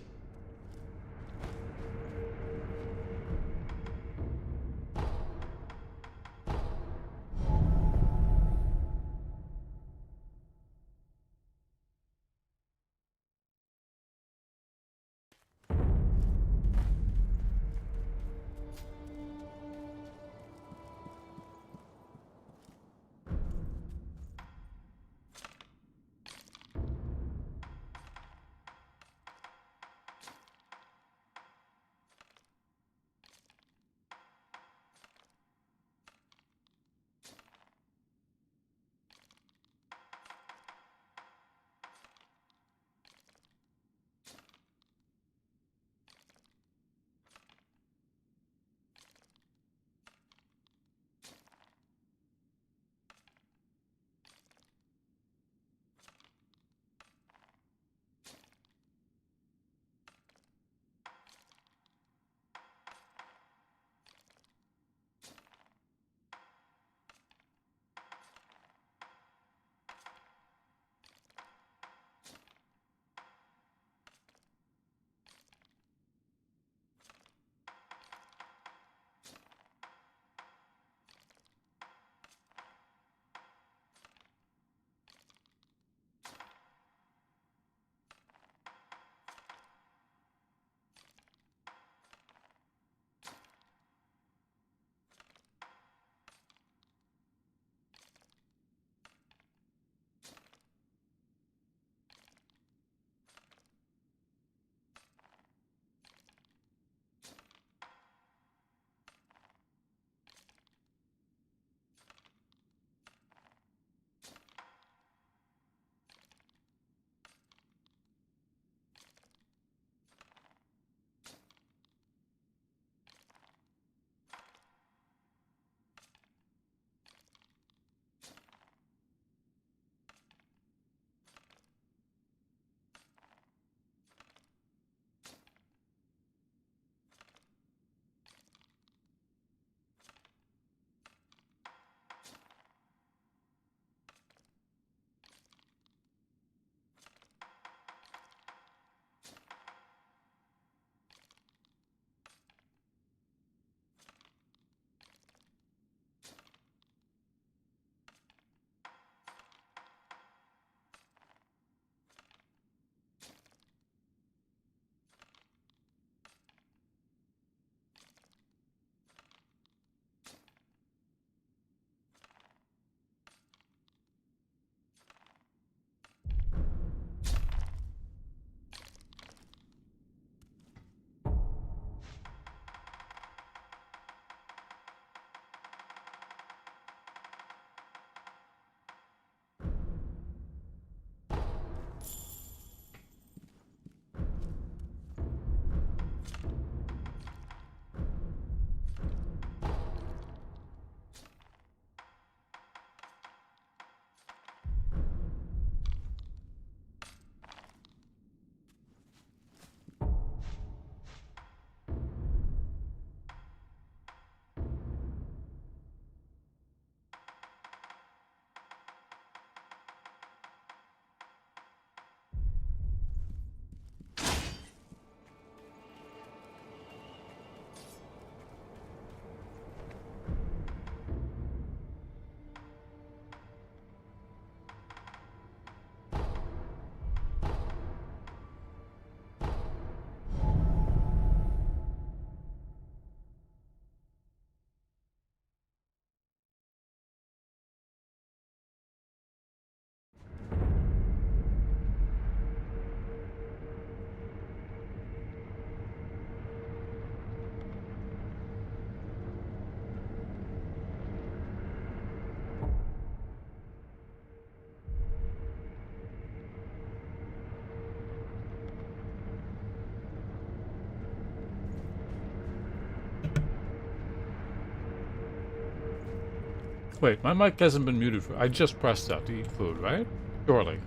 Wait, my mic hasn't been muted for... I just pressed that to eat food, right? Surely.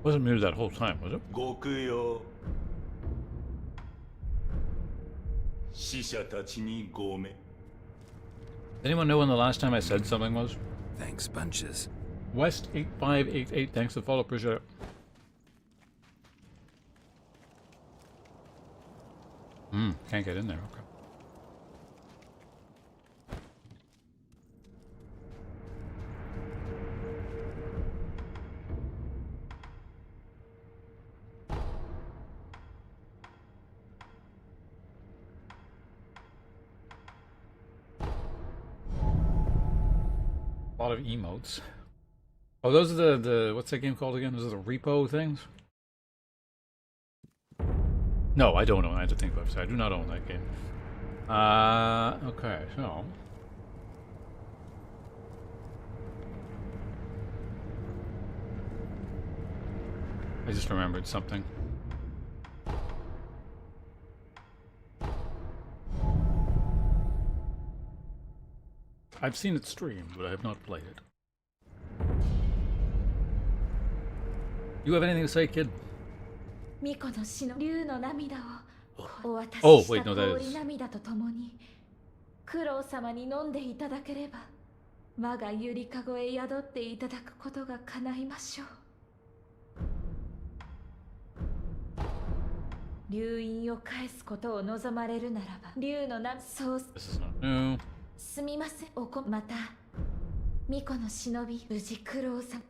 Wasn't muted that whole time, was it? 極よ死者たちにごめん Anyone know when the last time I said something was? Thanks, bunches. West8588, thanks for the follow, appreciate it. Can't get in there, okay. A lot of emotes. Oh, those are the what's that game called again? Those are the repo things? No, I don't own. I had to think about it. I do not own that game. Okay, so I just remembered something. I've seen it streamed, but I have not played it. You have anything to say, kid? 巫女の死の竜の涙をお渡し Oh, し wait, た no, that 氷 is... 涙とともに九郎様に飲んでいただければ我がゆりかごへ宿っていただくことが叶いましょう。竜院を返すことを望まれるならば竜のなそう This is not new. すみませんまた巫女の忍び無事九郎さん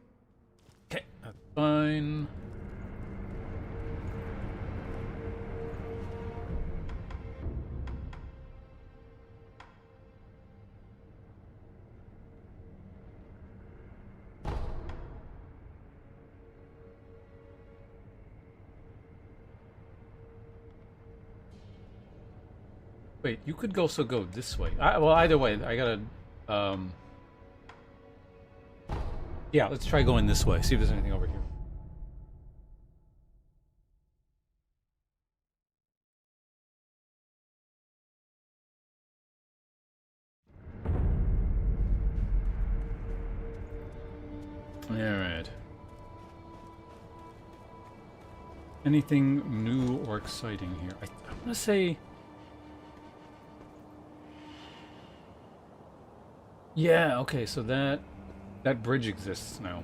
Okay, that's fine. Wait, you could also go this way. Well, either way, I gotta... Yeah, let's try going this way. See if there's anything over here. Alright. Anything new or exciting here? I want to say... Yeah, okay, so that bridge exists now.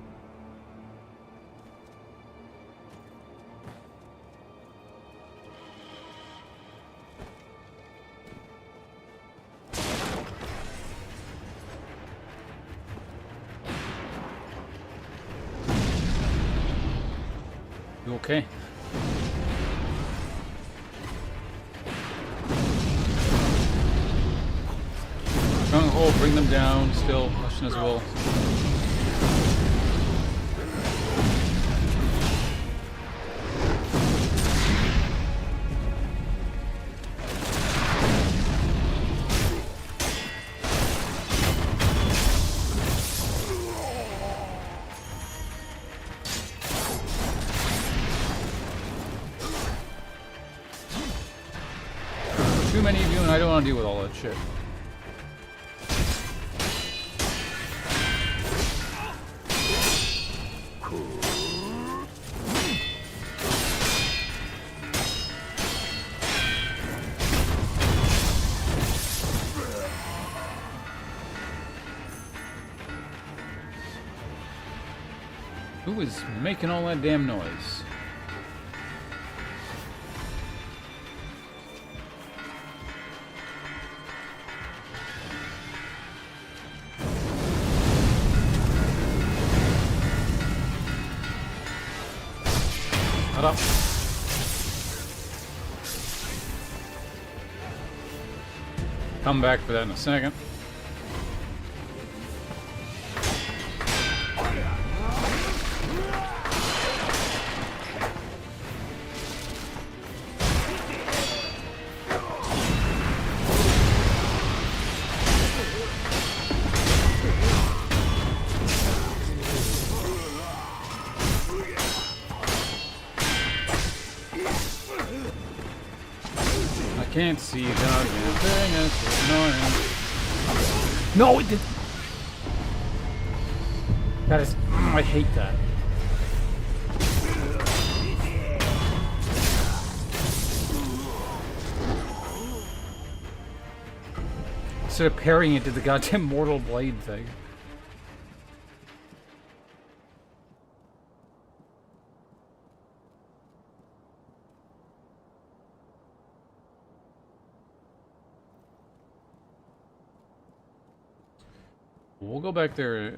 You okay? Stronghold, bring them down, still, question as well. Too many of you and I don't want to deal with all that shit. Who is making all that damn noise? Shut up. Come back for that in a second. Can't see the goddamn thing, it's annoying. No, it did. That is. I hate that. Instead of parrying it, did the goddamn mortal blade thing. We'll go back there.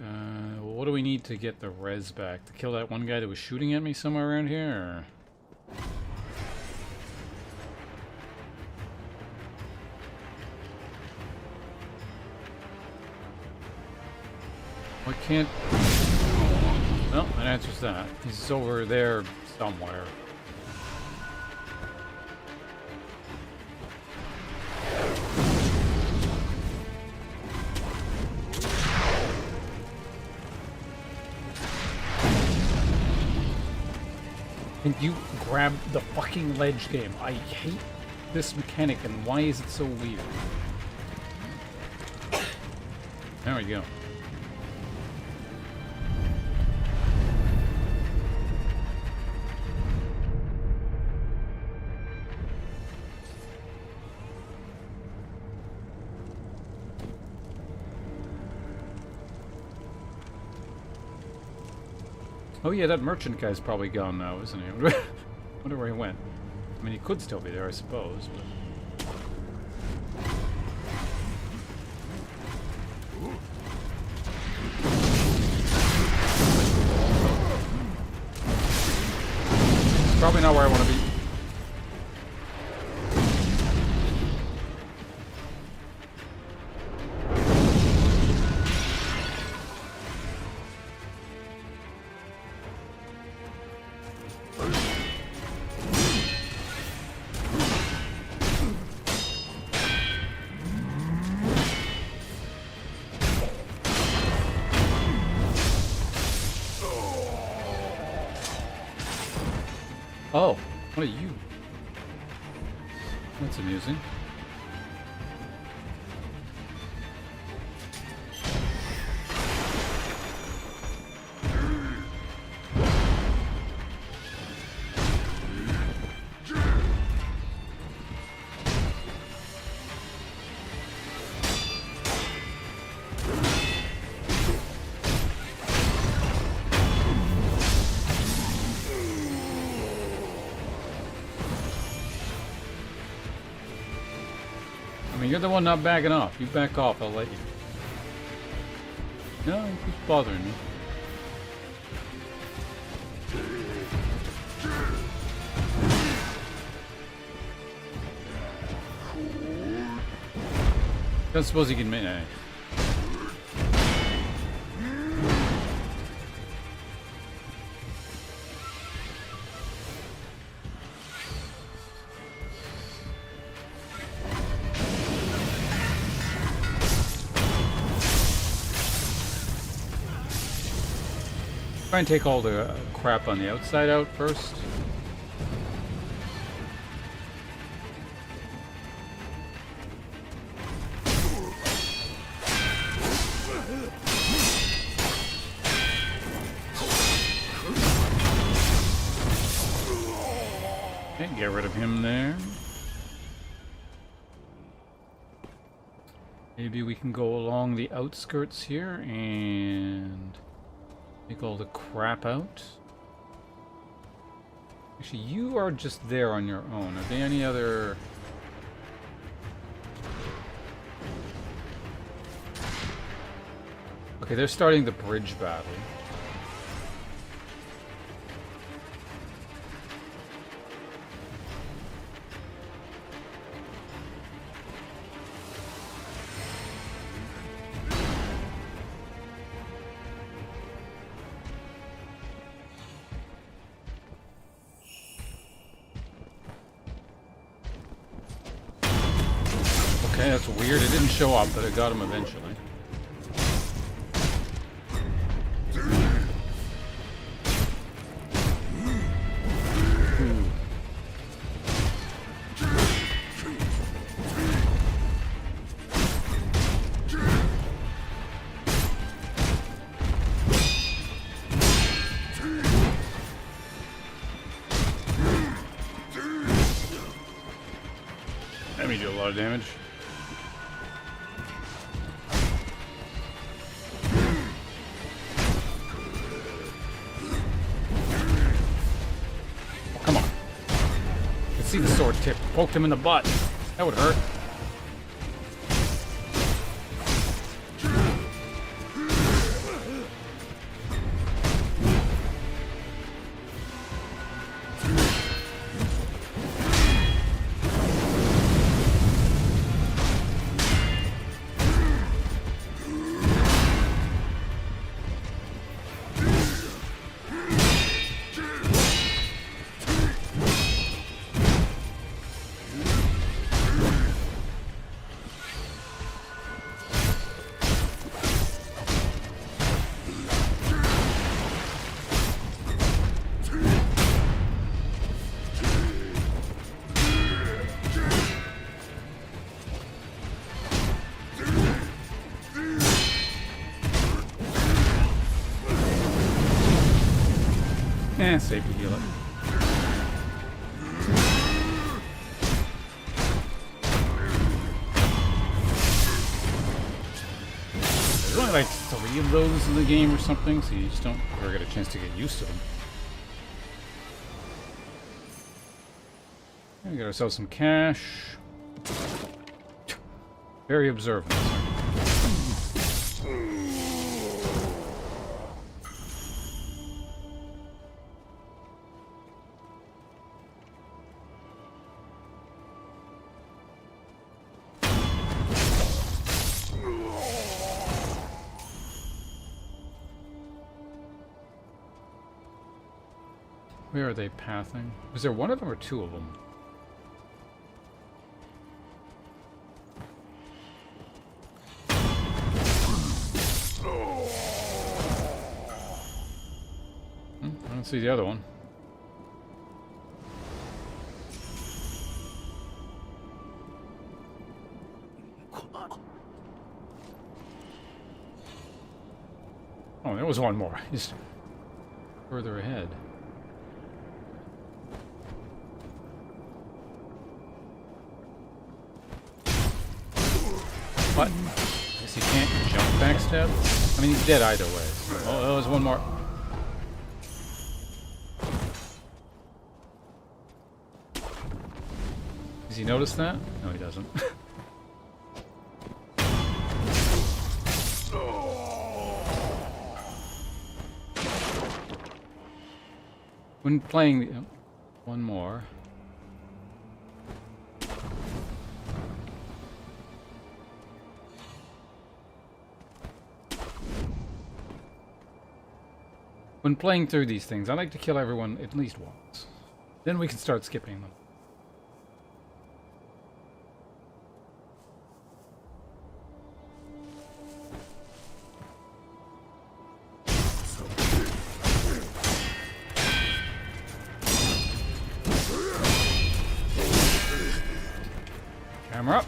What do we need to get the res back? To kill that one guy that was shooting at me somewhere around here? Or? Why can't... Well, that answers that. He's over there somewhere. Can you grab the fucking ledge game? I hate this mechanic, and why is it so weird? There we go. Oh yeah, that merchant guy's probably gone now, isn't he? Wonder where he went. I mean, he could still be there, I suppose, but... Probably not where I want to be. Oh, what are you? That's amusing. I mean, you're the one not backing off. You back off, I'll let you. No, it keeps bothering me. Don't suppose you can make... Try and take all the crap on the outside out first. Okay, get rid of him there. Maybe we can go along the outskirts here and take all the crap out. Actually, you are just there on your own. Are there any other... Okay, they're starting the bridge battle. Okay, that's weird. It didn't show up, but it got him eventually. Let me do a lot of damage. see the sword tip. Poked him in the butt. That would hurt. Safe to heal it. There's only like 3 of those in the game or something, so you just don't ever get a chance to get used to them. We got ourselves some cash. Very observant. Where are they pathing? Was there one of them or 2 of them? I don't see the other one. Oh, there was one more. He's further ahead. What? Guess he can't jump backstab? I mean, he's dead either way. So. Oh, there was one more. Does he notice that? No, he doesn't. When playing the... Oh, one more. When playing through these things, I like to kill everyone at least once. Then we can start skipping them. Camera up.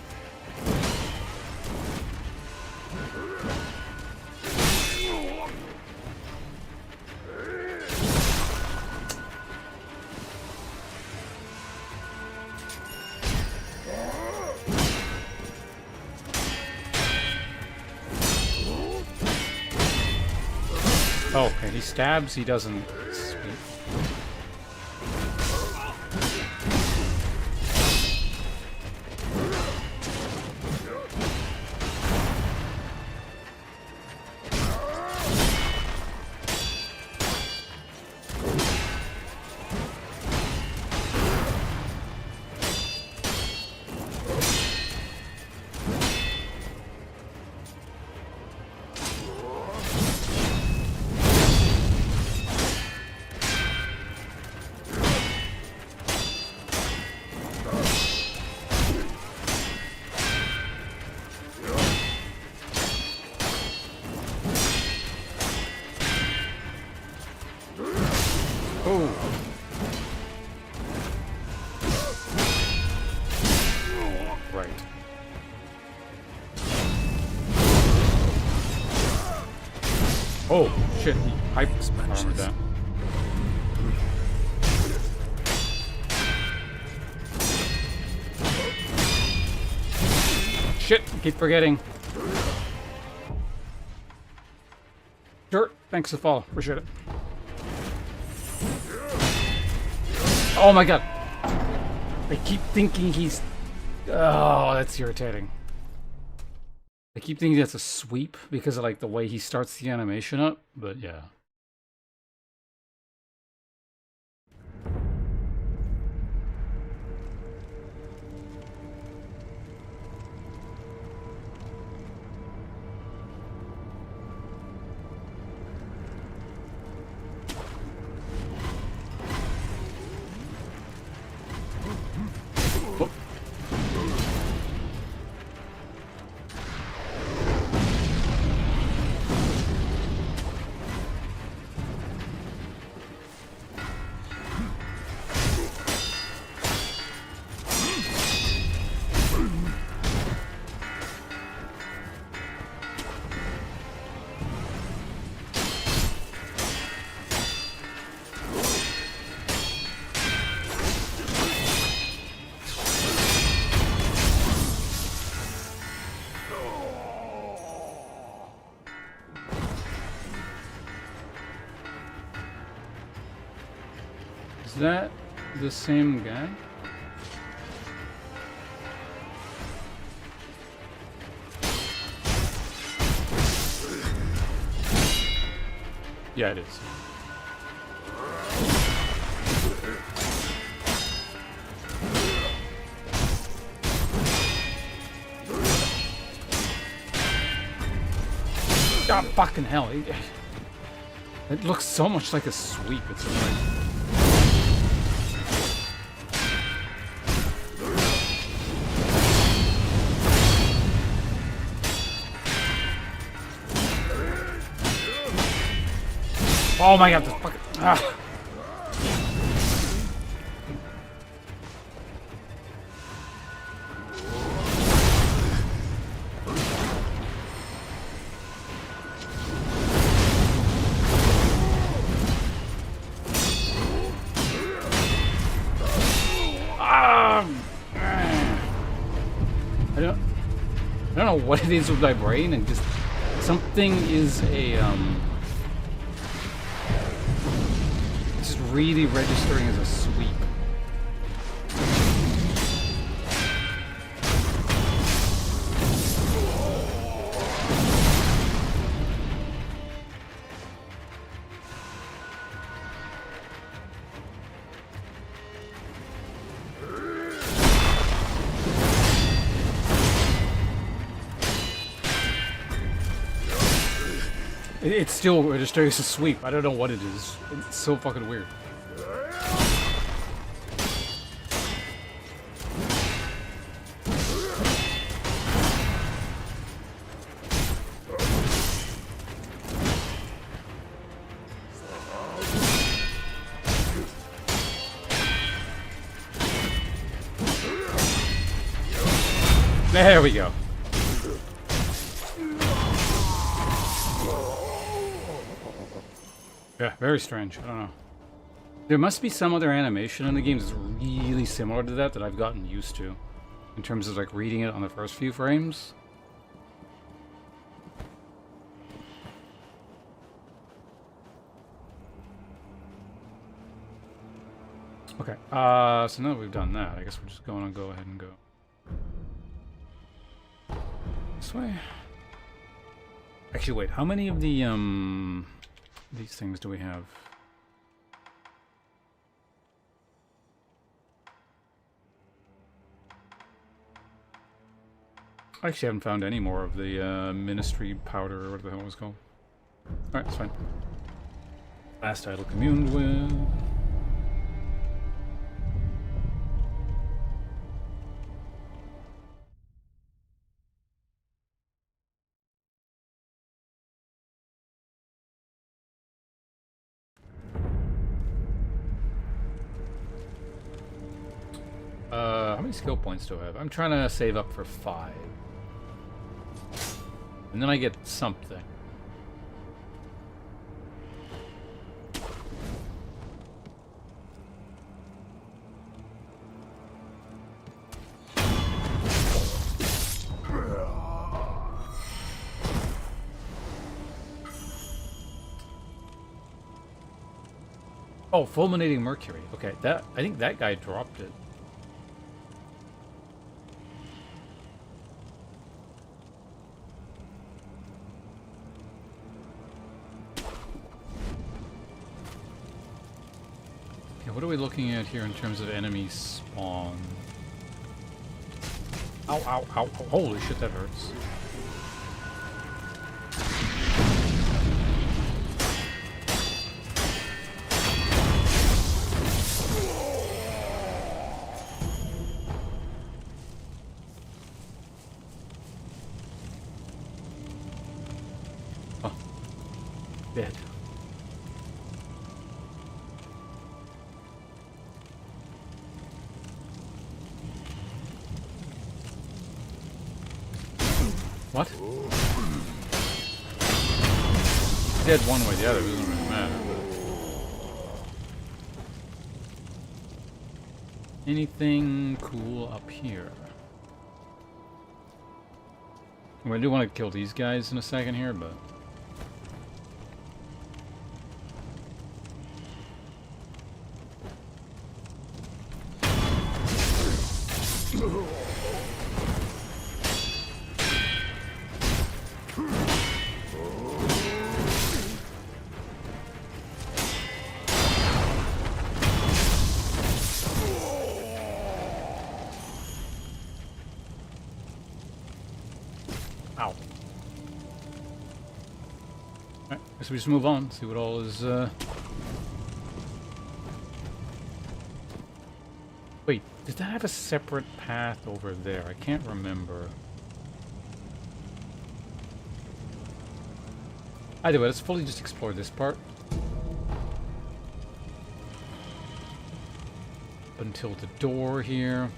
Oh, okay, he stabs, he doesn't speak. Right. Oh, shit, he hype armored that. Shit, I keep forgetting. Sure, thanks for the follow, appreciate it. Oh my god. I keep thinking he's... Oh, that's irritating. I keep thinking that's a sweep because of like the way he starts the animation up, but yeah. Is that the same guy? Yeah, it is. God fucking hell. It looks so much like a sweep, it's like... Oh my god, this fucking... Ah. I don't know what it is with my brain, and just something is a it's just really registering as a sweep. It's still registering as a sweep. I don't know what it is. It's so fucking weird. There we go. Yeah, very strange. I don't know. There must be some other animation in the game that's really similar to that I've gotten used to. In terms of like reading it on the first few frames. Okay, so now that we've done that, I guess we're just going to go ahead and go this way. Actually, wait, how many of the, these things do we have? I actually haven't found any more of the ministry powder or whatever the hell it was called. Alright, that's fine. Last idol communed with. How many skill points do I have? I'm trying to save up for 5. And then I get something. Oh, fulminating mercury. Okay, that I think that guy dropped it. Okay, what are we looking at here in terms of enemy spawn? Ow, ow, ow, ow. Holy shit, that hurts. Oh. Dead. What? Dead one way or the other, it doesn't really matter. Anything cool up here? Well, I do want to kill these guys in a second here, but... Ow. Alright, guess we just move on, see what all is, Wait, did that have a separate path over there? I can't remember. Either way, let's fully just explore this part. Until the door here.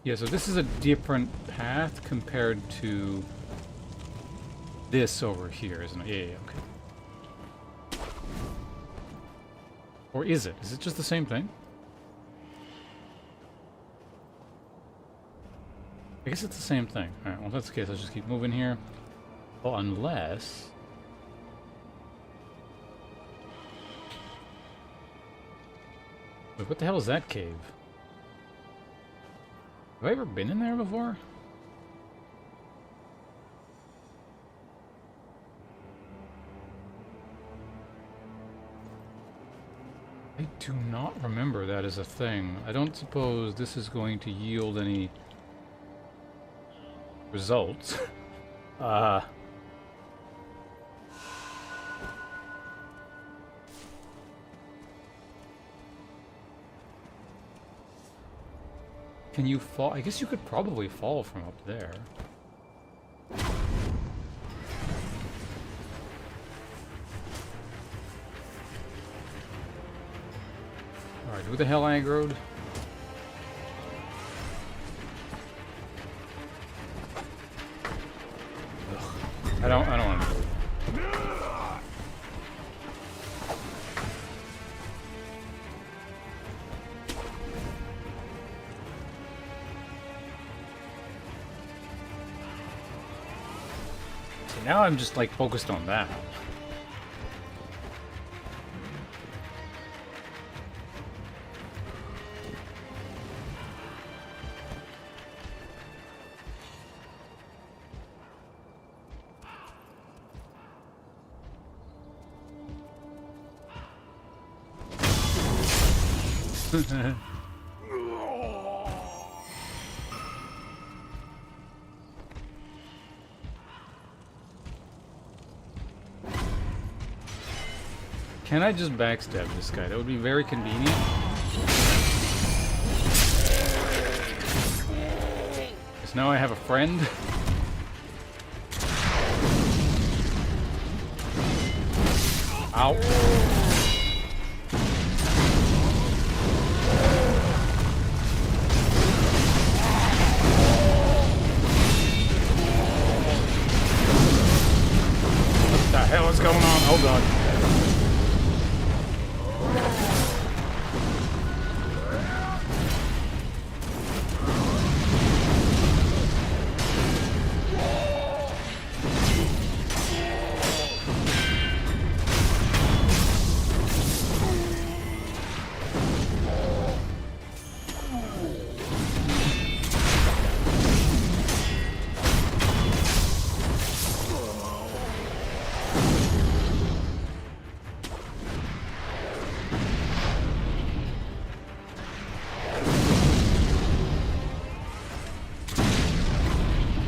Yeah, so this is a different path compared to this over here, isn't it? Yeah, okay. Or is it? Is it just the same thing? I guess it's the same thing. Alright, well, if that's the case, I'll just keep moving here. Well, unless... Wait, what the hell is that cave? Have I ever been in there before? I do not remember that as a thing. I don't suppose this is going to yield any results. Can you fall? I guess you could probably fall from up there. Alright, who the hell aggroed? Ugh. I don't want to do it. Now I'm just like focused on that. Can I just backstab this guy? That would be very convenient. So now I have a friend. Ow. What the hell is going on? Oh god.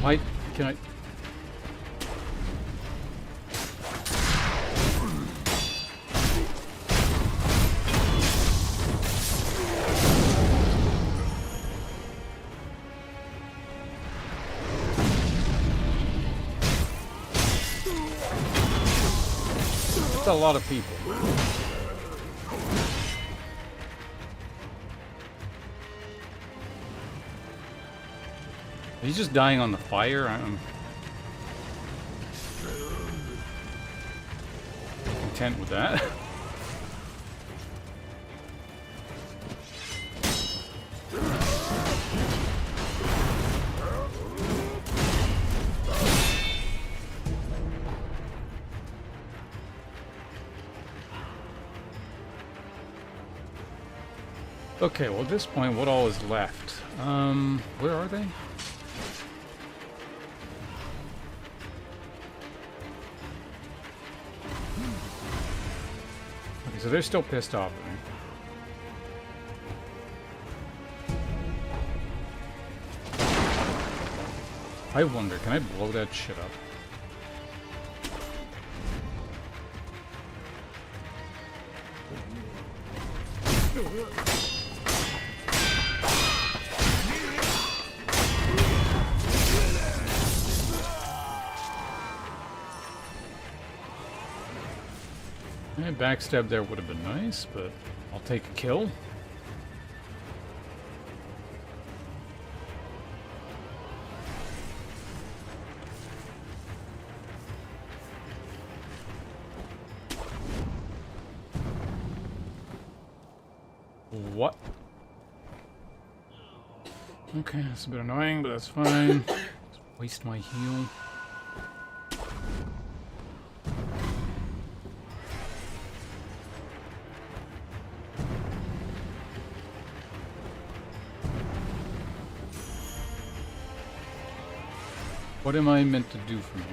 Why can I? That's a lot of people. He's just dying on the fire. I'm content with that. Okay, well at this point, what all is left? Where are they? Okay, so they're still pissed off at me. I wonder, can I blow that shit up? Backstab there would have been nice, but I'll take a kill. What? Okay, that's a bit annoying, but that's fine. Just waste my heal. What am I meant to do from here?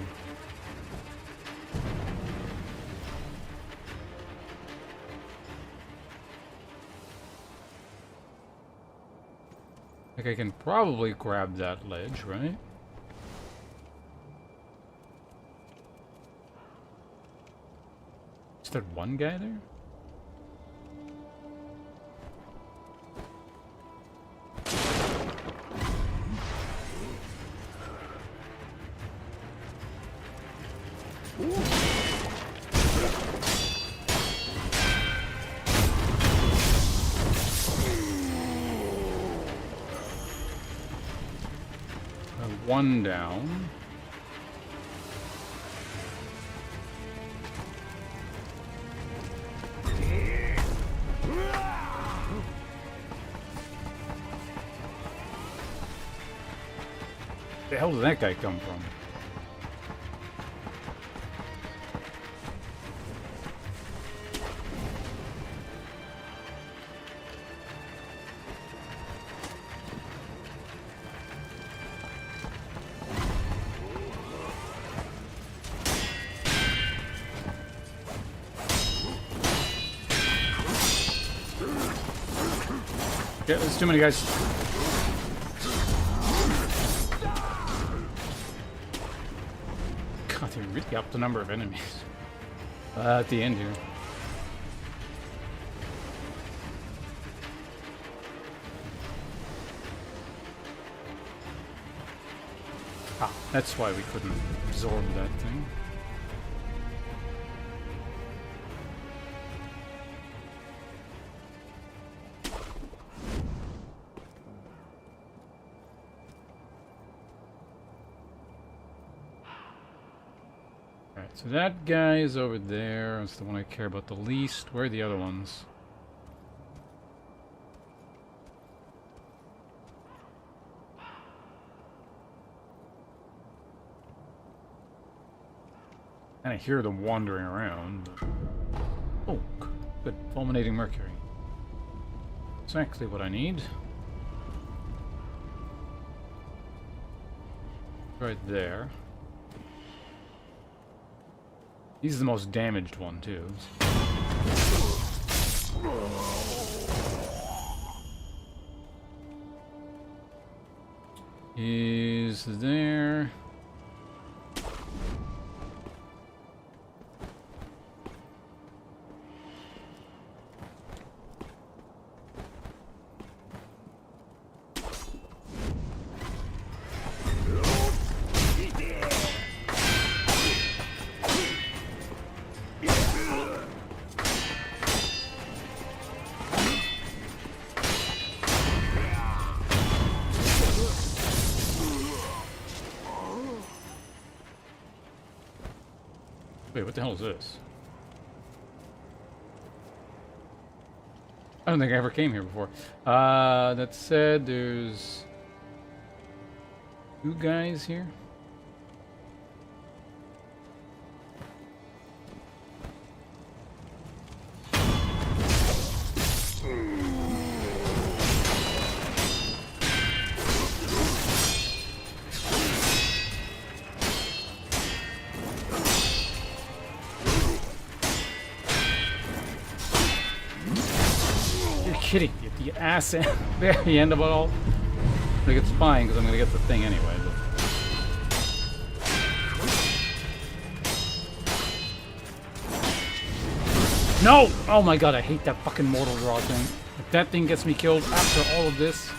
Like I can probably grab that ledge, right? Is there one guy there? One down. The hell did that guy come from? Yeah, there's too many guys. God, they really upped the number of enemies at the end here. Ah, that's why we couldn't absorb that thing. Alright, so that guy is over there. That's the one I care about the least. Where are the other ones? And I hear them wandering around. But... Oh, good. Fulminating mercury. Exactly what I need. Right there. He's the most damaged one, too. He's there. Wait, what the hell is this? I don't think I ever came here before. That said, there's 2 guys here. Kidding me, at the ass end, very end of it all. Like, it's fine because I'm gonna get the thing anyway. But... No! Oh my god, I hate that fucking mortal draw thing. If that thing gets me killed after all of this.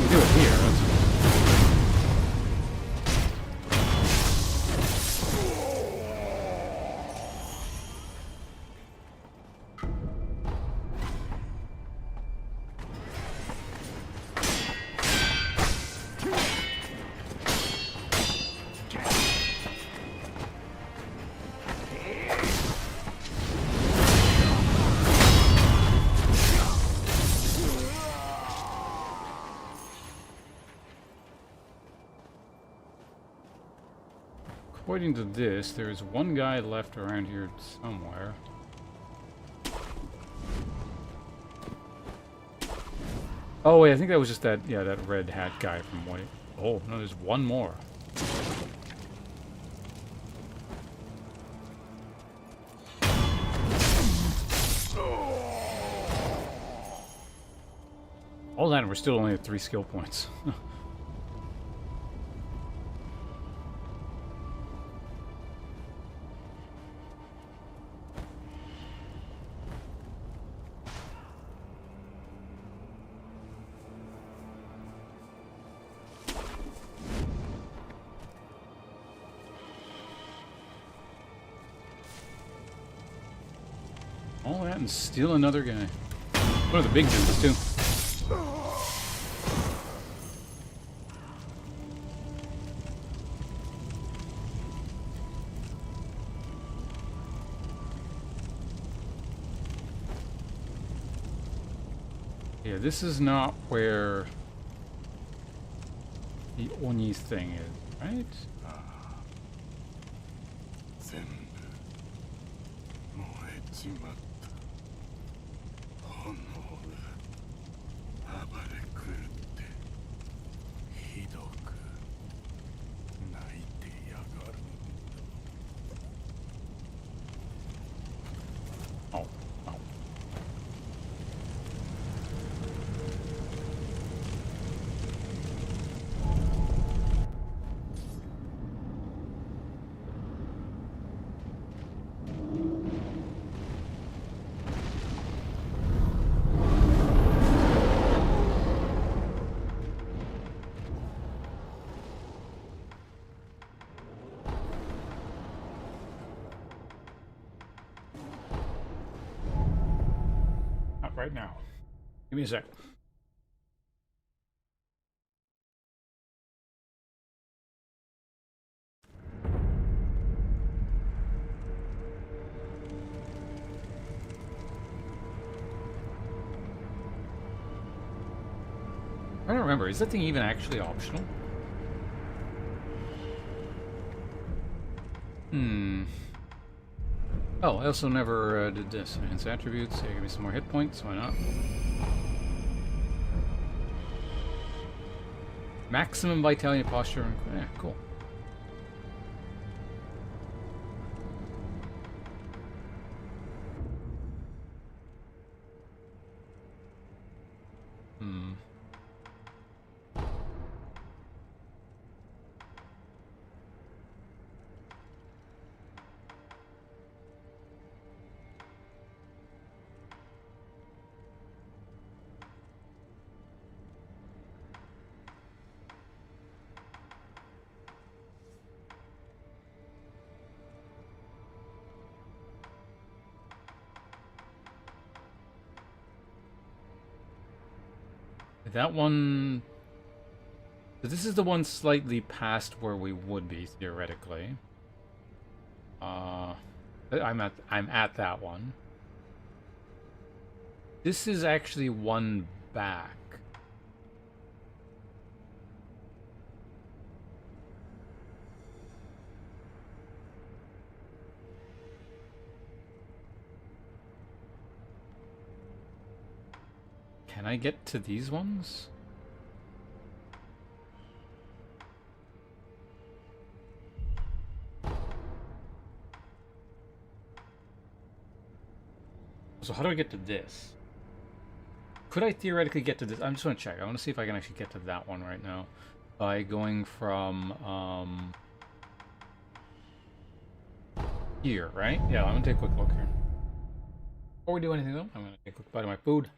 You do it here. That's... According to this, there's one guy left around here somewhere. Oh wait, I think that was just that, yeah, that red hat guy from White. Oh, no, there's one more. All that, and we're still only at 3 skill points. All that and steal another guy. One of the big dudes, too. Yeah, this is not where the Oni thing is, right? 全部燃えちまった炎が暴れ狂ってひどく泣いてやがる Oh, oh. not right now. Give me a sec. I don't remember. Is that thing even actually optional? Oh, I also never did this. Enhance attributes. Yeah, give me some more hit points. Why not? Maximum vitality, posture. Yeah, cool. That one... This is the one slightly past where we would be, theoretically. I'm at that one. This is actually one back. Can I get to these ones? So how do I get to this? Could I theoretically get to this? I just want to check. I want to see if I can actually get to that one right now. By going from, here, right? Yeah, I'm going to take a quick look here. Before we do anything though, I'm going to take a quick bite of my food.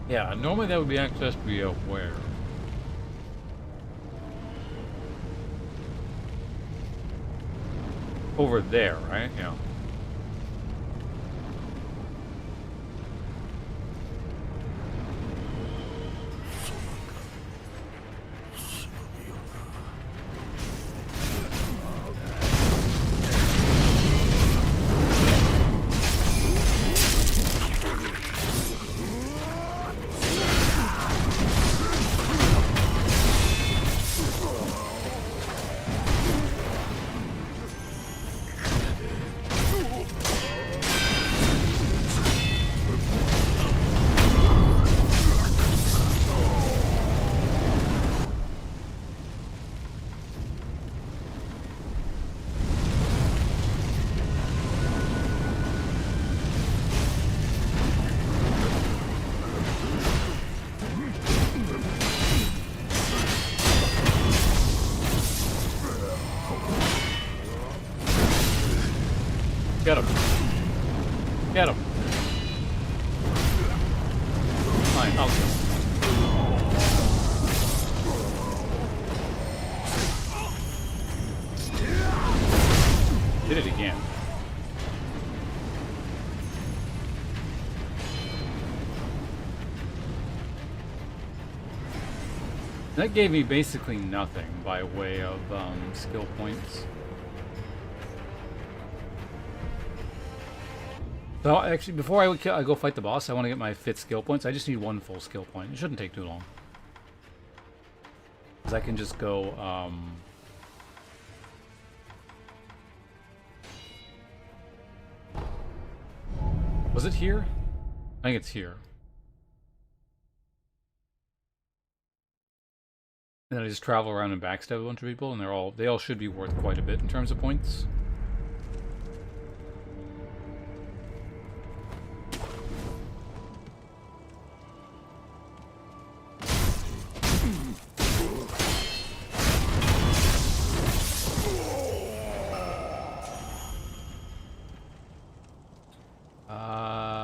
Yeah, normally that would be accessed via where? Over there, right? Yeah. Get him. Get him. Fine, I'll kill him. Did it again. That gave me basically nothing by way of skill points. So actually, before I go fight the boss, I want to get my 5th skill points. I just need 1 full skill point. It shouldn't take too long. Because I can just go, Was it here? I think it's here. And then I just travel around and backstab a bunch of people, and they all should be worth quite a bit in terms of points.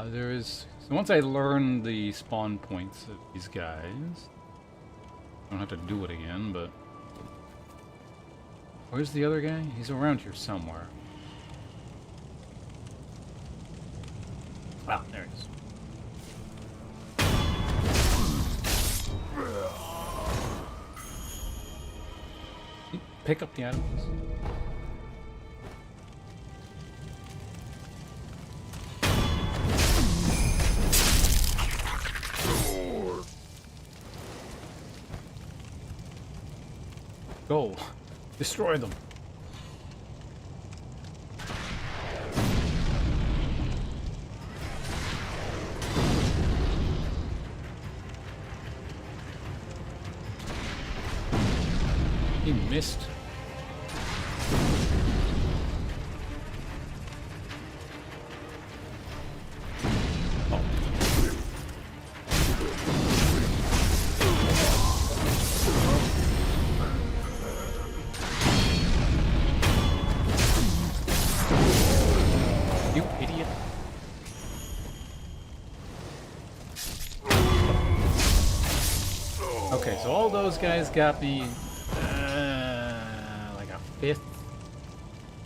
there is... So once I learn the spawn points of these guys, I don't have to do it again, but... Where's the other guy? He's around here somewhere. Ah, there he is. Pick up the items. Go. Destroy them. He missed. You idiot. Okay, so all those guys got me like a fifth.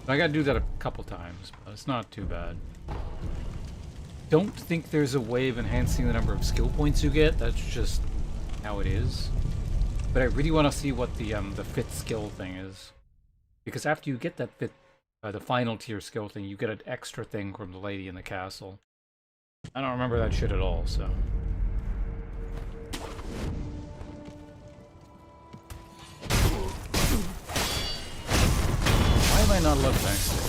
I gotta do that a couple times, but it's not too bad. Don't think there's a way of enhancing the number of skill points you get. That's just how it is. But I really want to see what the fifth skill thing is, because after you get that fifth, the final tier skill thing, you get an extra thing from the lady in the castle. I don't remember that shit at all, so. Why am I not allowed to backstab?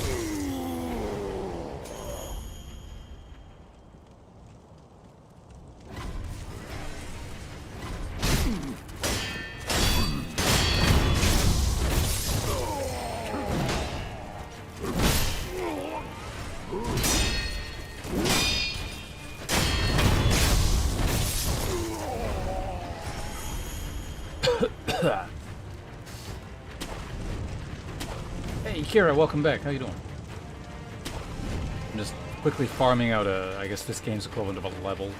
Hey Kira, welcome back. How you doing? I'm just quickly farming out I guess this game's equivalent of a level.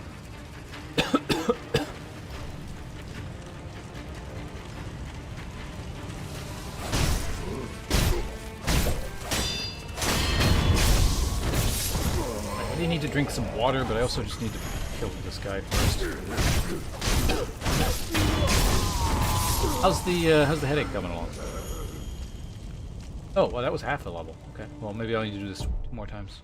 I really need to drink some water, but I also just need to kill this guy first. How's the headache coming along? Oh, well, that was half a level. Okay, well, maybe I'll need to do this 2 more times.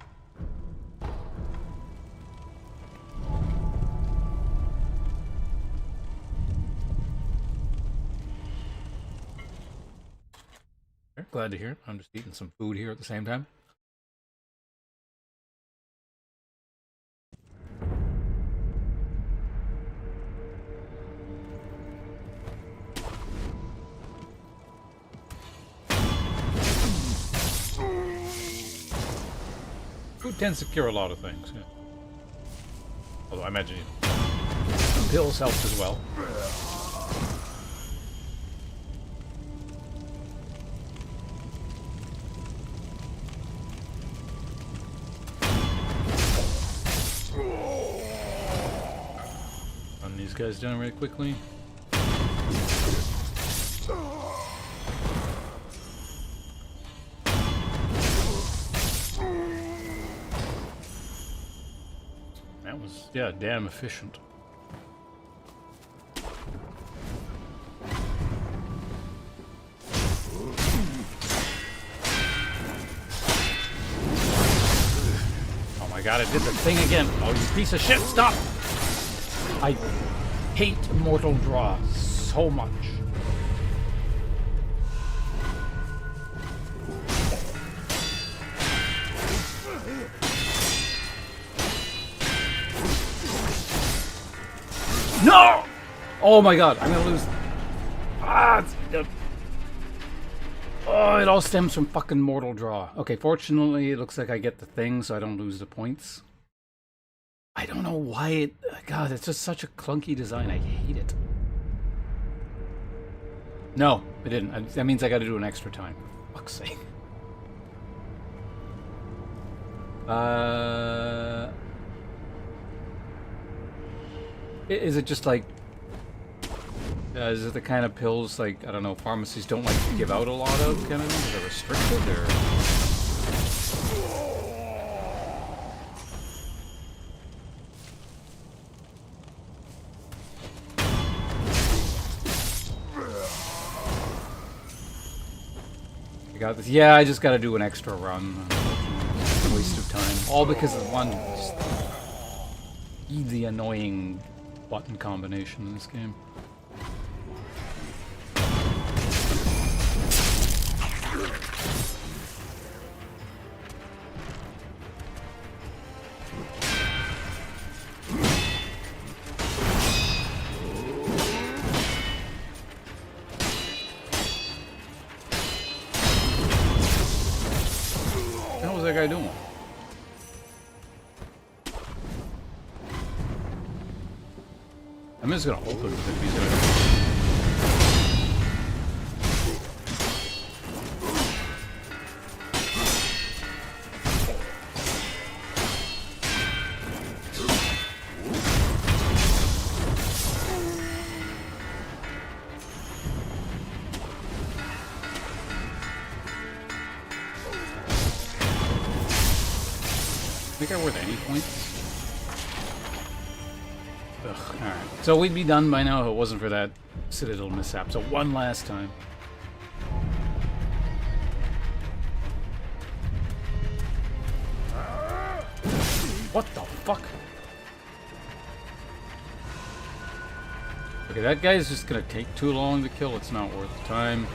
Okay, glad to hear it. I'm just eating some food here at the same time. Food tends to cure a lot of things, yeah. Although I imagine pills help as well. Run these guys down really quickly. That was, yeah, damn efficient. Oh my god, it did the thing again. Oh, you piece of shit, stop! I hate Mortal Draw so much. No! Oh my god, I'm gonna lose. Oh, it all stems from fucking Mortal Draw. Okay, fortunately, it looks like I get the thing, so I don't lose the points. I don't know why it... God, it's just such a clunky design. I hate it. No, it didn't. That means I gotta do an extra time. For fuck's sake. Is it just like... is it the kind of pills, like, I don't know, pharmacies don't like to give out a lot of, kind of thing? Is it restricted, or...? I got this. Yeah, I just gotta do an extra run. It's a waste of time. All because of one just easy, annoying button combination in this game. What was that guy doing? I'm just gonna open with it. He's gonna... Think I'm worth any points? Ugh, alright. So we'd be done by now if it wasn't for that Citadel mishap. So one last time. What the fuck? Okay, that guy's just gonna take too long to kill. It's not worth the time.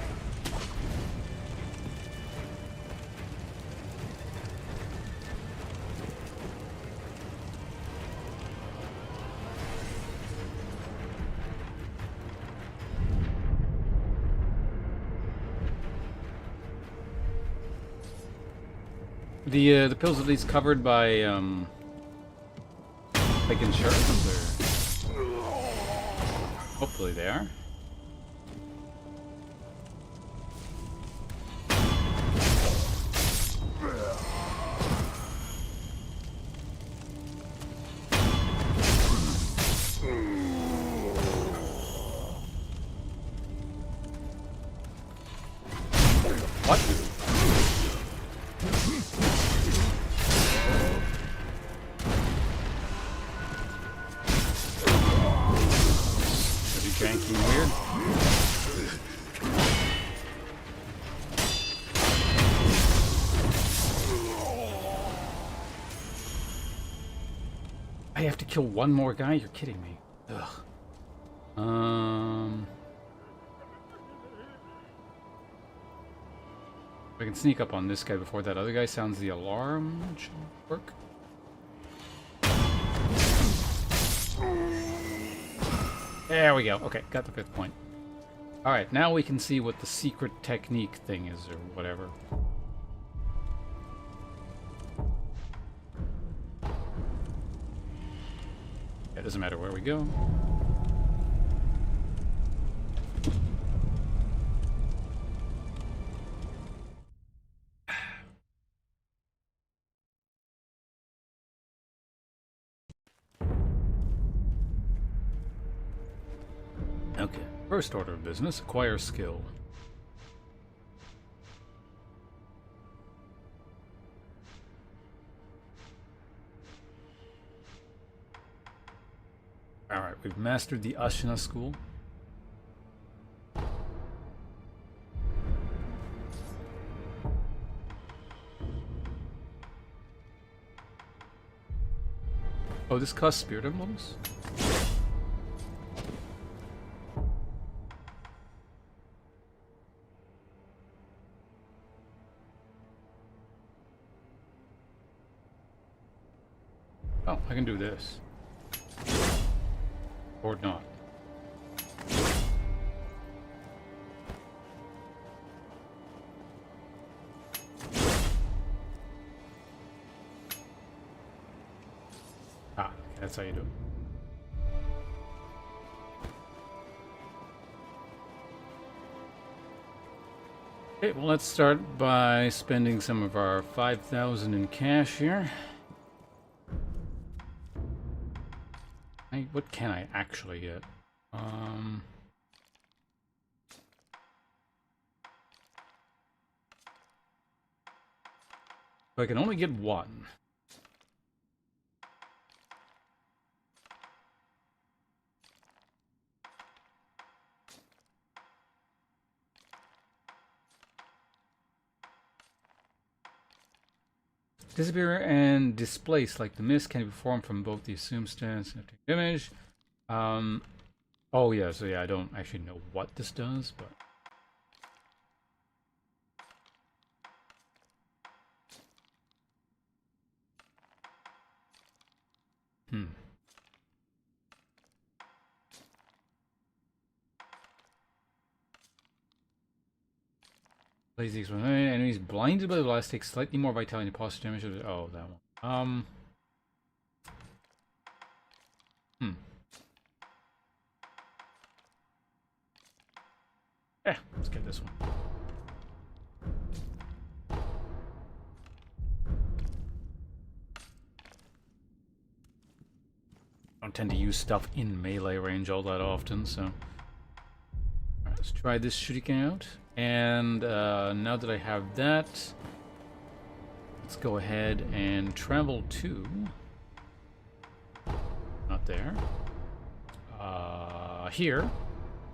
The pills at least covered by like insurance, or hopefully they are. What? Janky and weird. I have to kill one more guy? You're kidding me. Ugh. If I can sneak up on this guy before that other guy sounds the alarm, it should work. There we go. Okay, got the 5th point. Alright, now we can see what the secret technique thing is, or whatever. It doesn't matter where we go. Okay, first order of business, acquire skill. Alright, we've mastered the Ashina school. Oh, this costs spirit emblems? Oh, I can do this. Or not. Ah, that's how you do it. Okay, well, let's start by spending some of our 5,000 in cash here. What can I actually get? I can only get one. Disappear and displace like the mist can be performed from both the assumed stance and image. Oh yeah, so yeah, I don't actually know what this does, but Lazy enemies blinded by the blast take slightly more vitality and posture damage. Oh, that one. Let's get this one. I don't tend to use stuff in melee range all that often, so. Alright, let's try this shuriken out. And now that I have that, let's go ahead and travel to... Not there. Here.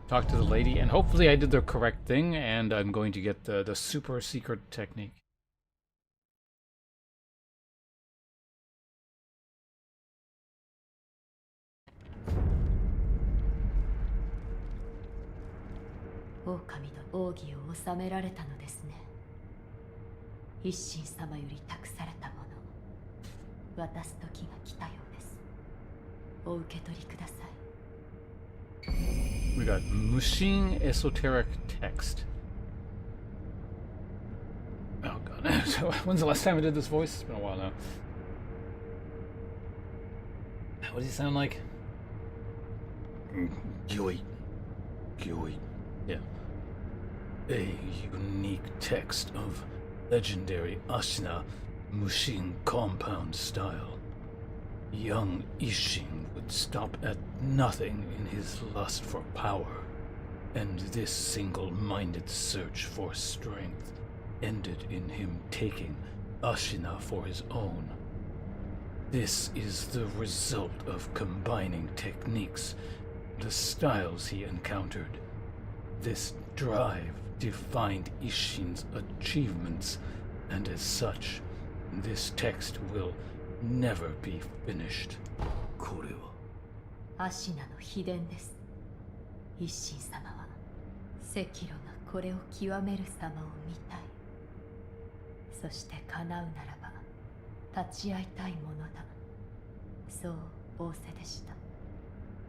Talk to the lady, and hopefully I did the correct thing, and I'm going to get the super secret technique.狼の奥義を収められたのですね。一心様より託されたもの、渡す時が来たようです。お受け取りください。We got Mushin Esoteric Text. Oh god. So, when's the last time I did this voice? It's been a while now. What does he sound like? Gyoi. Yeah. A unique text of legendary Ashina Mushin compound style. Young Ishin would stop at nothing in his lust for power, and this single-minded search for strength ended in him taking Ashina for his own. This is the result of combining techniques, the styles he encountered. This drive defined Ishin's achievements, and as such, this text will never be finished. これはアシナの秘伝です。一心様は赤炉がこれを極める様を見たい。そして叶うならば立ち会いたいものだ。そう仰せでした。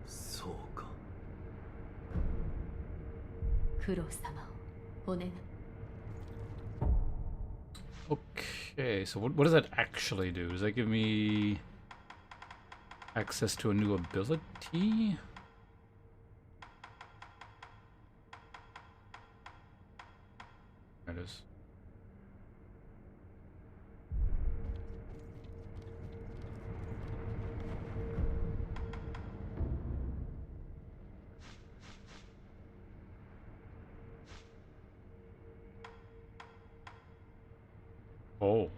そうか。九郎様をお願い。Okay, so what does that actually do? Does that give me access to a new ability? There it is. Oh.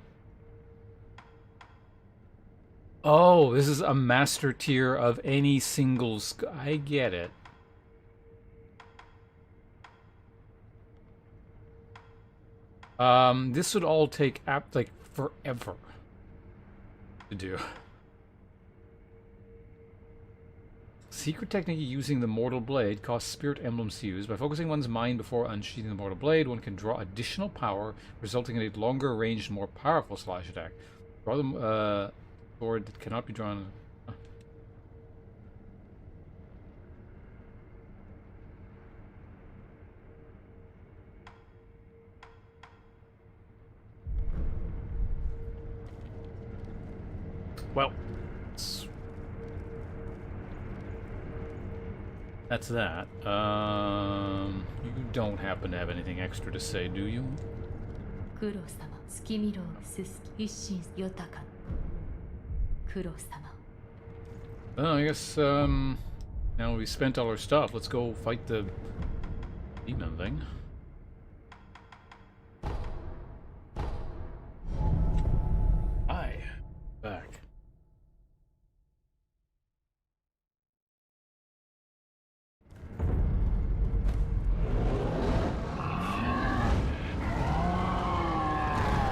Oh, this is a master tier of any single I get it. This would all take like forever to do. Secret technique using the mortal blade costs spirit emblems to use. By focusing one's mind before unsheathing the mortal blade, one can draw additional power, resulting in a longer ranged, more powerful slash attack. Draw the sword that cannot be drawn. Well, that's that. You don't happen to have anything extra to say, do you? 九郎様、月見楼すすき一心豊か。九郎様 Well, I guess, now we spent all our stuff. Let's go fight the demon thing. Hi. Back.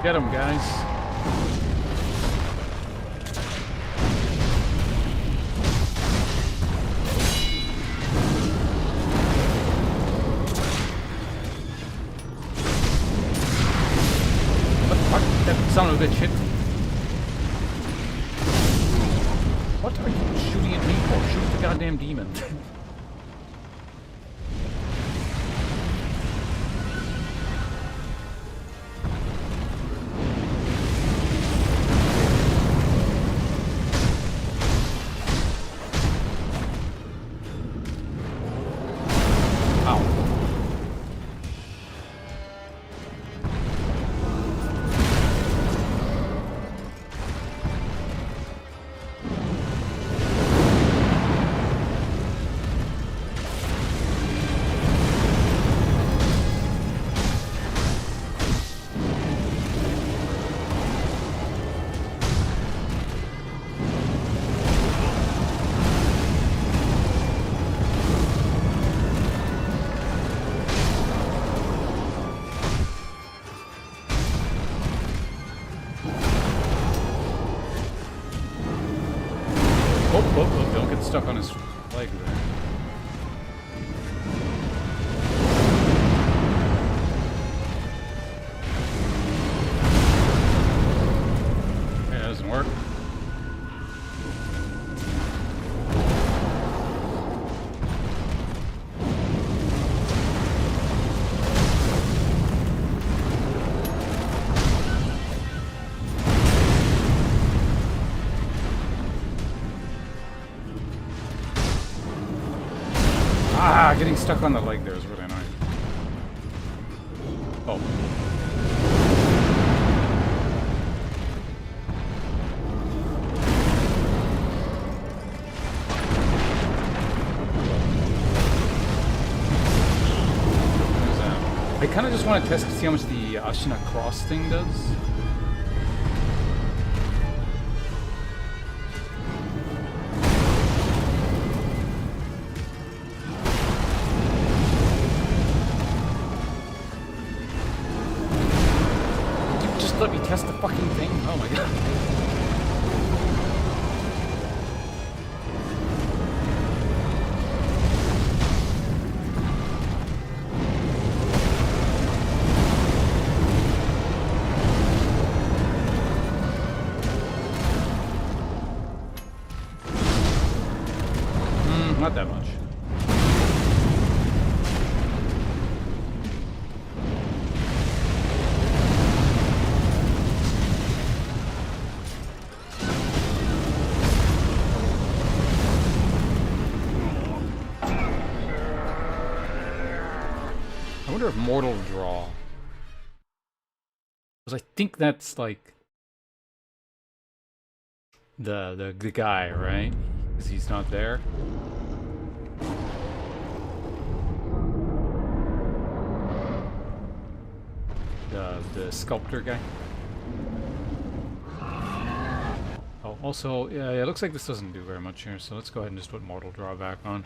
Get him, guys. That son of a bitch hit me. What are you shooting at me for? Shoot the goddamn demon. Oh, don't get stuck on his leg there. Okay, that doesn't work. Ah, getting stuck on the leg there is really annoying. Oh. There's that. I kind of just want to test to see how much the Ashina Cross thing does. Let me test the fucking thing. Oh my god. Not that much. I wonder if Mortal Draw. Because I think that's like the guy, right? Because he's not there. The sculptor guy. Oh, also, yeah, it looks like this doesn't do very much here, so let's go ahead and just put Mortal Draw back on.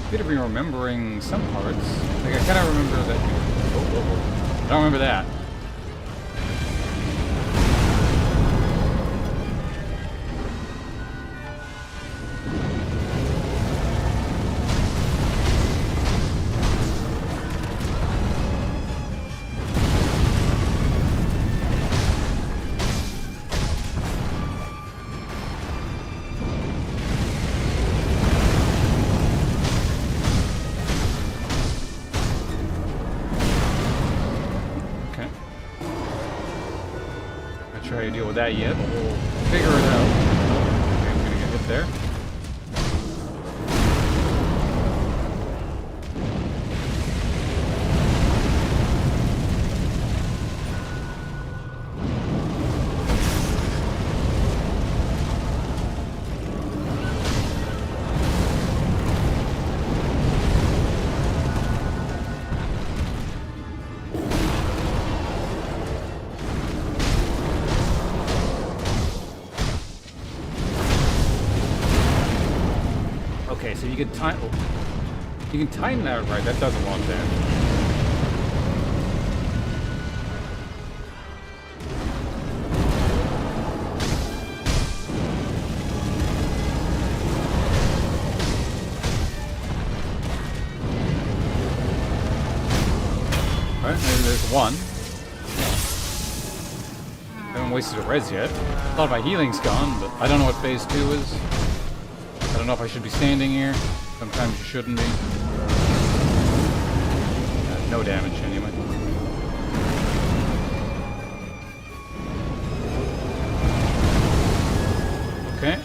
Good to be remembering some parts. Like, I kind of remember that. I don't remember that. to deal with that yet, but we'll figure it out. Okay, I'm gonna get hit there. Okay, so you can time. You can time that right. That does a lot of damage. Alright, maybe there's one. I haven't wasted a res yet. A lot of my healing's gone, but I don't know what phase 2 is. I don't know if I should be standing here. Sometimes you shouldn't be. No damage anyway. Okay.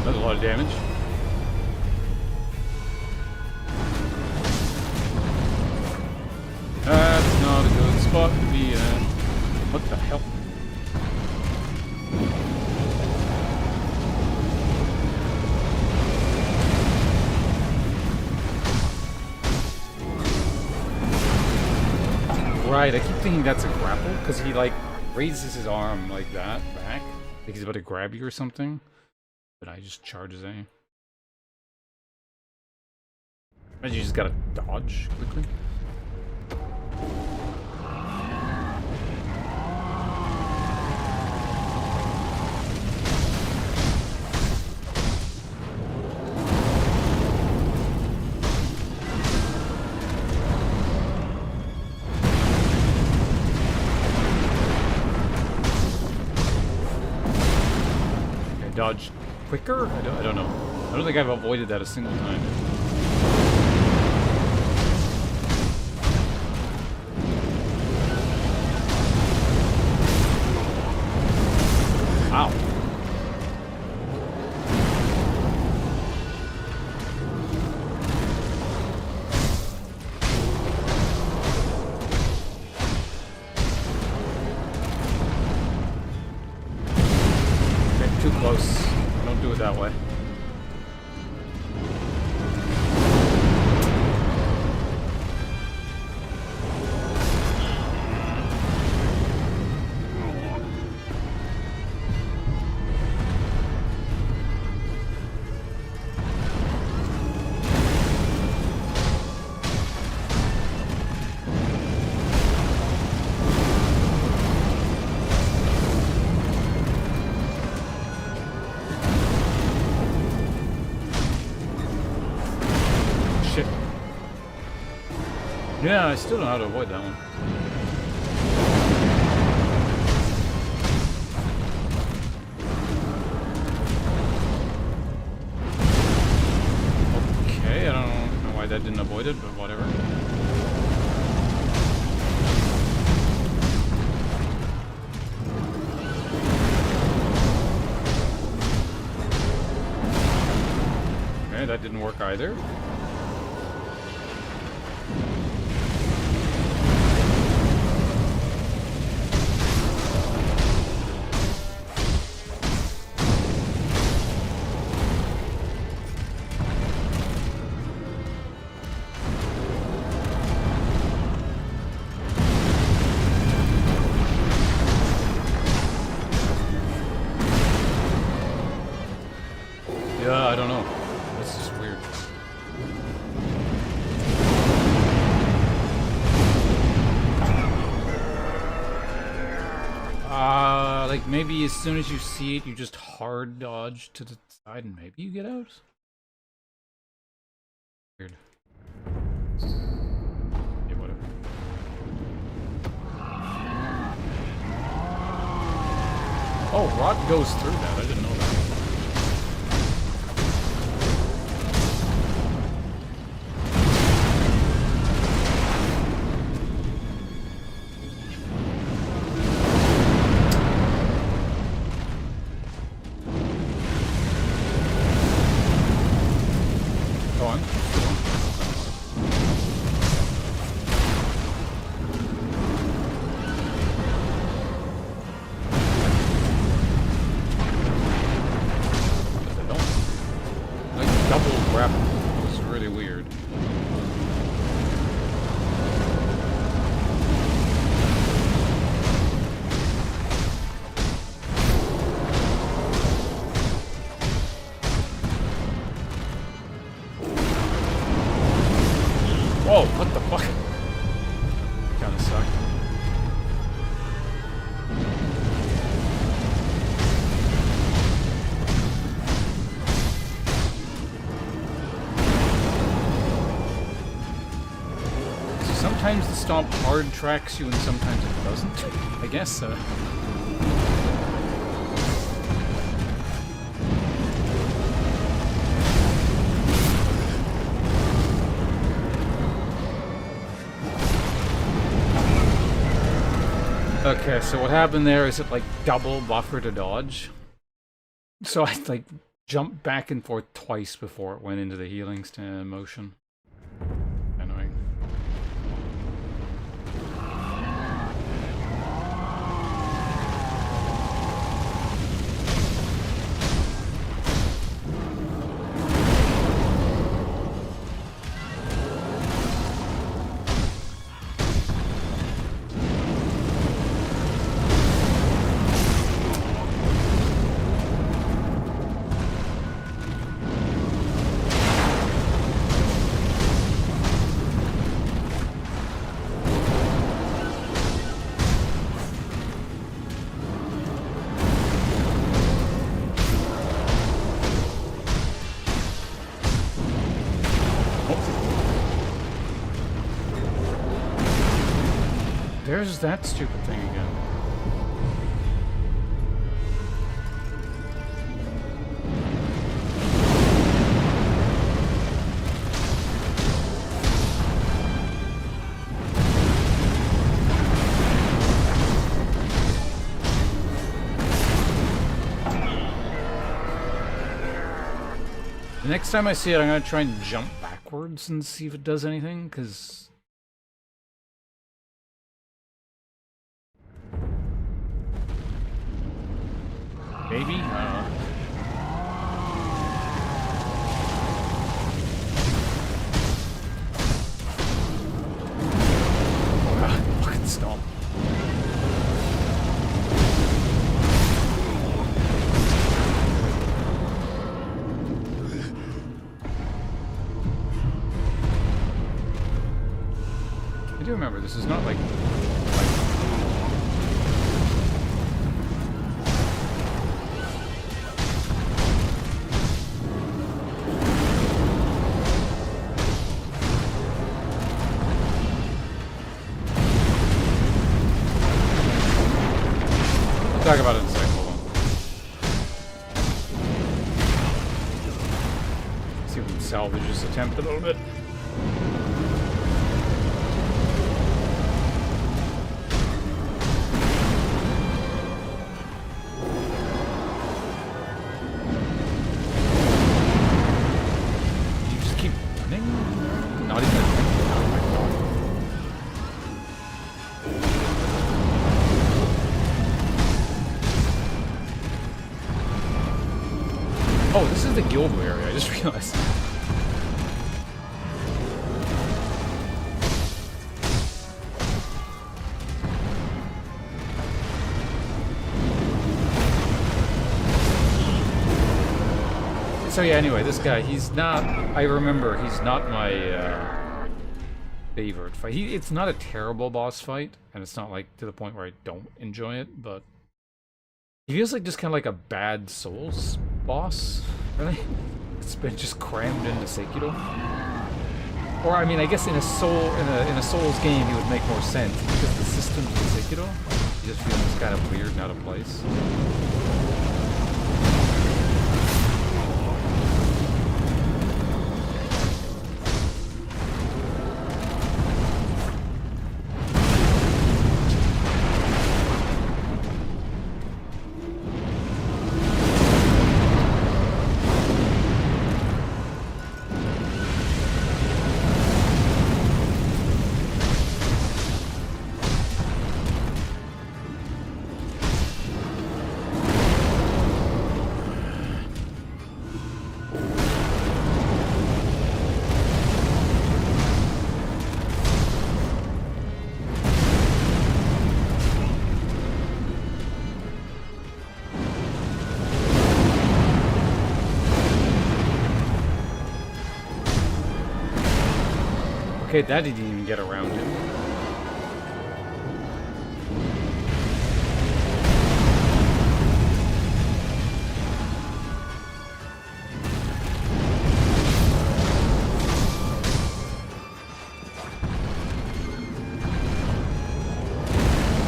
That's a lot of damage. That's not a good spot to be in. What the hell? Right, I keep thinking that's a grapple, because he, like, raises his arm like that, back. Like he's about to grab you or something. But I just charge his aim. Imagine you just gotta dodge quickly. Dodge quicker? I don't know. I don't think I've avoided that a single time. Ow. Too close. Don't do it that way. Yeah, I still don't know how to avoid that one. Okay, I don't know why that didn't avoid it, but whatever. Okay, that didn't work either. Yeah, I don't know. This is weird. Like, maybe as soon as you see it, you just hard dodge to the side and maybe you get out? Weird. Yeah, whatever. Oh, rot goes through that. I didn't know that. Go on. Double grab was really weird. Whoa, what the fuck? Kinda sucked. Sometimes the stomp hard tracks you and sometimes it doesn't. I guess. Okay, so what happened there is it like double buffer to dodge. So I like jumped back and forth twice before it went into the healing motion. Annoying. There's that stupid thing again. The next time I see it, I'm gonna try and jump backwards and see if it does anything, because maybe? Fucking stomp. I do remember this is not like talk about it in a second. Hold on. See if we can salvage this attempt a little bit. You just keep running? Not even. Oh my god. Oh, this is the guild area, I just realized. So yeah, anyway, this guy, he's not, I remember, he's not my favorite fight. It's not a terrible boss fight, and it's not like to the point where I don't enjoy it, but He feels like just kind of like a bad Souls boss, really. It's been just crammed into Sekiro. Or I mean, I guess in a Souls game, he would make more sense because the systems in Sekiro, he just feels kind of weird and out of place. Okay, that didn't even get around him.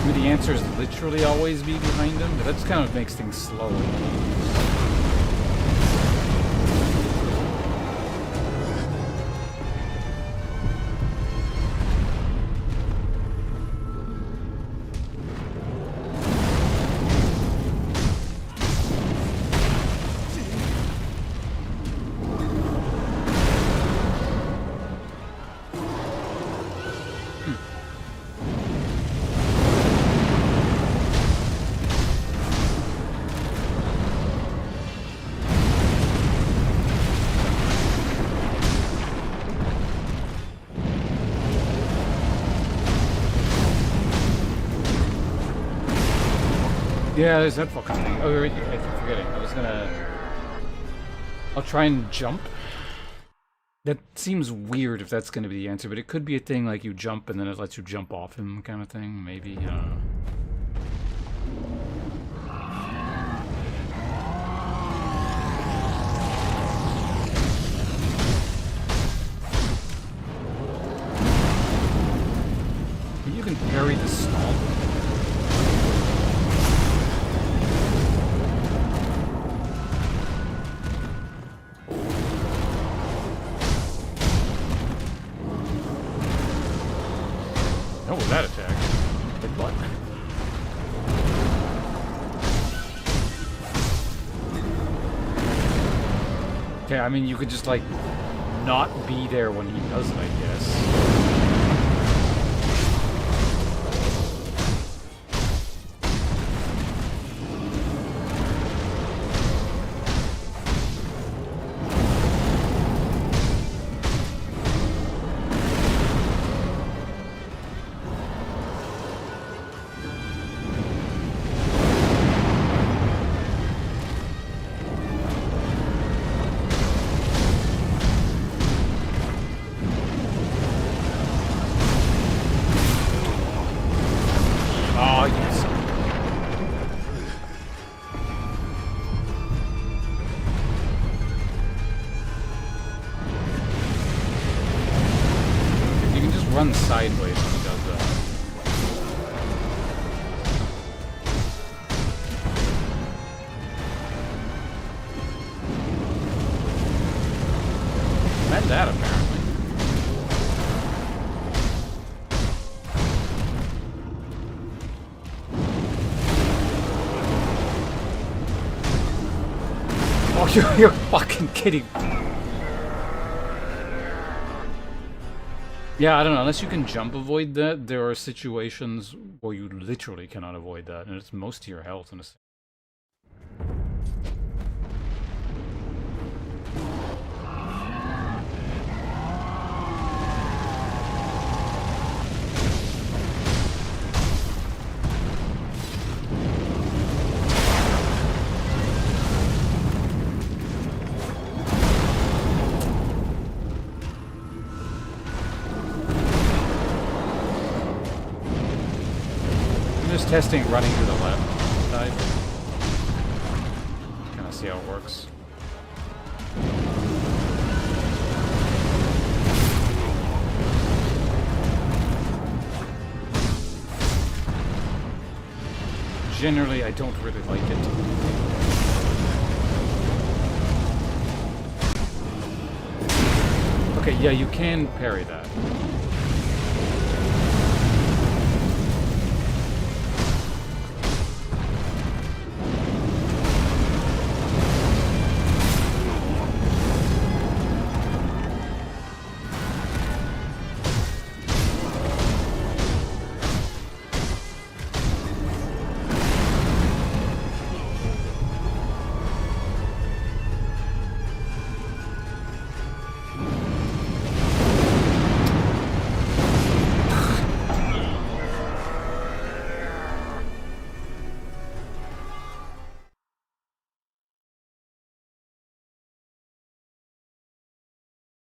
Maybe the answer is literally always be behind him, but that just kind of makes things slow. Yeah, there's that fucking thing. Oh, right, I keep forgetting. I'll try and jump. That seems weird if that's gonna be the answer, but it could be a thing like you jump and then it lets you jump off him kind of thing. Maybe, I don't know. You can parry the stomp. What was that attack? Hit what? Okay, I mean, you could just, like, not be there when he does it, I guess. Run sideways when he does that. Meant that apparently. Oh, you're fucking kidding. Yeah, I don't know. Unless you can jump avoid that, there are situations where you literally cannot avoid that, and it's most of your health in a sense. Testing running to the left side. generally I don't really like it. Okay, yeah, you can parry that.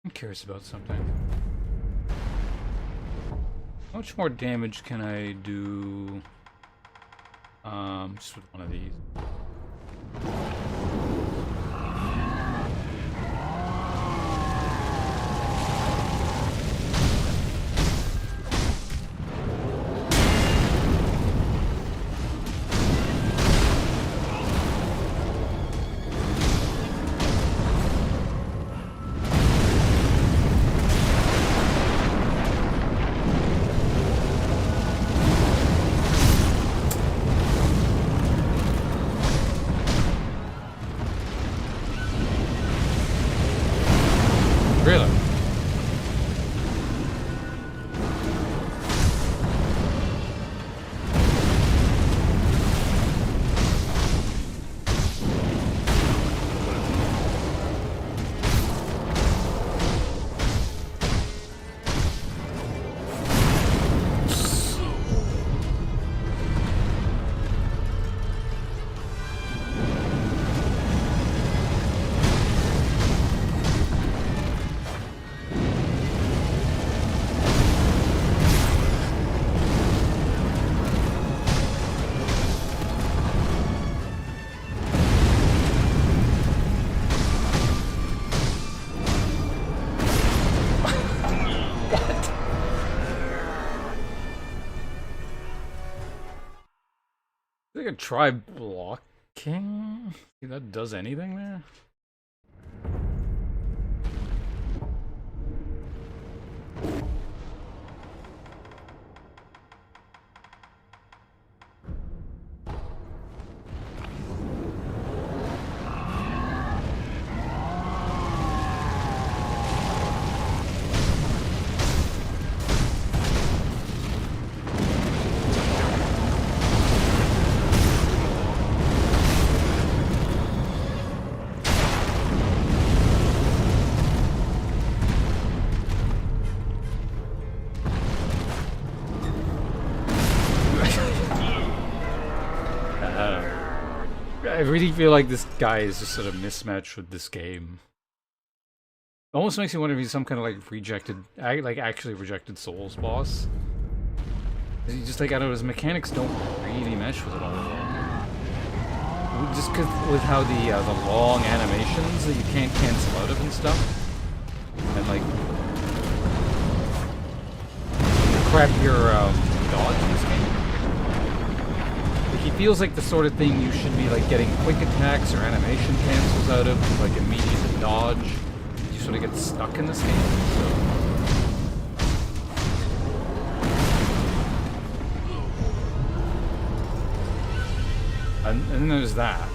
I'm curious about something. How much more damage can I do? Just with one of these. Really? I could try blocking. See if that does anything there. I really feel like this guy is just sort of mismatched with this game. Almost makes me wonder if he's some kind of like rejected, like actually rejected Souls boss. He just like, I don't know, his mechanics don't really mesh with it all that well. Just cause with how the long animations that you can't cancel out of and stuff, and like crappier dodge in this game. He feels like the sort of thing you should be like getting quick attacks or animation cancels out of, like immediate dodge. You sort of get stuck in this game. So. And then there's that.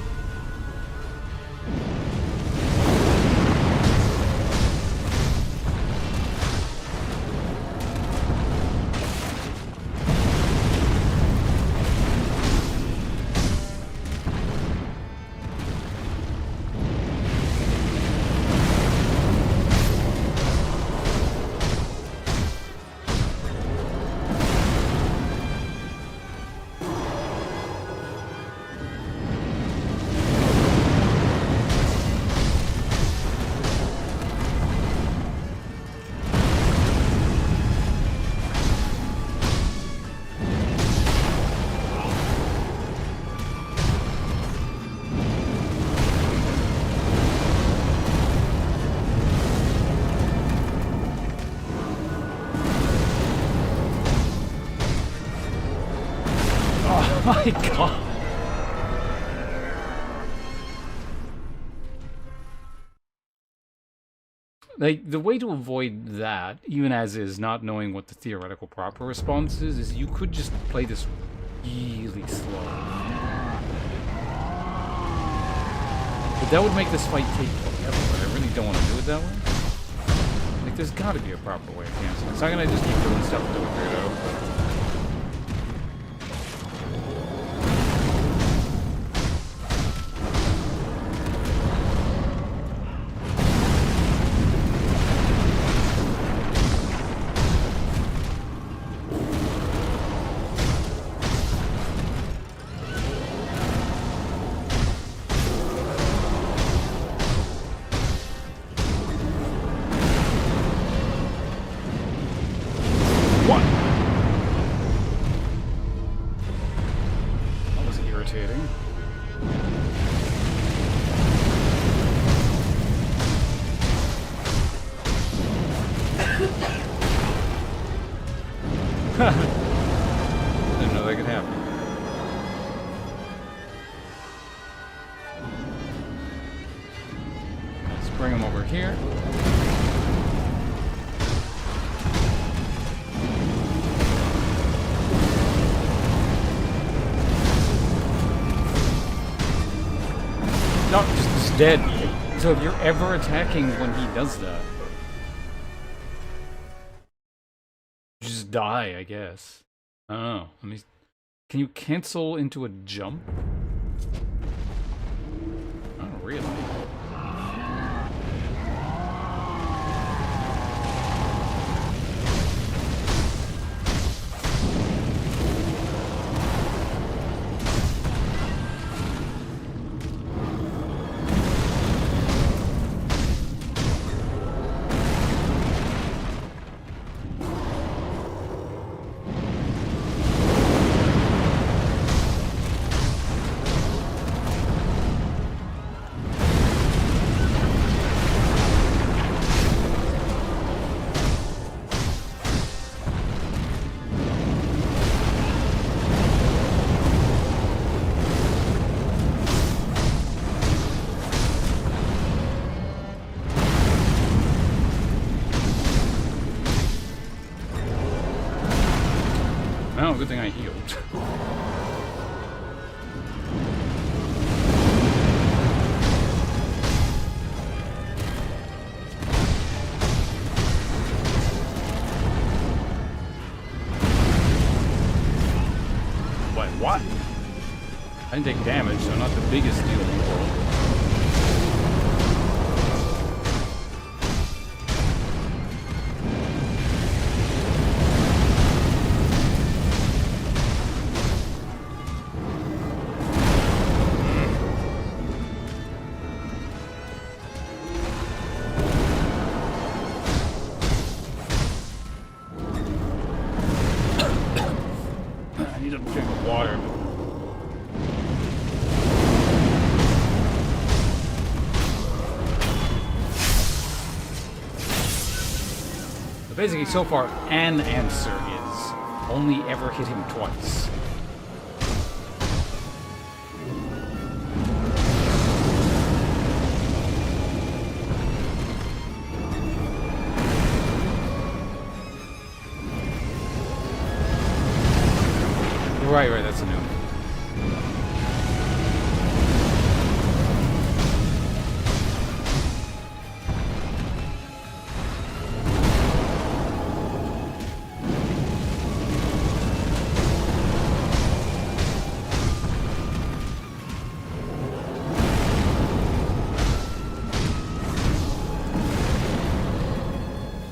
My god. Like, the way to avoid that, even as is, not knowing what the theoretical proper response is you could just play this really slow. But that would make this fight take forever, but I really don't want to do it that way. Like, there's gotta be a proper way of canceling. It's not gonna just keep doing stuff until we figure it out. Didn't know that could happen. Let's bring him over here. No, just dead. So if you're ever attacking when he does that, just die, I guess. I don't know. Let me. Can you cancel into a jump? Not really. Oh, good thing I healed. Wait, what? I didn't take damage, so not the biggest deal in the world. I need a drink of water. But basically, so far, an answer is only ever hit him twice. Right, that's a new one.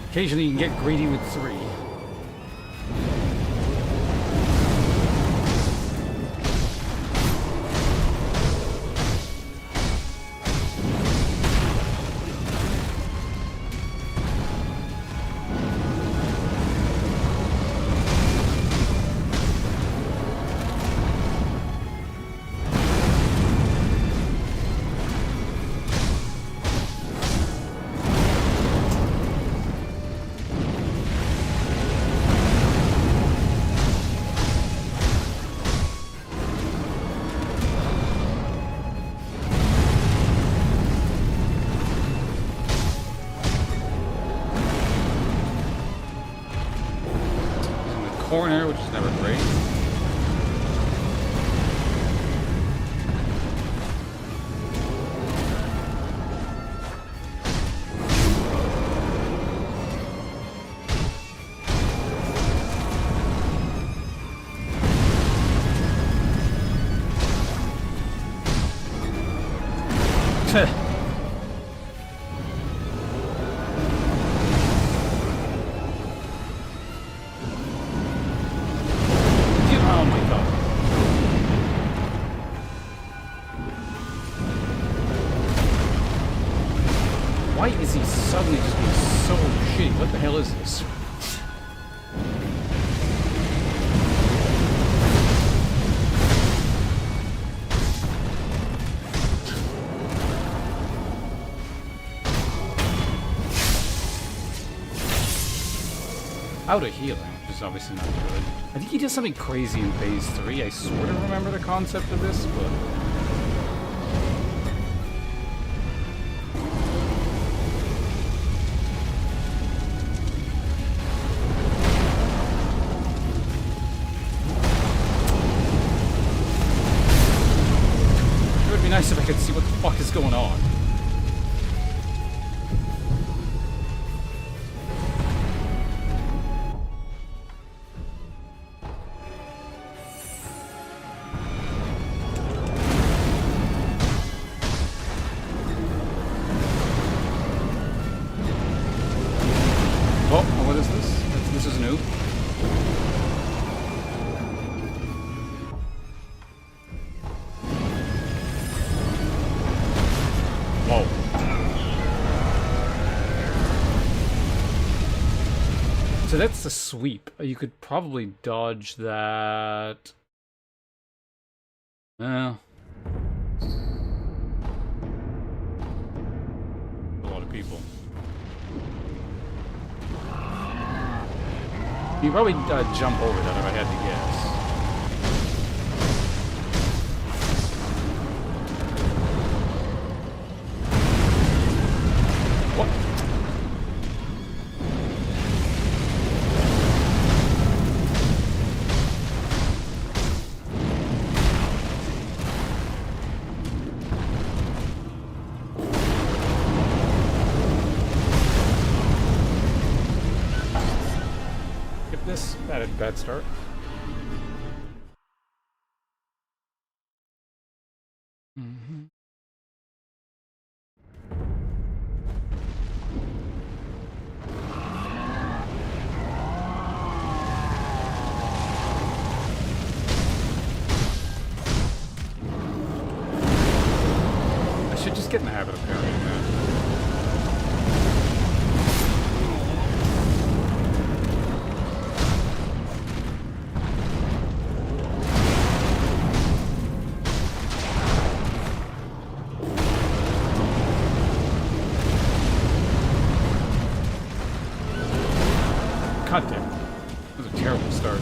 Occasionally you can get greedy with 3. corner, which is never great. Oh my god. Why is he suddenly just being so shitty? What the hell is this? Out of healing, which is obviously not good. I think he did something crazy in phase 3. I sort of remember the concept of this, but... It would be nice if I could see what the fuck is going on. Oh, what is this? This is new. Whoa. So that's the sweep. You could probably dodge that. Well. A lot of people. You probably jump over that if I had to guess. What? This bad start. Mm-hmm. I should just get in the habit of parrying that. God damn. That was a terrible start.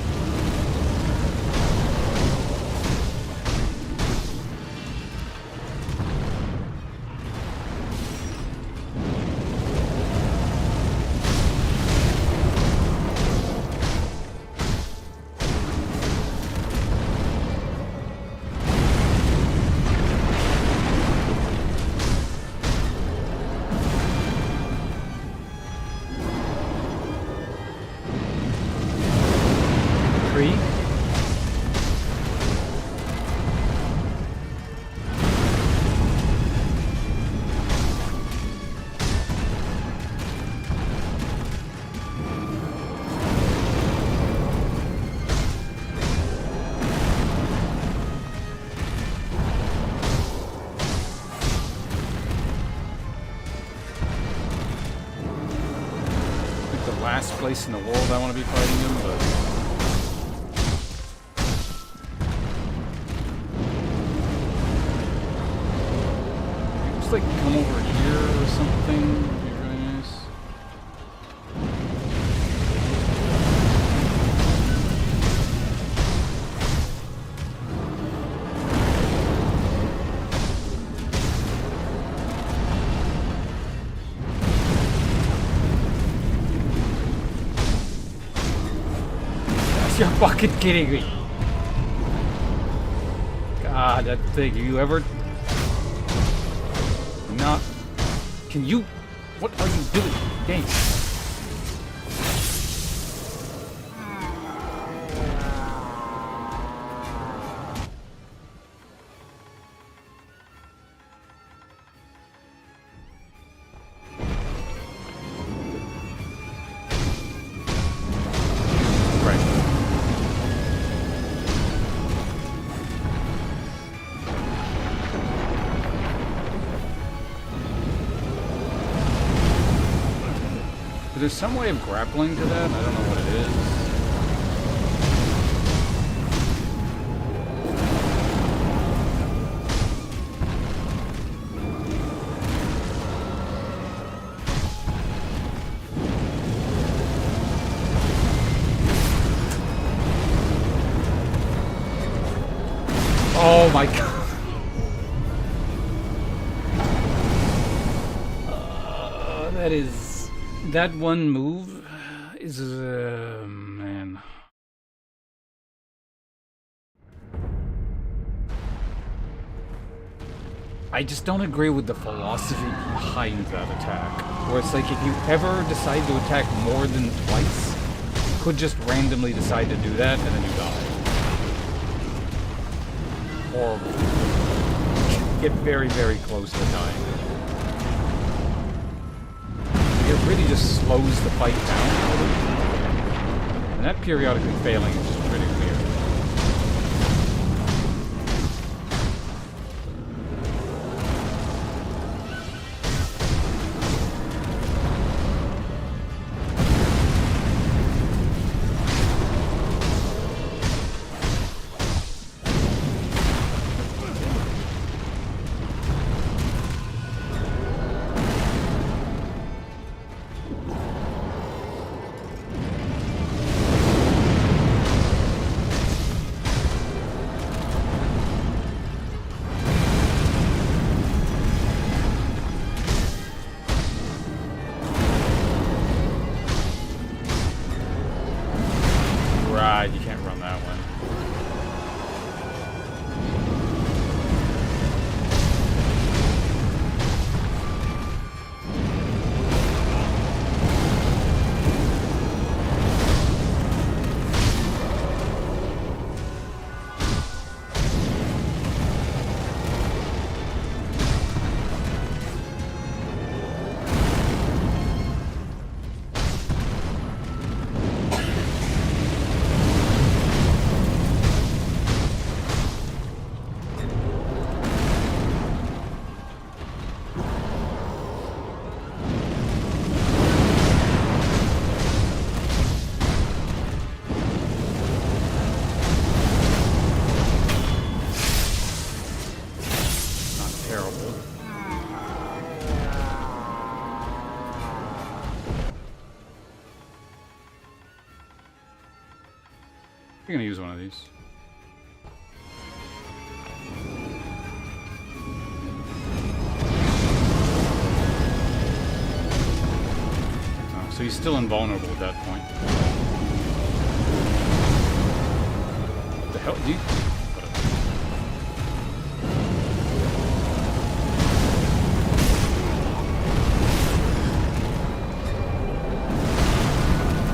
Last place in the world I want to be fighting him, but just like come over here or something would be really nice. You're fucking kidding me. God, that thing. You ever... Not... Can you... What are you doing? Game. There's some way of grappling to that, I don't know what it is. Oh my god. That is... That one move is... man. I just don't agree with the philosophy behind that attack. Where it's like, if you ever decide to attack more than twice, you could just randomly decide to do that and then you die. Or get very, very close to dying. It really just slows the fight down a little. And that periodically failing is just pretty weird. You can't run that one. I'm gonna use one of these. Oh, so he's still invulnerable at that point. What the hell? Do you...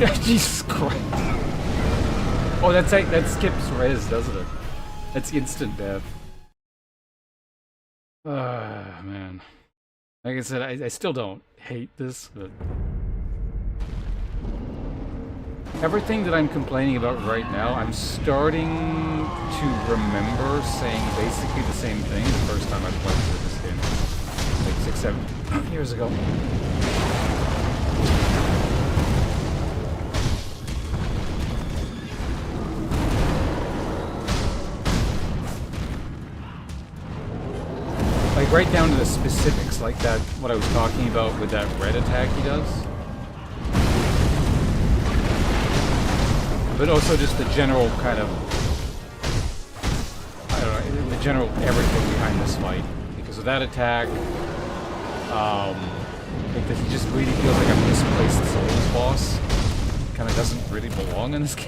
Yeah, Jesus Christ. Oh, that skips res, doesn't it? That's instant death. Man. Like I said, I still don't hate this, but... Everything that I'm complaining about right now, I'm starting to remember saying basically the same thing the first time I played through this game. Like 6-7 years ago. Like right down to the specifics, like that, what I was talking about with that red attack he does. But also just the general kind of, I don't know, the general everything behind this fight. Because of that attack, I think that he just really feels like a misplaced Souls boss. Kind of doesn't really belong in this game.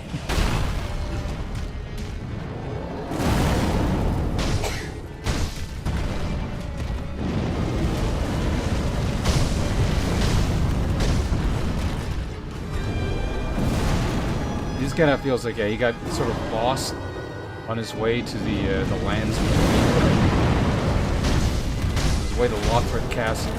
This kind of feels like, yeah, he got sort of lost on his way to the lands between. His way to Lothric Castle.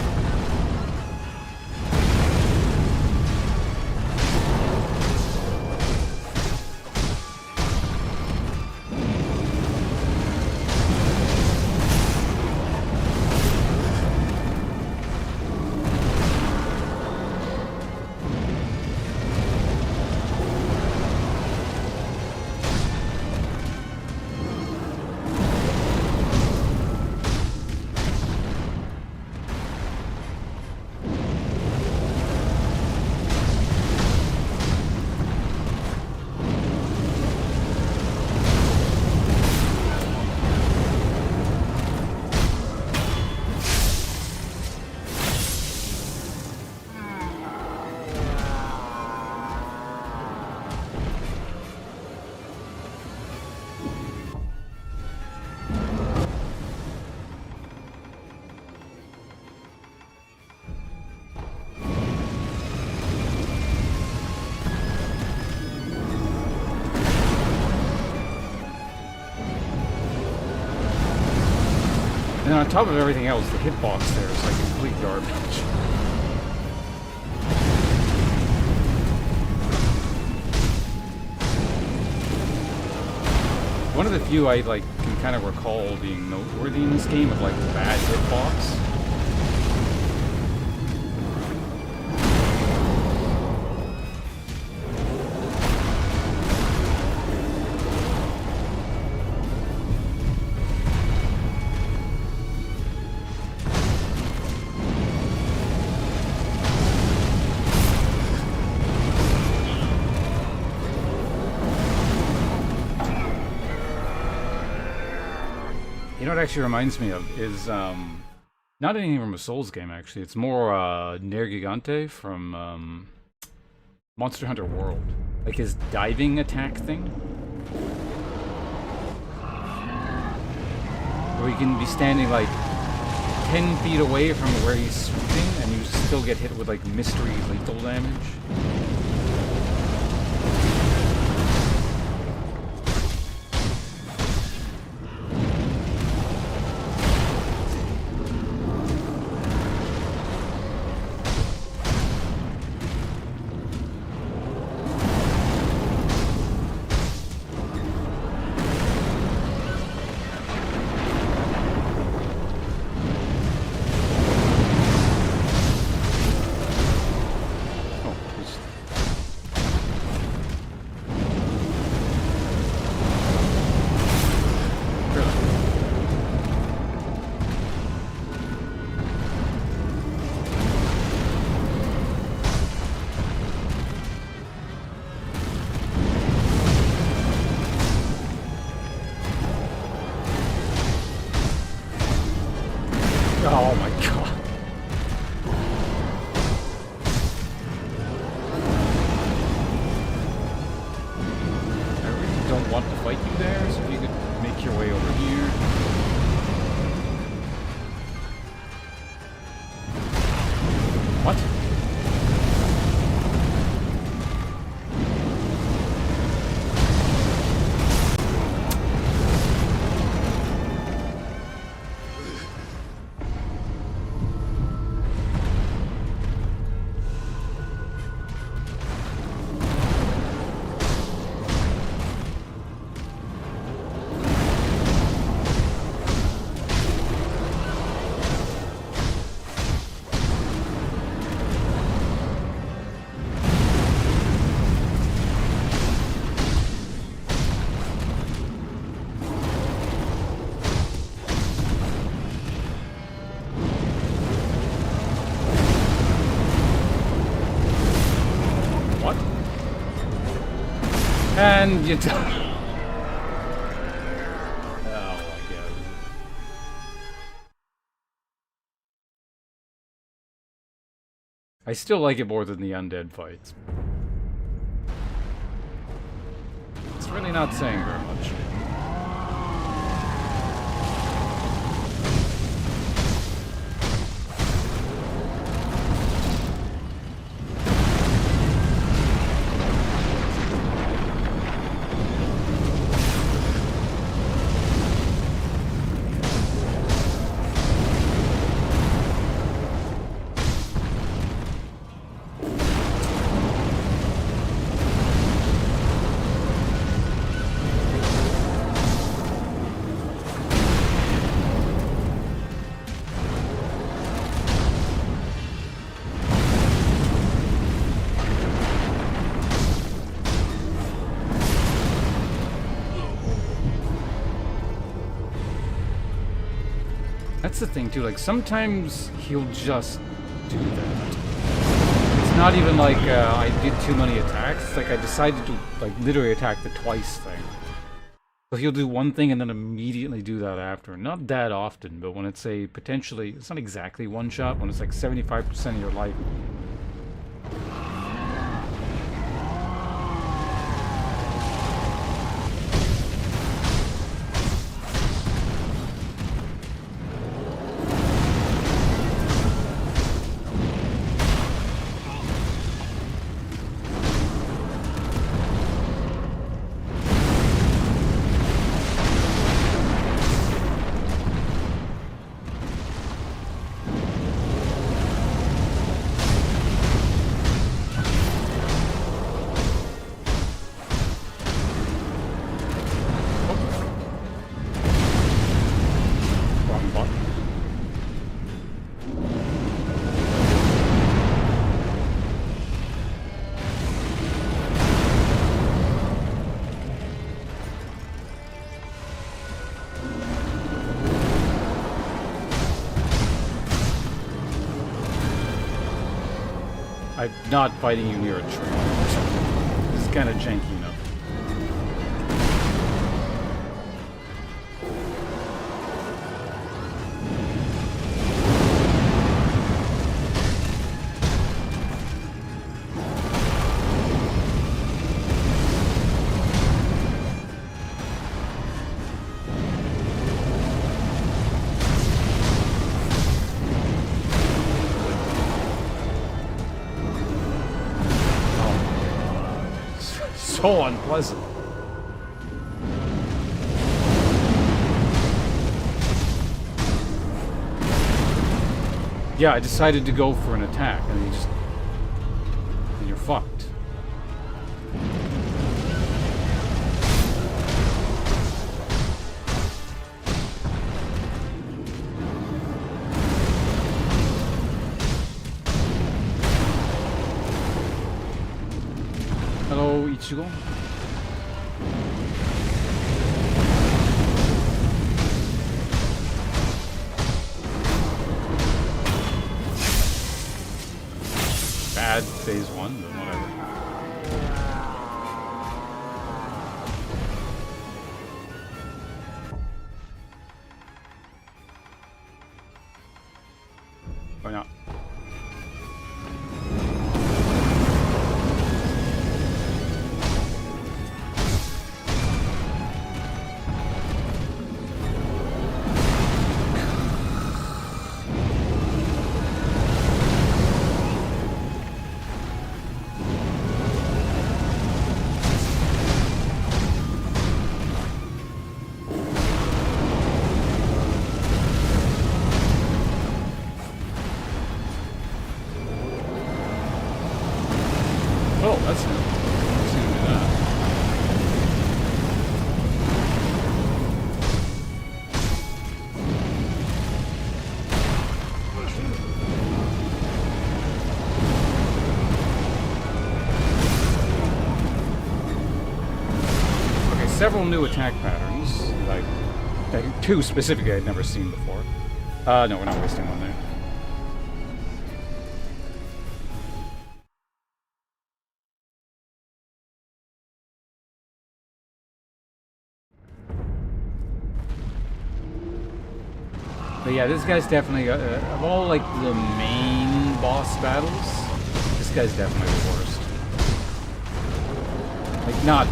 And on top of everything else, the hitbox there is like complete garbage. One of the few I like can kind of recall being noteworthy in this game of like bad hitbox. You know what it actually reminds me of is not anything from a Souls game actually. It's more Nergigante from Monster Hunter World. Like his diving attack thing. Where you can be standing like 10 feet away from where he's swooping and you still get hit with like mystery lethal damage. Oh my god. I really don't want to fight you there, so if you could make your way over here. What? And you die. Oh my god. I still like it more than the undead fights. It's really not saying very much. That's the thing too, like sometimes he'll just do that. It's not even like I did too many attacks, it's like I decided to like literally attack the twice thing. So he'll do one thing and then immediately do that after. Not that often, but when it's a potentially, it's not exactly one shot, when it's like 75% of your life. I'm not fighting you near a tree. This is kind of janky enough. So unpleasant. Yeah, I decided to go for an attack, and you just... and you're fucked. Hello, Ichigo. Bad phase 1, but whatever. Why not? Oh, that's new. Let's do that. Okay, several new attack patterns. Like, two specifically I'd never seen before. No, we're not wasting one there. But yeah, this guy's definitely, of all like the main boss battles, this guy's definitely the worst. Like, not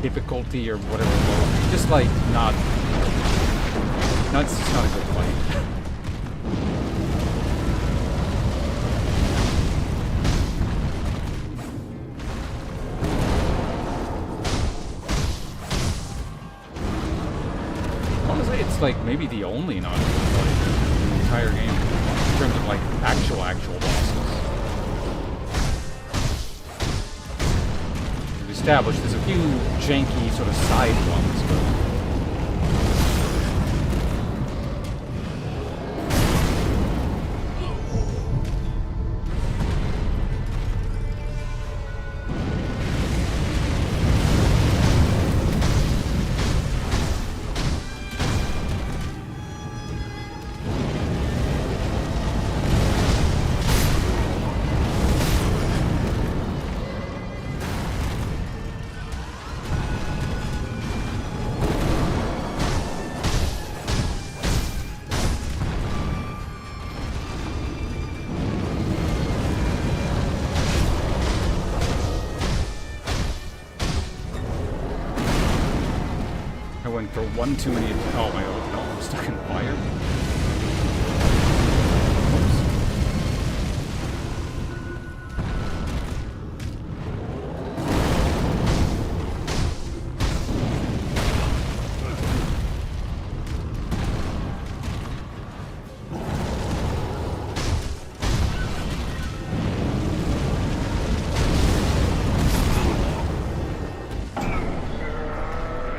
difficulty or whatever, just like it's just not a good fight. Honestly, it's like maybe the only not good fight in the entire game in terms of like actual bosses. We've established there's a few janky sort of side ones, but I went for one too many. Oh my god, no, I'm stuck in fire.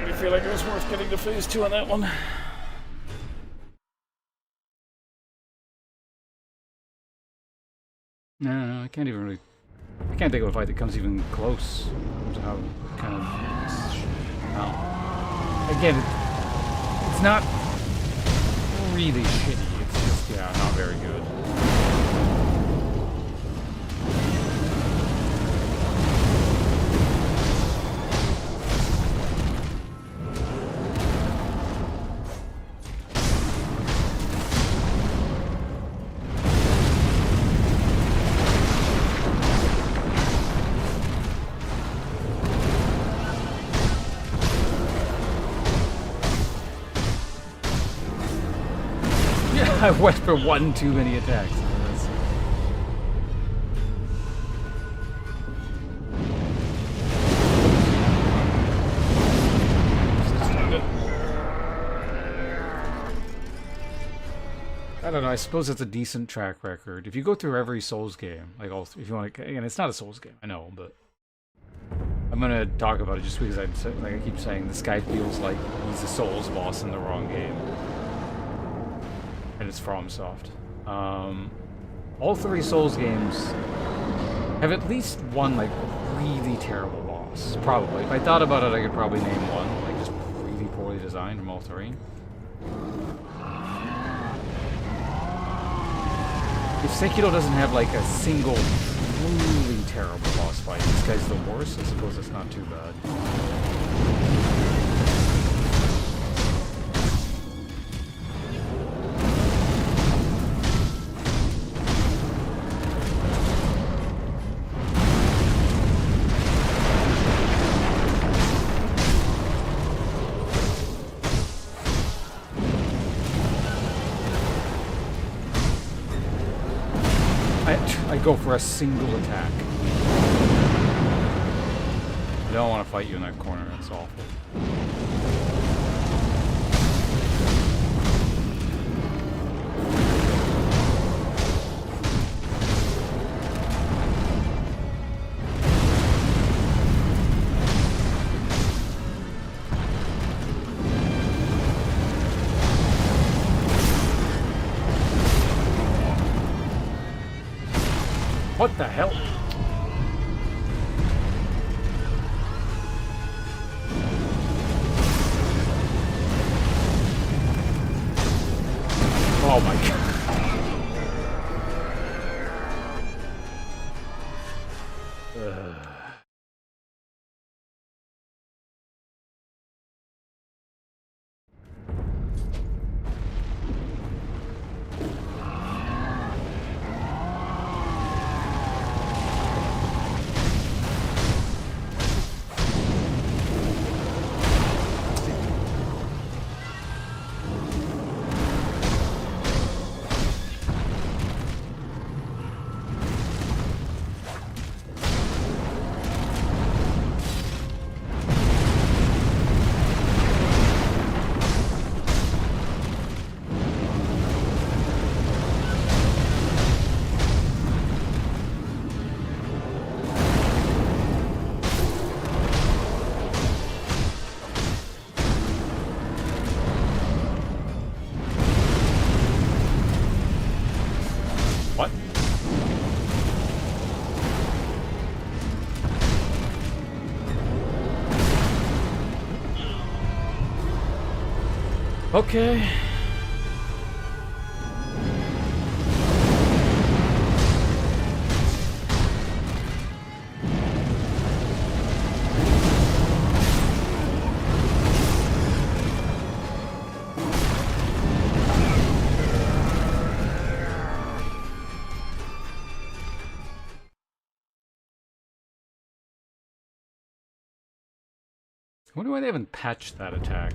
I feel like it was worth getting to phase 2 on that one. No, I can't even really. I can't think of a fight that comes even close to how kind of. Well, again, it's not really shitty. It's just, yeah, not very good. I went for one too many attacks. I don't know. I suppose it's a decent track record. If you go through every Souls game, like all, if you want to, again, it's not a Souls game, I know, but I'm gonna talk about it just because like I keep saying, this guy feels like he's a Souls boss in the wrong game. And it's FromSoft. All 3 Souls games have at least one, like, really terrible boss. Probably. If I thought about it, I could probably name one, like, just really poorly designed from all 3. If Sekiro doesn't have, like, a single really terrible boss fight, this guy's the worst, I suppose it's not too bad. I go for a single attack. I don't want to fight you in that corner, that's awful. What the hell? Oh my god. What? Okay. I wonder why they haven't patched that attack.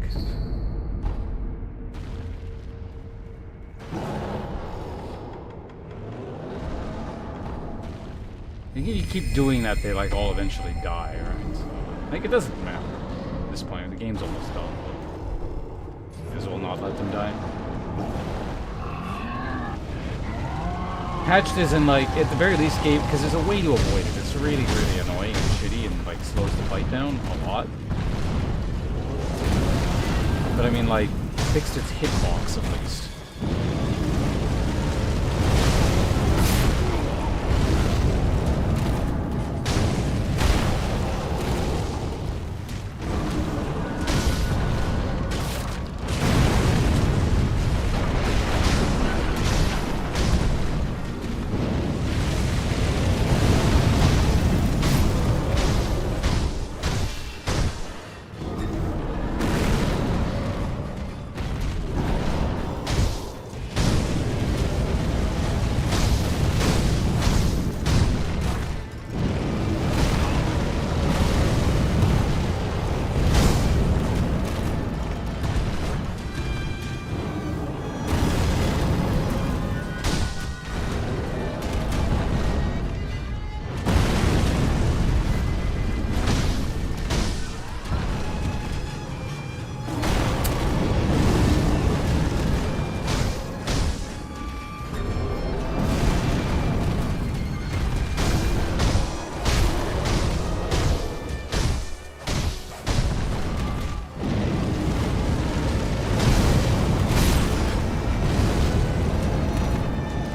You keep doing that, they like all eventually die, right? So, like, it doesn't matter at this point. The game's almost done. Might as well not let them die. Patched is in, like, at the very least game, because there's a way to avoid it. It's really, really annoying and shitty and like slows the fight down a lot. But I mean, like, fixed its hitbox at least.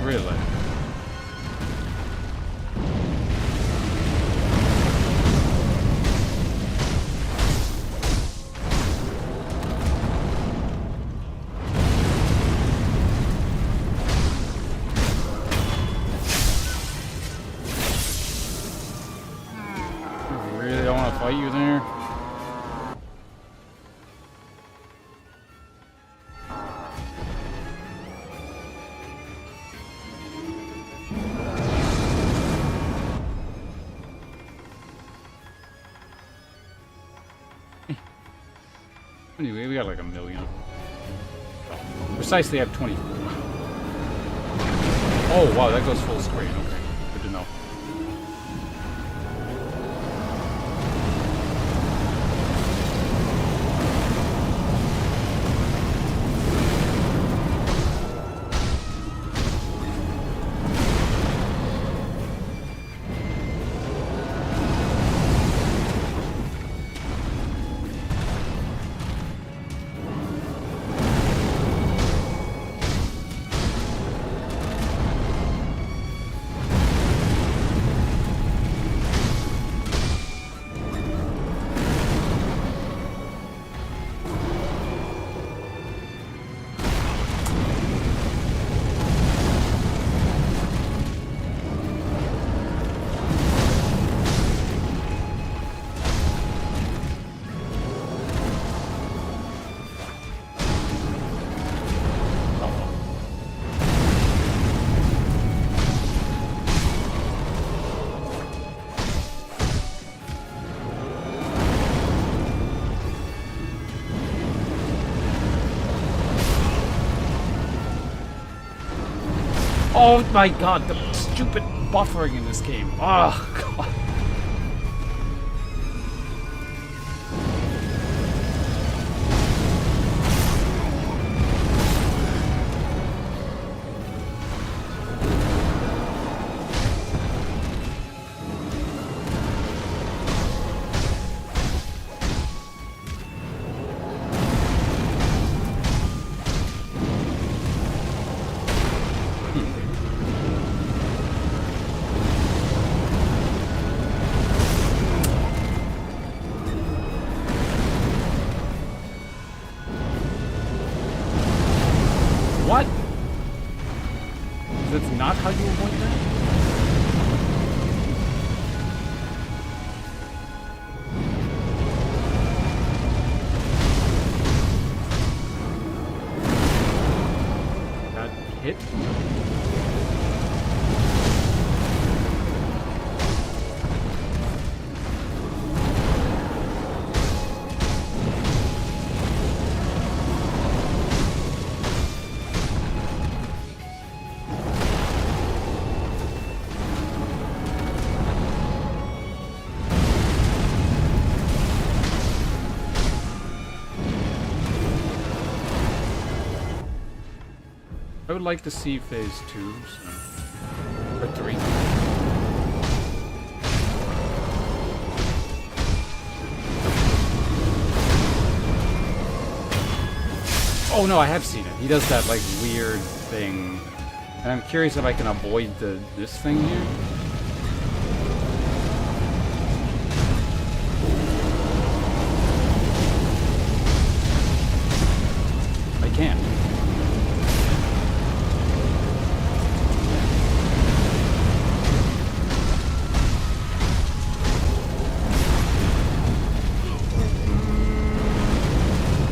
Really? Really don't want to fight you there? Anyway, we got like 1 million. Precisely, I have 24. Oh, wow, that goes full screen. Okay, good to know. Oh my god, the stupid buffering in this game. Oh god. would like to see phase 2, so. Or 3. Oh no, I have seen it. He does that like weird thing. And I'm curious if I can avoid this thing here. I can't.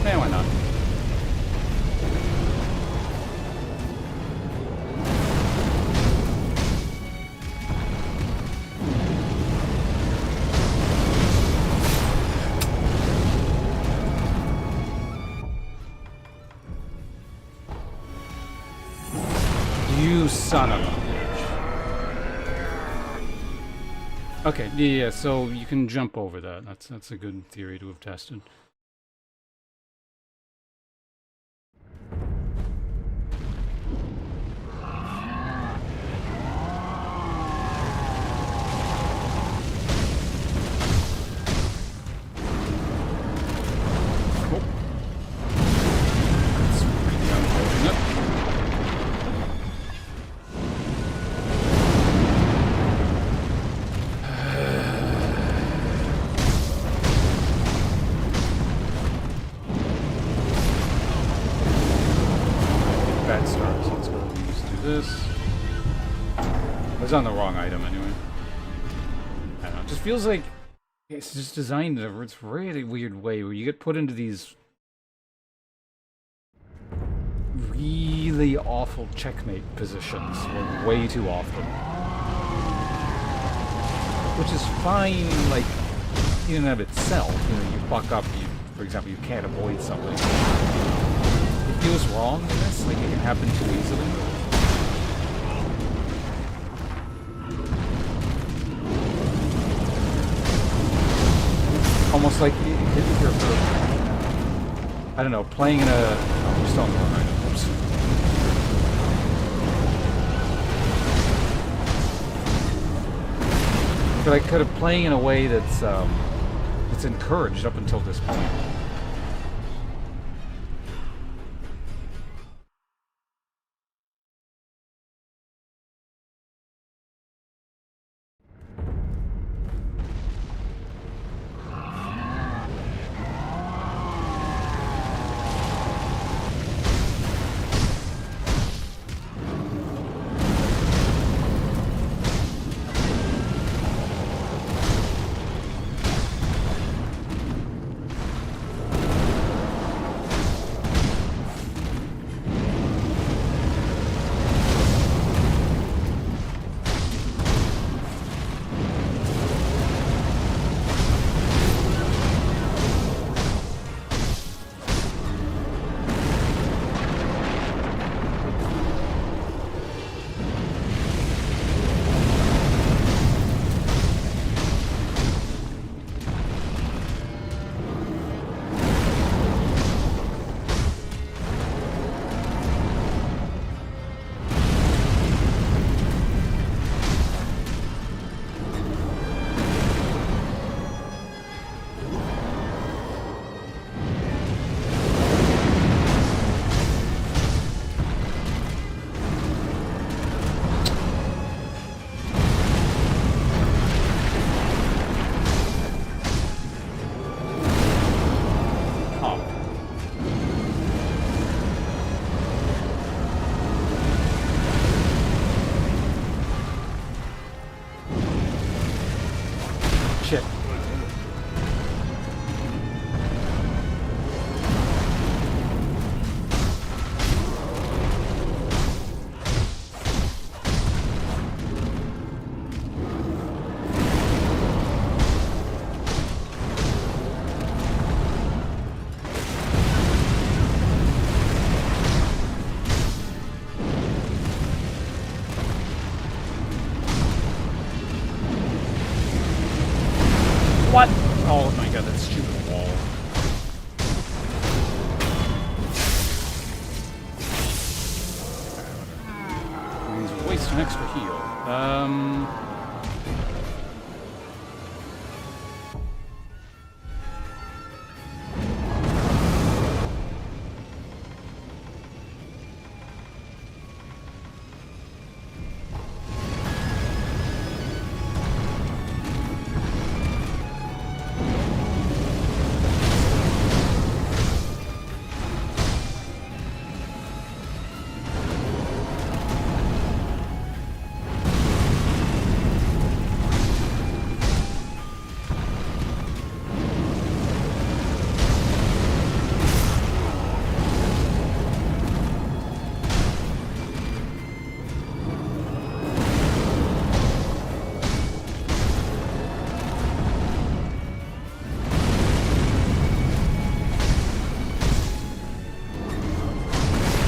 Eh, why not? You son of a bitch. Okay, yeah, so you can jump over that. That's a good theory to have tested. Oh. That's pretty unfortunate. Bad start, so let's go ahead and just do this. I was on the wrong item anyway. I don't know, it just feels like it's just designed in a really weird way where you get put into these really awful checkmate positions way too often. Which is fine, like, in and of itself. You know, you fuck up, for example, you can't avoid something. It feels wrong in this, like it can happen too easily. Almost like if you're, I don't know, playing in a... Oh, I'm still on the wrong item. Oops. But I could have playing in a way that's encouraged up until this point. Shit. What? Oh my god, that stupid wall. an extra heal.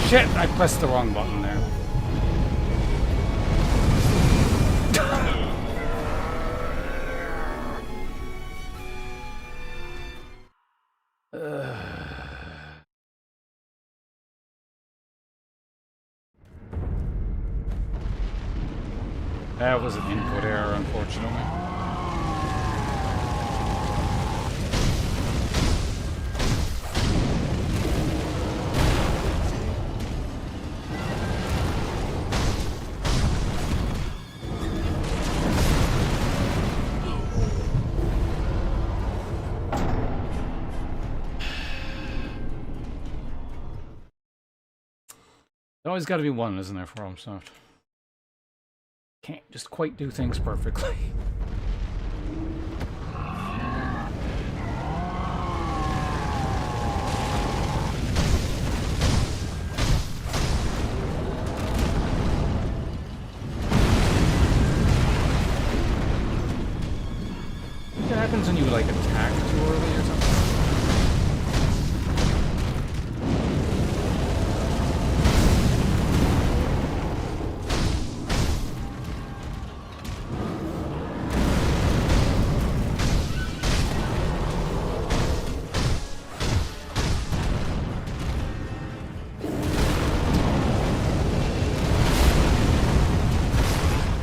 Shit, I pressed the wrong button there. That was an input error, unfortunately. There's always got to be one, isn't there, for FromSoft? Can't just quite do things perfectly. What happens when you like attack too early or something?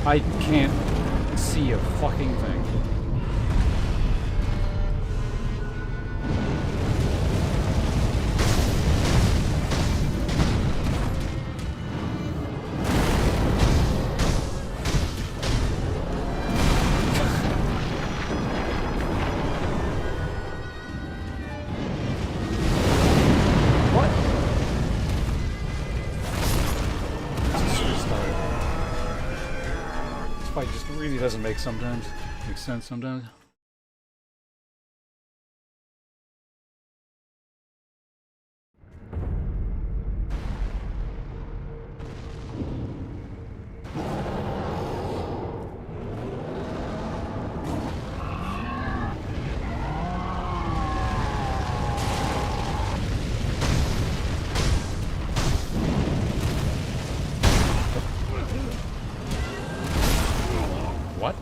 I can't see a fucking thing. What? This fight just really doesn't make sense sometimes. What?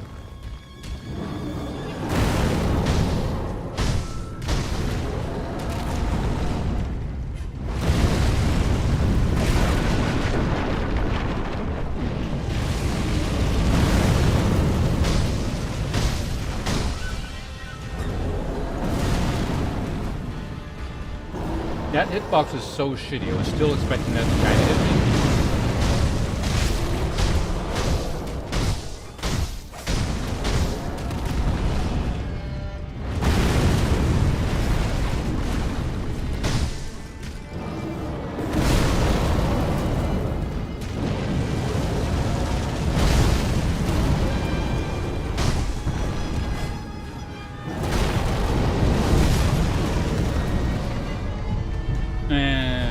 That hitbox is so shitty. I was still expecting that to kind of hit me. Continue.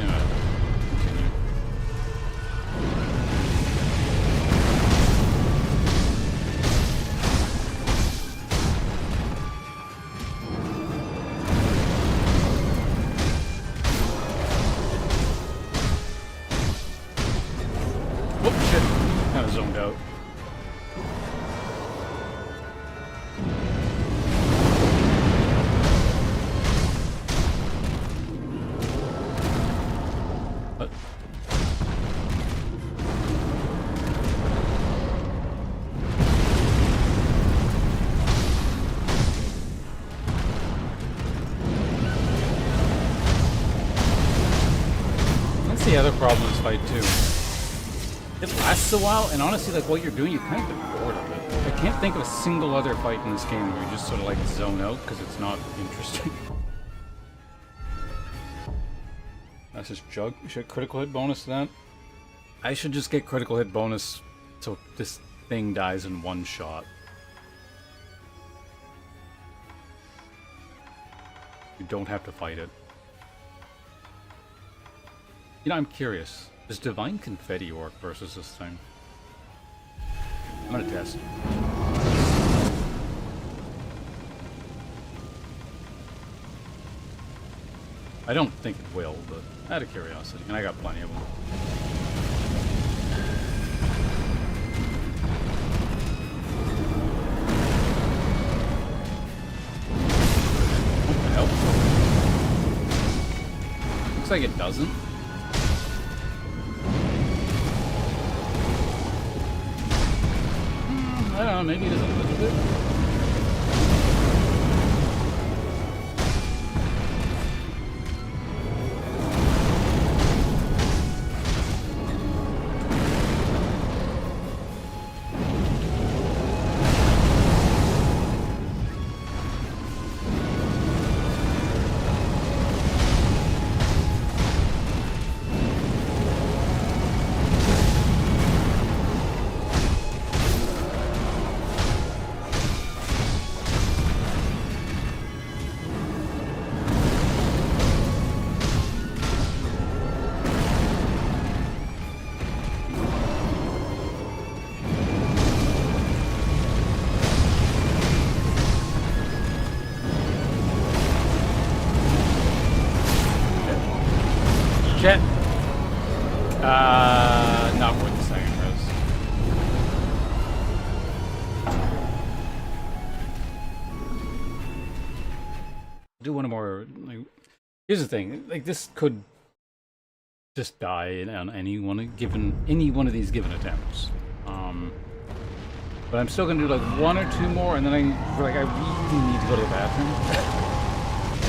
That's the other problem with this fight too. It lasts a while, and honestly, like, while you're doing, you kind of get bored of it. I can't think of a single other fight in this game where you just sort of like zone out because it's not interesting. That's just jug. Should critical hit bonus to that? I should just get critical hit bonus so this thing dies in one shot. You don't have to fight it. You know, I'm curious. Does Divine Confetti work versus this thing? I'm gonna test. I don't think it will, but out of curiosity, and I got plenty of them. What the hell? Looks like it doesn't. I don't know, maybe it is a little bit. Shit. Not worth the second res. Do one more. Like, here's the thing. Like, this could just die on any one of these given attempts. But I'm still gonna do like one or two more, and then I really need to go to the bathroom.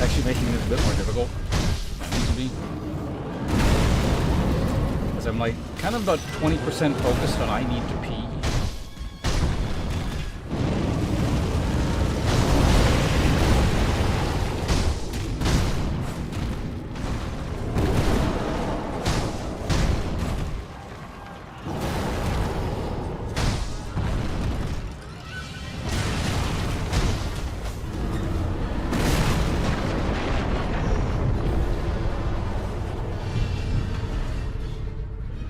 Actually, making this a bit more difficult than it needs to be. I'm like kind of about 20% focused on I need to pee.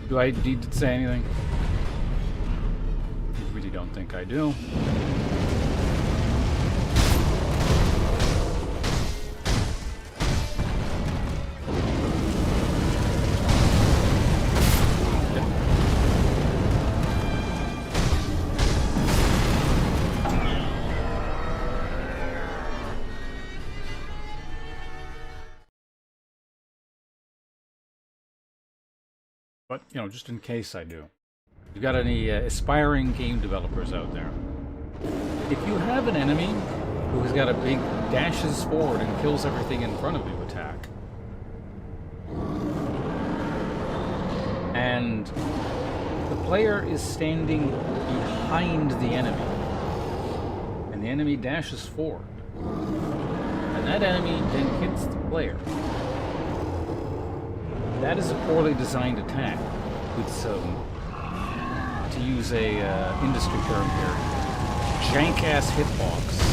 Do I need to say anything? I really don't think I do. But, you know, just in case I do. You got any aspiring game developers out there? If you have an enemy who has got a big dashes forward and kills everything in front of you attack, and the player is standing behind the enemy, and the enemy dashes forward, and that enemy then hits the player, that is a poorly designed attack with some, to use a industry term here, jank-ass hitbox.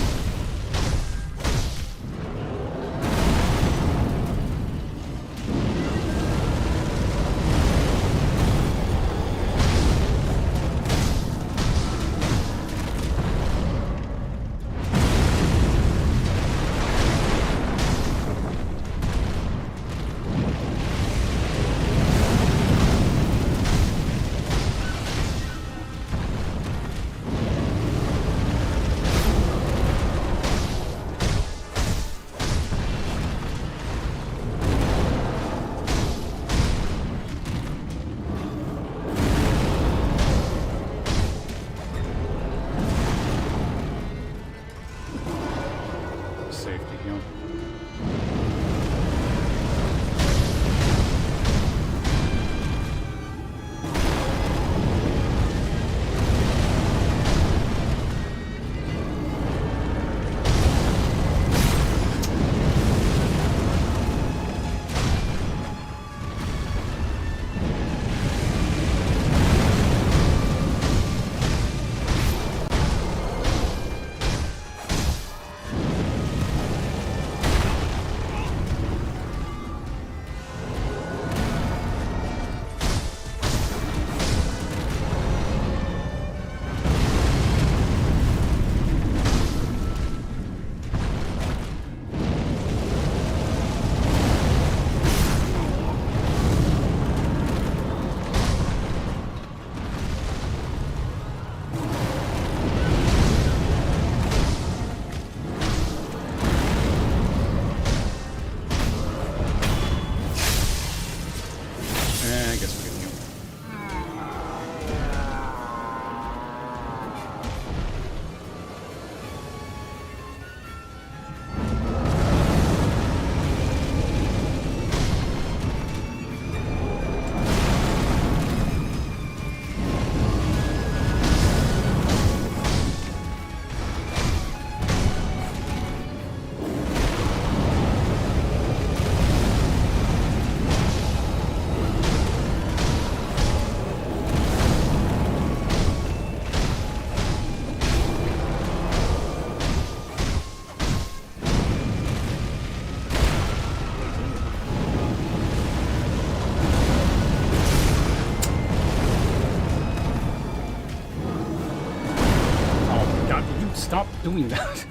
stop doing that.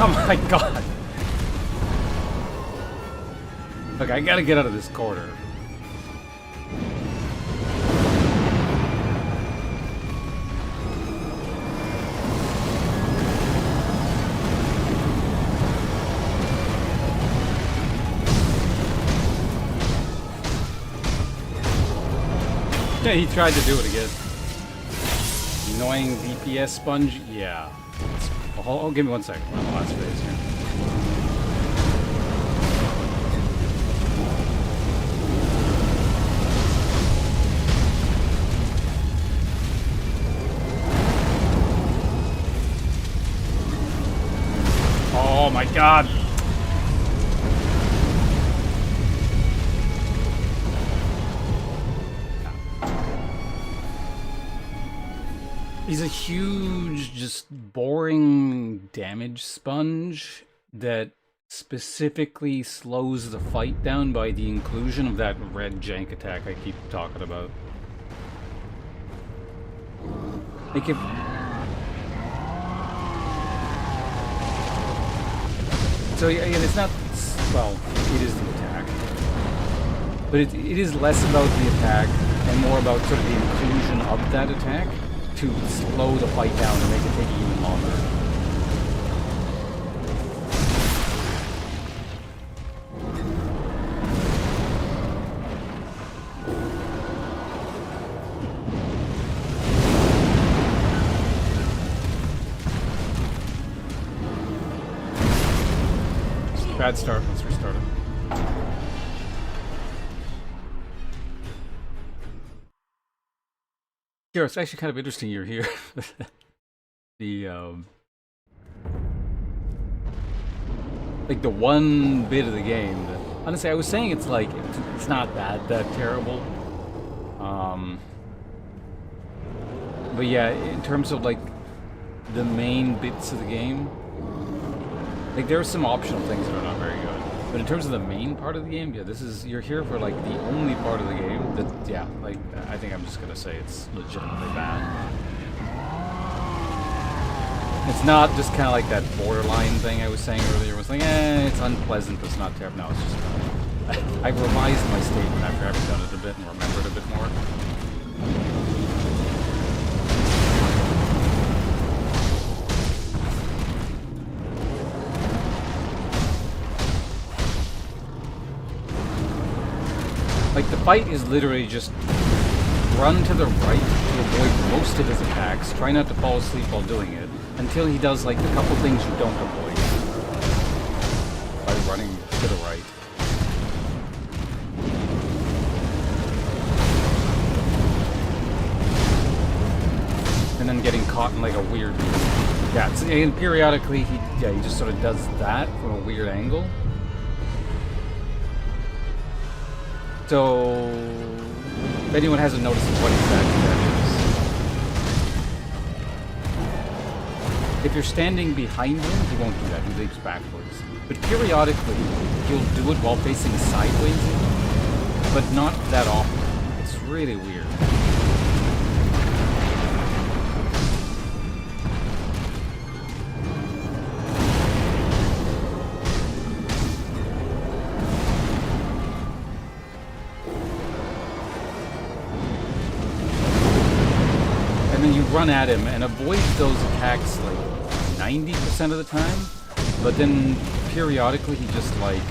Oh my god. Look, I gotta get out of this corner. Yeah, he tried to do it again. Annoying DPS sponge? Yeah. Oh, give me 1 second. My last phase here. Oh my god! He's a huge, just boring damage sponge that specifically slows the fight down by the inclusion of that red jank attack I keep talking about. Like if... So again, it's not... Well, it is the attack. But it is less about the attack and more about sort of the inclusion of that attack to slow the fight down and make it take even longer. Bad start, let's restart it. Here, it's actually kind of interesting you're here. Like the one bit of the game that, honestly, I was saying it's like, it's not that terrible. But yeah, in terms of like the main bits of the game, like there are some optional things that are not very good. But in terms of the main part of the game, yeah, this is, you're here for like the only part of the game that, yeah, like, I think I'm just gonna say it's legitimately bad. It's not just kind of like that borderline thing I was saying earlier. It was like, it's unpleasant, but it's not terrible. No, it's just, I revised my statement after having done it a bit and remembered a bit more. Like, the fight is literally just run to the right to avoid most of his attacks, try not to fall asleep while doing it, until he does, like, the couple things you don't avoid by running to the right. And then getting caught in, like, a weird... Yeah, and periodically, he just sort of does that from a weird angle. So, if anyone hasn't noticed what exactly that is, if you're standing behind him, he won't do that. He leaps backwards. But periodically, he'll do it while facing sideways, but not that often. It's really weird. Run at him and avoid those attacks like 90% of the time, but then periodically he just like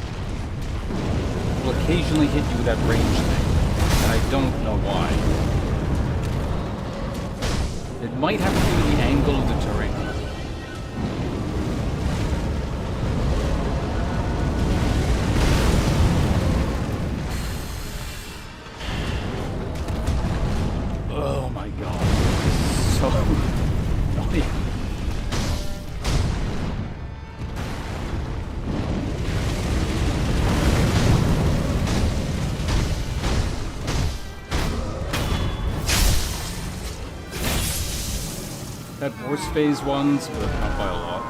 will occasionally hit you with that range thing, and I don't know why. It might have to do with the angle of the terrain. had worse phase ones, but not by a lot.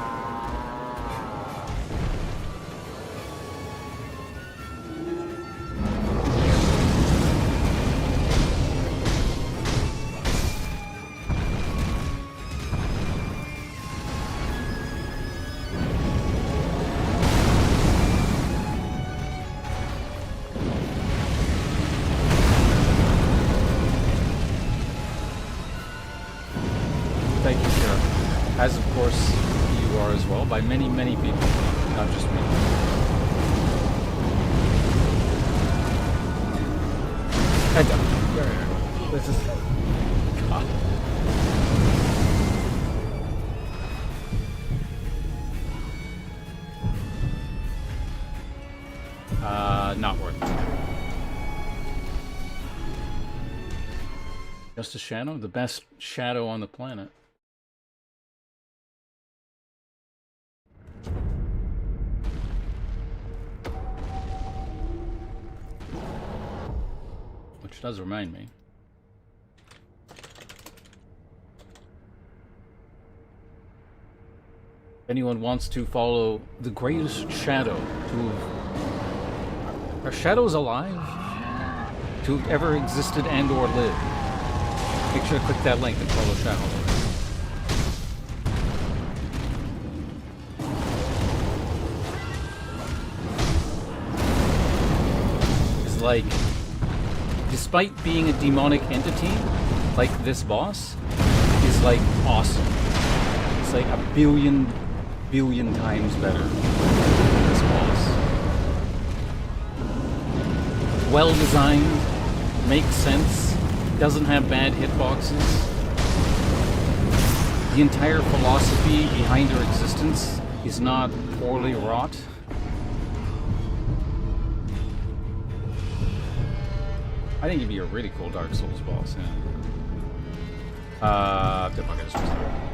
Thank you, sir. As of course you are as well, by many, many people, not just me. I don't. This is... God. Not worth it. Just a shadow? The best shadow on the planet. Which does remind me. If anyone wants to follow the greatest shadow to... Are shadows alive? To have ever existed and or lived? Make sure to click that link and follow Shadow. It's like, despite being a demonic entity, like this boss, is like awesome. It's like a billion times better than this boss. Well designed, makes sense, doesn't have bad hitboxes. The entire philosophy behind her existence is not poorly wrought. I think he'd be a really cool Dark Souls boss, yeah. They're not gonna switch there.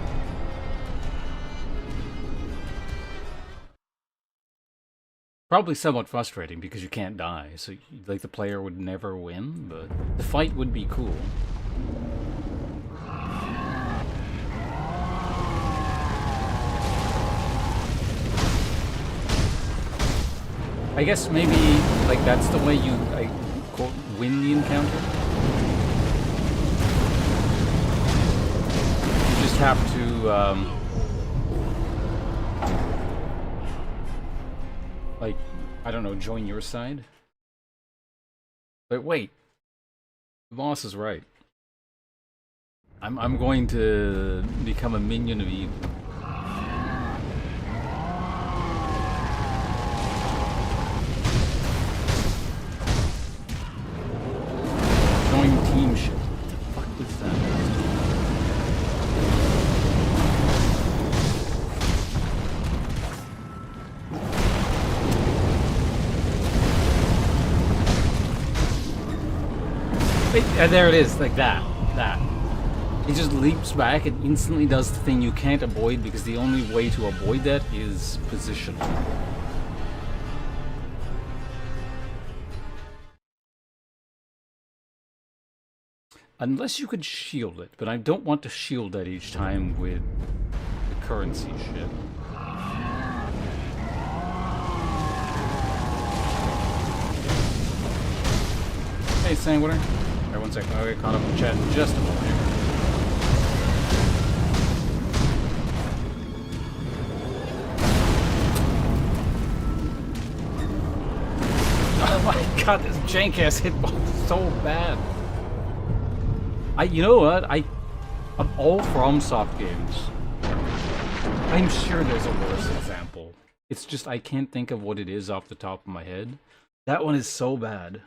Probably somewhat frustrating because you can't die, so like the player would never win, but the fight would be cool. I guess maybe like that's the way you like quote win the encounter. You just have to like, I don't know, join your side? But wait. The boss is right. I'm going to become a minion of evil. Join team shit. What the fuck is that? There it is, like that. He just leaps back and instantly does the thing you can't avoid because the only way to avoid that is position. Unless you could shield it, but I don't want to shield that each time with the currency shit. Hey, Sandwater. Alright, one second. I'll get caught up in chat in just a moment here. Oh my god, this jank-ass hitbox is so bad. You know what? Of all FromSoft games, I'm sure there's a worse example. It's just I can't think of what it is off the top of my head. That one is so bad.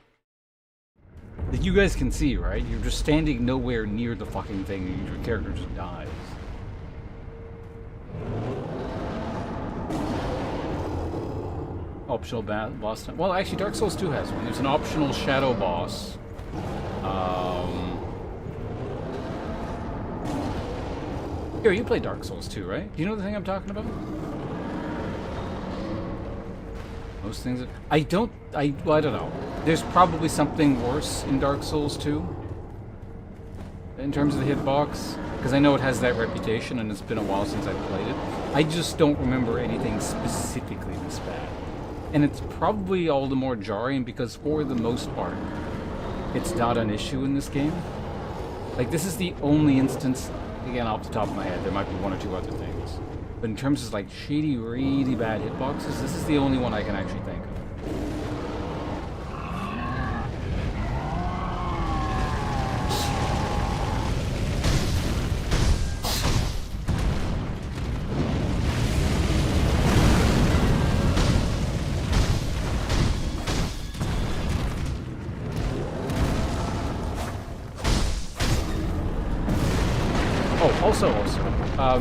That you guys can see, right? You're just standing nowhere near the fucking thing and your character just dies. Optional boss time. Well, actually, Dark Souls 2 has one. There's an optional shadow boss. Here, you play Dark Souls 2, right? Do you know the thing I'm talking about? Most things that... well, I don't know. There's probably something worse in Dark Souls 2. in terms of the hitbox, because I know it has that reputation and it's been a while since I've played it. I just don't remember anything specifically this bad. And it's probably all the more jarring because for the most part, it's not an issue in this game. Like, this is the only instance, again, off the top of my head, there might be one or two other things. But in terms of, like, shitty, really bad hitboxes, this is the only one I can actually think of.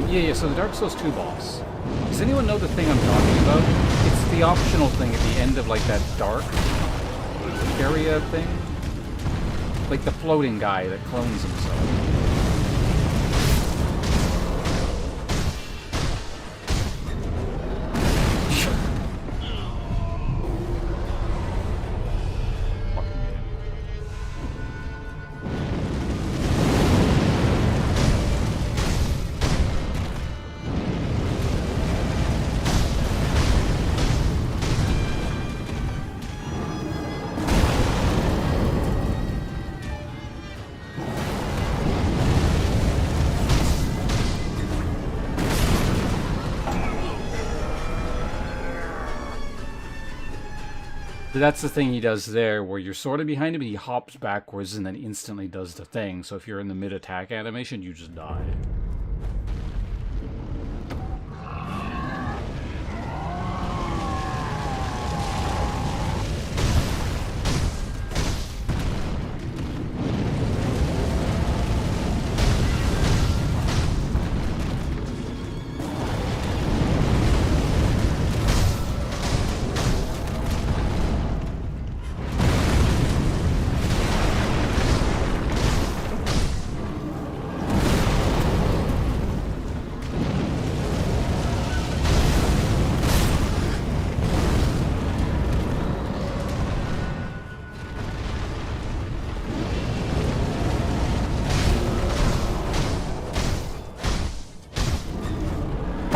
Yeah, so the Dark Souls 2 boss. Does anyone know the thing I'm talking about? It's the optional thing at the end of, like, that dark area thing. Like the floating guy that clones himself. That's the thing he does there, where you're sort of behind him, and he hops backwards and then instantly does the thing. So if you're in the mid-attack animation, you just die.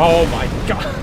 Oh my god!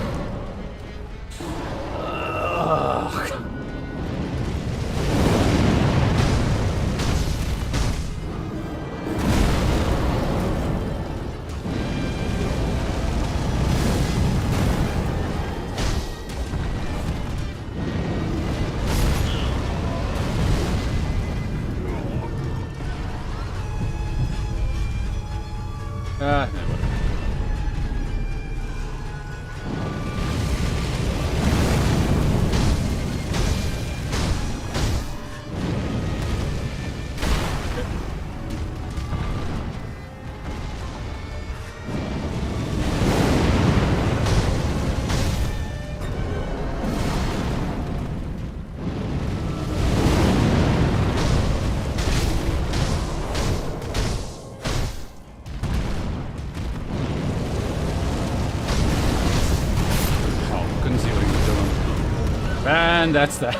And that's that.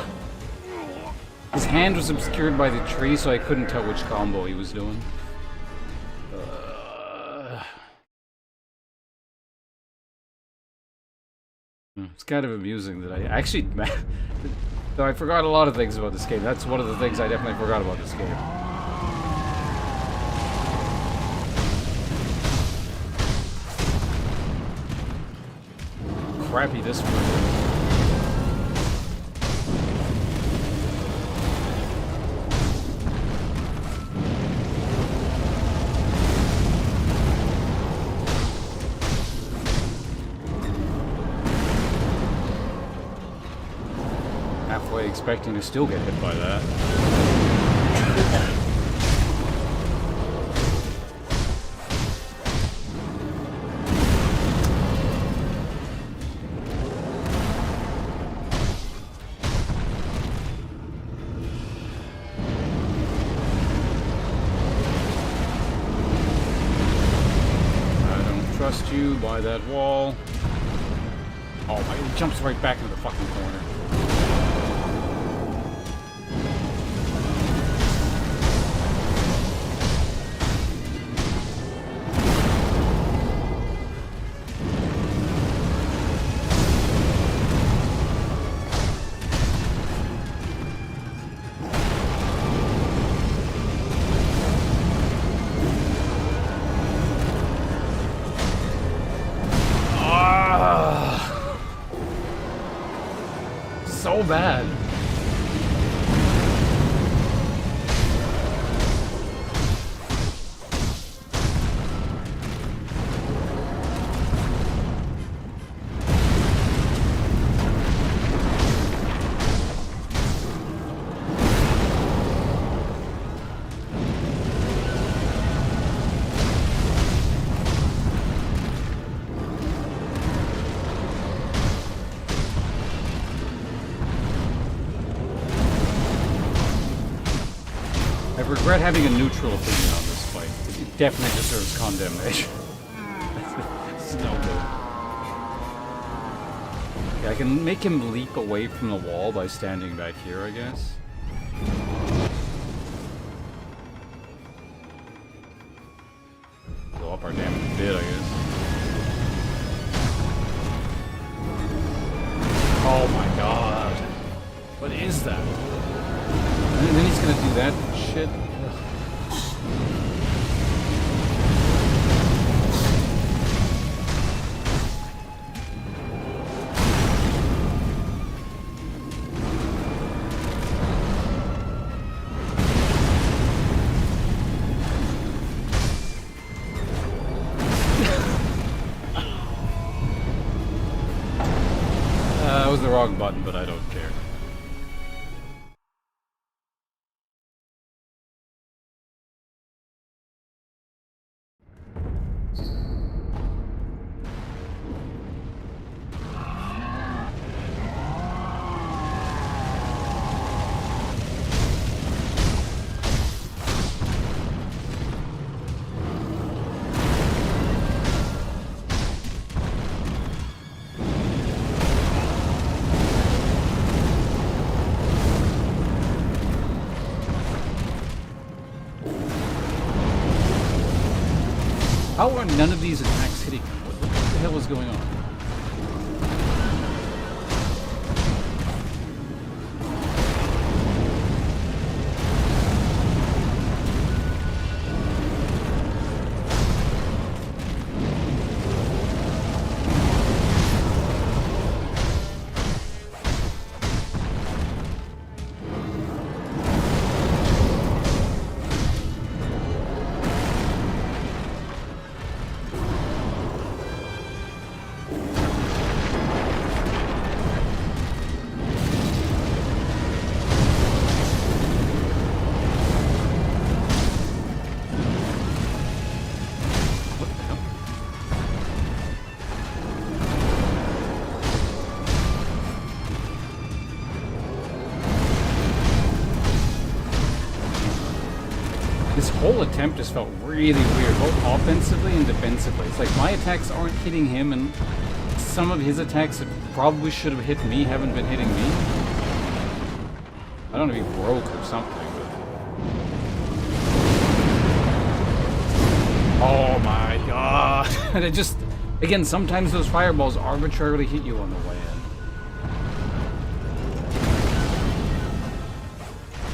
His hand was obscured by the tree, so I couldn't tell which combo he was doing. It's kind of amusing that I actually... So I forgot a lot of things about this game. That's one of the things I definitely forgot about this game. Crappy this one. Expecting to still get hit by that. I don't trust you by that wall. Oh my, he jumps right back into the fucking corner. regret having a neutral opinion on this fight. It definitely deserves condemnation. It's no good. Yeah, I can make him leap away from the wall by standing back here, I guess. Go up our damage a bit, I guess. Oh my god. What is that? And then he's gonna do that shit. That was the wrong button, but I don't care. How are none of these attacks hitting him? What the hell is going on? This whole attempt just felt really weird, both offensively and defensively. It's like my attacks aren't hitting him, and some of his attacks that probably should have hit me haven't been hitting me. I don't know if he broke or something, but... Oh my god! And it just... Again, sometimes those fireballs arbitrarily hit you on the way in.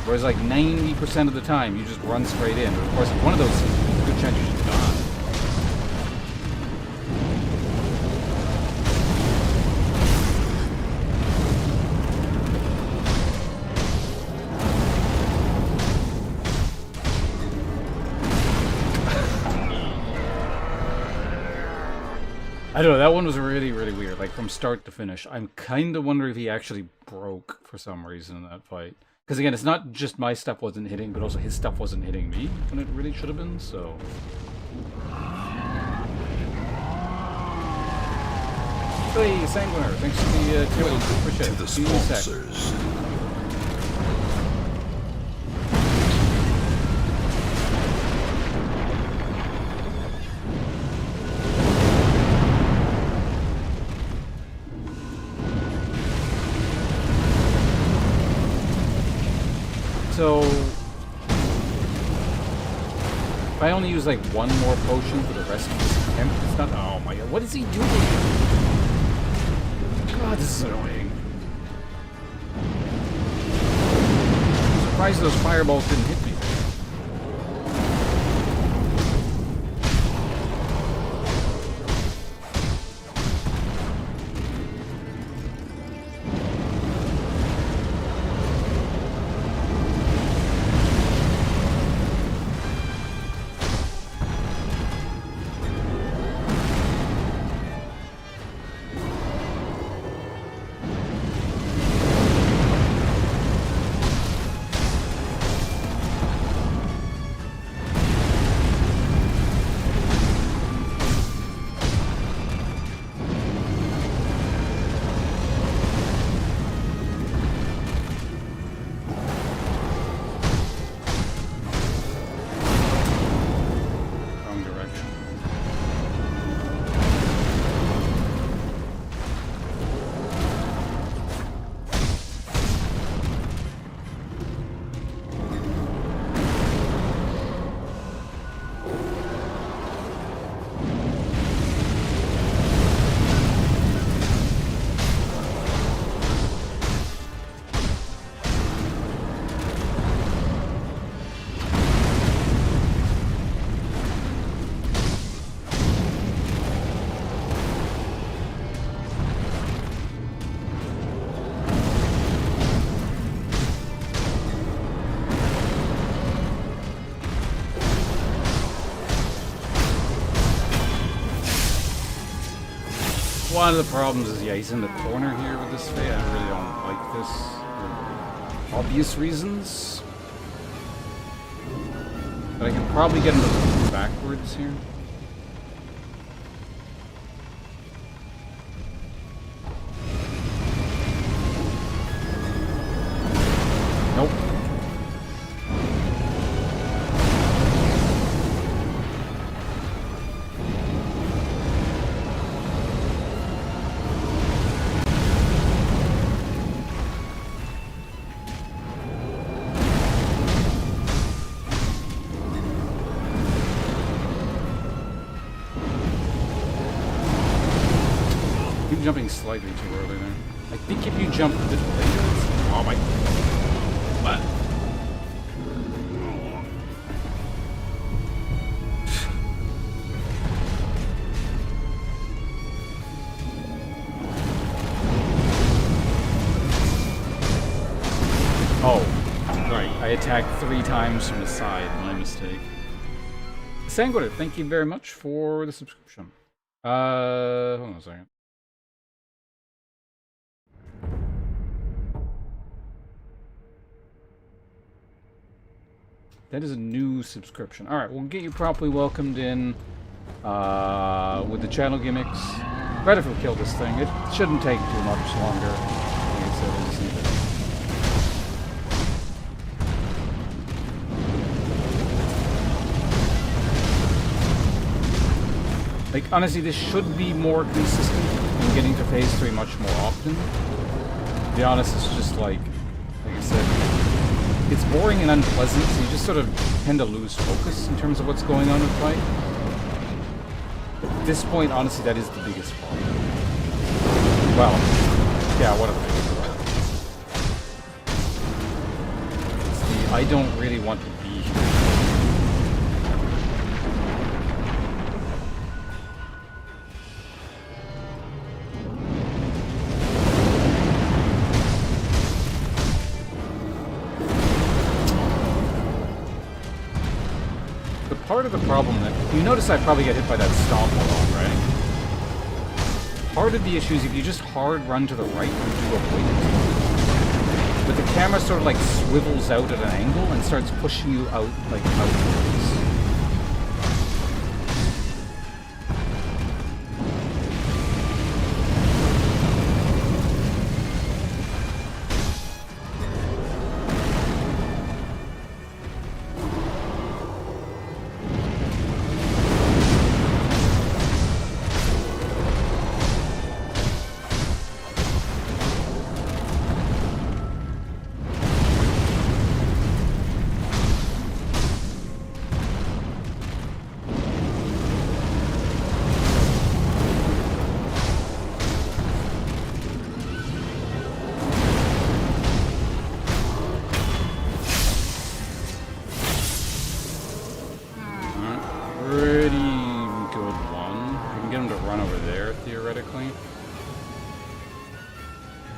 Whereas like 90% of the time, you just run straight in. But of course, if one of those, there's a good chance you should die. I don't know, that one was really, really weird, like from start to finish. I'm kind of wondering if he actually broke for some reason in that fight. Because again, it's not just my stuff wasn't hitting, but also his stuff wasn't hitting me when it really should have been, so... Hey, Sanguiner, thanks for the tip. Appreciate it. To the See you in a sec. sponsors. So, if I only use like one more potion for the rest of this attempt, it's not. Oh my god, what is he doing? God, this is annoying. I'm surprised those fireballs didn't hit me. one of the problems is, yeah, he's in the corner here with this fate. I really don't like this for obvious reasons. But I can probably get him to move backwards here. Nope. Keep jumping slightly too early there. I think if you jump a bit later, oh my. What? Oh, right. I attacked 3 times from the side. My mistake. Sanguiner, thank you very much for the subscription. Hold on a second. That is a new subscription. Alright, we'll get you properly welcomed in with the channel gimmicks. Right if we kill this thing. It shouldn't take too much longer. Like I said, I just need to... Like, honestly, this should be more consistent in getting to phase 3 much more often. To be honest, it's just like I said, it's boring and unpleasant, so you just sort of tend to lose focus in terms of what's going on in the fight. At this point, honestly, that is the biggest problem. Well, yeah, one of the biggest problems. It's the, I don't really want to be here. Part of the problem that you notice, I probably get hit by that stomp a lot, right? Part of the issue is if you just hard run to the right, you do avoid it. But the camera sort of like swivels out at an angle and starts pushing you out, like outwards.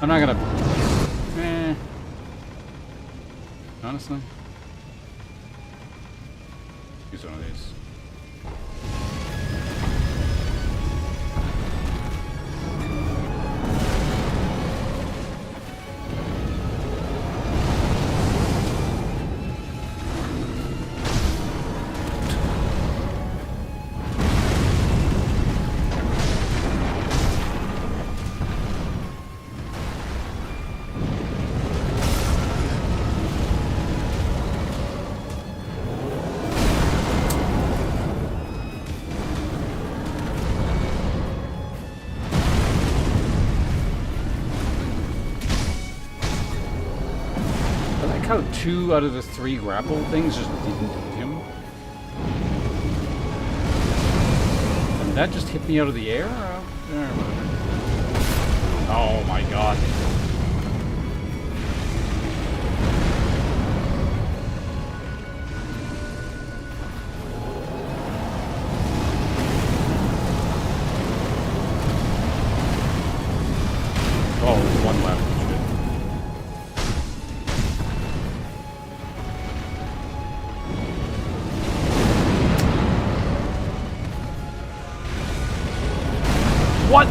I'm not gonna... honestly. Use one of these. How 2 out of the 3 grapple things just didn't hit him. And that just hit me out of the air? Oh my god. Oh, there's one left. What?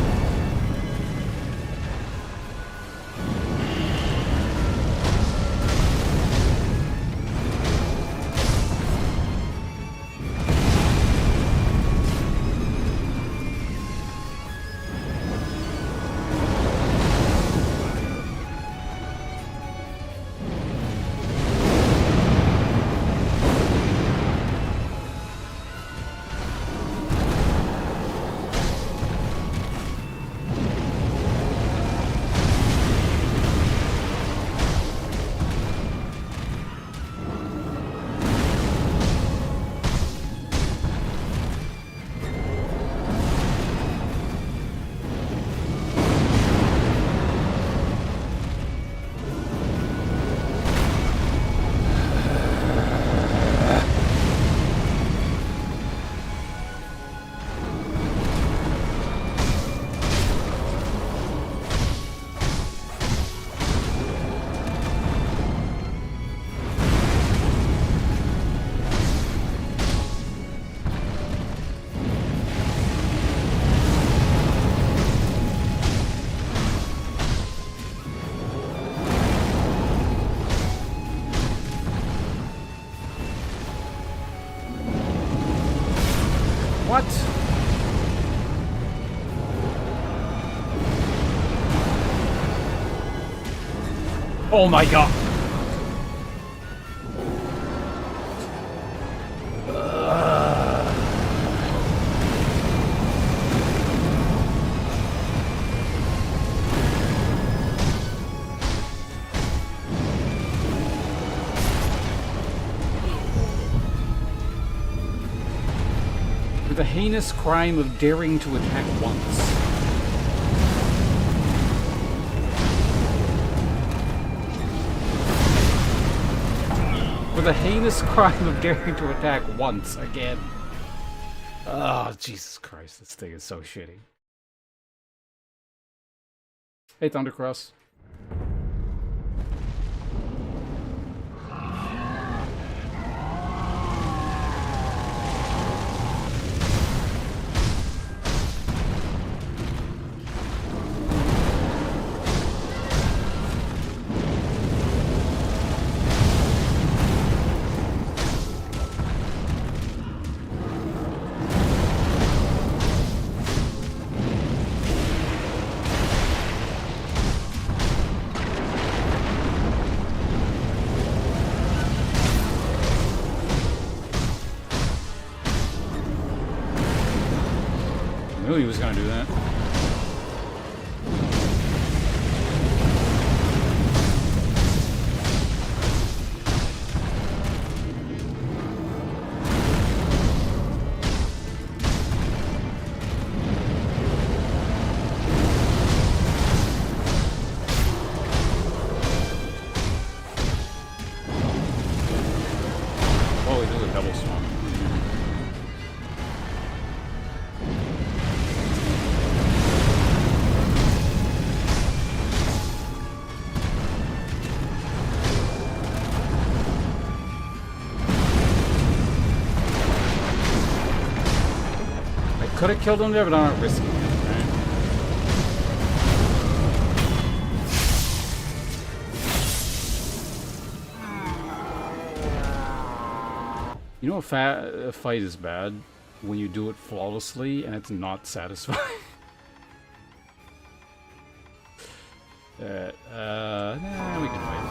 What? Oh my god! For the heinous crime of daring to attack once. For the heinous crime of daring to attack once again. Oh, Jesus Christ, this thing is so shitty. Hey, Thundercross. I knew he was gonna do that. Oh, he did a double swamp. Could have killed him there, but I'm not risking it, right? You know, a fight is bad when you do it flawlessly and it's not satisfying. Nah, we can fight.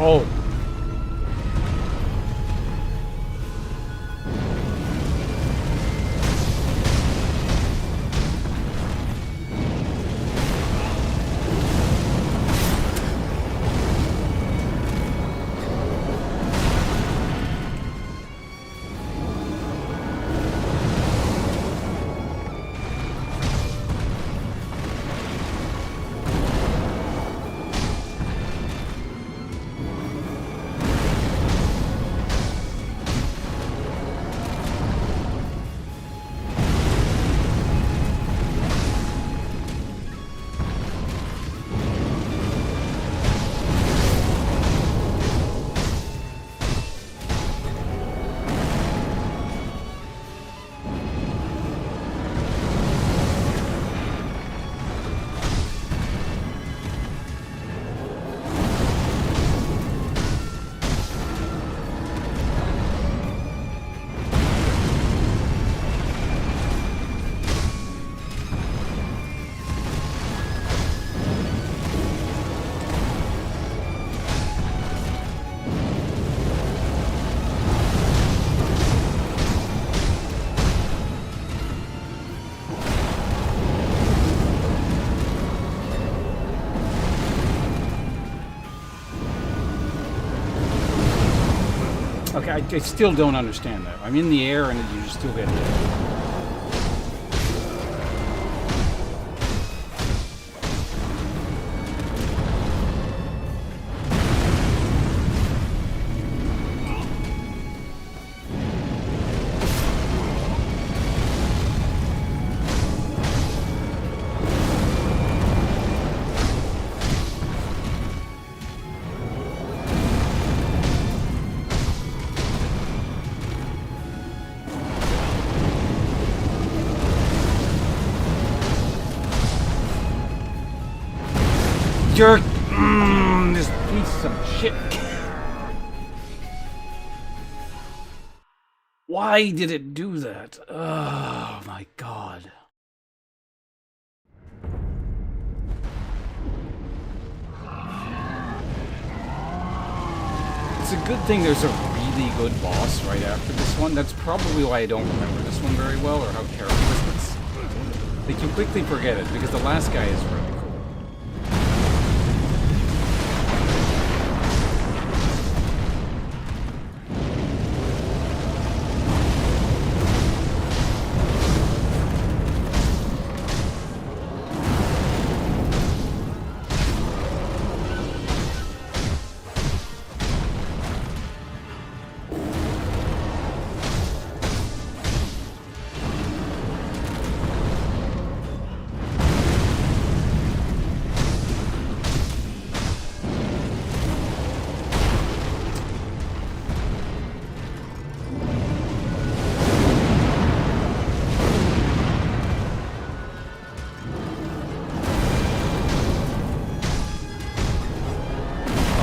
Oh. Okay, I still don't understand that. I'm in the air and you still get hit. jerk! This piece of shit. Why did it do that? Oh my god. It's a good thing there's a really good boss right after this one. That's probably why I don't remember this one very well, or how careless it is. Like, you quickly forget it, because the last guy is really cool.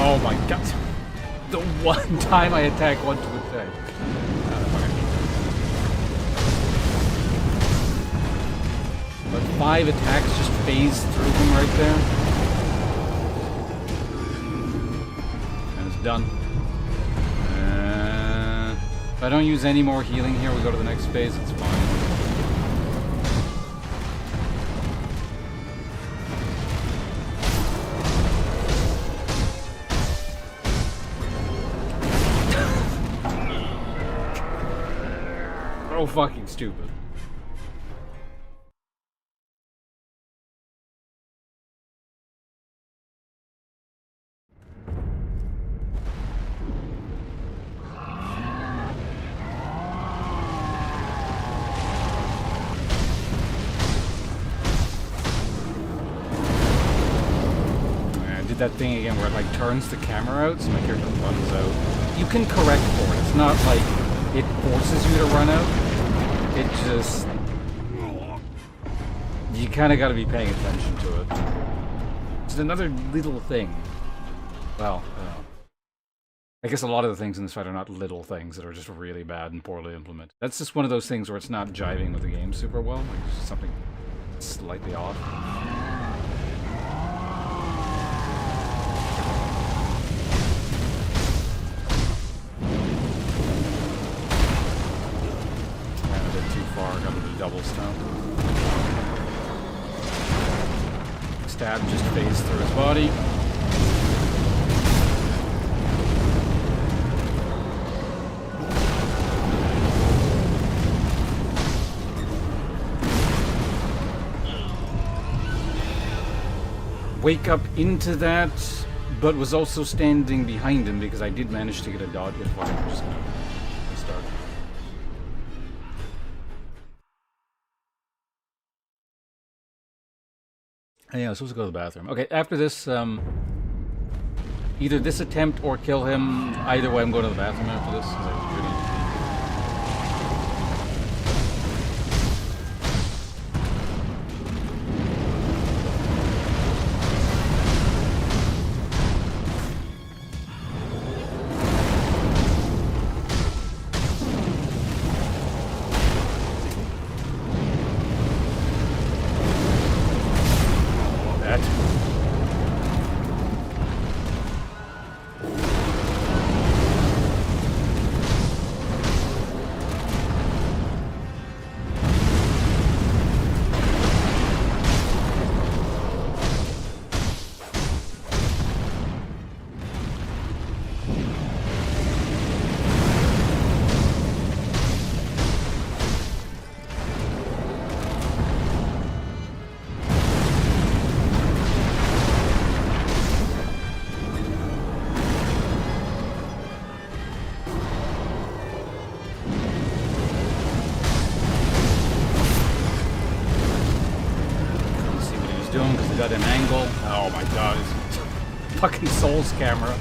Oh my god. The one time I attack one to attack. But 5 attacks just phase through him right there. And it's done. If I don't use any more healing here, we go to the next phase, it's fine. So fucking stupid. I did that thing again where it like turns the camera out so my character runs out. You can correct for it. It's not like it forces you to run out. It just... You kind of got to be paying attention to it. It's another little thing. Well, I guess a lot of the things in this fight are not little things that are just really bad and poorly implemented. That's just one of those things where it's not jiving with the game super well. Like, it's just something slightly off. Got a double stomp. Stab just phased through his body. Wake up into that, but was also standing behind him because I did manage to get a dodge. If I'm just gonna start. Yeah, I was supposed to go to the bathroom. Okay, after this, either this attempt or kill him. Either way, I'm going to the bathroom after this. 'Cause I really need to doing because he got an angle. Oh my god, it's fucking Soul's camera.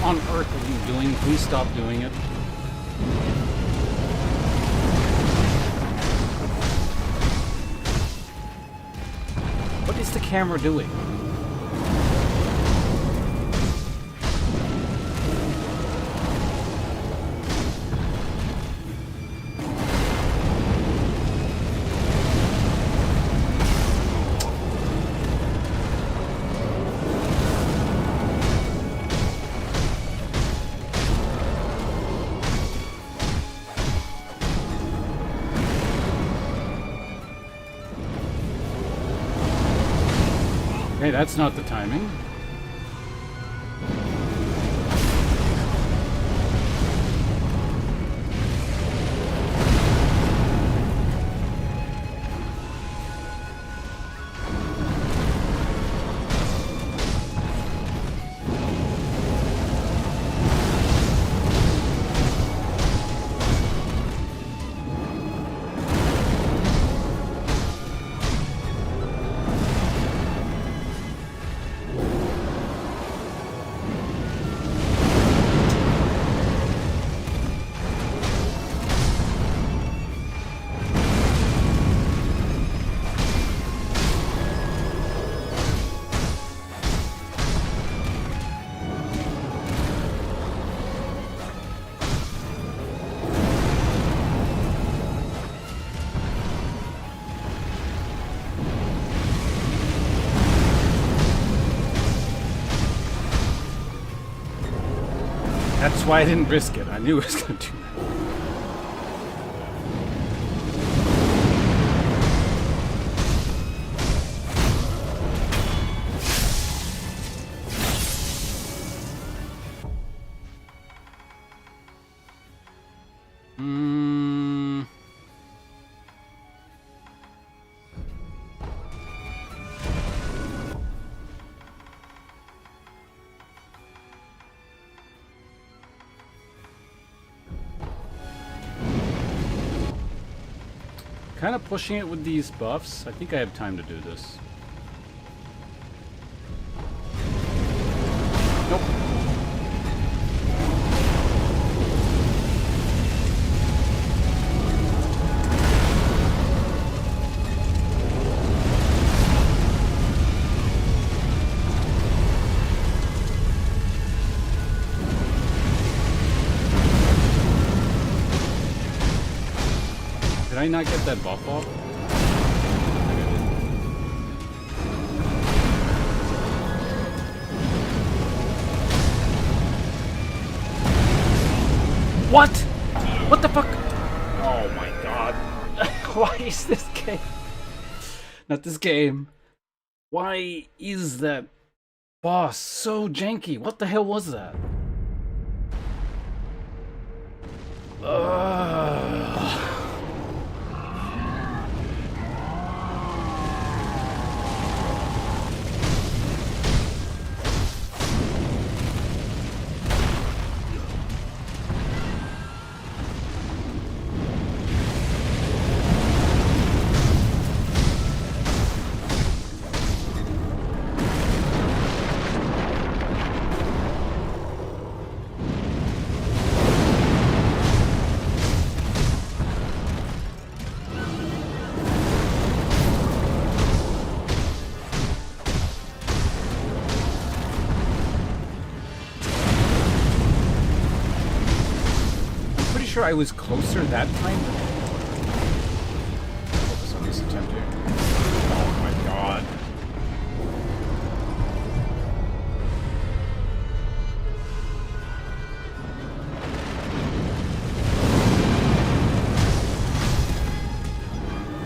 on earth are you doing? Please stop doing it. What is the camera doing? Hey, that's not the timing. That's why I didn't risk it. I knew it was going to do that. Kind of pushing it with these buffs. I think I have time to do this. Nope. Did I not get that buff off? What? What the fuck? Oh my god. Why is this game? Not this game. Why is that boss so janky? What the hell was that? Ugh. I was closer that time. Focus on this attempt here. Oh my god.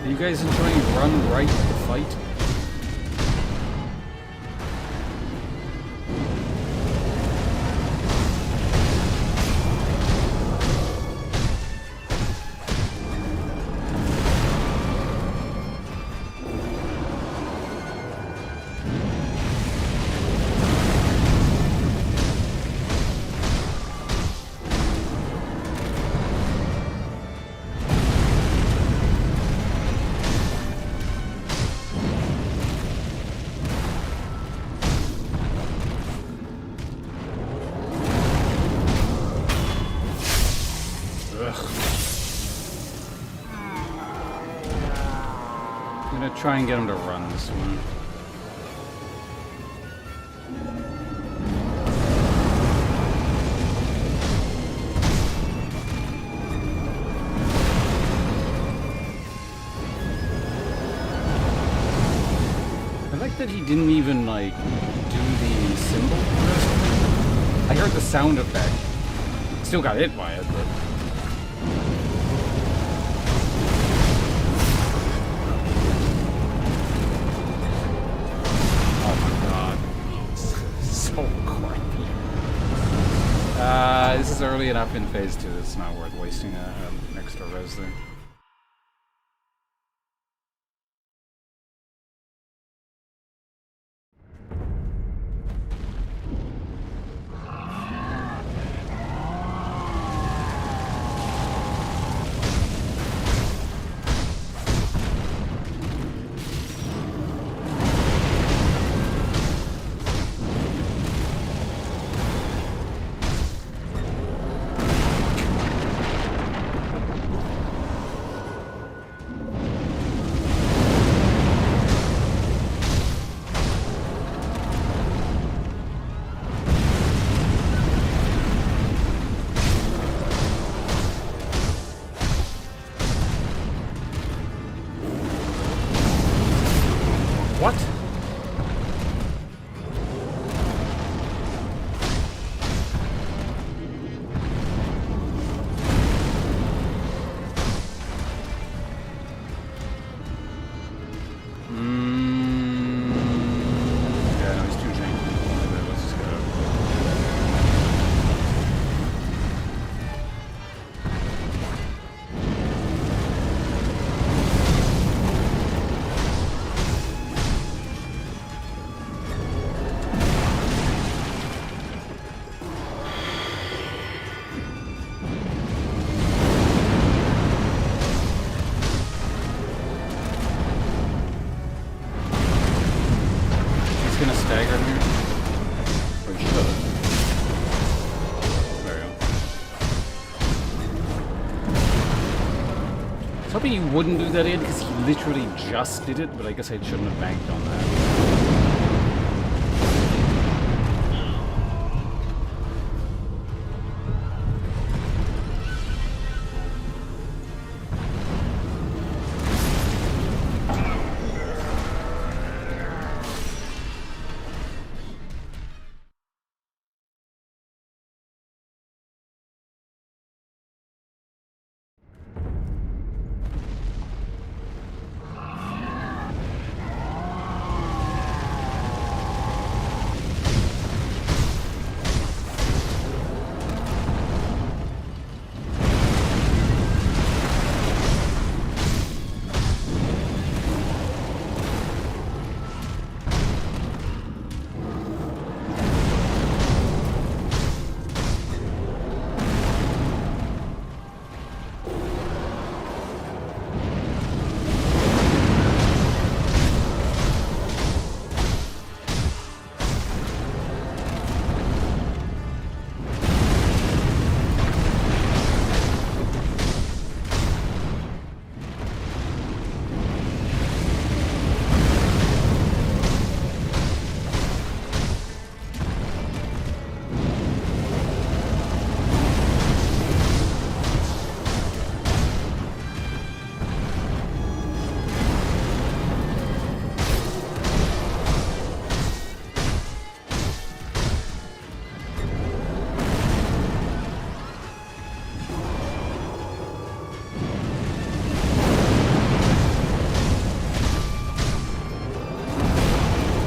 Are you guys enjoying Run Right the fight? I'm gonna try and get him to run this one. I like that he didn't even, like, do the symbol or something. I heard the sound effect. Still got hit by it, but... Oh my god. So creepy. This is early enough in phase 2, it's not worth wasting an extra res there. What? Yeah, no, he's too janky. Let's just go. He's gonna stagger here. Or he should. There we go. I was hoping you wouldn't do that in because he literally just did it, but I guess I shouldn't have banked on that.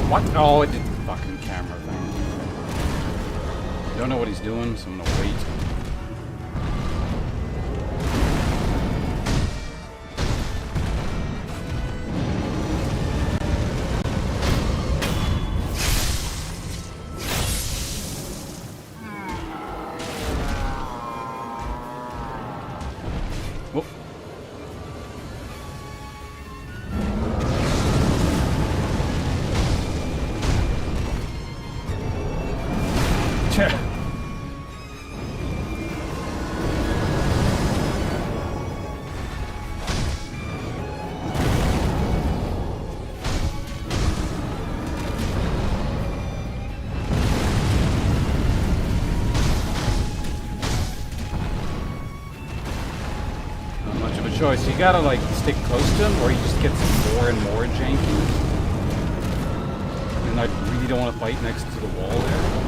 What? Oh, it did the fucking camera thing. Don't know what he's doing, so I'm gonna wait. Whoop. much of a choice. You gotta like stick close to him, or he just gets more and more janky. And I really don't want to fight next to the wall there.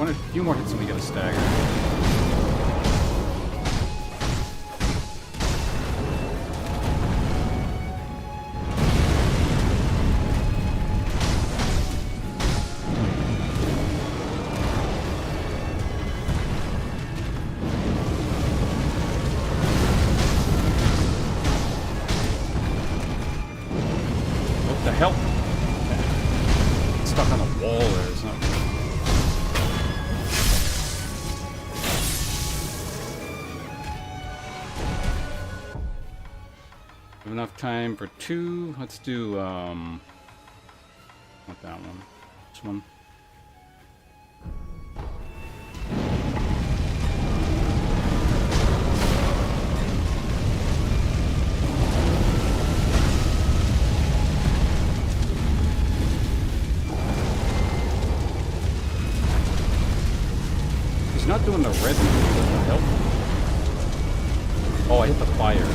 A few more hits and we get a stagger. What the hell? Stuck on a wall there, it's not. Enough time for two. Let's do not that one. This one. He's not doing the red one. What the hell? Oh, I hit the fire.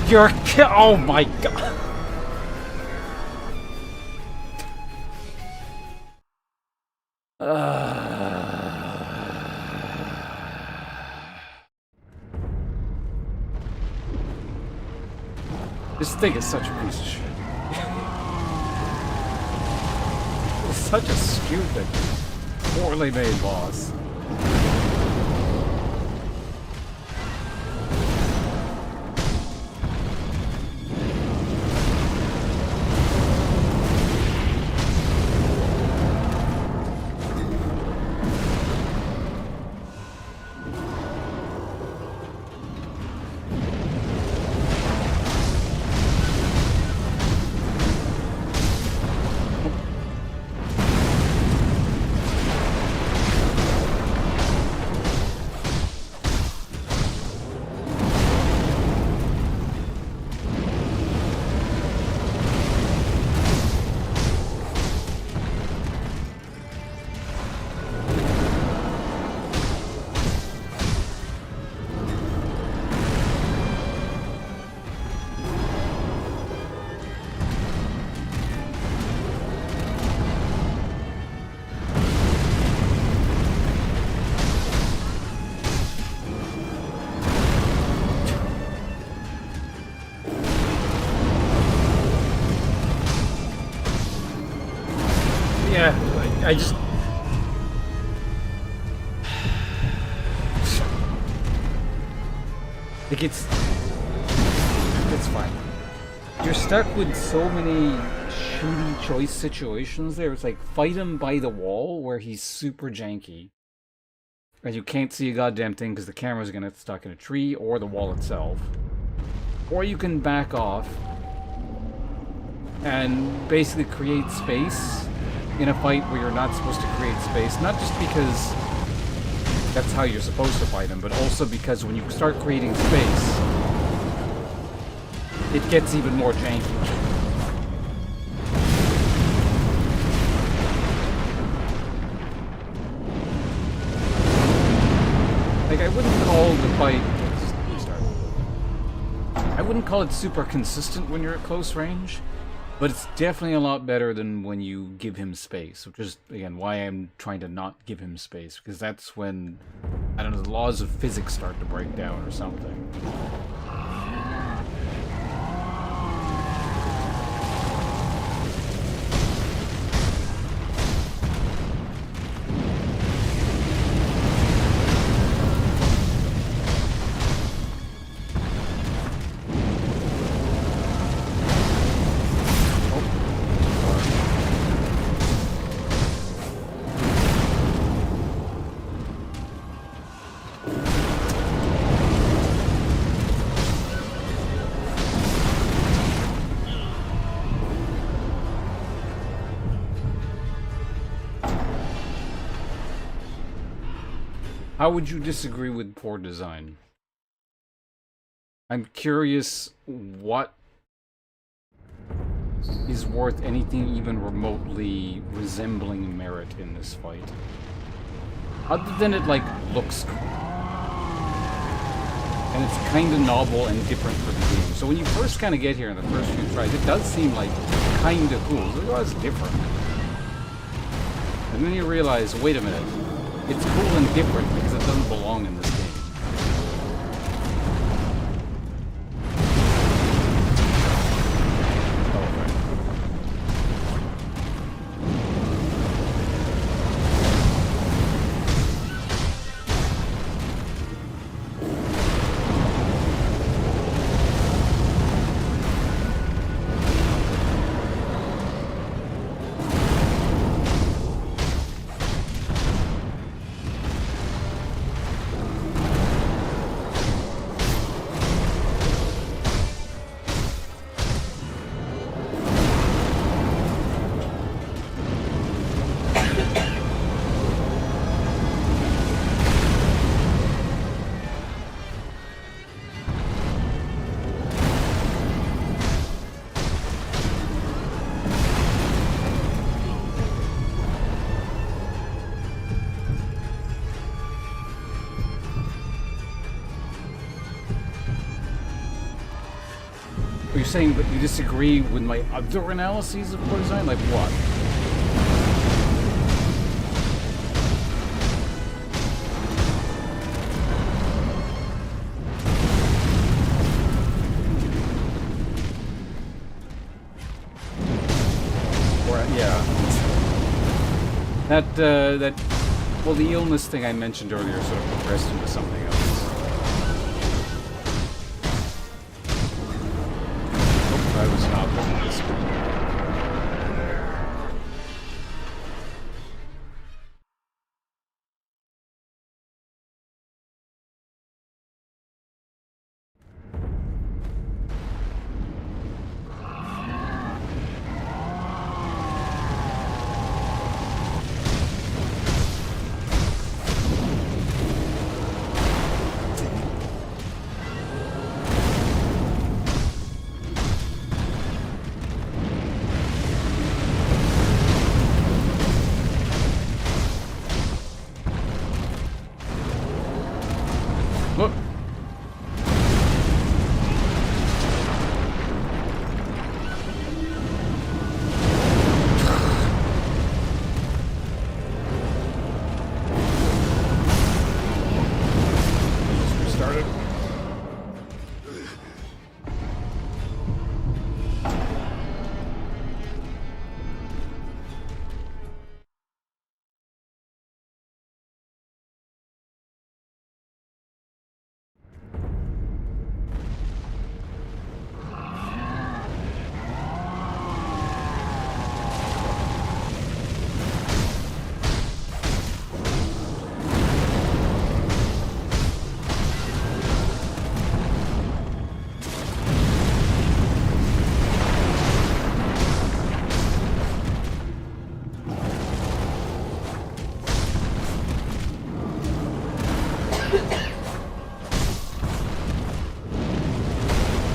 You're oh my god. This thing is such a piece of shit. It's such a stupid, poorly made boss. I just... Like, it's fine. You're stuck with so many shitty choice situations there. It's like, fight him by the wall where he's super janky. And you can't see a goddamn thing because the camera's gonna get stuck in a tree or the wall itself. Or you can back off and basically create space in a fight where you're not supposed to create space, not just because that's how you're supposed to fight him, but also because when you start creating space, it gets even more janky. Like, I wouldn't call the fight... I wouldn't call it super consistent when you're at close range, but it's definitely a lot better than when you give him space, which is, again, why I'm trying to not give him space, because that's when, I don't know, the laws of physics start to break down or something. How would you disagree with poor design? I'm curious what is worth anything even remotely resembling merit in this fight. Other than it, like, looks cool. And it's kind of novel and different for the game. So when you first kind of get here in the first few tries, it does seem like kind of cool. It was different. And then you realize, wait a minute, it's cool and different because it doesn't belong in this game. You're saying that you disagree with my other analyses of poor design? Like what? Or, yeah. Well, the illness thing I mentioned earlier sort of progressed into something else. I was not looking at this one. Look. Just restarted.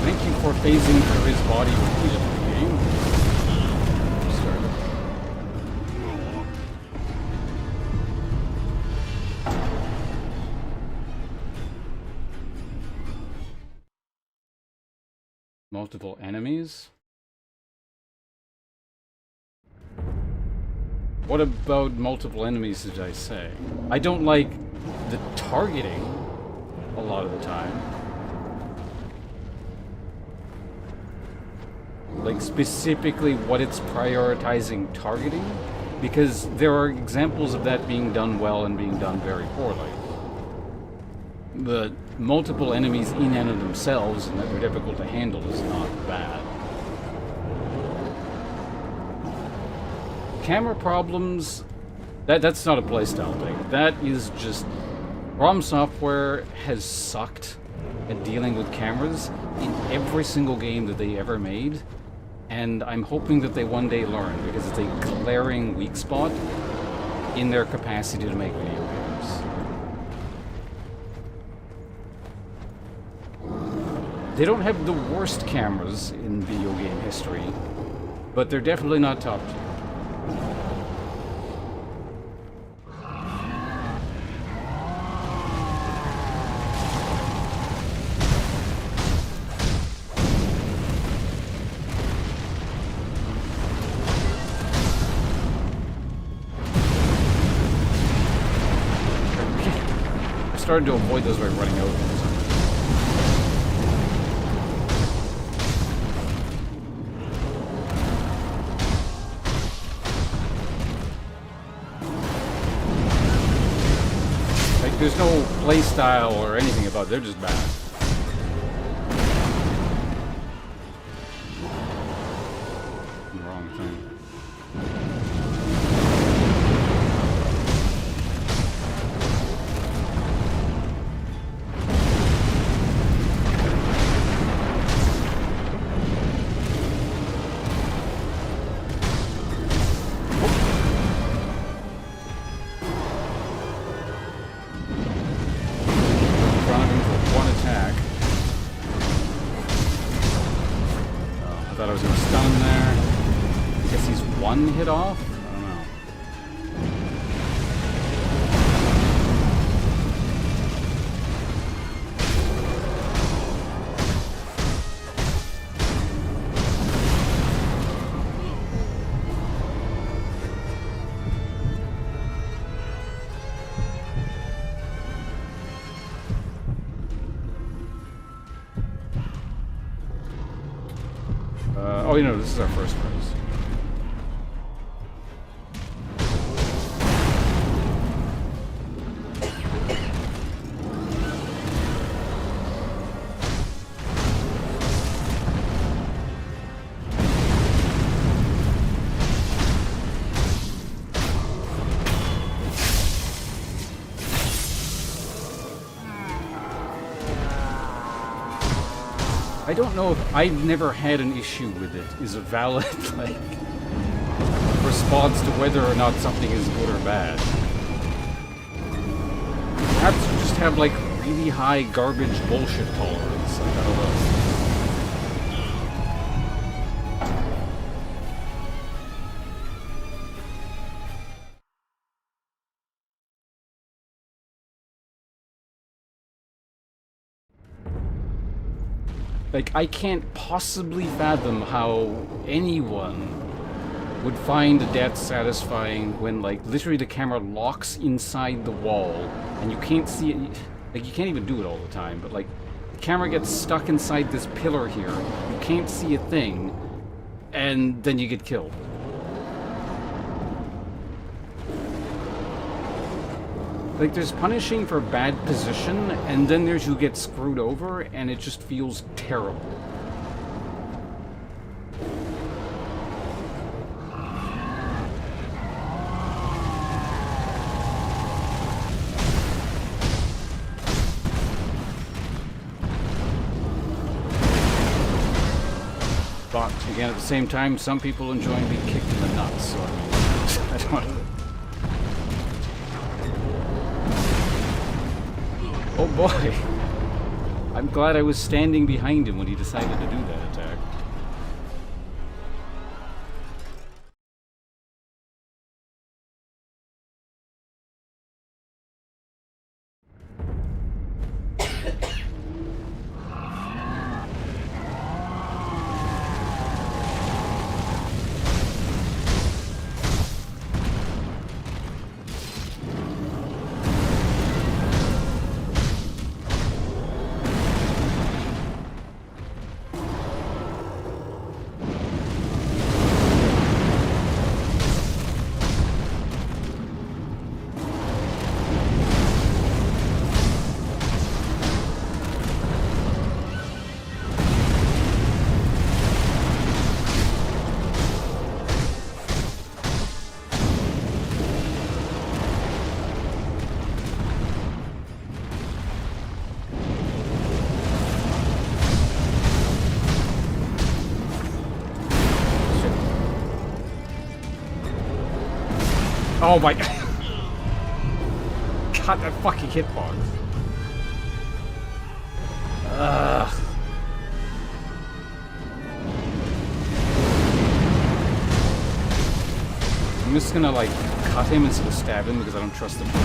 Thank you for phasing through his body repeatedly, game. Started. Multiple enemies? What about multiple enemies did I say? I don't like the targeting a lot of the time. Like specifically what it's prioritizing targeting, because there are examples of that being done well and being done very poorly. The multiple enemies in and of themselves and that they're difficult to handle is not bad. Camera problems, that's not a playstyle thing. That is just ROM software has sucked at dealing with cameras in every single game that they ever made. And I'm hoping that they one day learn, because it's a glaring weak spot in their capacity to make video games. They don't have the worst cameras in video game history, but they're definitely not top tier. I started to avoid those by running out. There's no play style or anything about it, they're just bad. The wrong thing. Hit off? I don't know. Oh, you know, this is our first race. I don't know if I've never had an issue with it is a valid, like, response to whether or not something is good or bad. Perhaps you just have, like, really high garbage bullshit tolerance. Like, I don't know. Like, I can't possibly fathom how anyone would find a death satisfying when, like, literally the camera locks inside the wall and you can't see it. Like, you can't even do it all the time, but, like, the camera gets stuck inside this pillar here, you can't see a thing, and then you get killed. Like, there's punishing for bad position, and then there's you get screwed over, and it just feels terrible. But, again, at the same time, some people enjoy being kicked in the nuts, so I mean, I don't know. Oh boy! I'm glad I was standing behind him when he decided to do that attack. Oh my god, that fucking hitbox. Ugh. just gonna like cut him instead of stab him because I don't trust the brain.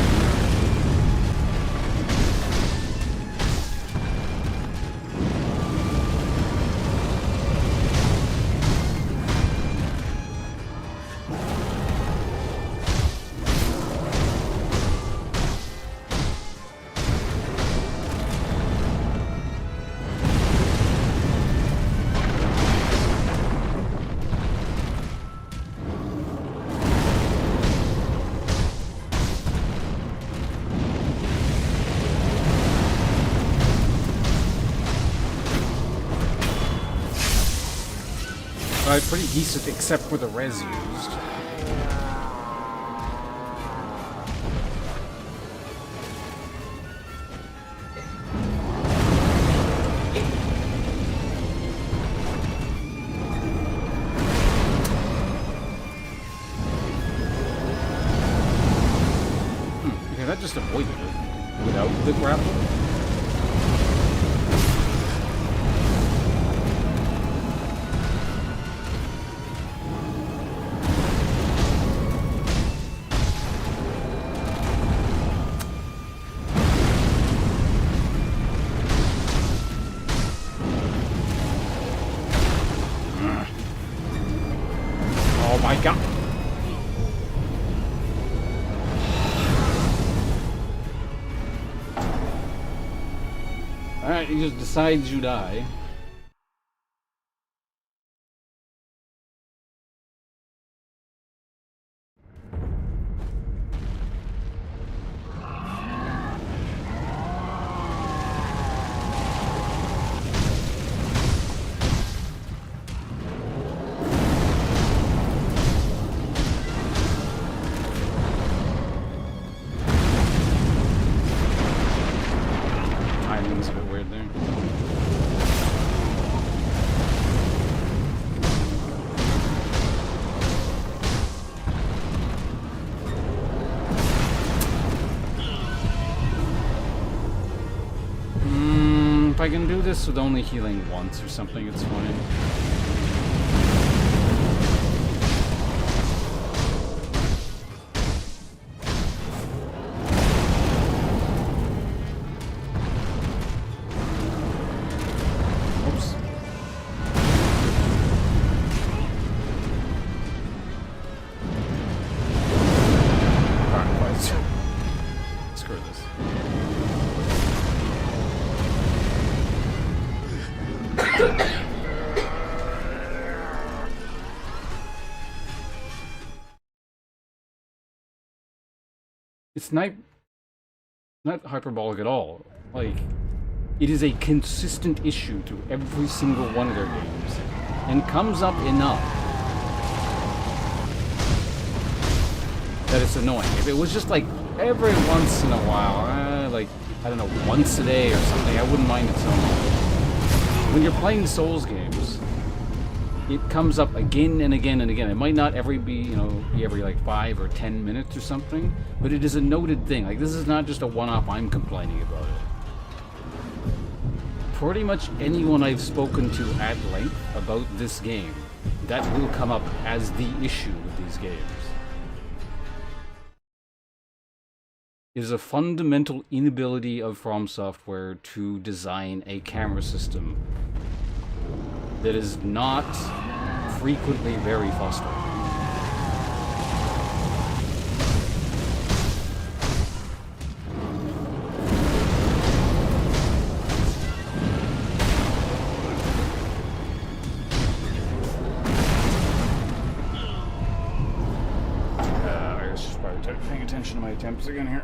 Pretty decent, except for the res used. Okay, that just avoided it without the grapple. Alright, he just decides you die. Timing's a bit weird there. If I can do this with only healing once or something, it's fine. Oops. Alright, guys. Screw this. It's not hyperbolic at all. Like, it is a consistent issue through every single one of their games, and comes up enough that it's annoying. If it was just like every once in a while, like, I don't know, once a day or something, I wouldn't mind it so much. When you're playing Souls games, it comes up again and again and again. It might not be every like 5 or 10 minutes or something, but it is a noted thing. Like, this is not just a one-off I'm complaining about it. Pretty much anyone I've spoken to at length about this game, that will come up as the issue with these games. It is a fundamental inability of From Software to design a camera system that is not frequently very frustrating. I should probably start paying attention to my attempts again here.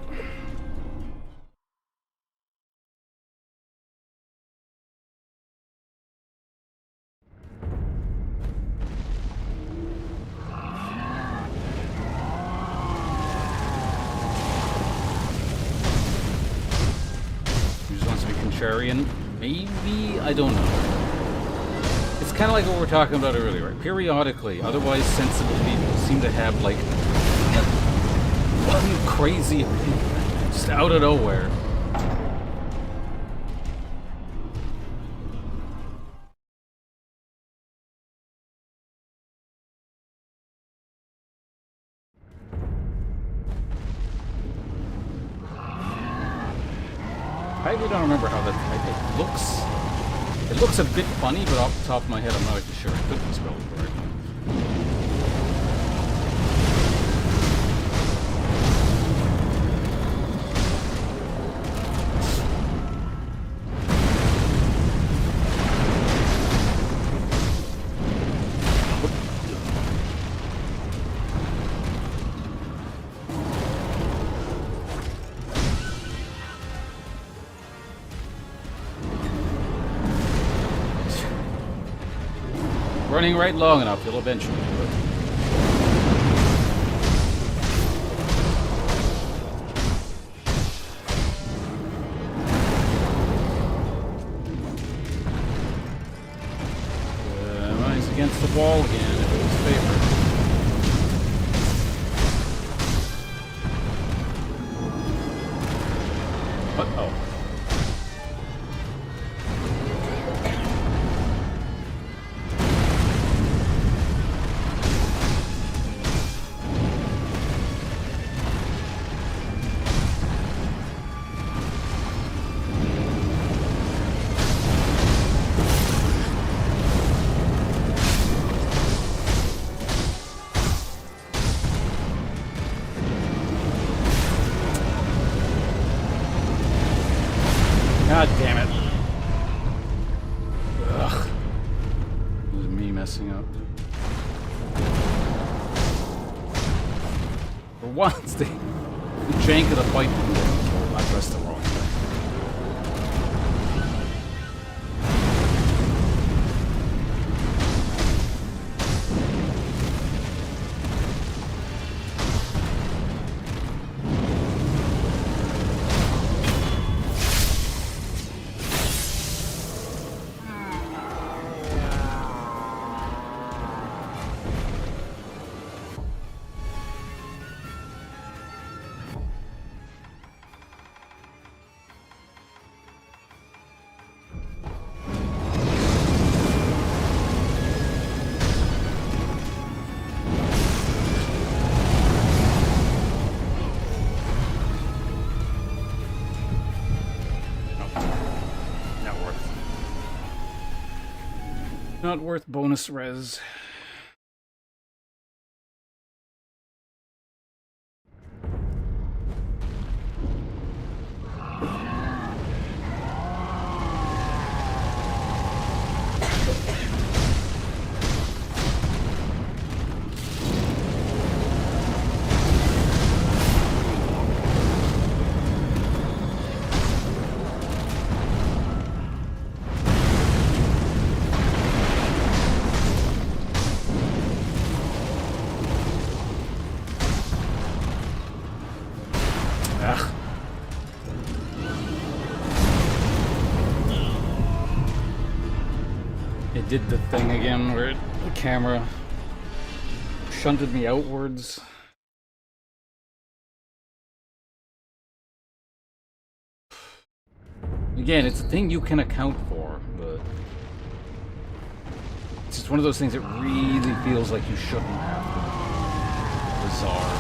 Contrarian? Maybe? I don't know. It's kind of like what we were talking about earlier, right? Periodically, otherwise sensible people seem to have, like, one crazy opinion, just out of nowhere. I really don't remember how that... It looks a bit funny, but off the top of my head, I'm not actually sure. It could be spelled correctly. Running right long enough, you'll eventually do it. Mine's against the wall again, if it was favored. Uh-oh. God damn it. Ugh. It was me messing up. For once, the jank of the fight didn't get control. I pressed the wrong thing. Not worth bonus res. It did the thing again where the camera shunted me outwards. Again, it's a thing you can account for, but it's just one of those things that really feels like you shouldn't have to. Bizarre.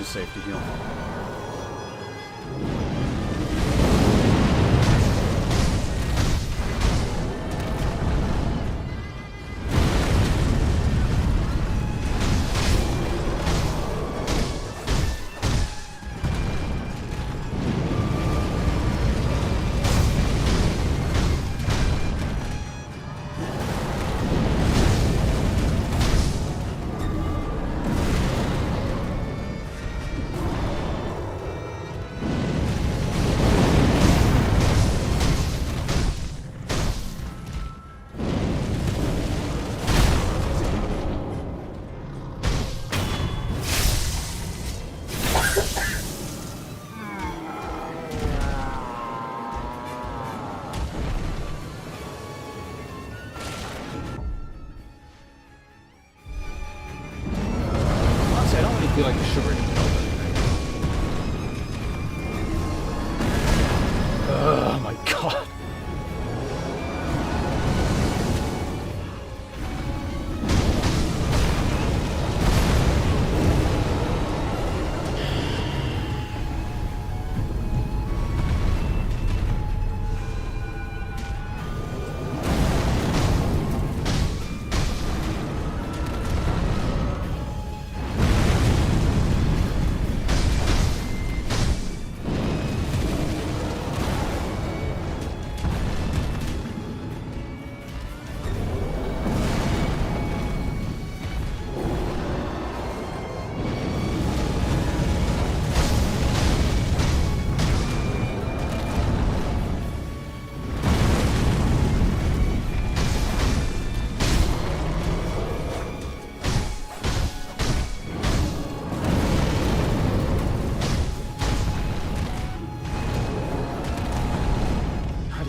Safety heal.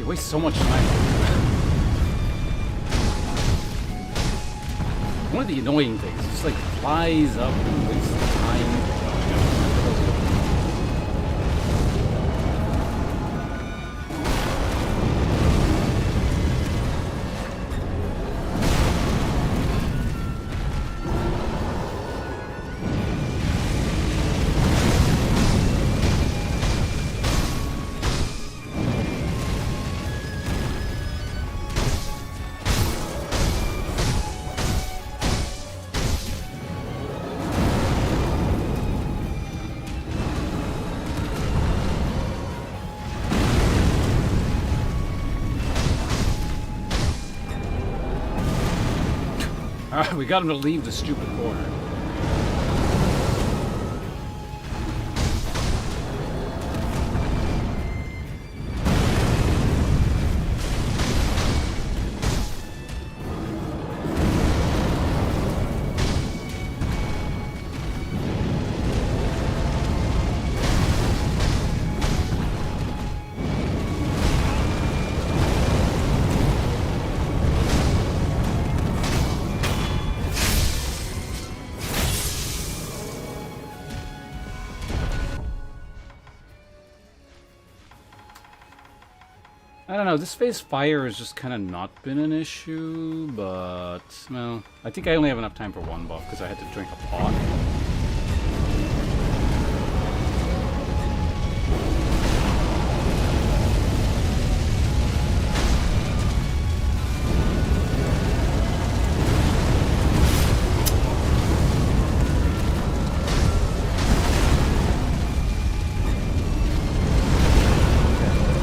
You waste so much time. One of the annoying things, it just like flies up and wastes time. Alright, we got him to leave the stupid corner. I don't know, this phase fire has just kind of not been an issue, but, well, I think I only have enough time for one buff because I had to drink a pot.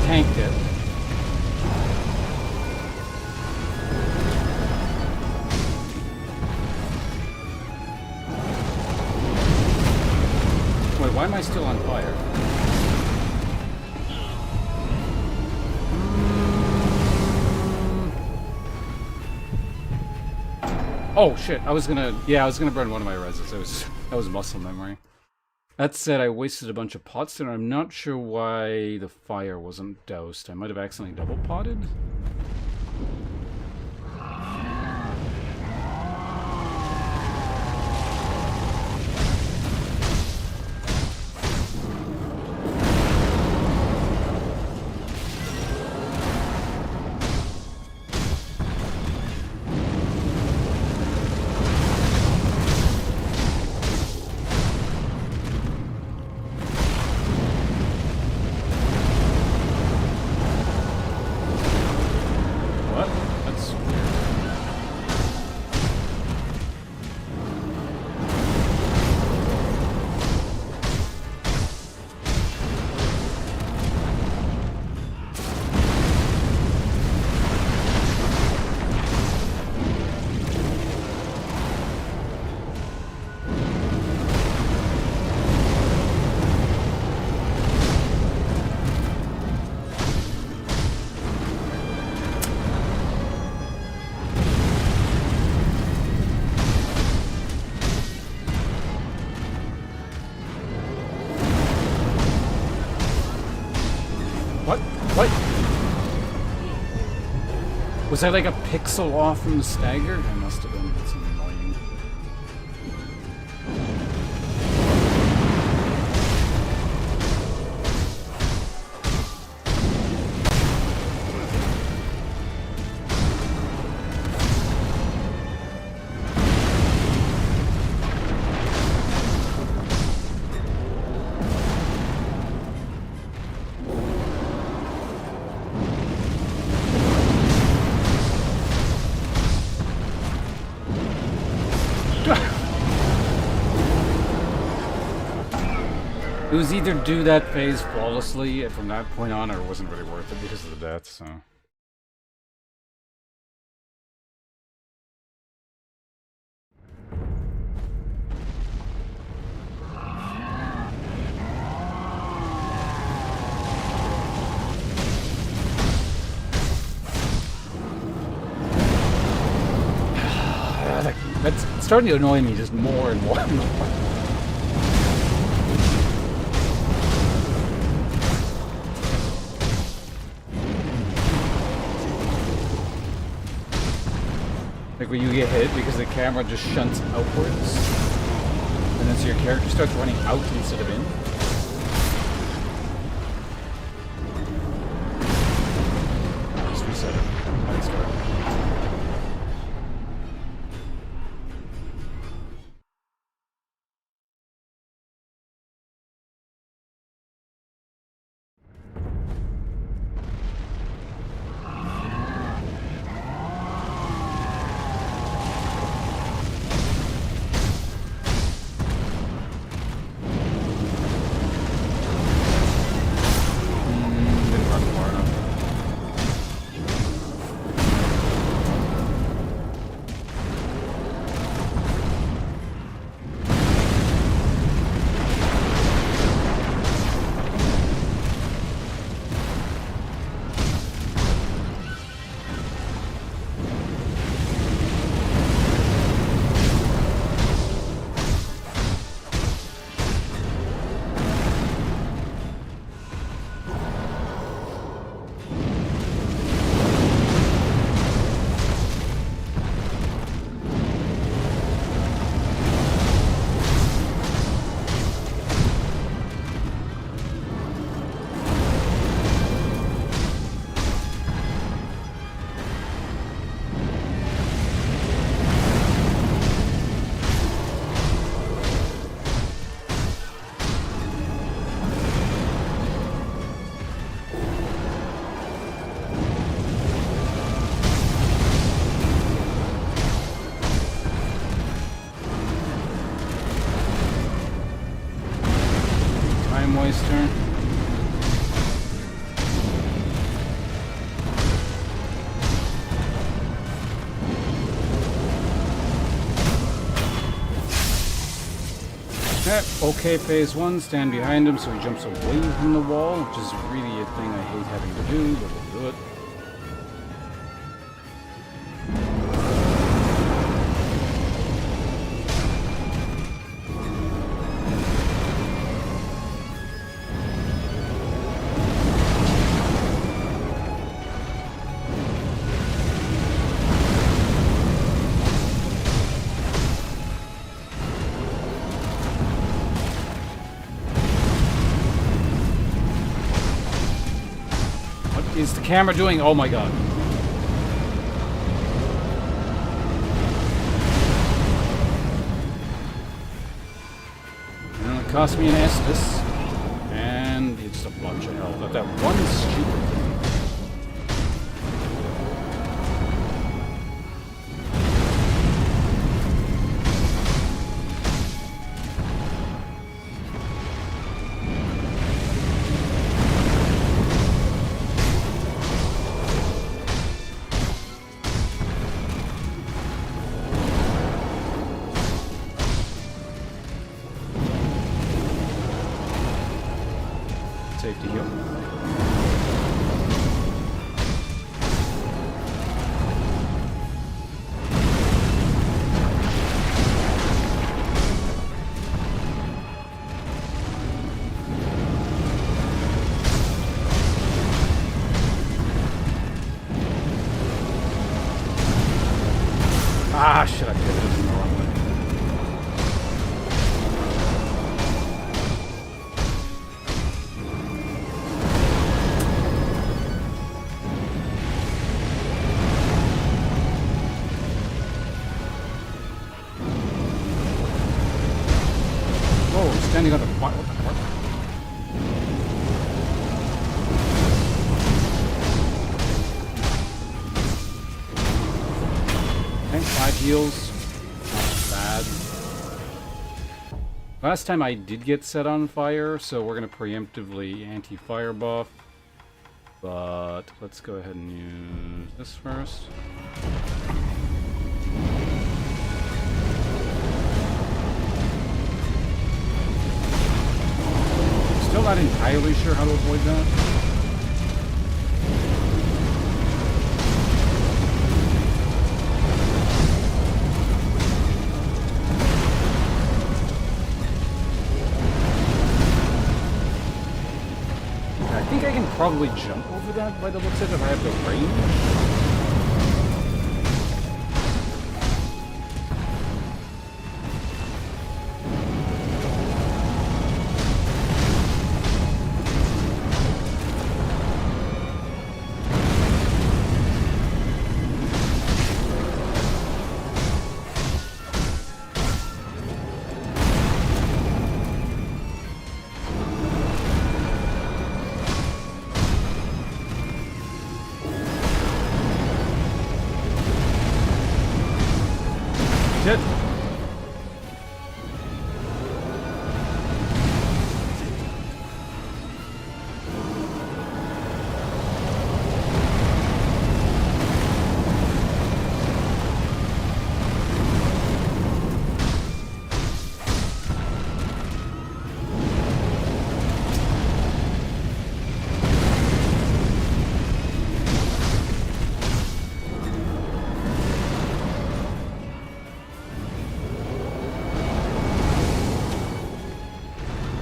Tanked it. Why am I still on fire? Oh shit, I was gonna burn one of my reses. That was muscle memory. That said, I wasted a bunch of pots and I'm not sure why the fire wasn't doused. I might have accidentally double potted. Was I like a pixel off from the stagger? I must have been. That's annoying. It was either do that phase flawlessly from that point on, or it wasn't really worth it because of the death, so... That's starting to annoy me just more and more and more. when you get hit because the camera just shunts outwards. And then so your character starts running out instead of in. Just reset it. Let's start. Turn. Okay, phase 1, stand behind him so he jumps away from the wall, which is really a thing I hate having to do, but we'll do it. Is the camera doing? Oh my god. And it cost me an Estus. And it's a bunch of health. But that one stupid thing. Safety heal. Ah, shit, I pivoted in the wrong way. Standing on the what the fuck? Okay, 5 heals. Not bad. Last time I did get set on fire, so we're gonna preemptively anti-fire buff. But let's go ahead and use this first. Still not entirely sure how to avoid that. I think I can probably jump over that by the looks of it if I have the range. Shit!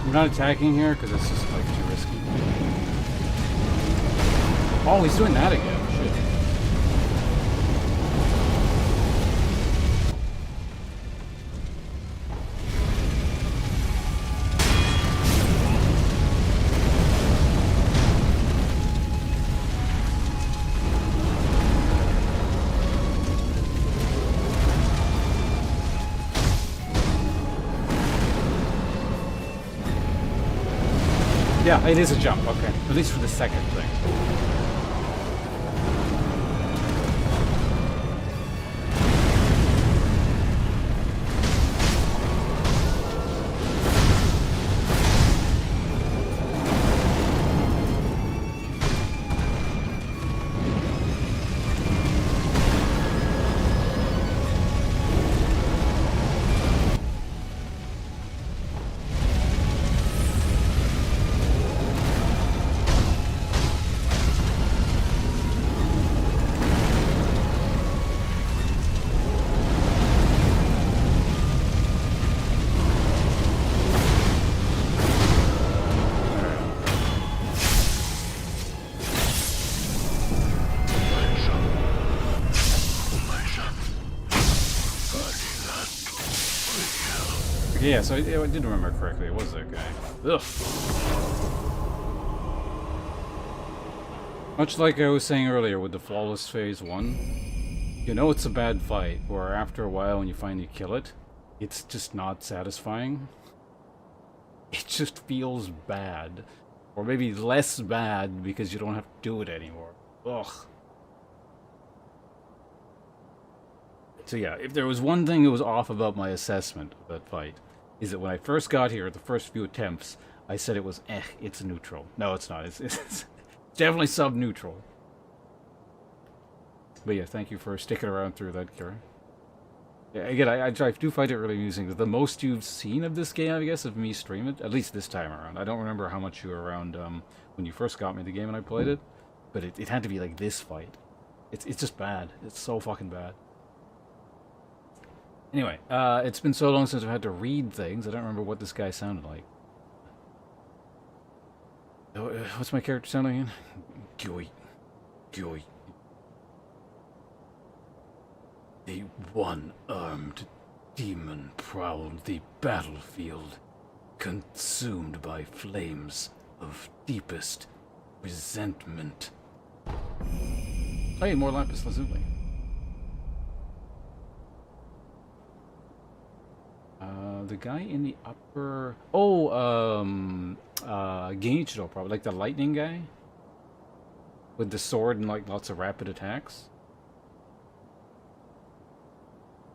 I'm not attacking here because it's just like too risky. Oh, he's doing that again. Shit. Yeah, it is a jump, okay. At least for the second thing. Yeah, so I did remember correctly. It was that guy. Ugh. Much like I was saying earlier with the Flawless Phase 1, you know it's a bad fight, where after a while when you finally kill it, it's just not satisfying. It just feels bad. Or maybe less bad because you don't have to do it anymore. Ugh. So yeah, if there was one thing that was off about my assessment of that fight, is that when I first got here, the first few attempts, I said it was, it's neutral. No, it's not. It's definitely sub-neutral. But yeah, thank you for sticking around through that, Kira. Yeah, again, I do find it really amusing. The most you've seen of this game, I guess, of me stream it, at least this time around. I don't remember how much you were around when you first got me the game and I played it, but it had to be like this fight. It's just bad. It's so fucking bad. Anyway, it's been so long since I've had to read things, I don't remember what this guy sounded like. What's my character sound like again? Gyoy. Gyoy. The one-armed demon prowled the battlefield, consumed by flames of deepest resentment. Hey, more lapis lazuli. The guy in the upper... Oh, Genichiro, probably. Like the lightning guy? With the sword and like lots of rapid attacks?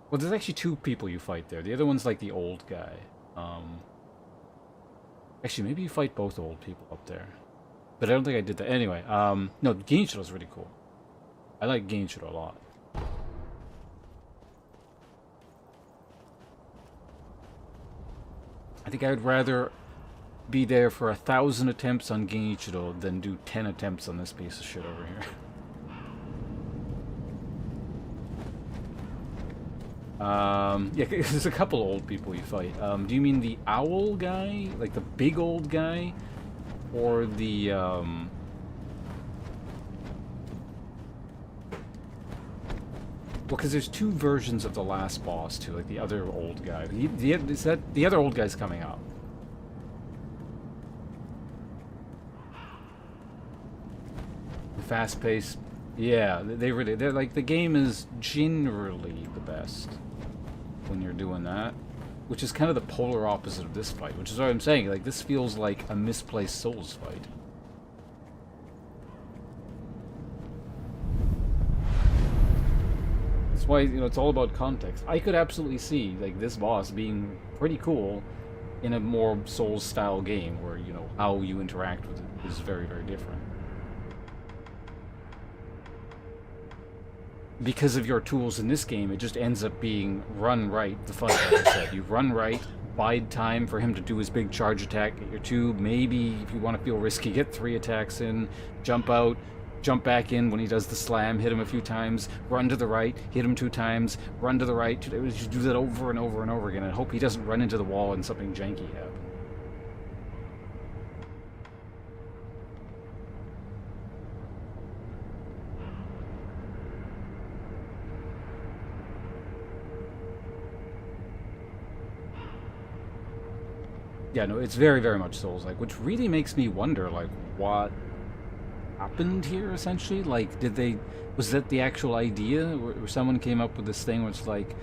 Well, there's actually two people you fight there. The other one's like the old guy. Actually, maybe you fight both old people up there. But I don't think I did that. Anyway, no, Genichiro's really cool. I like Genichiro a lot. I think I would rather be there for 1,000 attempts on Genichiro than do 10 attempts on this piece of shit over here. Yeah, there's a couple old people you fight. Do you mean the owl guy? Like the big old guy? Or the, Well, because there's two versions of the last boss, too. Like the other old guy. The other old guy's coming up. The fast-paced... Yeah, they're like, the game is generally the best when you're doing that, which is kind of the polar opposite of this fight, which is what I'm saying. Like, this feels like a misplaced Souls fight. That's why, you know, it's all about context. I could absolutely see, like, this boss being pretty cool in a more Souls-style game where, you know, how you interact with it is very, very different. Because of your tools in this game, it just ends up being run right, the fun, like I said. You run right, bide time for him to do his big charge attack, get your 2, maybe, if you want to feel risky, get 3 attacks in, jump out, jump back in when he does the slam, hit him a few times, run to the right, hit him 2 times, run to the right, just do that over and over and over again, and hope he doesn't run into the wall and something janky happens. Yeah, no, it's very, very much Souls-like, which really makes me wonder, like, what happened here, essentially? Like, was that the actual idea? Where someone came up with this thing where it's like,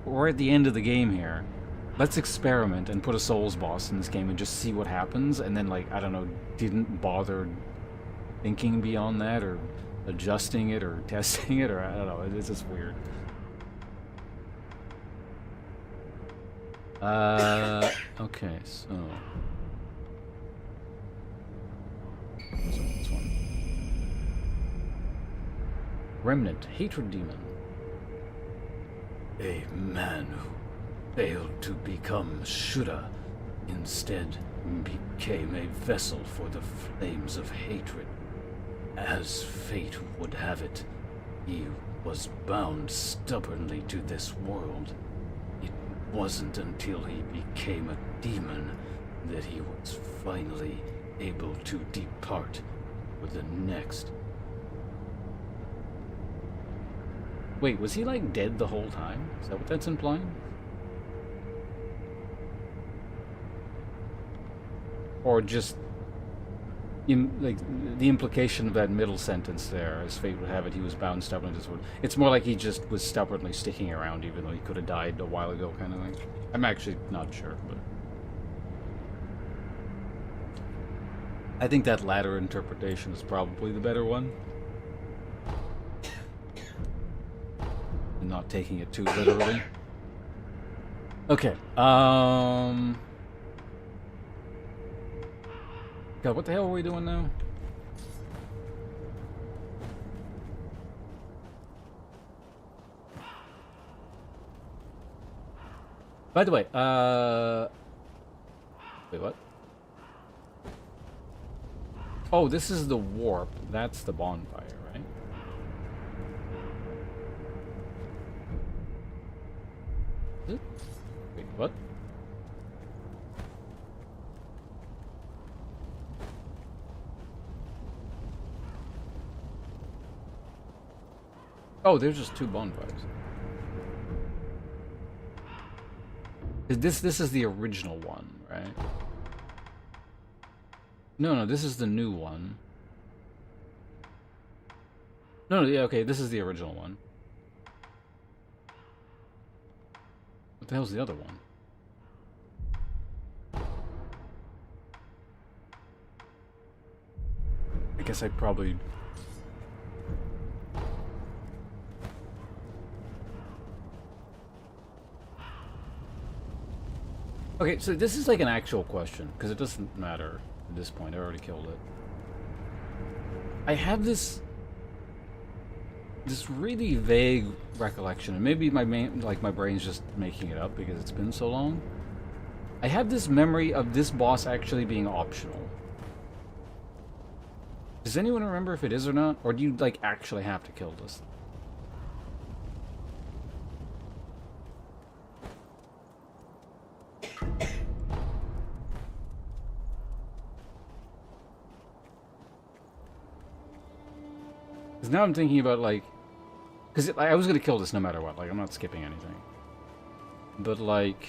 we're at the end of the game here, let's experiment and put a Souls boss in this game and just see what happens, and then, like, I don't know, didn't bother thinking beyond that, or adjusting it, or testing it, or I don't know, it's just weird. Okay, so... This one. Remnant, Hatred Demon. A man who failed to become Shuddha, instead became a vessel for the flames of hatred. As fate would have it, he was bound stubbornly to this world. It wasn't until he became a demon that he was finally able to depart for the next. Wait, was he like dead the whole time? Is that what that's implying? Or just like the implication of that middle sentence there, as fate would have it, he was bound stubbornly to this world. It's more like he just was stubbornly sticking around even though he could have died a while ago, kind of thing. I'm actually not sure, but I think that latter interpretation is probably the better one. And not taking it too literally. Okay, God, what the hell are we doing now? By the way, wait, what? Oh, this is the warp. That's the bonfire, right? Is it? Wait, what? Oh, there's just 2 bonfires. This is the original one, right? No, this is the new one. No, yeah, okay, this is the original one. What the hell's the other one? I guess I probably... Okay, so this is like an actual question, because it doesn't matter at this point. I already killed it. I have this really vague recollection, and maybe my brain's just making it up because it's been so long. I have this memory of this boss actually being optional. Does anyone remember if it is or not? Or do you, like, actually have to kill this? Because now I'm thinking about, like... Because I was going to kill this no matter what. Like, I'm not skipping anything. But, like...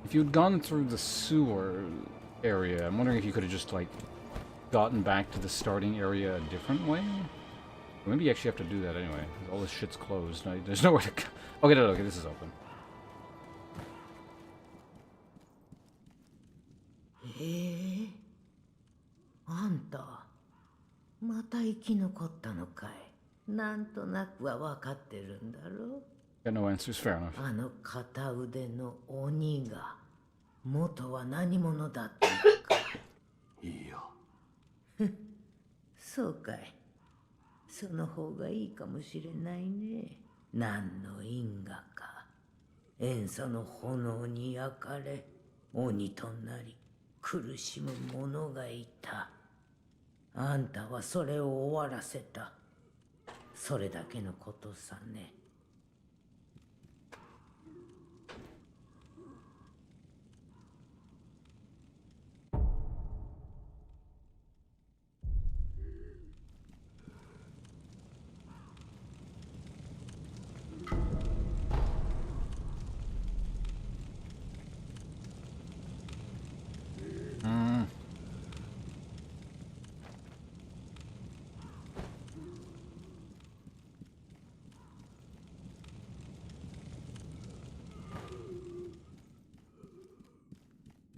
If you'd gone through the sewer area, I'm wondering if you could have just, like, gotten back to the starting area a different way? Or maybe you actually have to do that anyway. All this shit's closed. There's nowhere to go. Okay, no, okay, this is open. へえ、あんたまた生き残ったのかい。なんとなくは分かってるんだろう。 Got no answers, fair enough. あの片腕の鬼が元は何者だったのかいいや。そうかい。その方がいいかもしれないね。何の因果か塩素の炎に焼かれ鬼となり苦しむ者がいた。あんたはそれを終わらせた。それだけのことさね。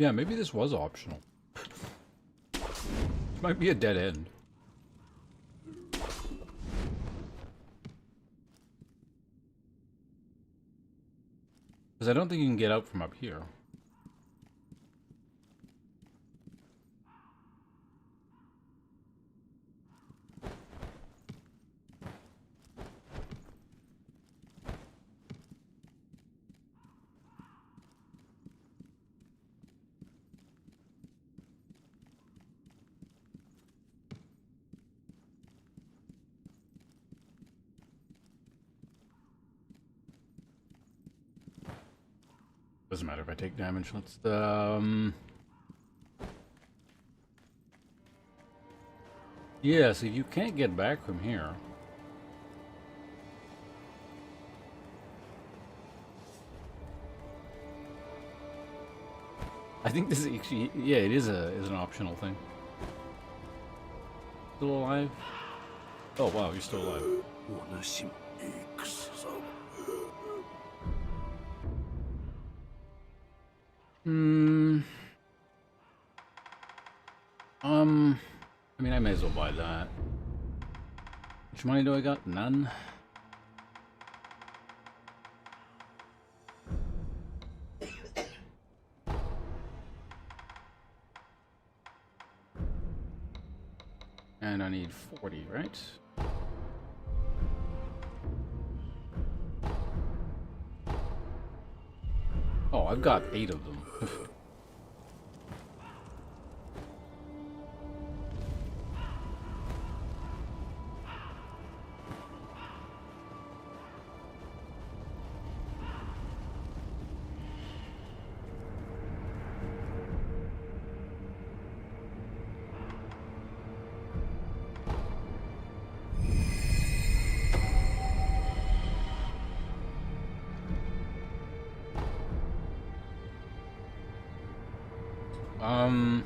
Yeah, maybe this was optional. This might be a dead end. Because I don't think you can get out from up here. Doesn't matter if I take damage. Let's yeah, so you can't get back from here. I think this is actually, yeah, it is an optional thing. Still alive? Oh wow, you're still alive. お主も戦を。I mean, I may as well buy that. How much money do I got? None. And I need 40, right? Oh, I've got 8 of them. Um...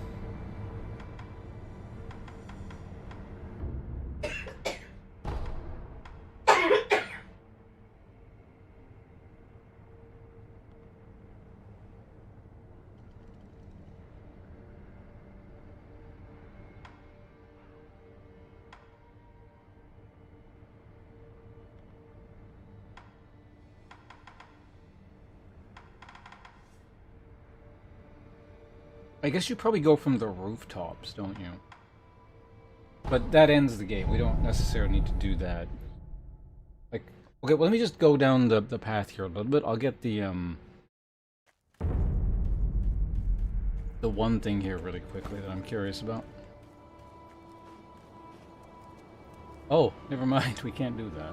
I guess you probably go from the rooftops, don't you? But that ends the game. We don't necessarily need to do that. Like, okay, well, let me just go down the path here a little bit. I'll get the one thing here really quickly that I'm curious about. Oh, never mind. We can't do that.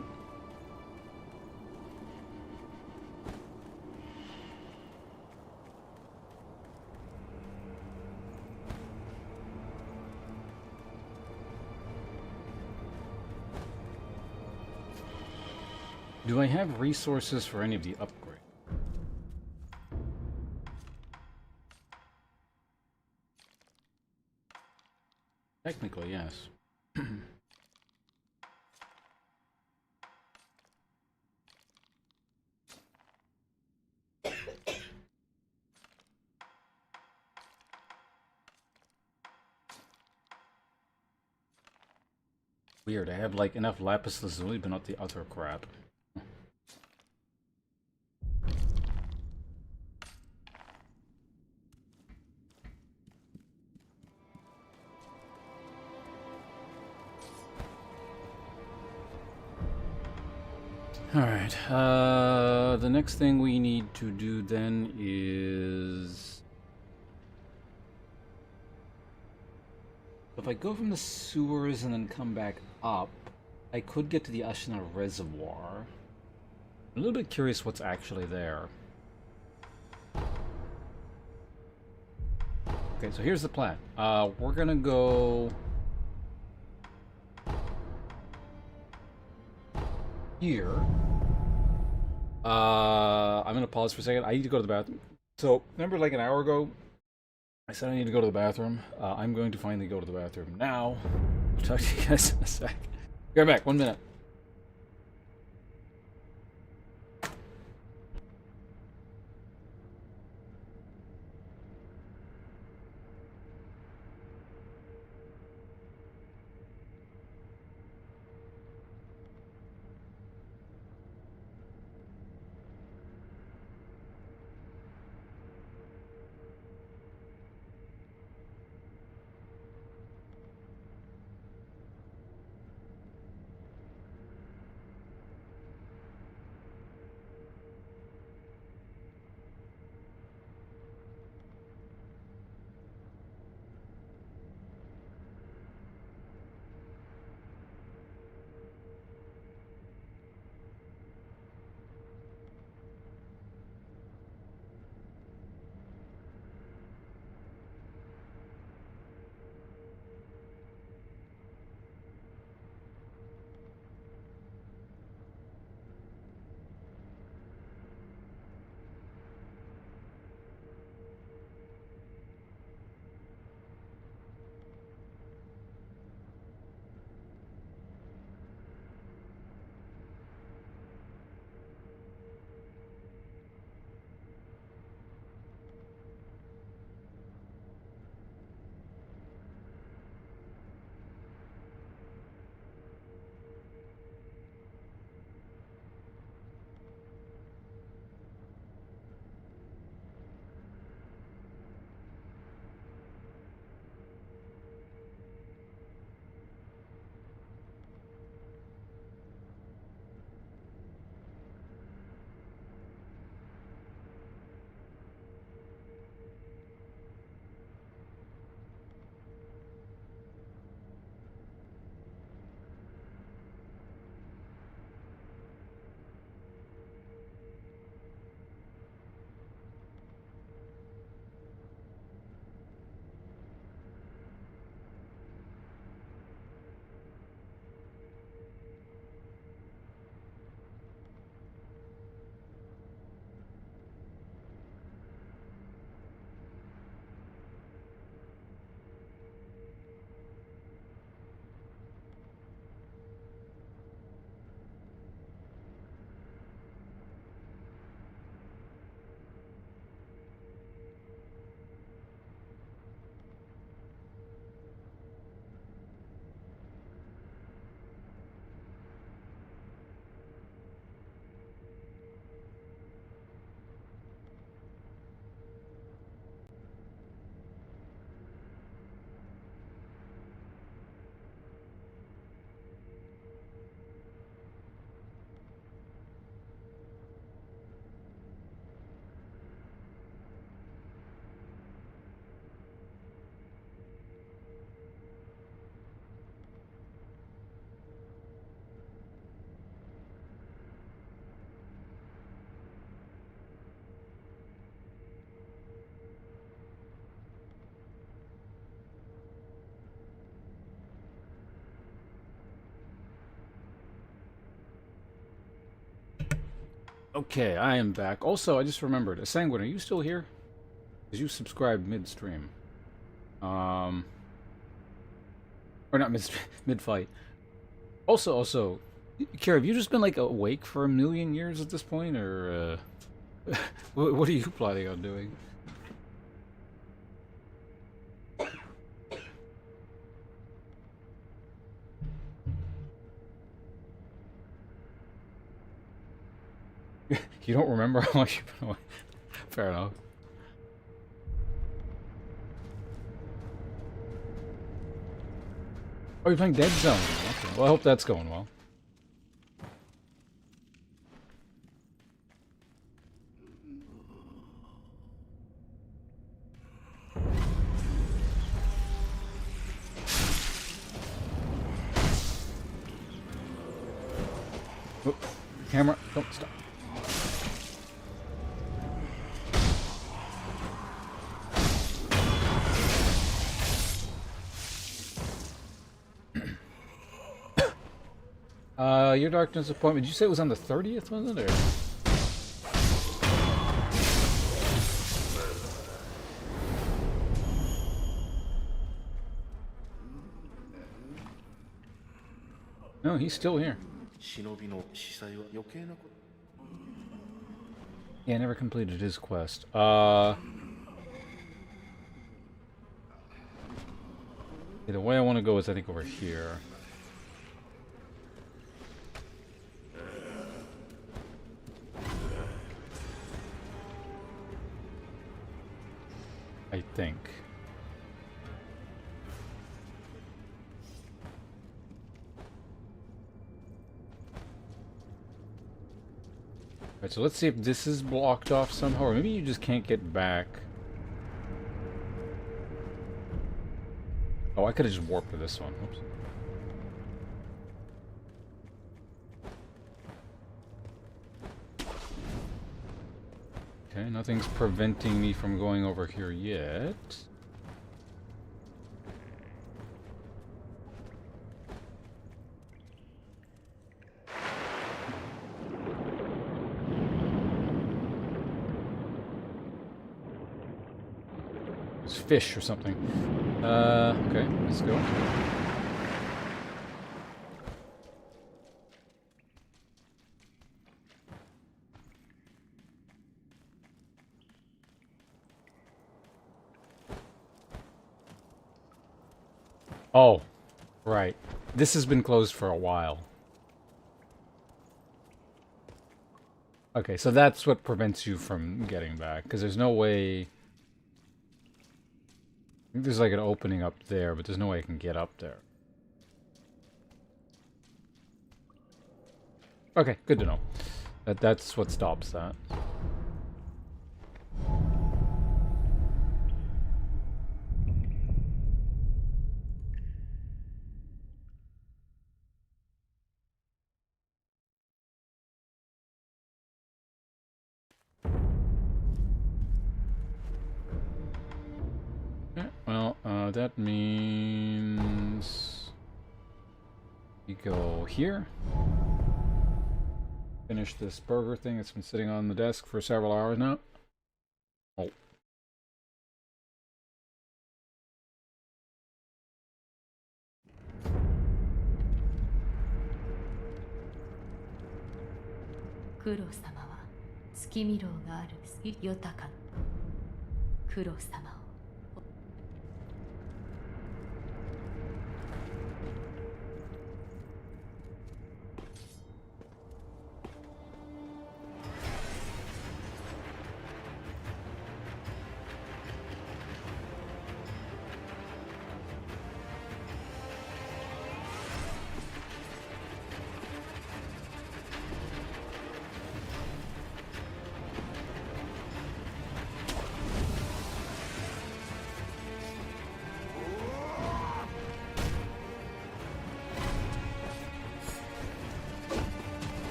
Do I have resources for any of the upgrades? Technically, yes. Weird, I have like enough lapis lazuli, but not the other crap. Alright, the next thing we need to do then is... If I go from the sewers and then come back up, I could get to the Ashina Reservoir. I'm a little bit curious what's actually there. Okay, so here's the plan. We're gonna go... here. I'm gonna pause for a second. I need to go to the bathroom. So, remember like an hour ago, I said I need to go to the bathroom. I'm going to finally go to the bathroom now. I'll talk to you guys in a sec. Be right back, 1 minute. Okay, I am back. Also, I just remembered, Sanguine, are you still here? Because you subscribed midstream. Or not mid-fight. Also, Kira, have you just been, like, awake for 1,000,000 years at this point, or, what are you planning on doing? You don't remember how much you've been away? Fair enough. Oh, you're playing Dead Zone. Okay. Well, I hope that's going well. Oh, camera, don't stop. Your Darkness appointment, did you say it was on the 30th, was it? Or? No, he's still here. Yeah, I never completed his quest. Yeah, the way I want to go is, I think, over here. I think. Alright, so let's see if this is blocked off somehow, or maybe you just can't get back. Oh, I could have just warped to this one. Oops. Okay, nothing's preventing me from going over here yet. It's fish or something. Okay, let's go. Oh, right. This has been closed for a while. Okay, so that's what prevents you from getting back, because there's no way... I think there's like an opening up there, but there's no way I can get up there. Okay, good to know. That's what stops that. Well, that means we go here. Finish this burger thing that's been sitting on the desk for several hours now. Oh. Kuro様は月見楼がある豊かなクロ様を。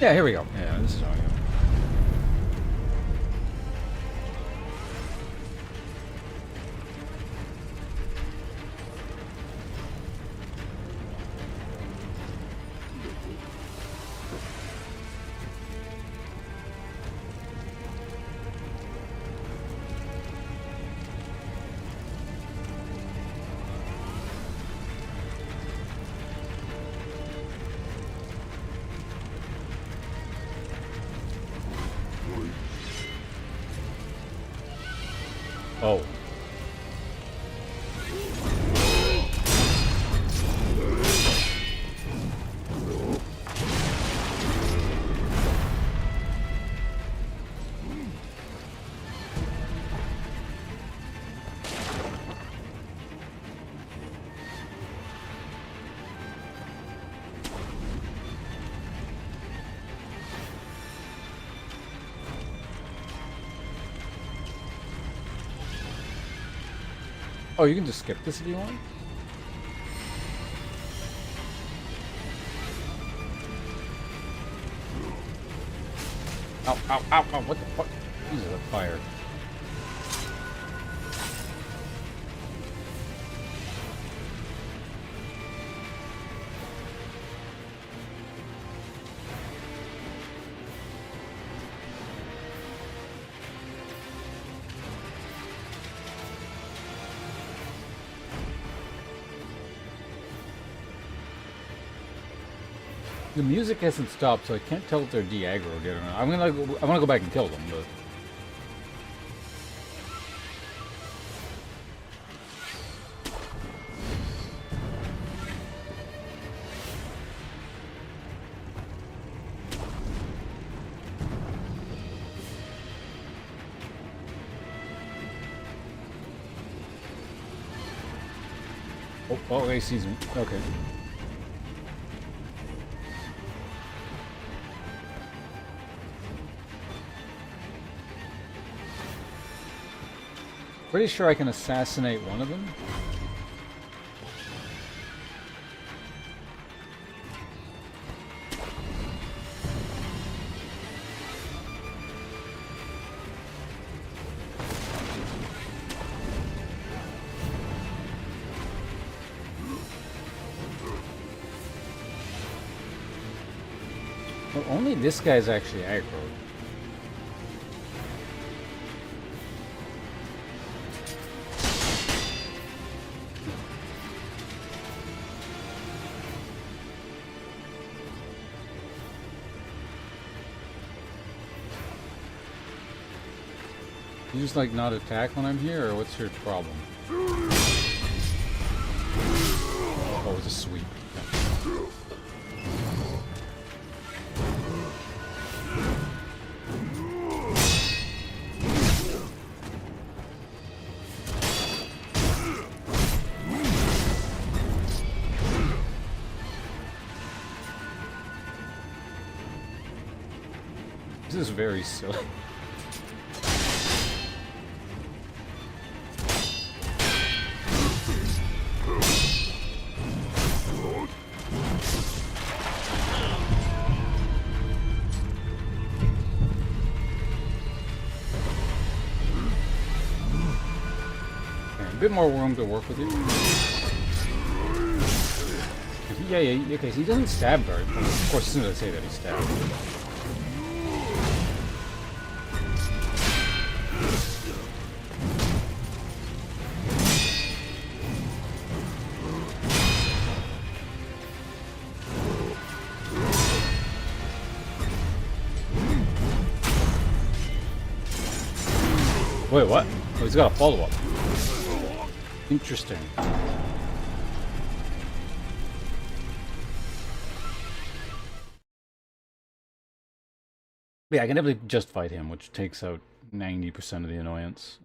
Yeah, here we go. Yeah, this is how I go. Oh. Oh, you can just skip this if you want? Ow, ow, ow, ow, what the fuck? Jesus, that fire. The music hasn't stopped, so I can't tell if they're de-aggroed yet or not. I'm gonna go back and kill them, but... Oh, he sees me. Okay. Pretty sure I can assassinate one of them. Well, only this guy's actually aggroed. You just like not attack when I'm here, or what's your problem? Oh, it's a sweep. This is very silly. A bit more room to work with you. Yeah, okay, so he doesn't stab very much. Of course, as soon as I say that, he stabs. Wait, what? Oh, he's got a follow-up. Interesting. Yeah, I can definitely just fight him, which takes out 90% of the annoyance.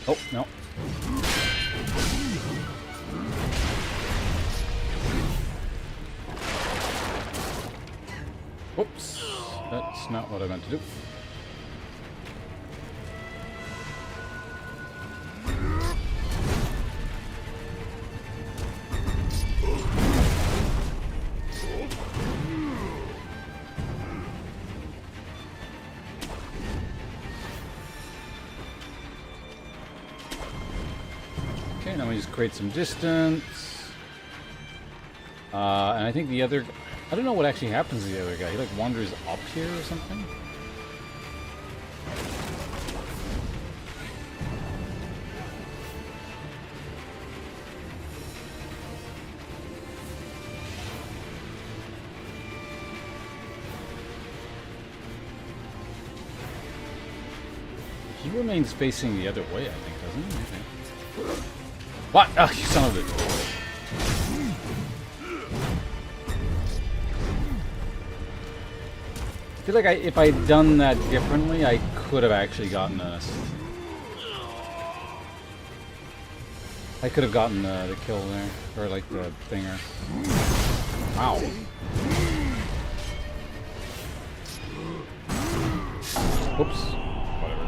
Oh, no. Whoops. That's not what I meant to do. Now we just create some distance. And I think the other... I don't know what actually happens to the other guy. He like wanders up here or something? He remains facing the other way, I think, doesn't he? Okay. What? Oh, you son of a... I feel like if I'd done that differently, I could have actually gotten a... I could have gotten the kill there, or like the thinger. Wow. Oops. Whatever.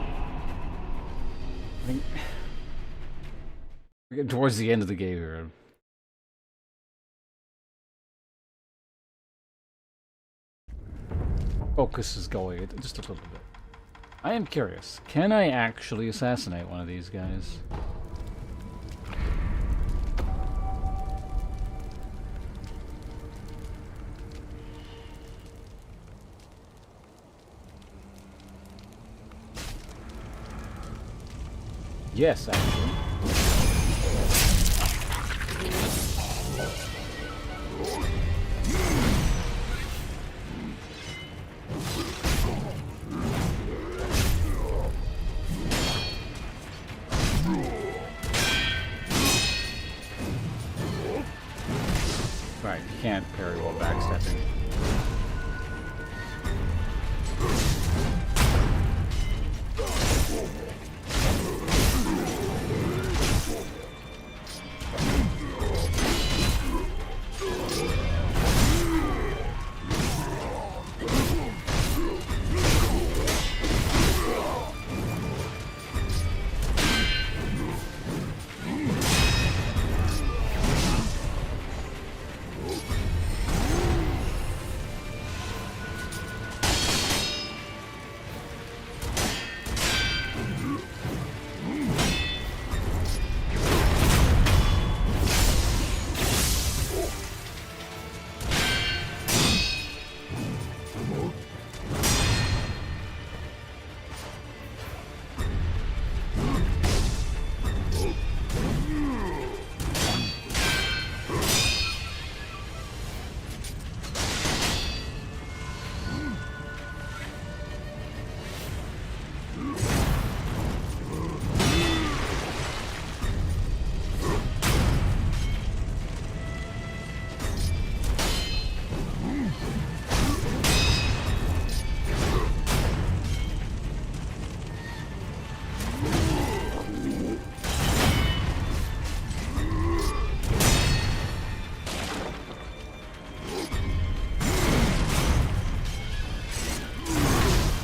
I think we're getting towards the end of the game here. Focus is going just a little bit. I am curious. Can I actually assassinate one of these guys? Yes, actually. Right, you can't parry while backstepping.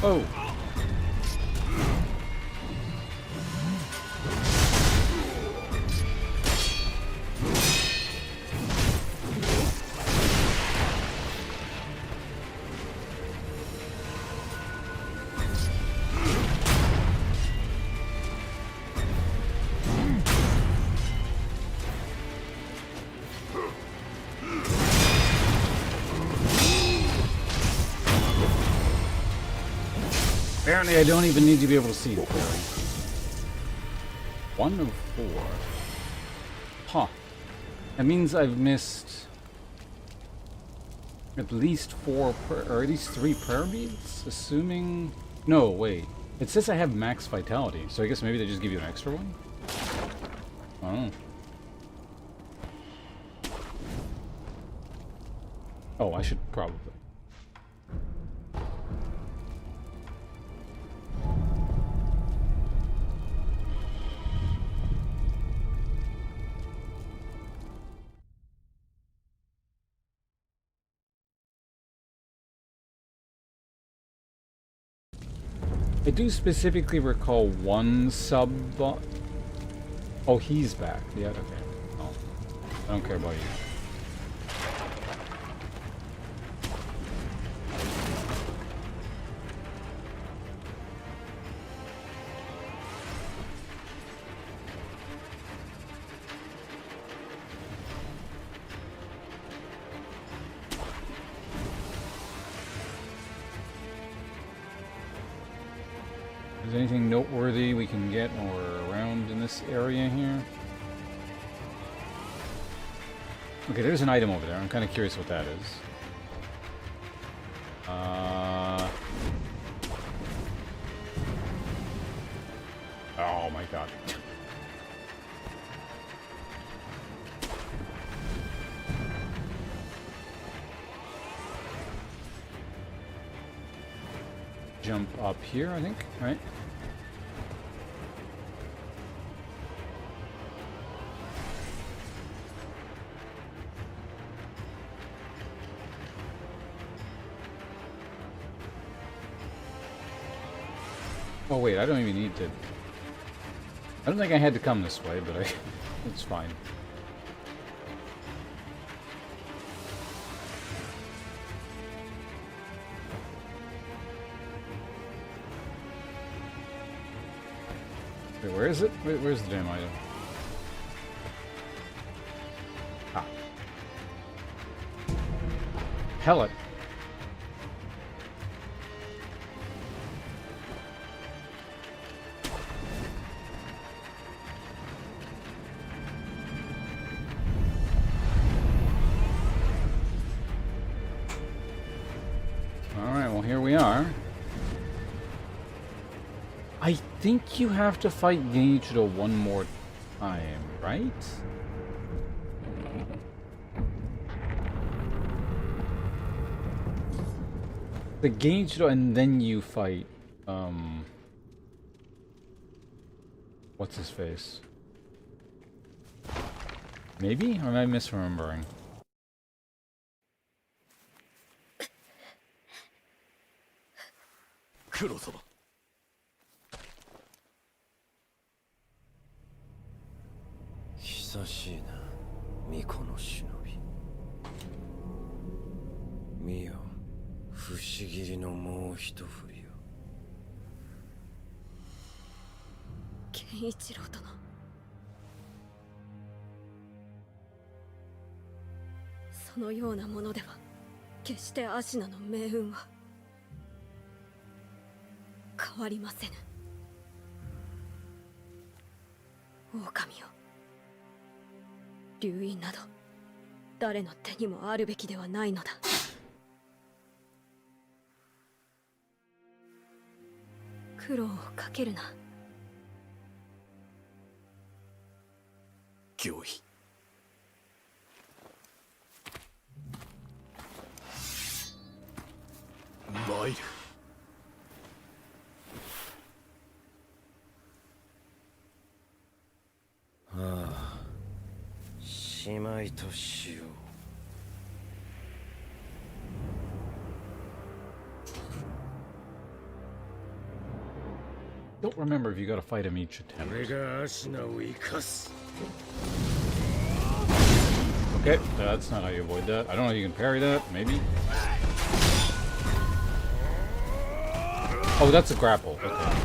Oh! Apparently I don't even need to be able to see it clearly. 1 of 4. Huh. That means I've missed at least 4 or at least 3 prayer beads, assuming... No, wait. It says I have max vitality, so I guess maybe they just give you an extra one? Oh. Oh, I should probably... I do specifically recall one sub... Oh, he's back. Yeah, okay. Oh, I don't care about you. Is there anything noteworthy we can get or around in this area here? Okay, there's an item over there. I'm kind of curious what that is. Oh my god. Jump up here, I think, right? Oh wait, I don't even need to... I don't think I had to come this way, but it's fine. Wait, where is it? Where's the damn item? Ah. Pellet. Alright, well here we are. I think you have to fight Genichiro one more time, right? The Genichiro and then you fight, what's his face? Maybe? Or am I misremembering? Kuro-sama. 久しいな、巫女の忍び。見よ、不思議のもう一振りよ。健一郎殿。そのようなものでは、決してアシナの命運は変わりませぬ。狼よ。流因など誰の手にもあるべきではないのだ。苦労をかけるな。御意。参る。ああ、しまいとしよう。Don't remember if you gotta fight him each attempt. 俺がアシナを生かす。Okay, that's not how you avoid that. I don't know if you can parry that, maybe? Oh, that's a grapple, okay.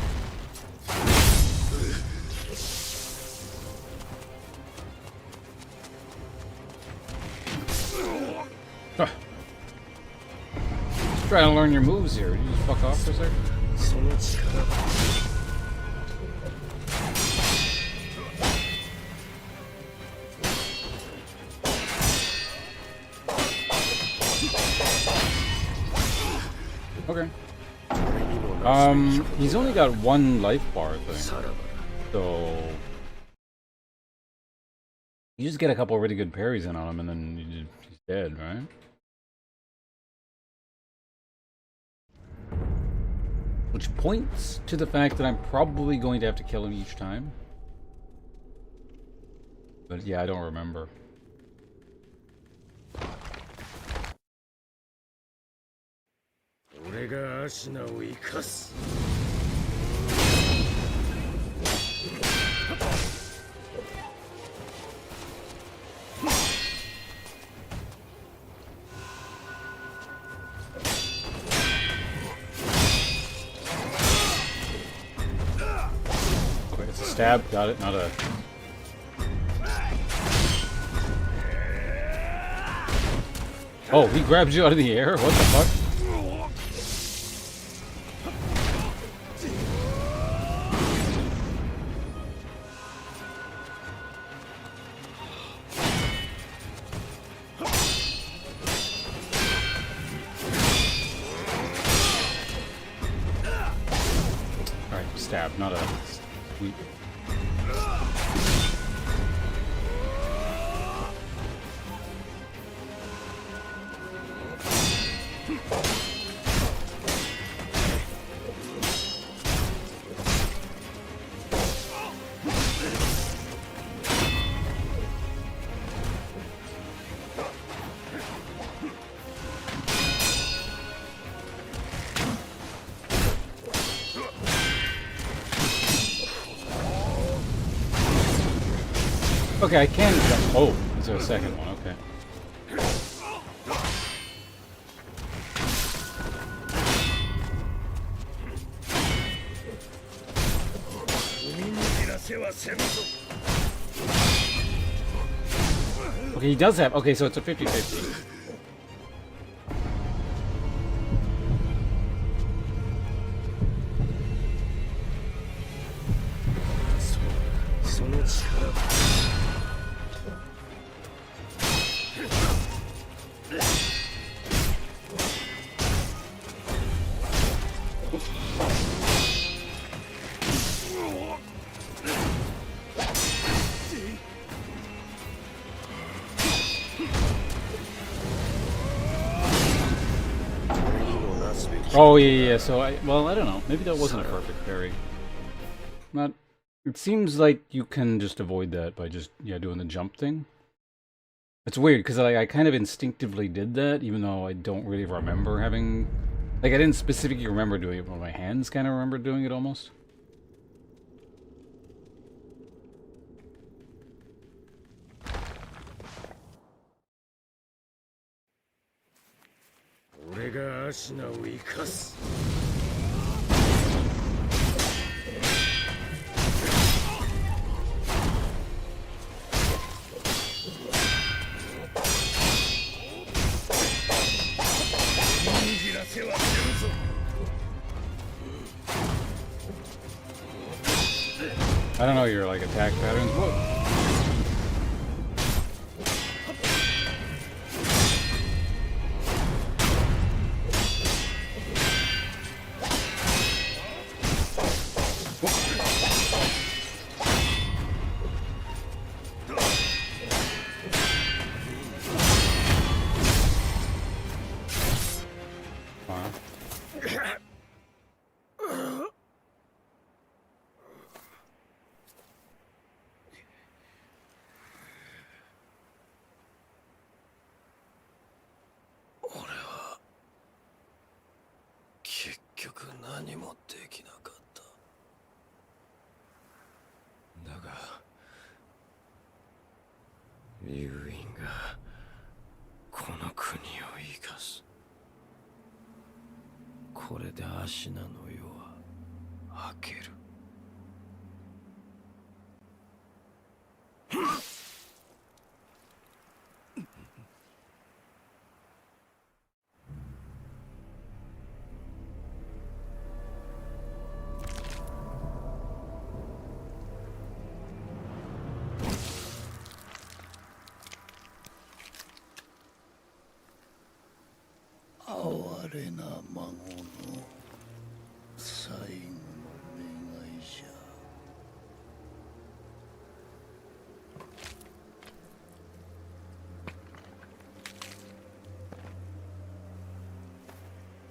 Huh. Just trying to learn your moves here. You just fuck off for a second? その力。 Okay. He's only got one life bar thing. So you just get a couple of really good parries in on him and then he's dead, right? Which points to the fact that I'm probably going to have to kill him each time. But yeah, I don't remember. Okay, it's a stab, got it, not a... Oh, he grabs you out of the air? What the fuck? stab, not a sweep. Okay, I can jump. Oh, is there a second one? Okay. Okay, he does have... Okay, so it's a 50-50. Oh, yeah, so well, I don't know. Maybe that wasn't a perfect parry. Not... It seems like you can just avoid that by just, yeah, doing the jump thing. It's weird, because I kind of instinctively did that, even though I don't really remember having... Like, I didn't specifically remember doing it, but my hands kind of remember doing it almost. I don't know your like attack patterns. Whoa.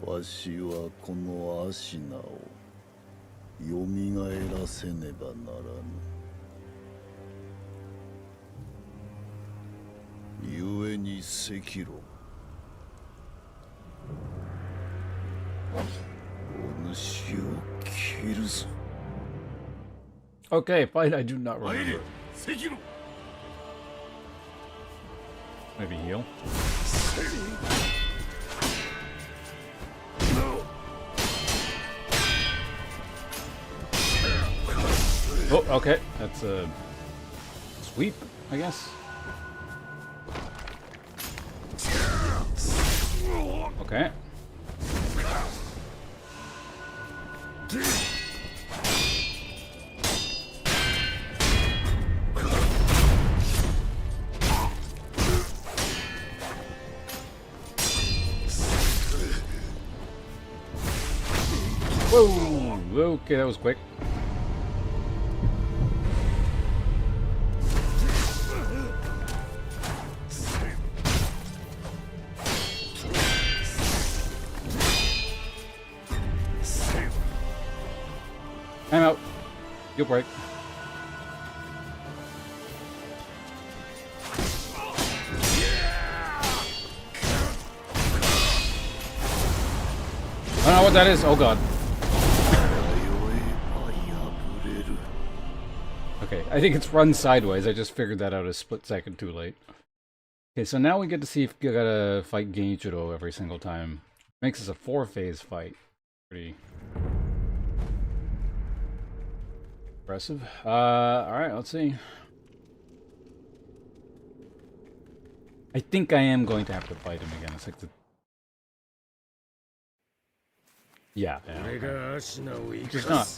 わしはこのアシナをよみがえらせねばならぬ。故に赤炉、お主を切るぞ。Okay, fine, I do not remember. 赤炉。Maybe heal. Oh, okay. That's a sweep, I guess. Okay. Whoa! Okay, that was quick. Skill break. I don't know what that is. Oh god. Okay, I think it's run sideways. I just figured that out a split second too late. Okay, so now we get to see if you gotta fight Genichiro every single time. Makes this a 4-phase fight. Pretty impressive. Alright, let's see. I think I am going to have to fight him again. It's like the... Yeah, okay. Just not.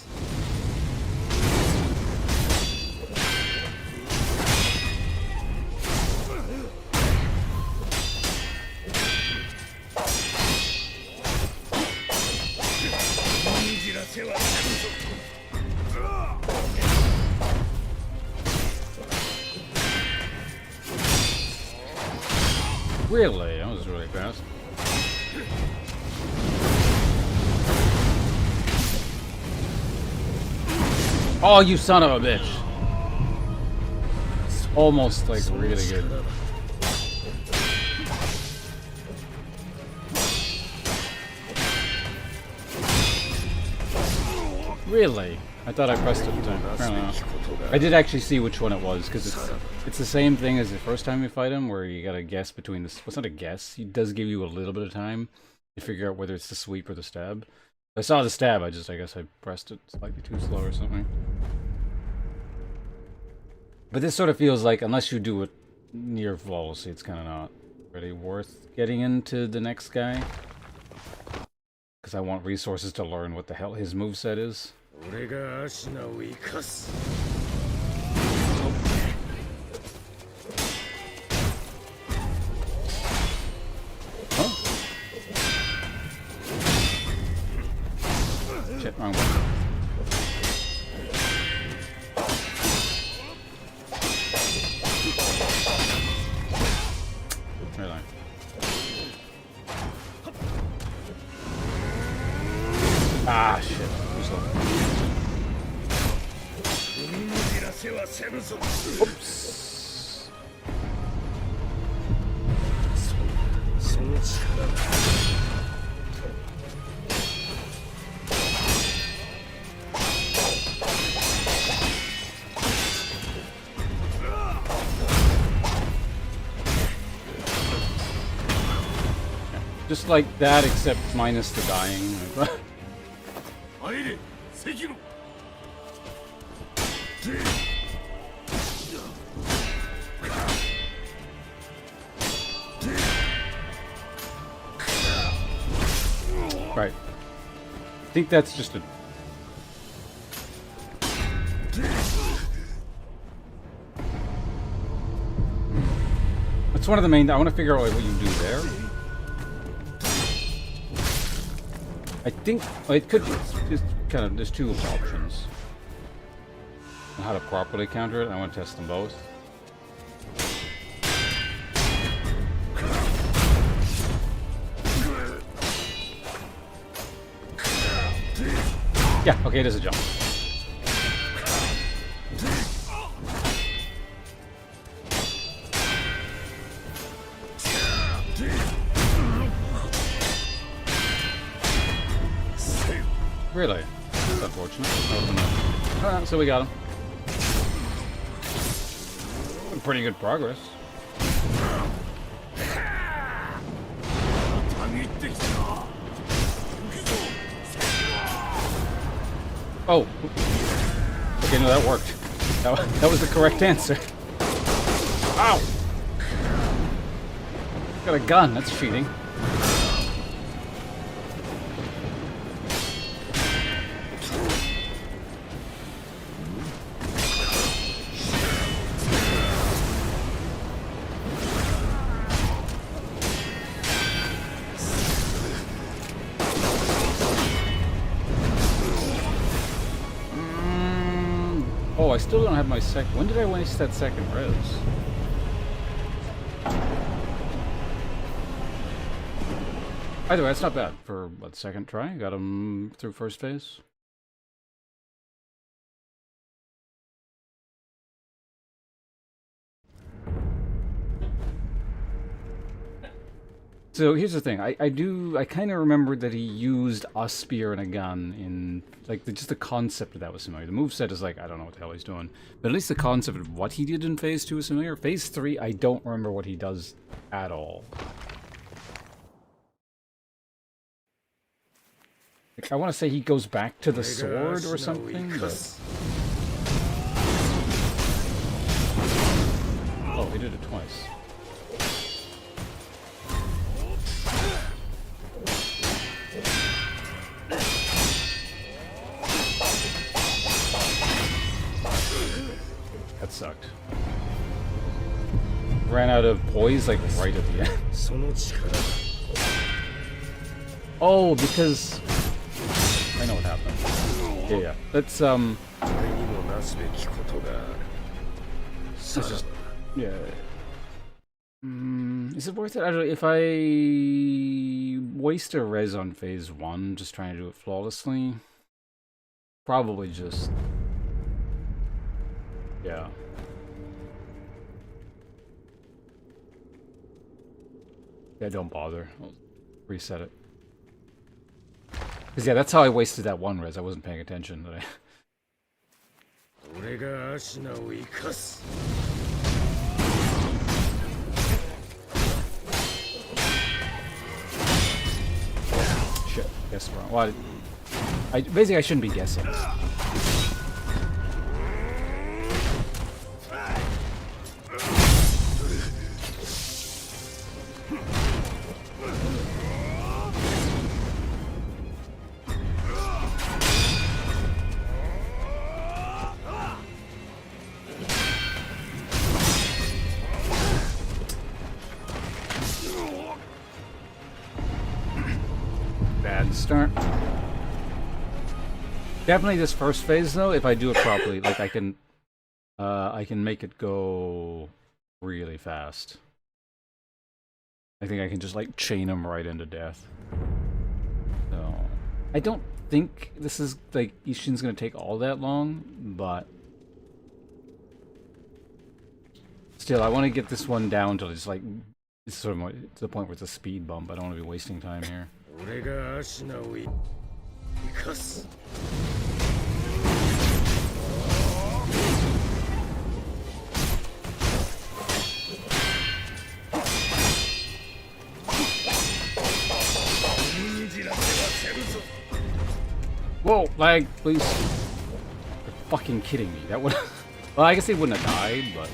Really? That was really fast. Oh, you son of a bitch! It's almost like really good. Really? I thought I pressed it. I don't know. I did actually see which one it was, because it's the same thing as the first time you fight him, where you gotta guess between the... Well, it's not a guess. He does give you a little bit of time to figure out whether it's the sweep or the stab. I saw the stab, I guess I pressed it slightly too slow or something. But this sort of feels like, unless you do it near flawlessly, it's kind of not really worth getting into the next guy. Because I want resources to learn what the hell his moveset is. Oh. Shit, wrong one. Really? Ah, shit. Too slow. Oops. Just like that, except minus the dying. Sekiro. Right. I think that's just a... That's one of the main... I want to figure out what you do there. I think... Well, it could just kind of... There's two options. On how to properly counter it. I want to test them both. Yeah, okay, it is a jump. Really? That's unfortunate. Alright, so we got him. Pretty good progress. Oh. Okay, no, that worked. That was the correct answer. Ow! Got a gun, that's cheating. Oh, I still don't have my second. When did I waste that second res? Either way, that's not bad for what, second try. Got him through first phase. So here's the thing. I kind of remembered that he used a spear and a gun in, like, just the concept of that was familiar. The moveset is like, I don't know what the hell he's doing. But at least the concept of what he did in Phase 2 is familiar. Phase 3, I don't remember what he does at all. Like, I want to say he goes back to the sword or something, but... Oh, he did it twice. That sucked. Ran out of poise, like, right at the end. Oh, because... I know what happened. Yeah. Let's, just... Yeah. Is it worth it? I don't know. If I waste a res on Phase 1 just trying to do it flawlessly, probably just... Yeah. Yeah, don't bother. I'll reset it. Because, yeah, that's how I wasted that one res. I wasn't paying attention. Shit, guessed wrong. Well, basically, I shouldn't be guessing. Start. Definitely this first phase though, if I do it properly, like I can make it go really fast. I think I can just like chain him right into death. So I don't think this is like Ishin's gonna take all that long, but still I want to get this one down till it's like it's sort of to the point where it's a speed bump. I don't want to be wasting time here. Whoa, lag, please. You're fucking kidding me. That would... Well, I guess he wouldn't have died, but...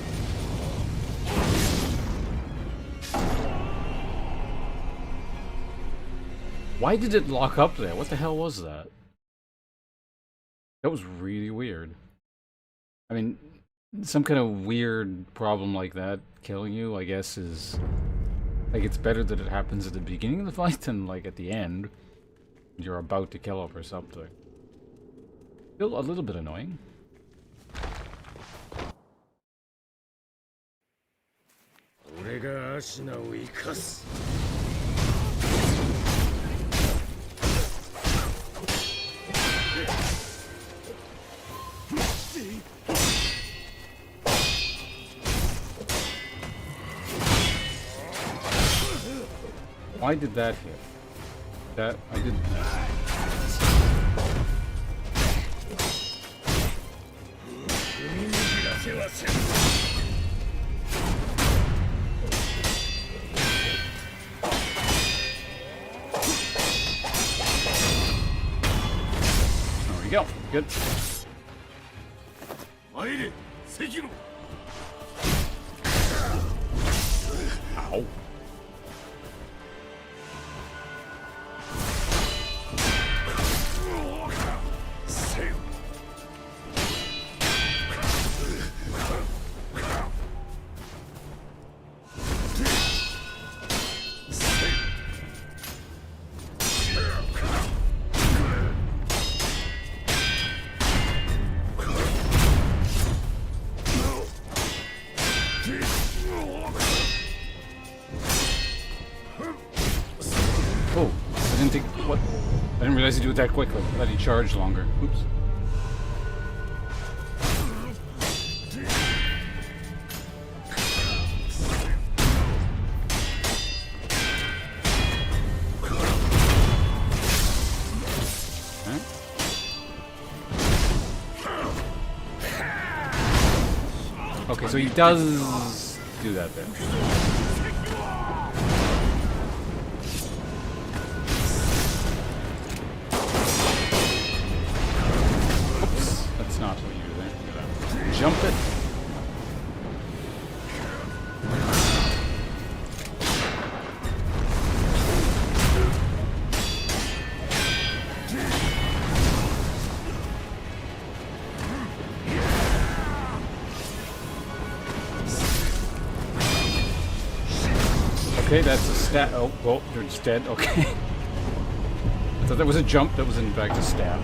Why did it lock up there? What the hell was that? That was really weird. I mean, some kind of weird problem like that killing you, I guess, is... Like, it's better that it happens at the beginning of the fight than, like, at the end. You're about to kill him or something. Still a little bit annoying. Why did that hit? That I didn't. There we go. Good. Sekiro. Ow. I didn't realize he do it that quickly. I thought he charged longer. Oops. Okay, so he does do that there. Oops, that's not what you do there. Look at that. Jump it. Okay, that's a stab. Oh, well, you're just dead. Okay. I thought that was a jump. That was in fact a stab.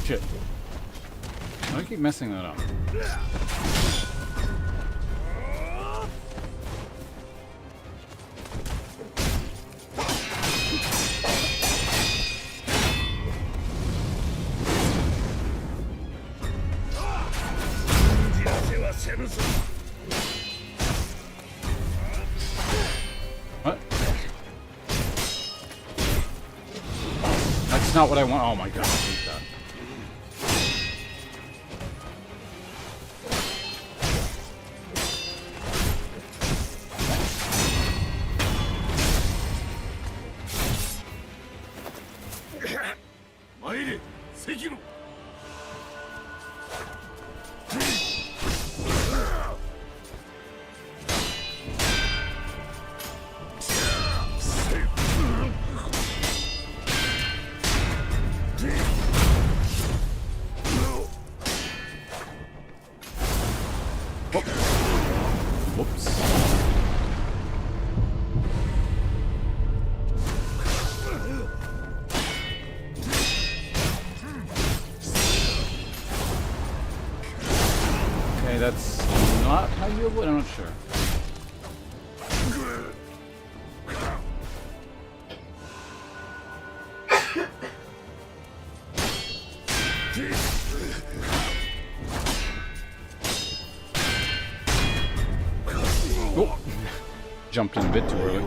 Shit. Why do I keep messing that up? What? That's not what I want. Oh my god, I hate that. Sekiro! Whoops. Okay, that's not how you avoid. I'm not sure. Oh, jumped in a bit too early.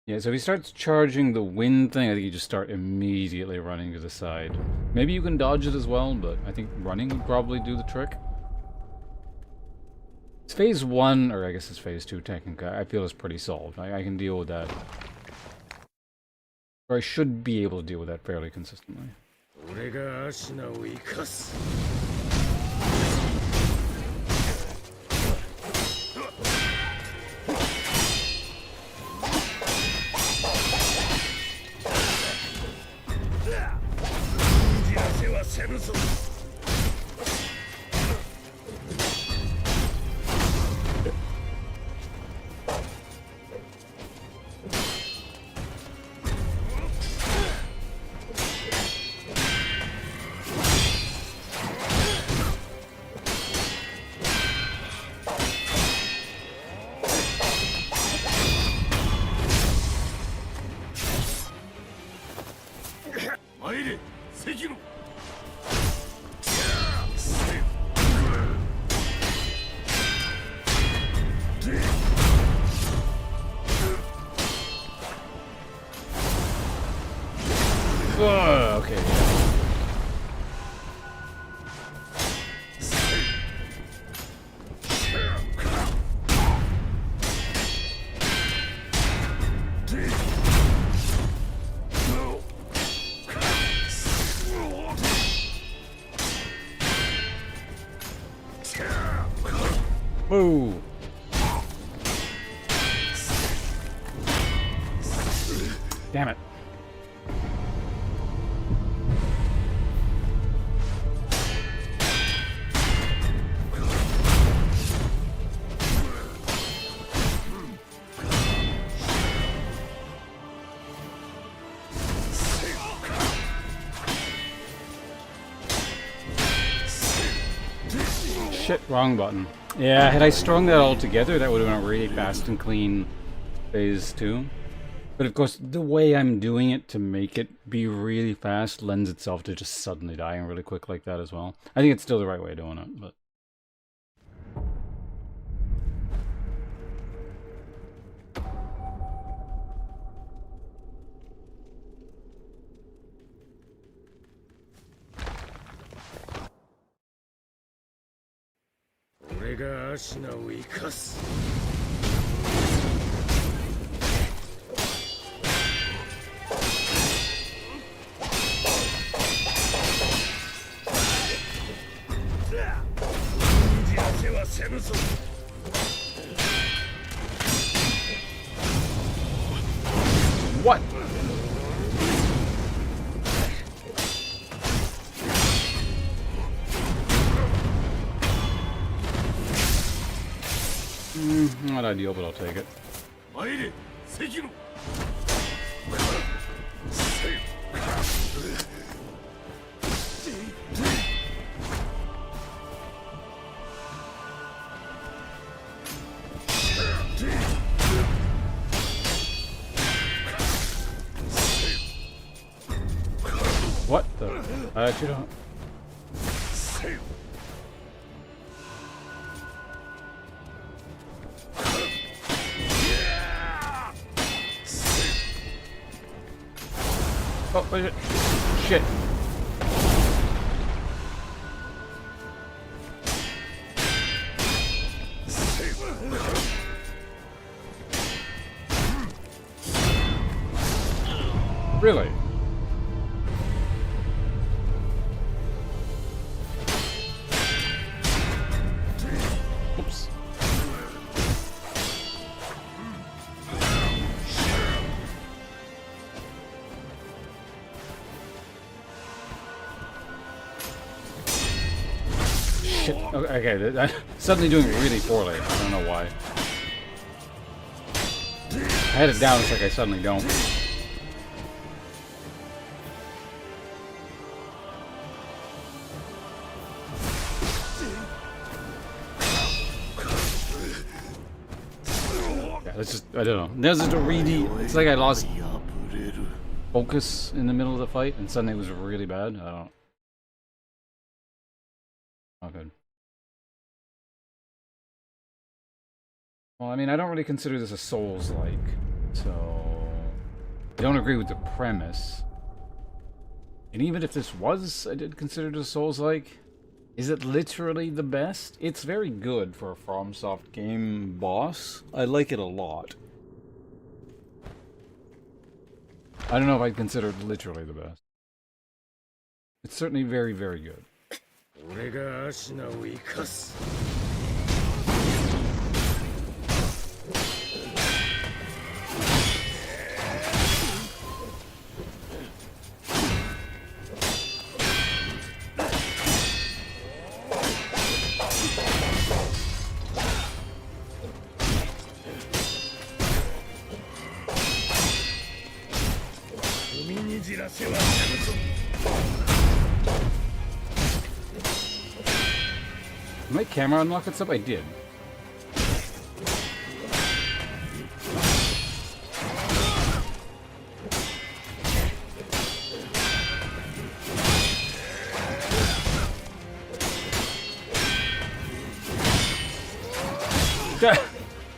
Yeah, so if he starts charging the wind thing, I think you just start immediately running to the side. Maybe you can dodge it as well, but I think running would probably do the trick. It's phase 1, or I guess it's phase 2 technically. I feel it's pretty solved. I can deal with that. Or I should be able to deal with that fairly consistently. Sekiro! Oh, okay. Whoa. Damn it. shit, wrong button. Yeah, had I strung that all together, that would have been a really fast and clean phase 2. But of course, the way I'm doing it to make it be really fast lends itself to just suddenly dying really quick like that as well. I think it's still the right way of doing it, but... What? Not ideal, but I'll take it. Sekiro! What the? I actually don't... Oh, what is it? Shit. Really? Oops. Shit. Okay, I'm suddenly doing it really poorly. I don't know why. I had it down, it's like I suddenly don't. It's just, I don't know. There's just a really, it's like I lost focus in the middle of the fight and suddenly it was really bad. I don't. Not good. Well, I mean, I don't really consider this a Souls-like, so I don't agree with the premise. And even if this was, I did consider it a Souls-like. Is it literally the best? It's very good for a FromSoft game boss. I like it a lot. I don't know if I'd consider it literally the best. It's certainly very, very good. Did my camera unlock itself? I did.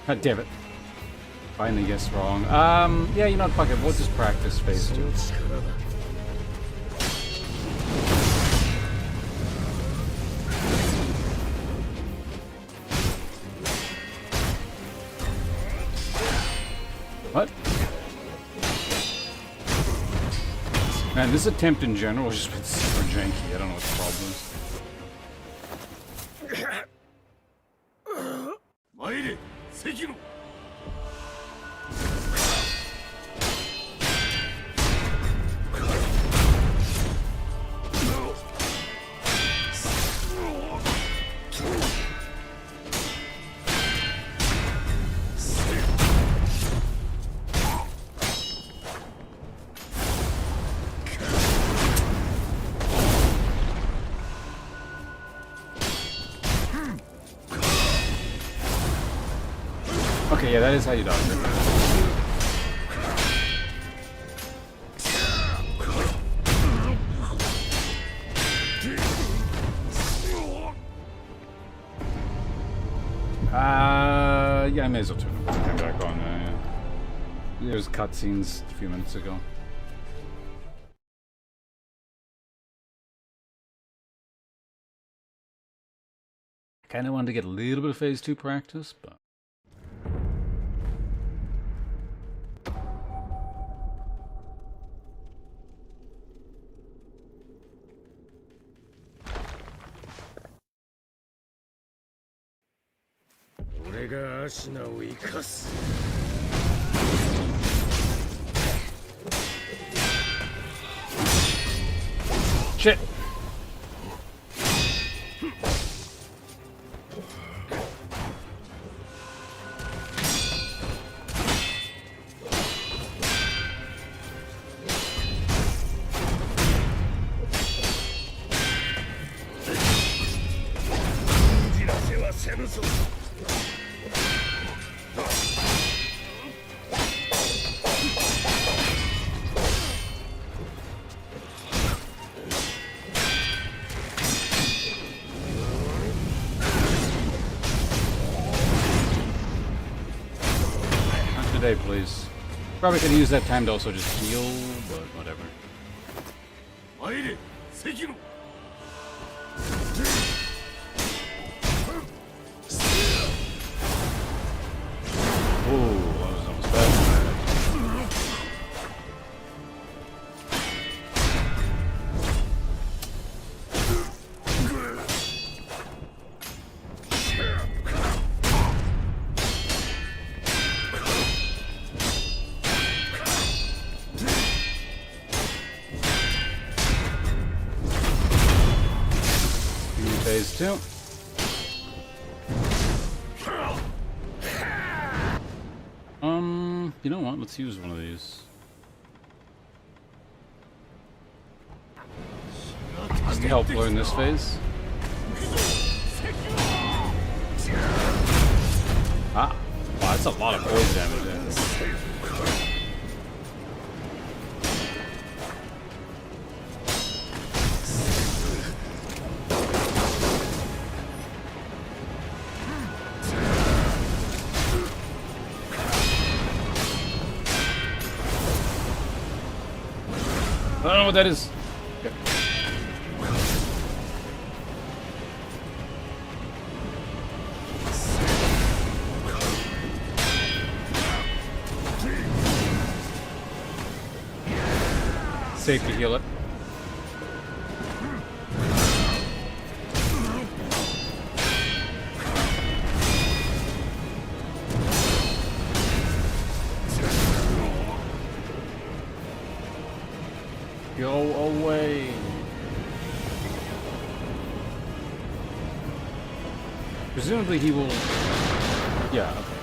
God damn it. Finally guessed wrong. Yeah, you know, fuck it. We'll just practice phase 2. What? Man, this attempt in general has just been super janky. I don't know what the problem is. Sekiro! Okay, yeah, that is how you dodge it. Yeah, I may as well turn the time back on. There's cutscenes a few minutes ago. I kind of wanted to get a little bit of Phase 2 practice, but... Shit! Today, please. Probably could use that time to also just heal, but whatever. Sekiro! Ooh, that was almost bad. Phase 2. You know what? Let's use one of these. Just to help learn this phase. Ah! Wow, that's a lot of poison damage there. I don't know what that is. Okay. Safe to heal it. Go away. Presumably he will... Yeah, okay.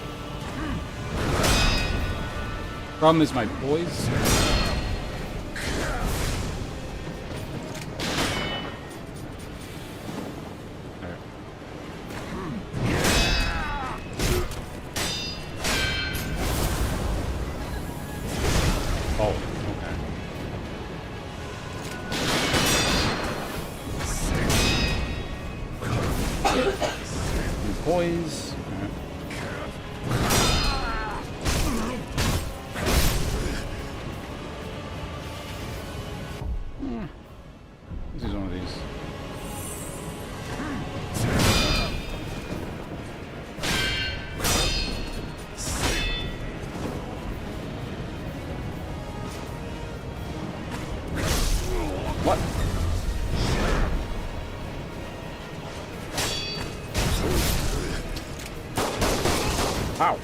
Problem is my poise. There. Oh, okay. Poise. Let's use one of these. What? Ow.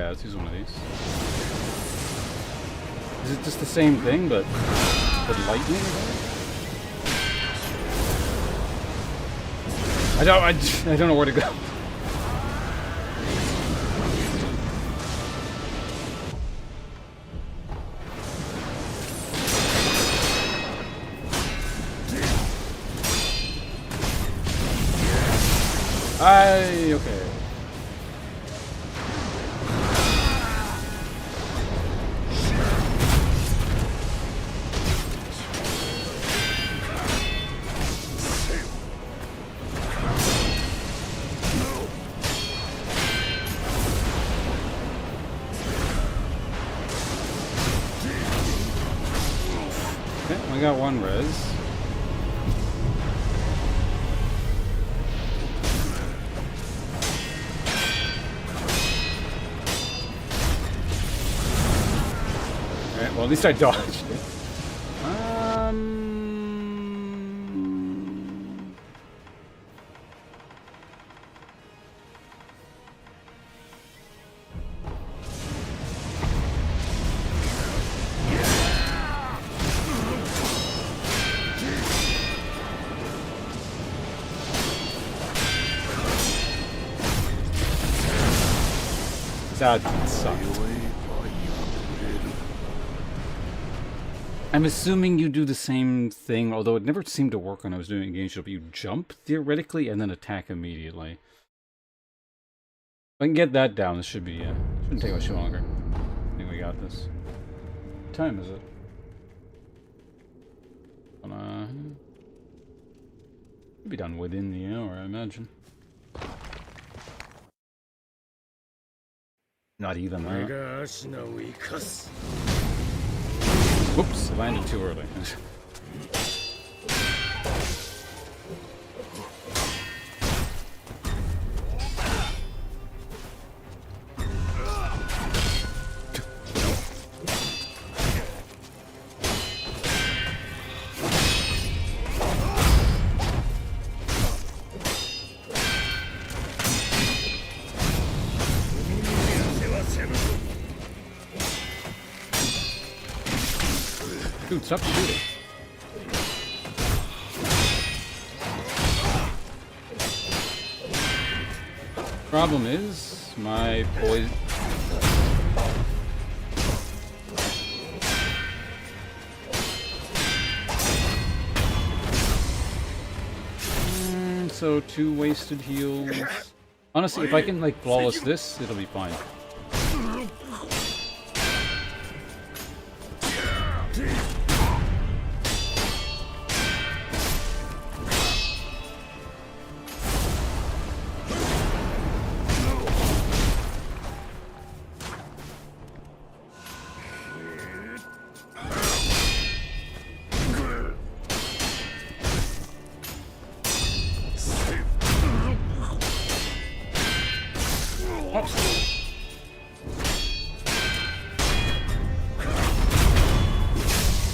Yeah, let's use one of these. Is it just the same thing, but with lightning? I don't know where to go. Okay. Okay, I got one res. Well, at least I dodged it. That sucked. I'm assuming you do the same thing, although it never seemed to work when I was doing Game Shop. You jump, theoretically, and then attack immediately. If I can get that down, this should be, shouldn't take much longer. I think we got this. What time is it? Should be done within the hour, I imagine. Not even that. Whoops, I landed too early. Dude, stop shooting. Problem is, my poison... So 2 wasted heals. Honestly, if I can like flawless this, it'll be fine.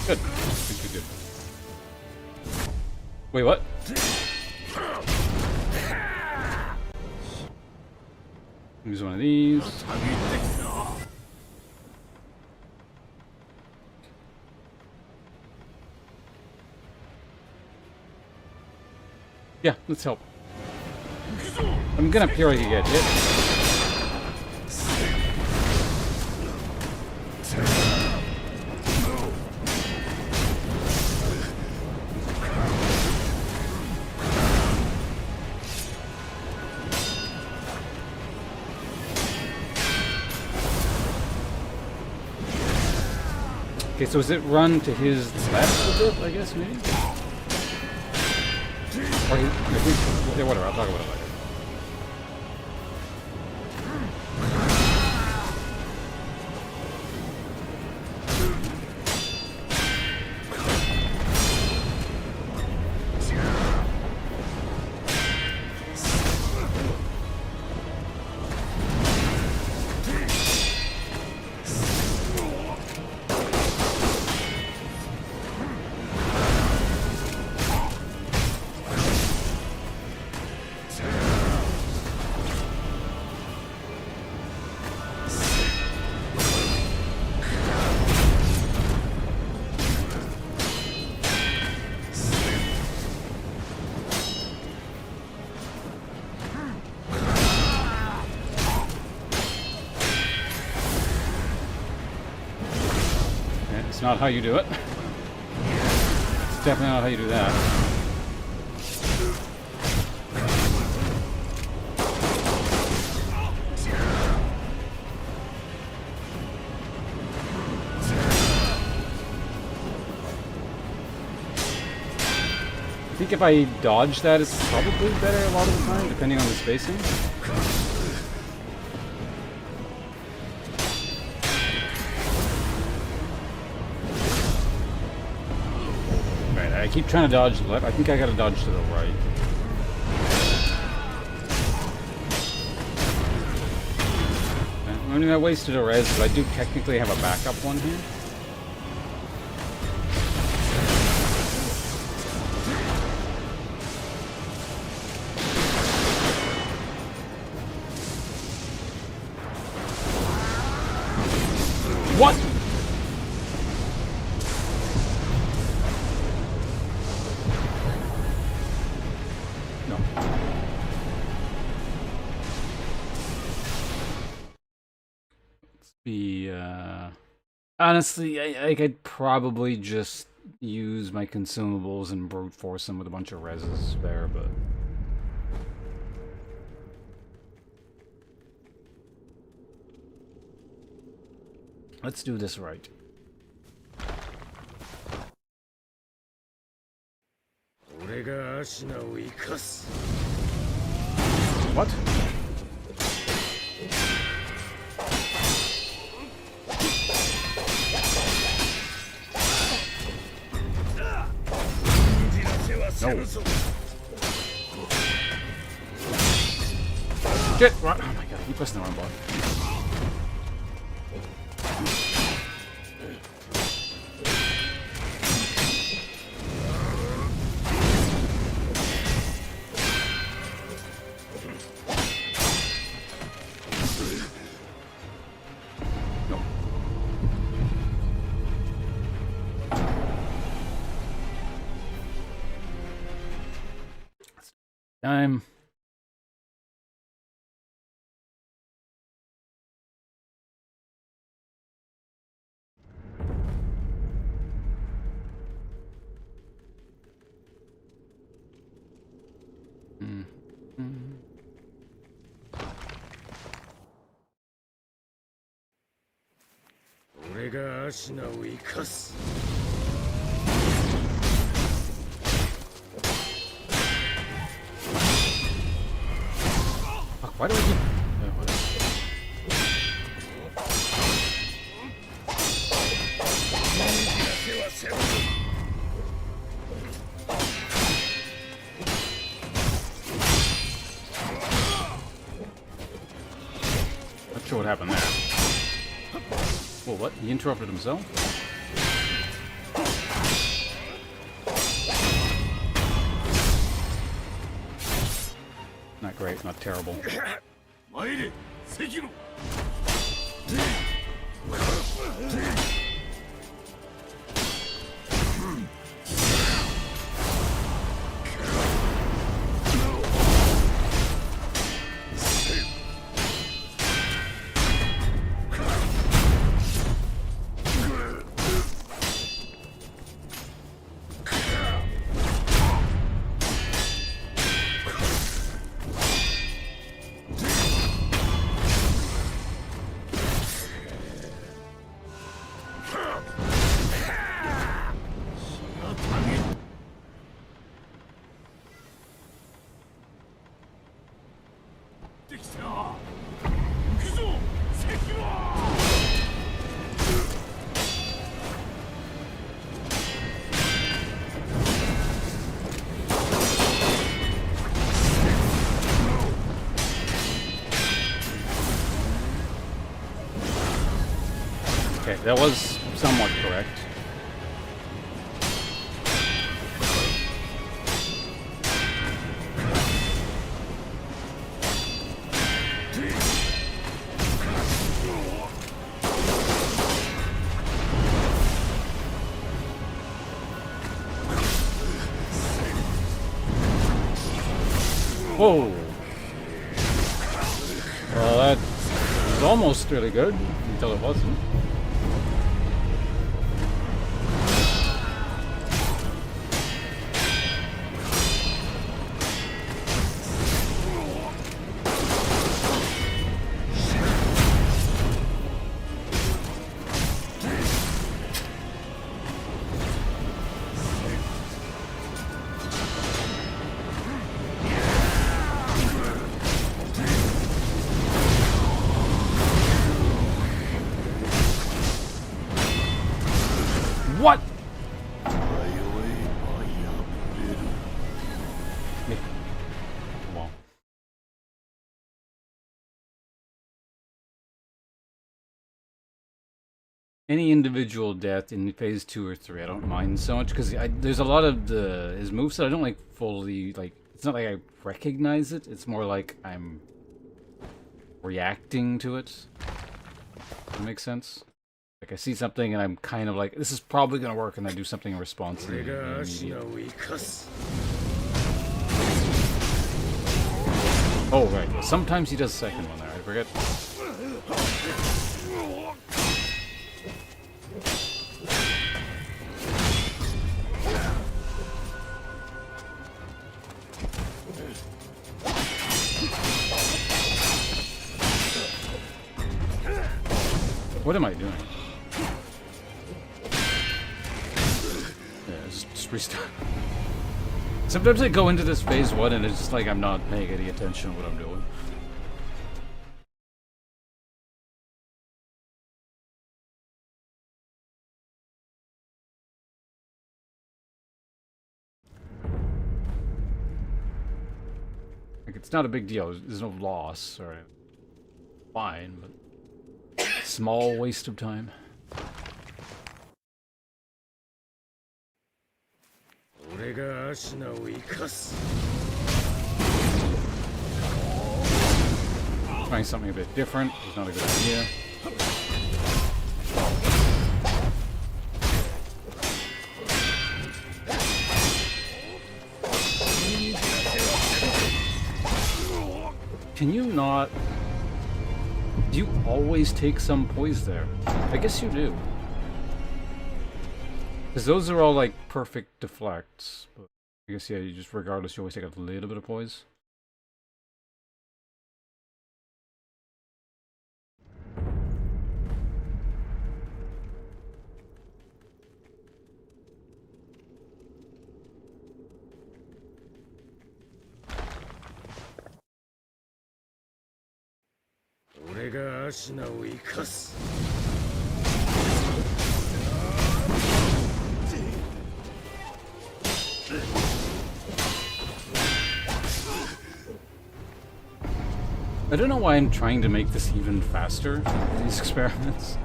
Good. Good. Wait, what? Use one of these. Yeah, let's help. I'm gonna periodically get hit. Okay, so is it run to his left a bit, I guess, maybe? Or yeah, whatever, I'll talk about it later. That's not how you do it. It's definitely not how you do that. I think if I dodge that, it's probably better a lot of the time, depending on the spacing. Right, I keep trying to dodge the left. I think I gotta dodge to the right. I mean, I wasted a res, but I do technically have a backup one here. What? No. Let's be, honestly, I'd probably just use my consumables and brute force them with a bunch of reses there, but... Let's do this right. What? No. Shit! Oh my god, you pressing the wrong button. Time. Fuck, why do I keep... Not sure what happened there. Well, what? He interrupted himself? Not great, not terrible. Sekiro! Okay, that was somewhat correct. Whoa! Well, that was almost really good until it wasn't. any individual death in phase 2 or 3, I don't mind so much because there's a lot of his moves that I don't like fully like. It's not like I recognize it. It's more like I'm reacting to it. Does that make sense? Like I see something and I'm kind of like, this is probably gonna work, and I do something in response. Oh right, sometimes he does the second one there. I forget. What am I doing? Yeah, just restart. Sometimes I go into this phase 1 and it's just like I'm not paying any attention to what I'm doing. Like, it's not a big deal. There's no loss or anything. Fine, but small waste of time. Trying something a bit different is not a good idea. Can you not... Do you always take some poise there? I guess you do. Because those are all like perfect deflects. But I guess, yeah, you just, regardless, you always take a little bit of poise. I don't know why I'm trying to make this even faster, these experiments.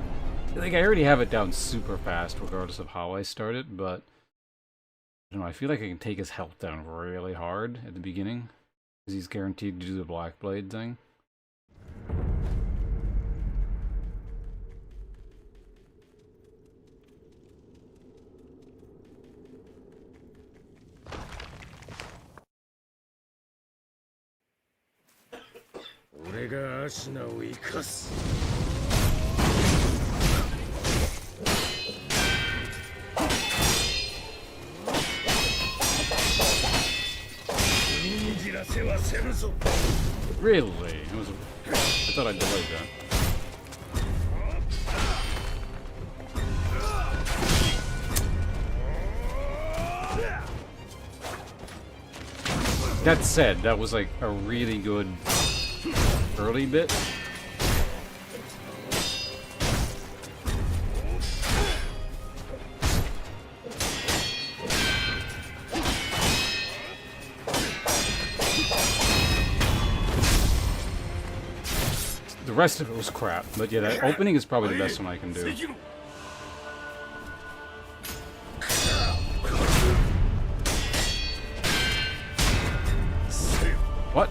Like, I already have it down super fast, regardless of how I start it, but... I don't know, I feel like I can take his health down really hard at the beginning. Because he's guaranteed to do the Black Blade thing. Really? It was I thought I delayed that. That said, that was like a really good early bit. The rest of it was crap, but yeah, that opening is probably the best one I can do. What?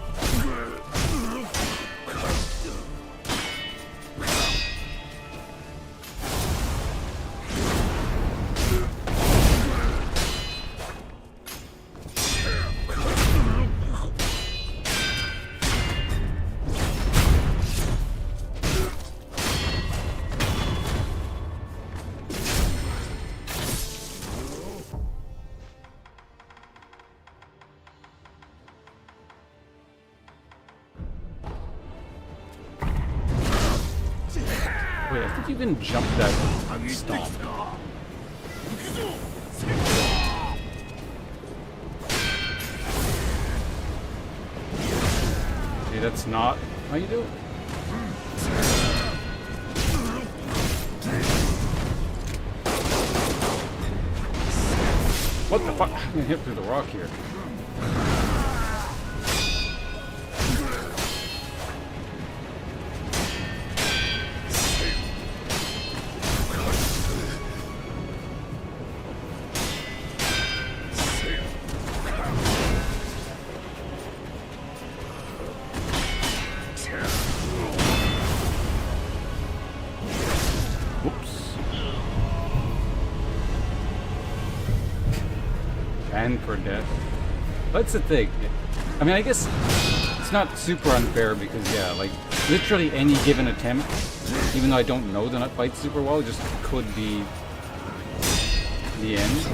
Wait, I think you can jump that stomp. See, that's not how you do it. What the fuck? I'm gonna hit through the rock here. and for death. That's the thing. I mean, I guess it's not super unfair because, yeah, like, literally any given attempt, even though I don't know the fight super well, just could be the end.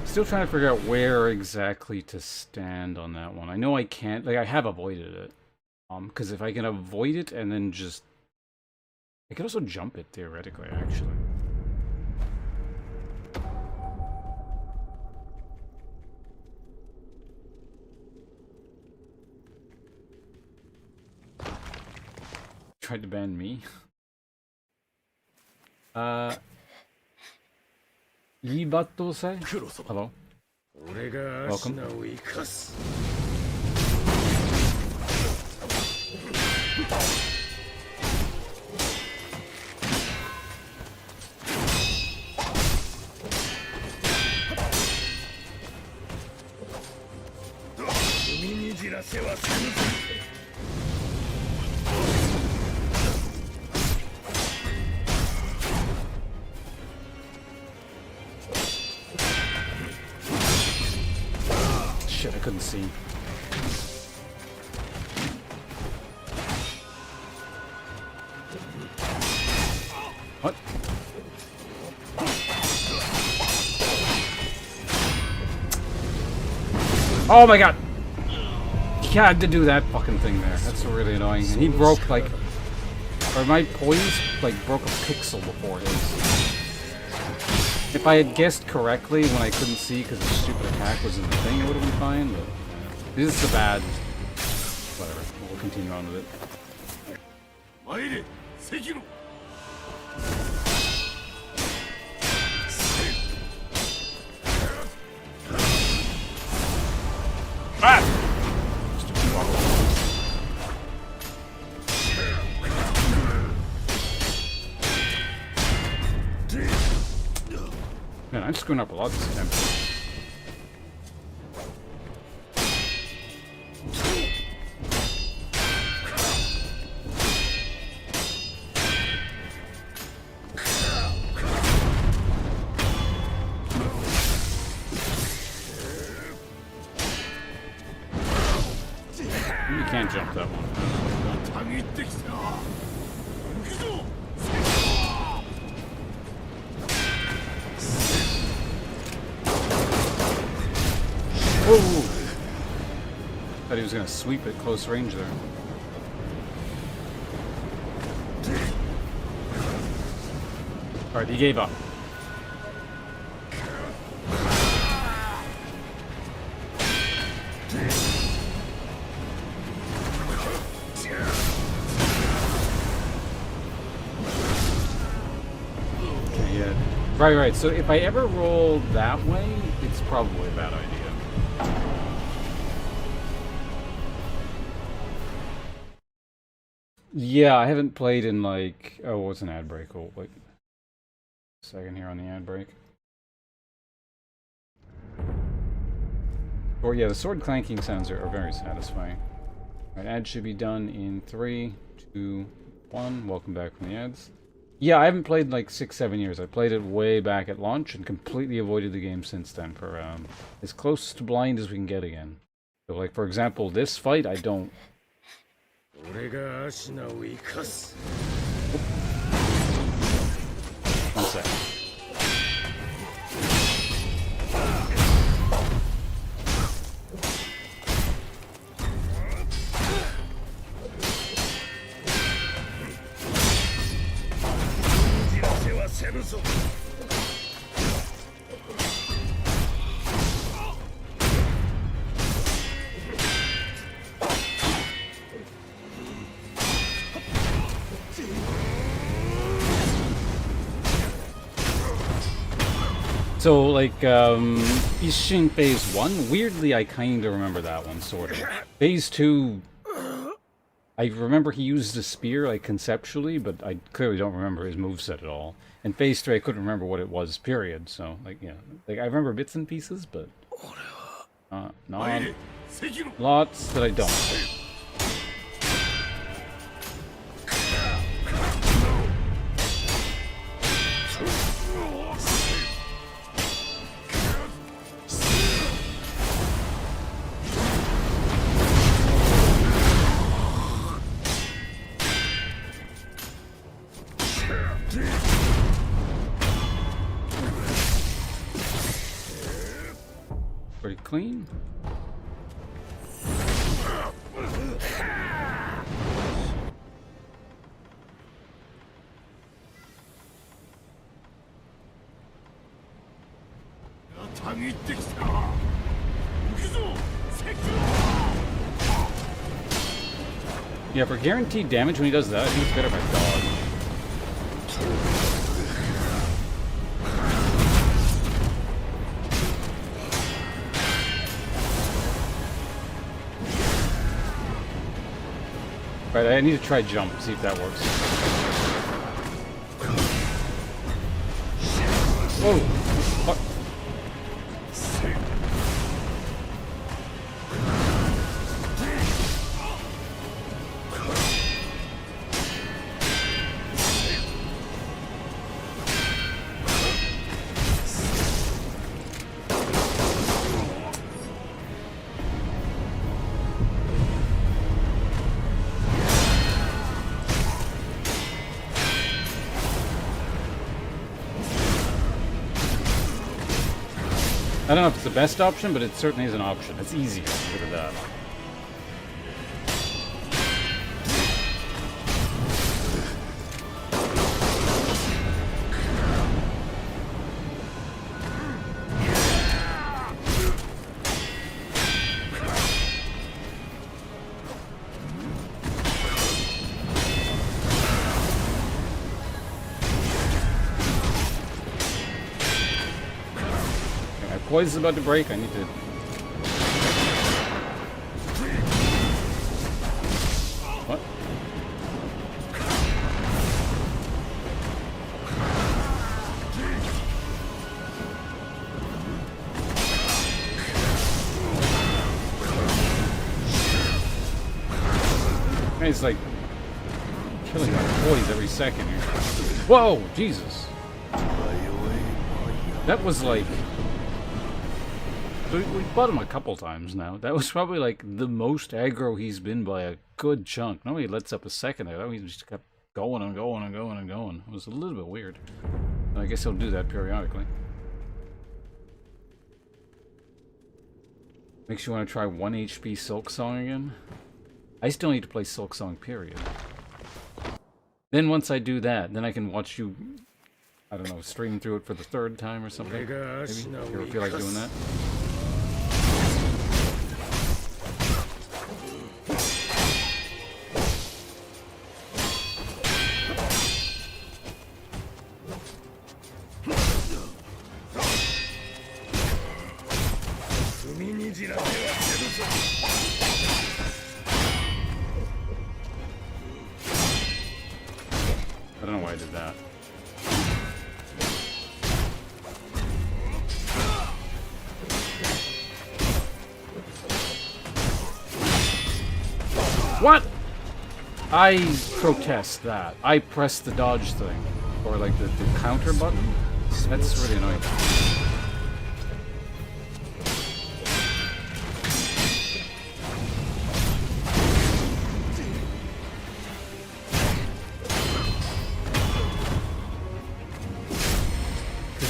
Still trying to figure out where exactly to stand on that one. I know I can't, like, I have avoided it. Because if I can avoid it and then just... I could also jump it, theoretically, actually. Tried to ban me. Ibato-sai? Hello. Welcome. Shit, I couldn't see. What? Oh my god! He had to do that fucking thing there. That's really annoying. And he broke, like... Or my poise, like, broke a pixel before his. If I had guessed correctly when I couldn't see because the stupid attack was in the thing, it would have been fine, but... This is a bad... Whatever. We'll continue on with it. Sekiro! Ah! Man, I'm screwing up a lot this time. You can't jump that one. Whoa! Thought he was gonna sweep at close range there. Alright, he gave up. Okay, yeah. Right. So if I ever roll that way, it's probably a bad idea. Yeah, I haven't played in like... Oh, what's an ad break? Oh, wait. Second here on the ad break. Or yeah, the sword clanking sounds are very satisfying. Alright, ad should be done in 3, 2, 1. Welcome back from the ads. Yeah, I haven't played in like 6-7 years. I played it way back at launch and completely avoided the game since then for as close to blind as we can get again. So like, for example, this fight, I don't... One sec. So, like, Ishin Phase 1, weirdly I kinda remember that one, sort of. Phase 2, I remember he used a spear, like, conceptually, but I clearly don't remember his moveset at all. And phase 3, I couldn't remember what it was, period. So, like, yeah. Like, I remember bits and pieces, but... not lots that I don't. Pretty clean. Yeah, for guaranteed damage when he does that, I think it's better if I dodge. Right, I need to try jump, see if that works. Whoa! What? I don't know if it's the best option, but it certainly is an option. It's easier, look at that. Poise is about to break. I need to... What? He's like killing my poise every second here. Whoa! Jesus! That was like... We fought him a couple times now. That was probably like the most aggro he's been by a good chunk. Nobody lets up a second there. He just kept going and going and going and going. It was a little bit weird. I guess he'll do that periodically. Makes you want to try 1 HP Silk Song again? I still need to play Silk Song, period. Then once I do that, then I can watch you, I don't know, stream through it for the 3rd time or something. Maybe? You ever feel like doing that? I don't know why I did that. What? I protest that. I press the dodge thing. Or like the counter button. That's really annoying.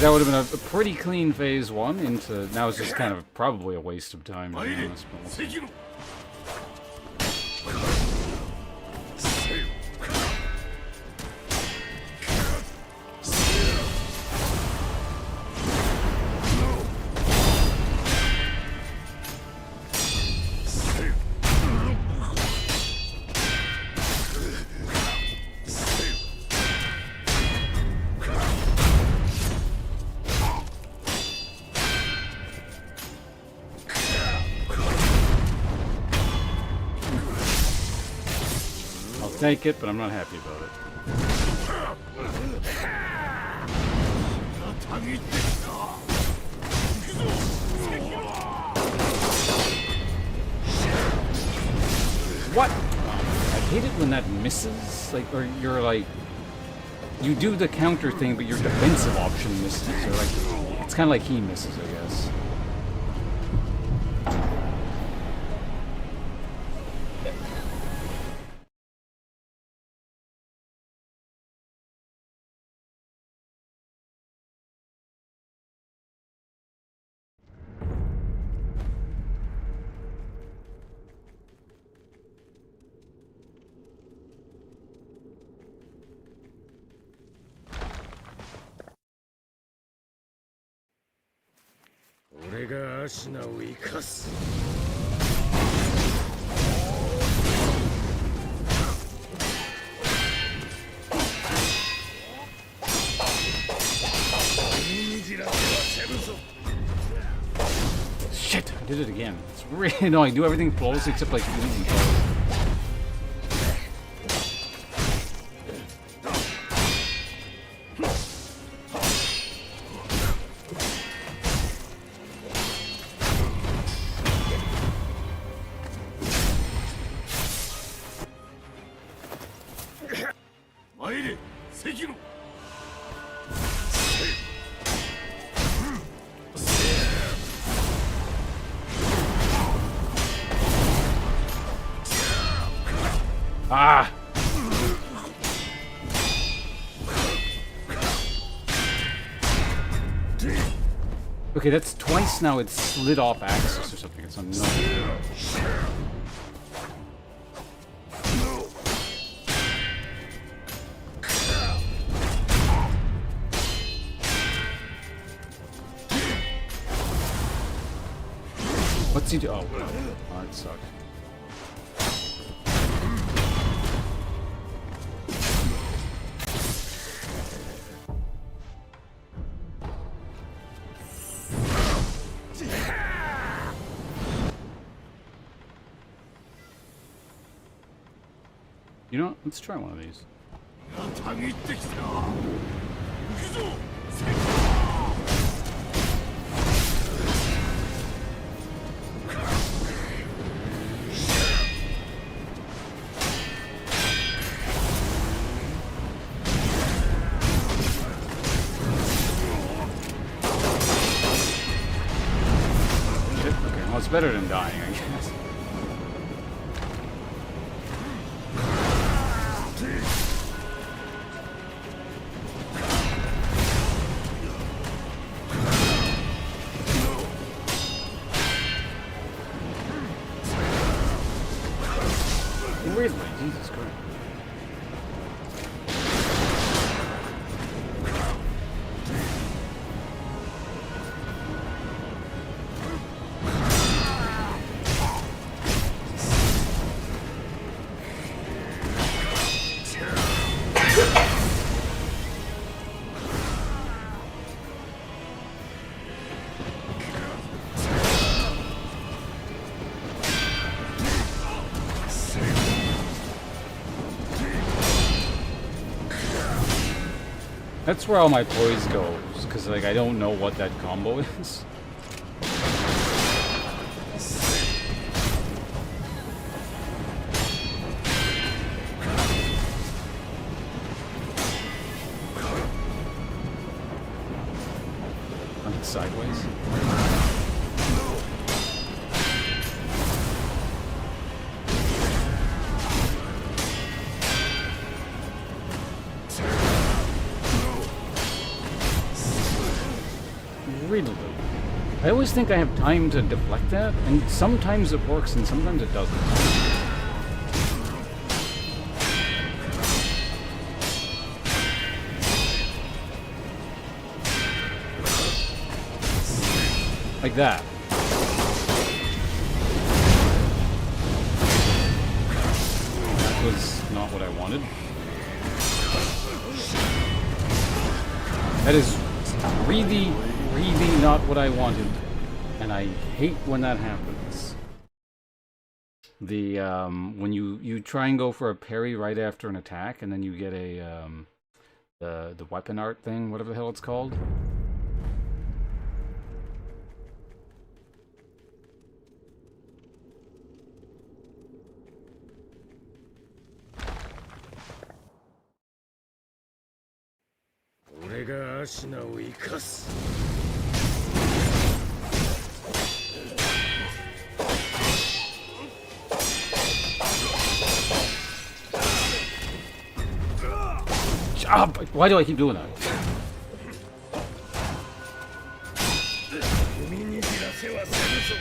That would have been a pretty clean phase 1 into... Now it's just kind of probably a waste of time, to be honest. Take it, but I'm not happy about it. What? I hate it when that misses. Like, or you're like, you do the counter thing, but your defensive option misses. Or like, it's kind of like he misses, I guess. Shit, I did it again. It's really annoying. I do everything flawless except like easy flawless. Sekiro! Ah! Okay, that's twice now it's slid off axis or something. It's annoying. What's he do? Oh, that sucked. You know what? Let's try one of these. Shit, okay, well it's better than dying, I guess. Weirdly, Jesus Christ. That's where all my poise goes, because like I don't know what that combo is. Like sideways. Riddle. I always think I have time to deflect that, and sometimes it works and sometimes it doesn't. Like that. That was not what I wanted. That is really not what I wanted, and I hate when that happens. The when you try and go for a parry right after an attack, and then you get a the weapon art thing, whatever the hell it's called, 足名を生かす。Ah, why do I keep doing that? 踏みにじらせはせぬぞ。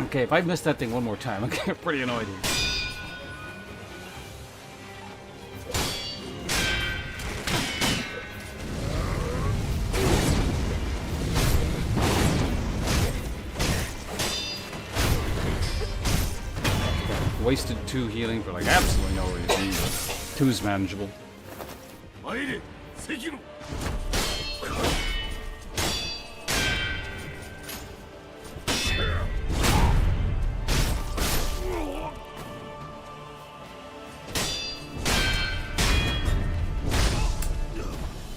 Okay, if I miss that thing one more time, I'm gonna get pretty annoyed here. Wasted 2 healing for like absolutely no reason, but 2's manageable. 参れ、関野。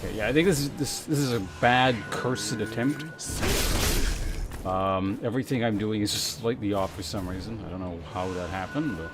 Okay, yeah, I think this is a bad cursed attempt. Everything I'm doing is just slightly off for some reason. I don't know how that happened, but...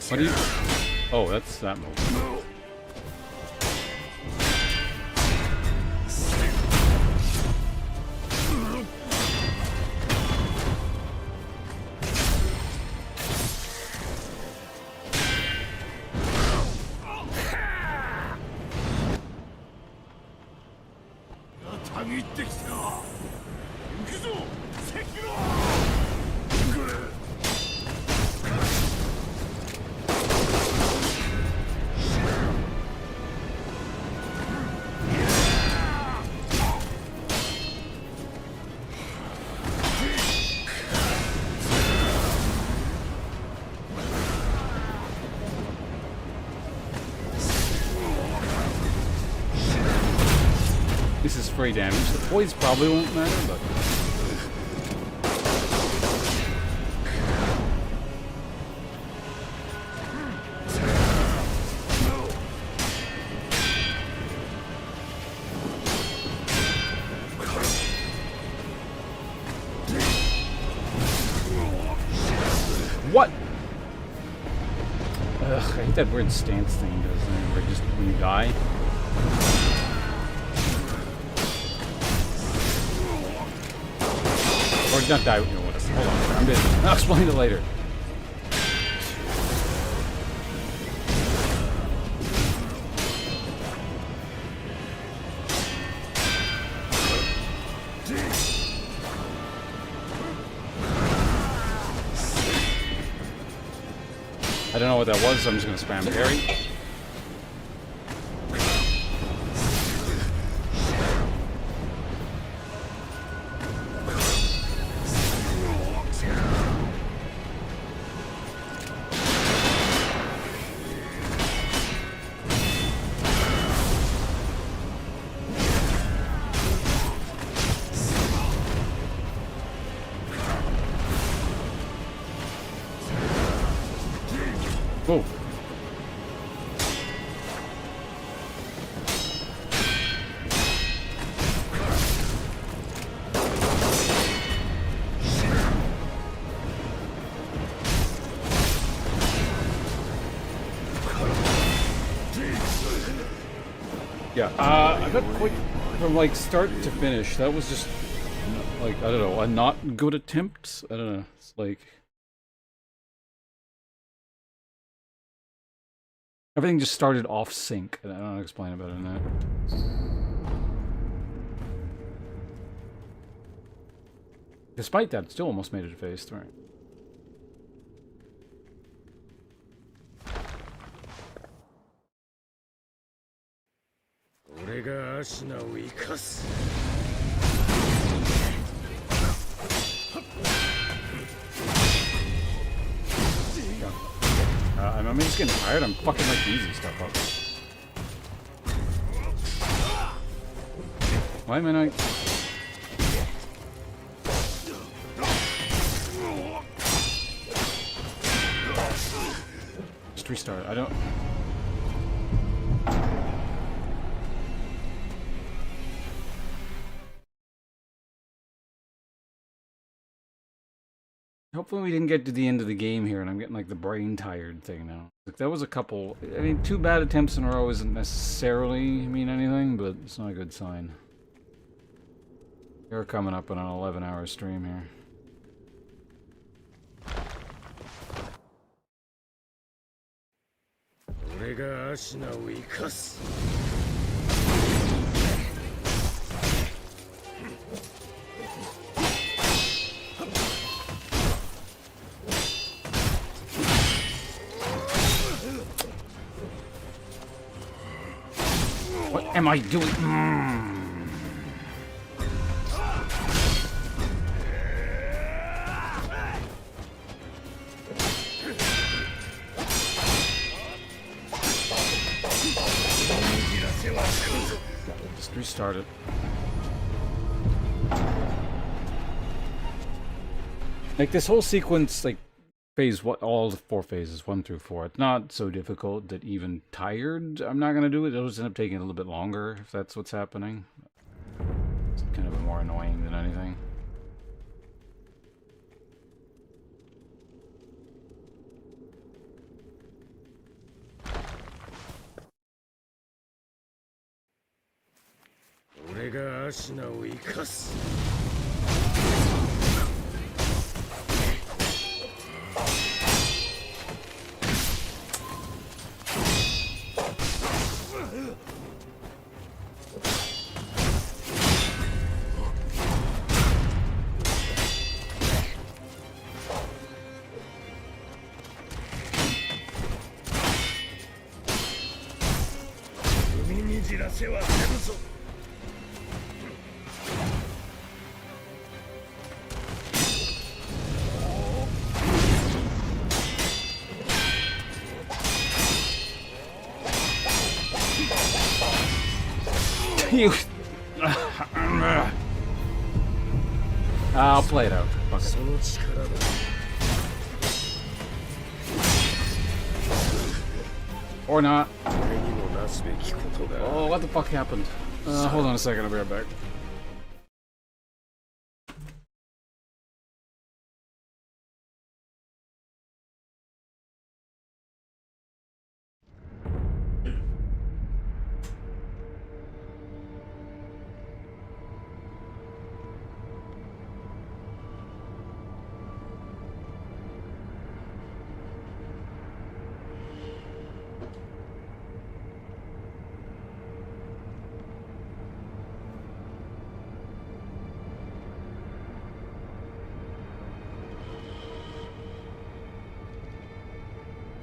What do you... Oh, that's that move. This is free damage. The poise probably won't matter, but... What? Ugh, I hate that weird stance thing it does, where just when you die. Or not die, you know, whatever. Hold on, I'm busy. I'll explain it later. I don't know what that was, so I'm just gonna spam parry. Oh. Yeah, I got quite from like start to finish. That was just like, I don't know, a not good attempt. I don't know. It's like everything just started off sync. I don't know how to explain about it in that. Despite that, it still almost made it to phase 3.俺がアシナを生かす。I'm just getting tired. I'm fucking like the easy stuff up. Why am I not... Just restart. I don't... Hopefully we didn't get to the end of the game here and I'm getting like the brain tired thing now. Like that was a couple... I mean, 2 bad attempts in a row isn't necessarily mean anything, but it's not a good sign. You're coming up on an 11-hour stream here. What am I doing? Just restart it. Like this whole sequence, like phase what all the 4 phases, 1 through 4. It's not so difficult that even tired, I'm not gonna do it. It'll just end up taking a little bit longer if that's what's happening. It's kind of more annoying than anything. You... I'll play it out. Fuck it. Or not. Oh, what the fuck happened? Hold on a second, I'll be right back.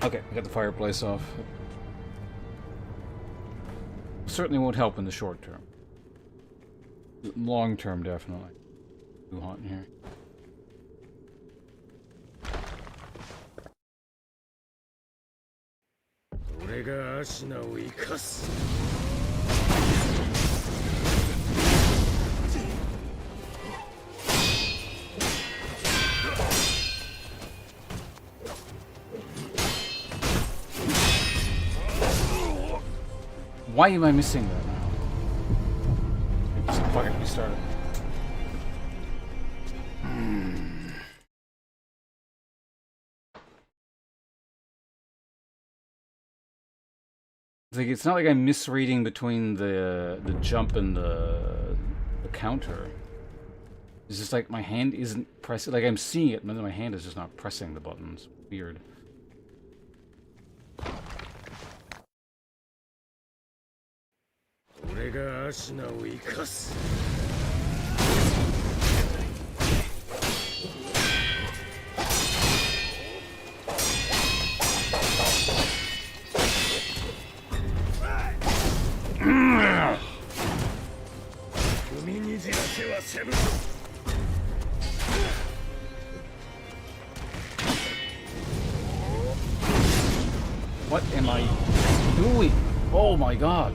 Okay, I got the fireplace off. Certainly won't help in the short term. Long term, definitely. Too hot in here. Why am I missing that now? Just fucking restart it. Like it's not like I'm misreading between the jump and the counter. It's just like my hand isn't pressing. Like I'm seeing it, but then my hand is just not pressing the buttons. Weird. What am I doing? Oh my god.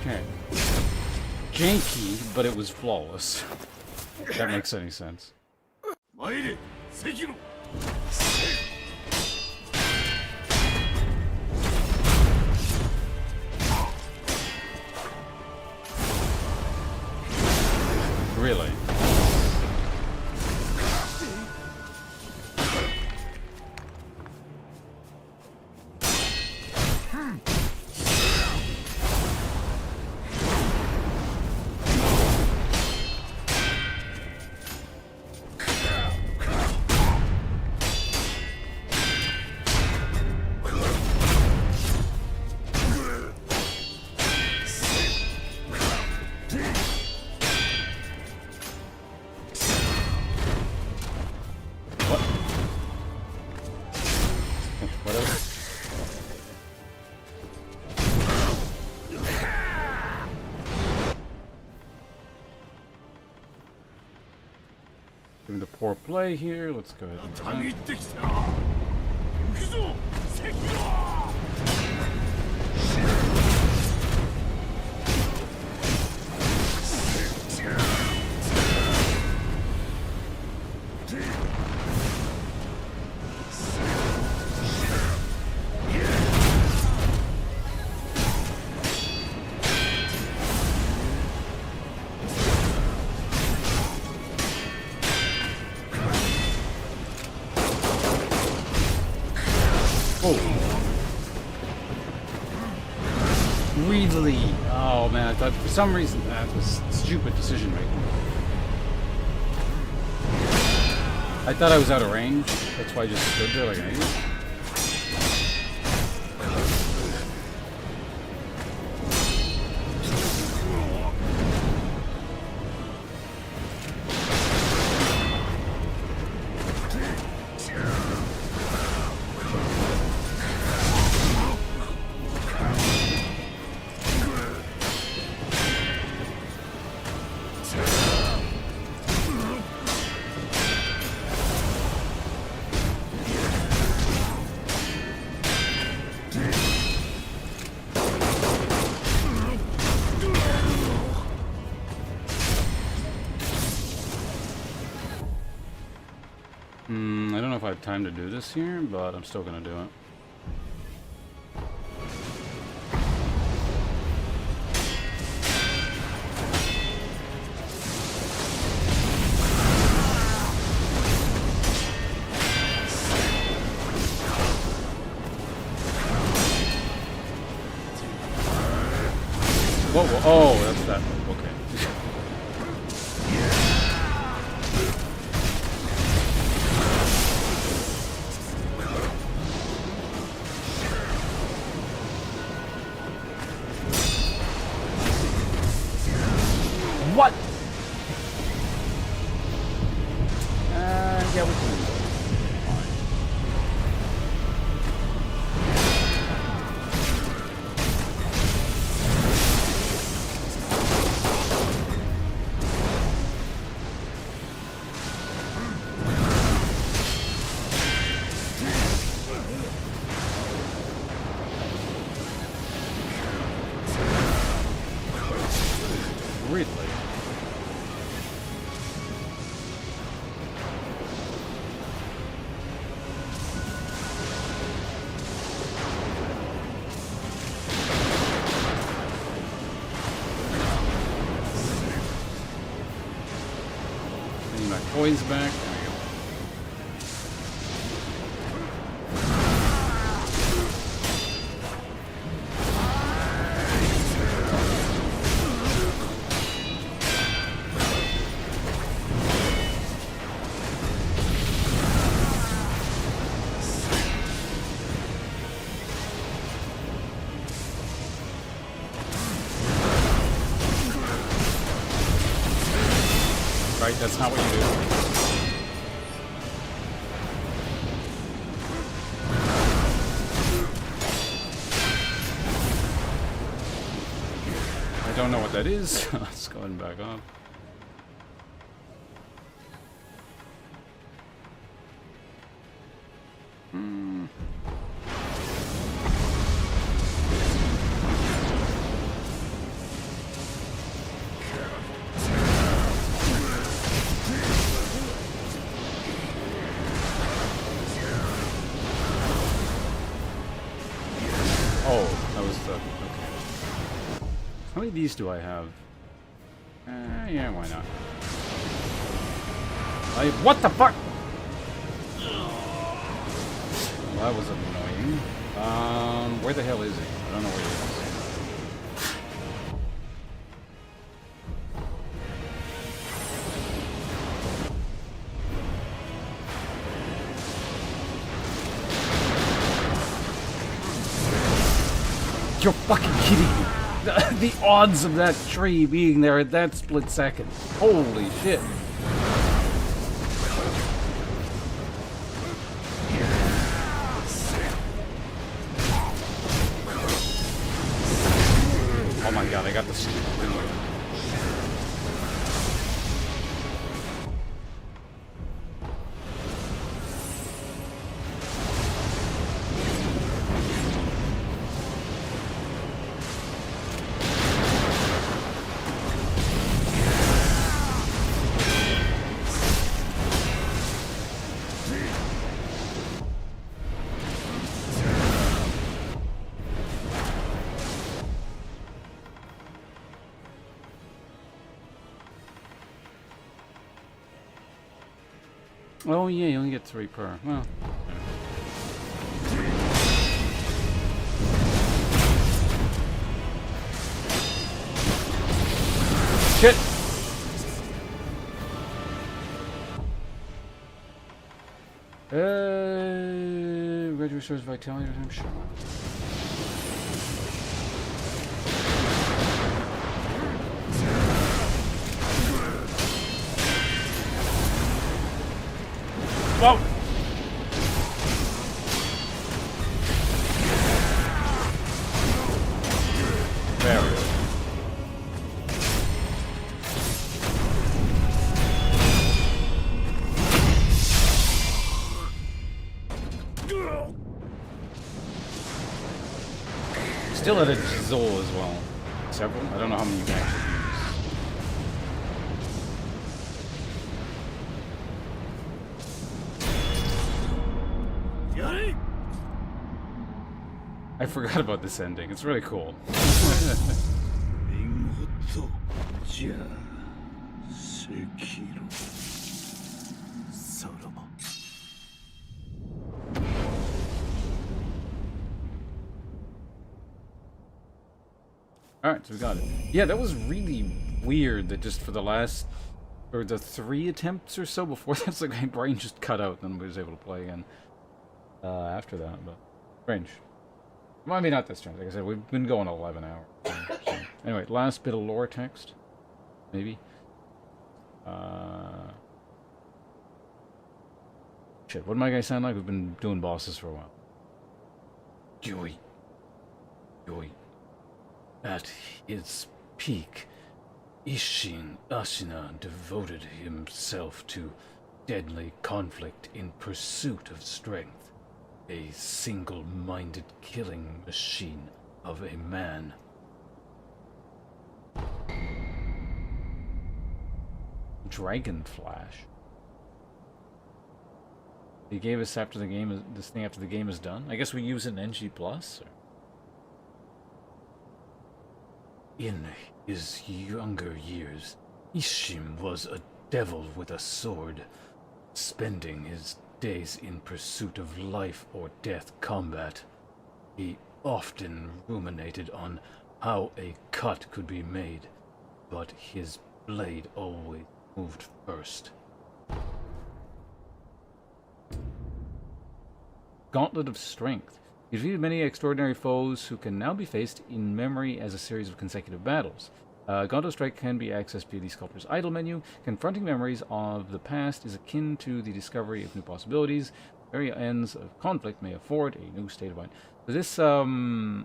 Okay. Janky, but it was flawless. If that makes any sense. Sekiro! Really? Whatever. Give me the poor play here. Let's go ahead and do that. Really? Oh man, I thought for some reason that was stupid decision making. I thought I was out of range. That's why I just stood there like an idiot. I don't know if I have time to do this here, but I'm still gonna do it. Whoa, whoa, oh, that's that. Okay. What? Yeah, we can do that. Fine. poise back. There we go. Right, that's not what you do. I don't know what that is. Let's go ahead and back up. Oh, that was the... Okay. How many of these do I have? Yeah, why not? What the fuck? Well, that was annoying. Where the hell is he? I don't know where he is. You're fucking kidding me. The odds of that tree being there at that split second. Holy shit. Oh my god, I got this. Oh yeah, you only get 3 per. Well. Shit! Red restores vitality, I'm sure. Whoa! There we go. Still at a Zol as well. Several? I don't know how many you can actually use. I forgot about this ending. It's really cool. Alright, so we got it. Yeah, that was really weird that just for the last, or the 3 attempts or so before that's like my brain just cut out and I was able to play again after that, but strange. Well, I mean, not that strange. Like I said, we've been going 11 hours. So. Anyway, last bit of lore text, maybe. Shit, what do my guys sound like? We've been doing bosses for a while. Joy. At its peak, Ishin Ashina devoted himself to deadly conflict in pursuit of strength, a single-minded killing machine of a man. Dragon Flash. He gave us after the game. This thing after the game is done. I guess we use it in NG Plus. Or? In his younger years, Ishim was a devil with a sword, spending his days in pursuit of life or death combat. He often ruminated on how a cut could be made, but his blade always moved first. Gauntlet of Strength. You defeated many extraordinary foes who can now be faced in memory as a series of consecutive battles. Gauntlet of Strength can be accessed via the Sculptor's Idol menu. Confronting memories of the past is akin to the discovery of new possibilities. Very ends of conflict may afford a new state of mind. So this, I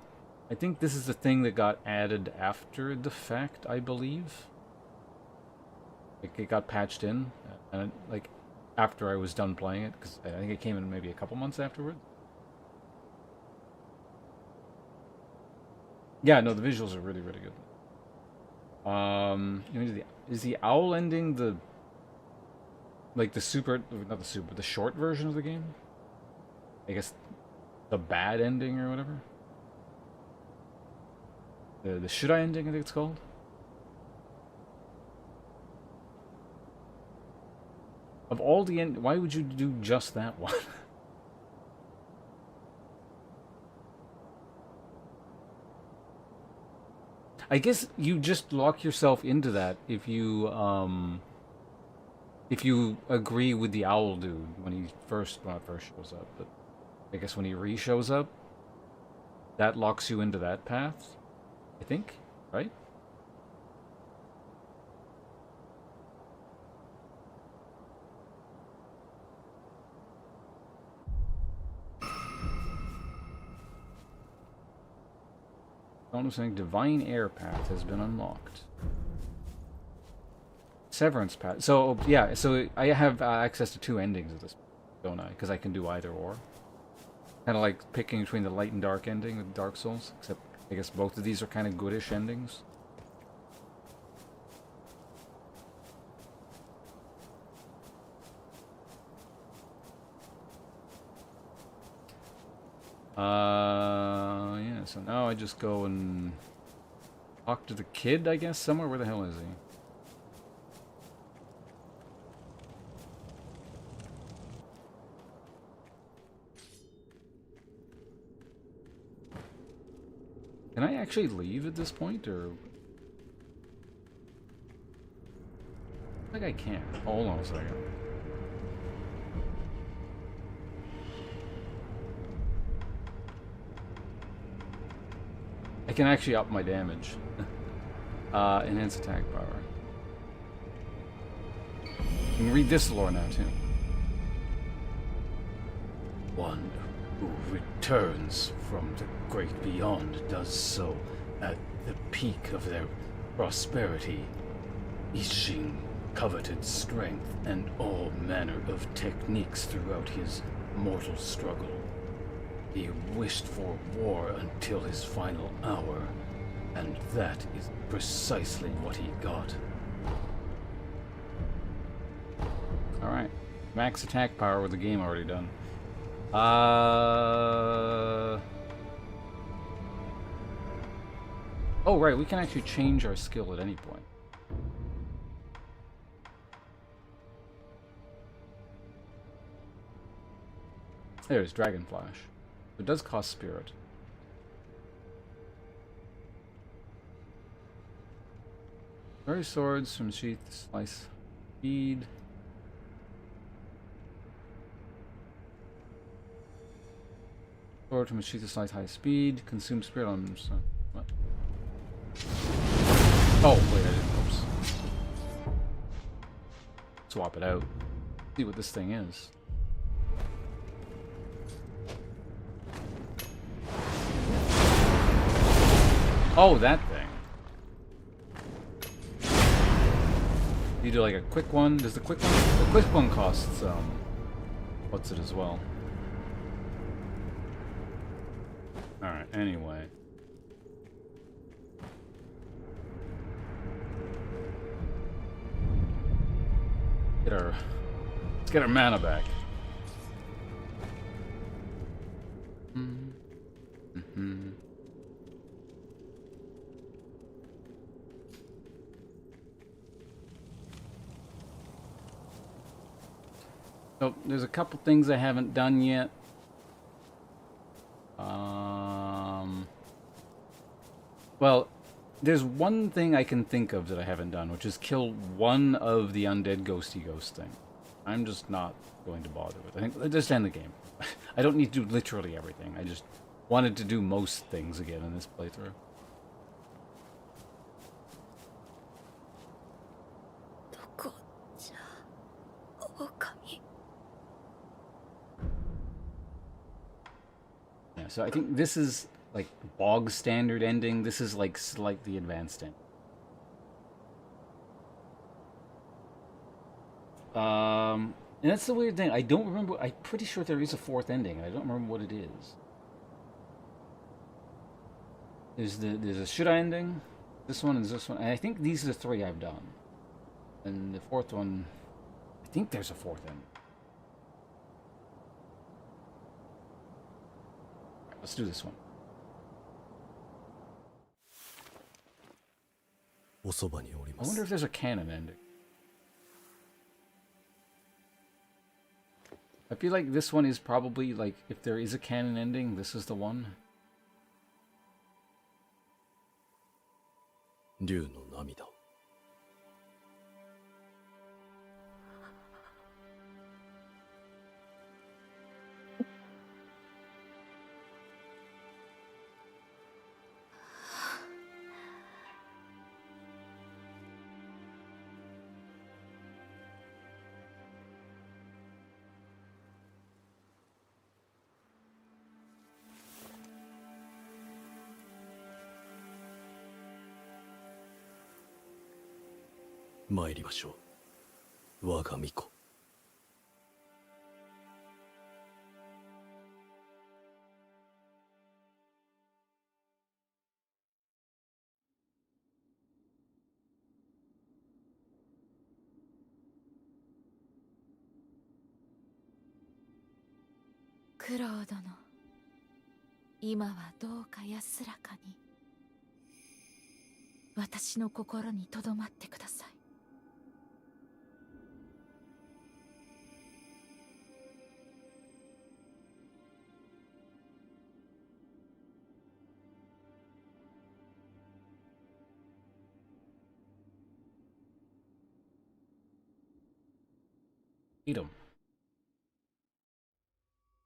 think this is the thing that got added after the fact, I believe. Like, it got patched in, like, after I was done playing it, because I think it came in maybe a couple months afterward. Yeah, no, the visuals are really, really good. Is the owl ending the, like, the super, not the super, the short version of the game? I guess the bad ending or whatever? The should I ending, I think it's called? Of all the end, why would you do just that one? I guess you just lock yourself into that if you agree with the owl dude when he first, well, not first shows up, but I guess when he re-shows up, that locks you into that path, I think, right? Bonus saying Divine Air Path has been unlocked. Severance Path. So, yeah, so I have access to 2 endings of this, don't I? Because I can do either or. Kind of like picking between the light and dark ending with Dark Souls, except I guess both of these are kind of goodish endings. Yeah, so now I just go and talk to the kid, I guess, somewhere. Where the hell is he? Can I actually leave at this point, or... I think I can. Hold on a second. I can actually up my damage. Enhance attack power. You can read this lore now, too. One who returns from the great beyond does so at the peak of their prosperity. Ishin coveted strength and all manner of techniques throughout his mortal struggle. He wished for war until his final hour, and that is precisely what he got. Alright. Max attack power with the game already done. Oh, right, we can actually change our skill at any point. There's Dragon Flash. It does cost spirit. Very swords from sheath, slice, speed. Sword from sheath to slice, high speed. Consume spirit on. What? Oh wait, I didn't. Oops. Swap it out. See what this thing is. Oh, that thing. You do like a quick one. Does the quick one? The quick one costs what's it as well? All right. Anyway. Let's get our mana back. Mm-hmm. There's a couple things I haven't done yet. Well, there's one thing I can think of that I haven't done, which is kill one of the undead ghosty ghost thing. I'm just not going to bother with it. I think just end the game. I don't need to do literally everything. I just wanted to do most things again in this playthrough. どこじゃ狼 Yeah, so I think this is like bog standard ending. This is like slightly advanced ending. And that's the weird thing. I don't remember. I'm pretty sure there is a fourth ending, and I don't remember what it is. There's a should I ending, this one and this one, and I think these are the three I've done. And the fourth one, I think there's a fourth ending. Right, let's do this one. おそばにおり I ます wonder if there's a canon ending. I feel like this one is probably, like, if there is a canon ending, this is the one. 竜の涙 参りましょう我が巫女 九郎殿、今はどうか安らかに私の心にとどまってください。Eat 'em.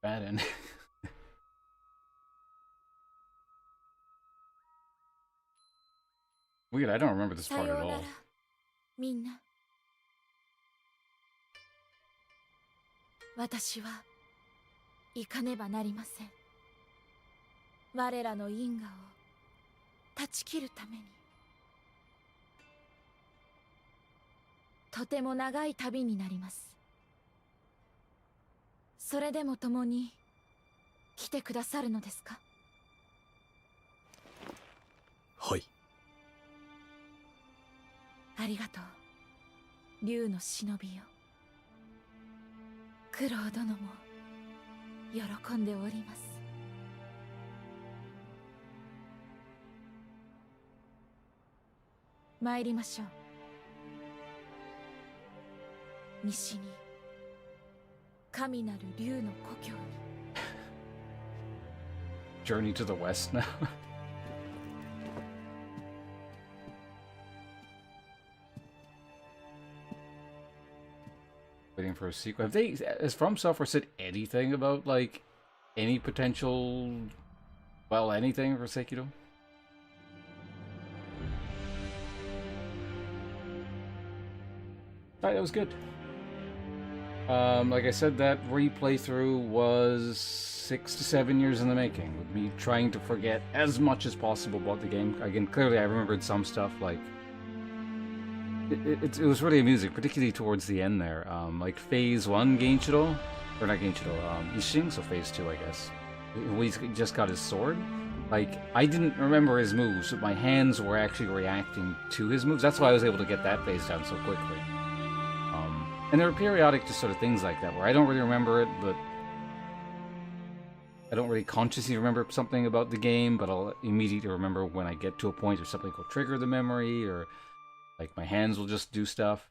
Bad end. Weird, I don't remember this さ part よ at うな all. ら、みんな。私は行かねばなりません。我らの因果を断ち切るために。とても長い旅になります。それでも共に来てくださるのですか？はい ありがとう、竜の忍びよ。九郎殿も喜んでおります。参りましょう。西に神なる竜の故郷に。Journey to the west now. Waiting for a sequel. Have they, has From Software said anything about, like, any potential, well, anything for Sekiro? Alright, that was good. Like I said, that replay through was 6 to 7 years in the making, with me trying to forget as much as possible about the game. Again, clearly I remembered some stuff, like, it was really amusing, particularly towards the end there. Like phase 1 Genshiro, or not Genshiro, Isshin, so phase 2 I guess. He's just got his sword. Like, I didn't remember his moves, but my hands were actually reacting to his moves. That's why I was able to get that phase down so quickly. And there are periodic just sort of things like that, where I don't really remember it, but I don't really consciously remember something about the game, but I'll immediately remember when I get to a point or something will trigger the memory, or like my hands will just do stuff.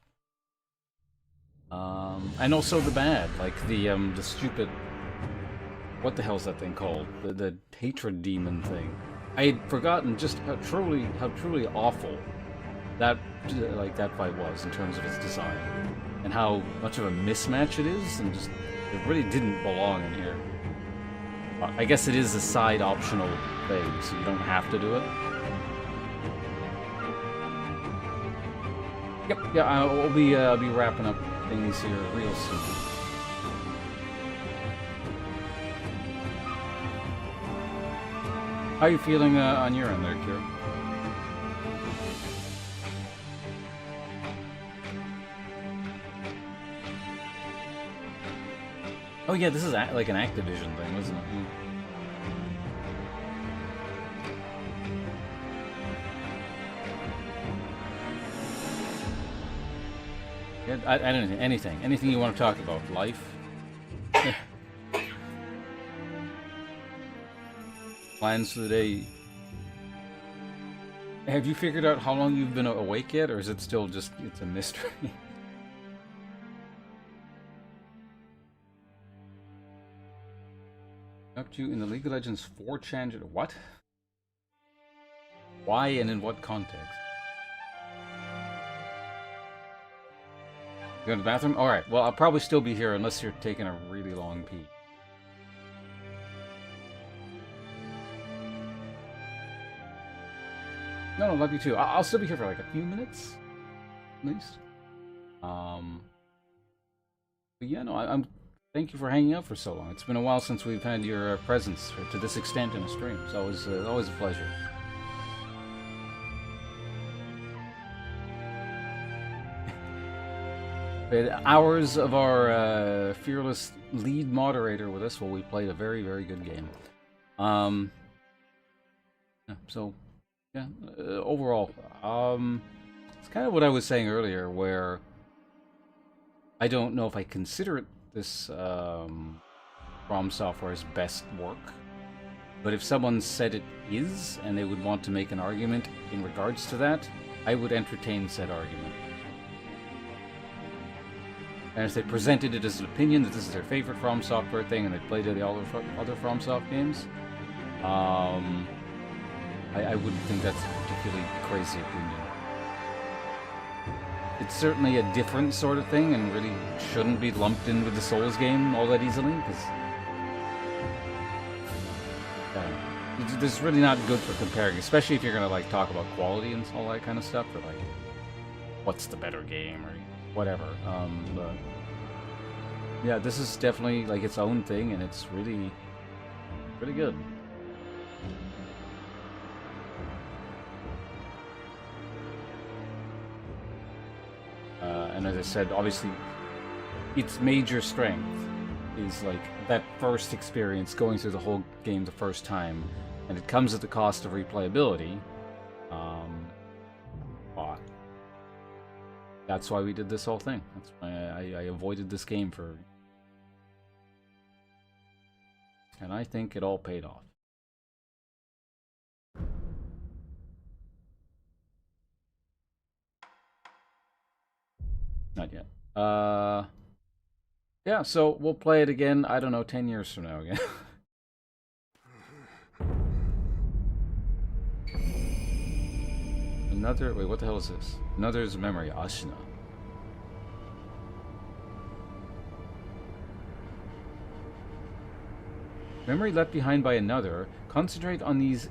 And also the bad, like the stupid, what the hell's that thing called? The hatred demon thing. I had forgotten just how truly awful that that fight was in terms of its design, and how much of a mismatch it is, and just it really didn't belong in here. I guess it is a side optional thing, so you don't have to do it. Yep, yeah, I'll be wrapping up things here real soon. How are you feeling on your end there, Kira? Oh yeah, this is like an Activision thing, wasn't it? Yeah, I don't know, anything you want to talk about. Life? Plans for the day? Have you figured out how long you've been awake yet, or is it still just, it's a mystery? Up to in the League of Legends 4 challenger. What? Why and in what context? You going to the bathroom? Alright, well, I'll probably still be here unless you're taking a really long pee. No, love you too. I'll still be here for like a few minutes, at least. But yeah, no, I'm. Thank you for hanging out for so long. It's been a while since we've had your presence to this extent in a stream. It's always a pleasure. We had hours of our fearless lead moderator with us while we played a very, very good game. Yeah, so, yeah, overall, it's kind of what I was saying earlier, where I don't know if I consider it this From Software's best work, but if someone said it is, and they would want to make an argument in regards to that, I would entertain said argument. And if they presented it as an opinion that this is their favorite From Software thing, and they played the other From Soft games, I wouldn't think that's a particularly crazy opinion. It's certainly a different sort of thing, and really shouldn't be lumped in with the Souls game all that easily, because this is really not good for comparing, especially if you're going to like talk about quality and all that kind of stuff, or like what's the better game or whatever. But yeah, this is definitely like its own thing, and it's really pretty good. And as I said, obviously, its major strength is like that first experience, going through the whole game the first time, and it comes at the cost of replayability. But that's why we did this whole thing. That's why I avoided this game for, and I think it all paid off. Not yet. Yeah, so we'll play it again, I don't know, 10 years from now again. Another, wait, what the hell is this? Another's memory, Ashina. Memory left behind by another. Concentrate on these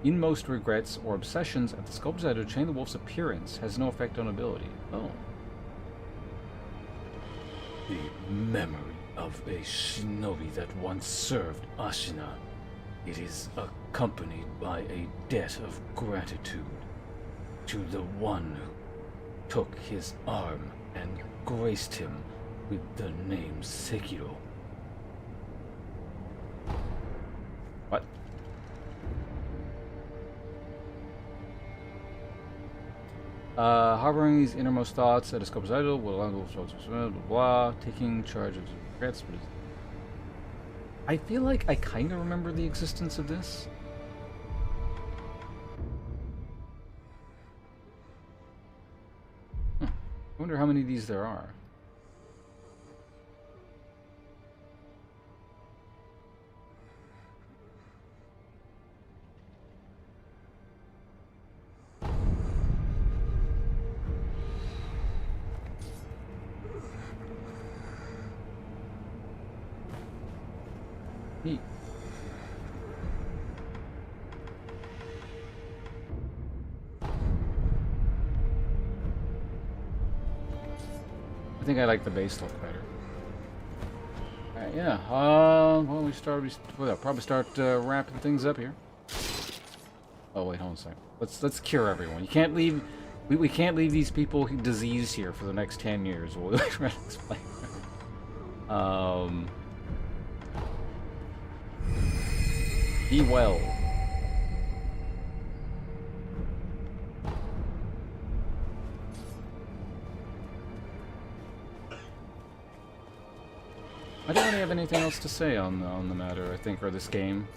inmost regrets or obsessions at the sculptor's eye to change the wolf's appearance. Has no effect on ability. Oh. The memory of a shinobi that once served Ashina. It is accompanied by a debt of gratitude to the one who took his arm and graced him with the name Sekiro. What? Harboring these innermost thoughts at a sculptor's idol will allow blah, blah, blah, taking charge of regrets. I feel like I kind of remember the existence of this. I wonder how many of these there are. think I like the base look better. Yeah. Well, we'll probably start wrapping things up here. Oh wait, hold on a second. Let's cure everyone. You can't leave. We can't leave these people diseased here for the next 10 years. We'll try to explain. Be well. I don't really have anything else to say on the matter, I think, or this game.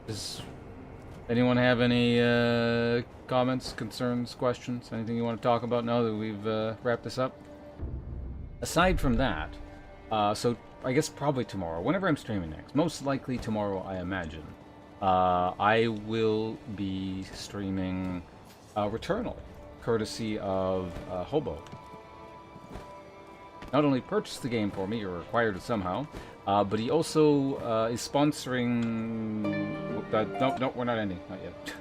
Does anyone have any comments, concerns, questions? Anything you want to talk about now that we've wrapped this up? Aside from that, so I guess probably tomorrow, whenever I'm streaming next, most likely tomorrow, I imagine, I will be streaming Returnal, courtesy of Hobo. Not only purchased the game for me, or acquired it somehow, but he also is sponsoring... No, we're not ending. Not yet.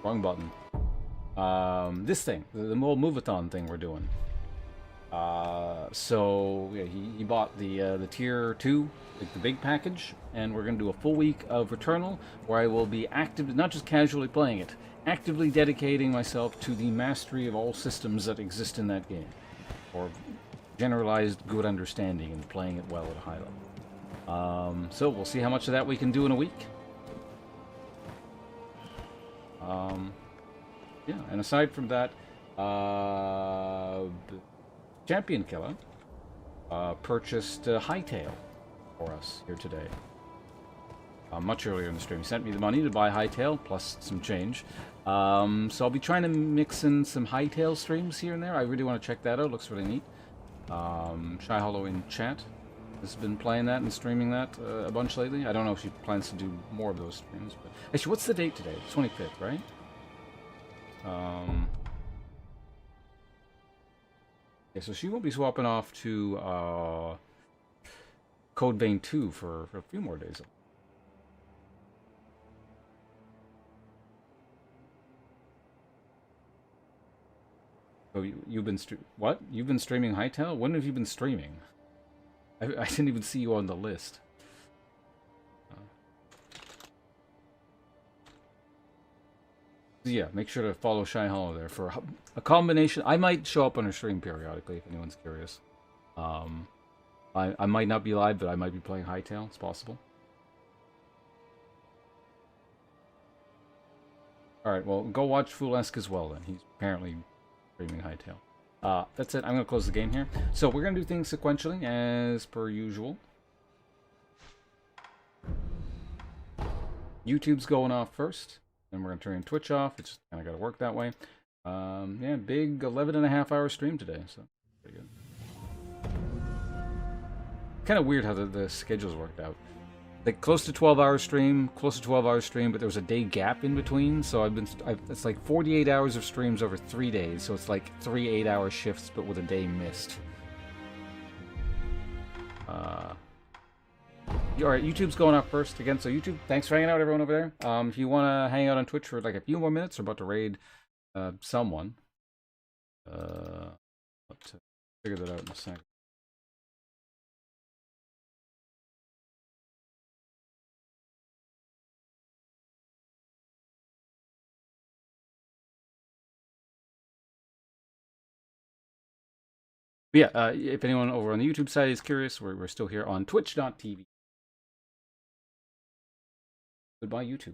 Wrong button. This thing, the whole Move-a-thon thing we're doing. So yeah, he bought the tier 2, like the big package, and we're going to do a full week of Returnal, where I will be not just casually playing it, actively dedicating myself to the mastery of all systems that exist in that game, or generalized good understanding and playing it well at a high level. So we'll see how much of that we can do in a week. Yeah, and aside from that, Champion Killer purchased Hightail for us here today. Much earlier in the stream. He sent me the money to buy Hightail, plus some change. So I'll be trying to mix in some Hightail streams here and there. I really want to check that out. Looks really neat. Shy Hollow in chat has been playing that and streaming that a bunch lately. I don't know if she plans to do more of those streams. But actually, what's the date today? The 25th, right? Yeah, so she won't be swapping off to Code Vein 2 for a few more days. So you've been what? You've been streaming Hightail? When have you been streaming? I didn't even see you on the list. Yeah, make sure to follow Shy Hollow there for a combination. I might show up on her stream periodically if anyone's curious. I might not be live, but I might be playing Hightail. It's possible. Alright, well, go watch Foolesque as well then. He's apparently streaming Hightail. That's it. I'm going to close the game here. So we're going to do things sequentially, as per usual. YouTube's going off first. Then we're going to turn Twitch off. It's kind of got to work that way. Yeah, big 11.5-hour stream today, so pretty good. Kind of weird how the schedules worked out. Like close to 12-hour stream, but there was a day gap in between, so it's like 48 hours of streams over 3 days, so it's like 3 8-hour shifts, but with a day missed. Alright, YouTube's going off first again, so YouTube, thanks for hanging out, everyone over there. If you want to hang out on Twitch for like a few more minutes, we're about to raid someone. I'll have to figure that out in a second. But yeah, if anyone over on the YouTube side is curious, we're still here on twitch.tv. Goodbye, YouTube.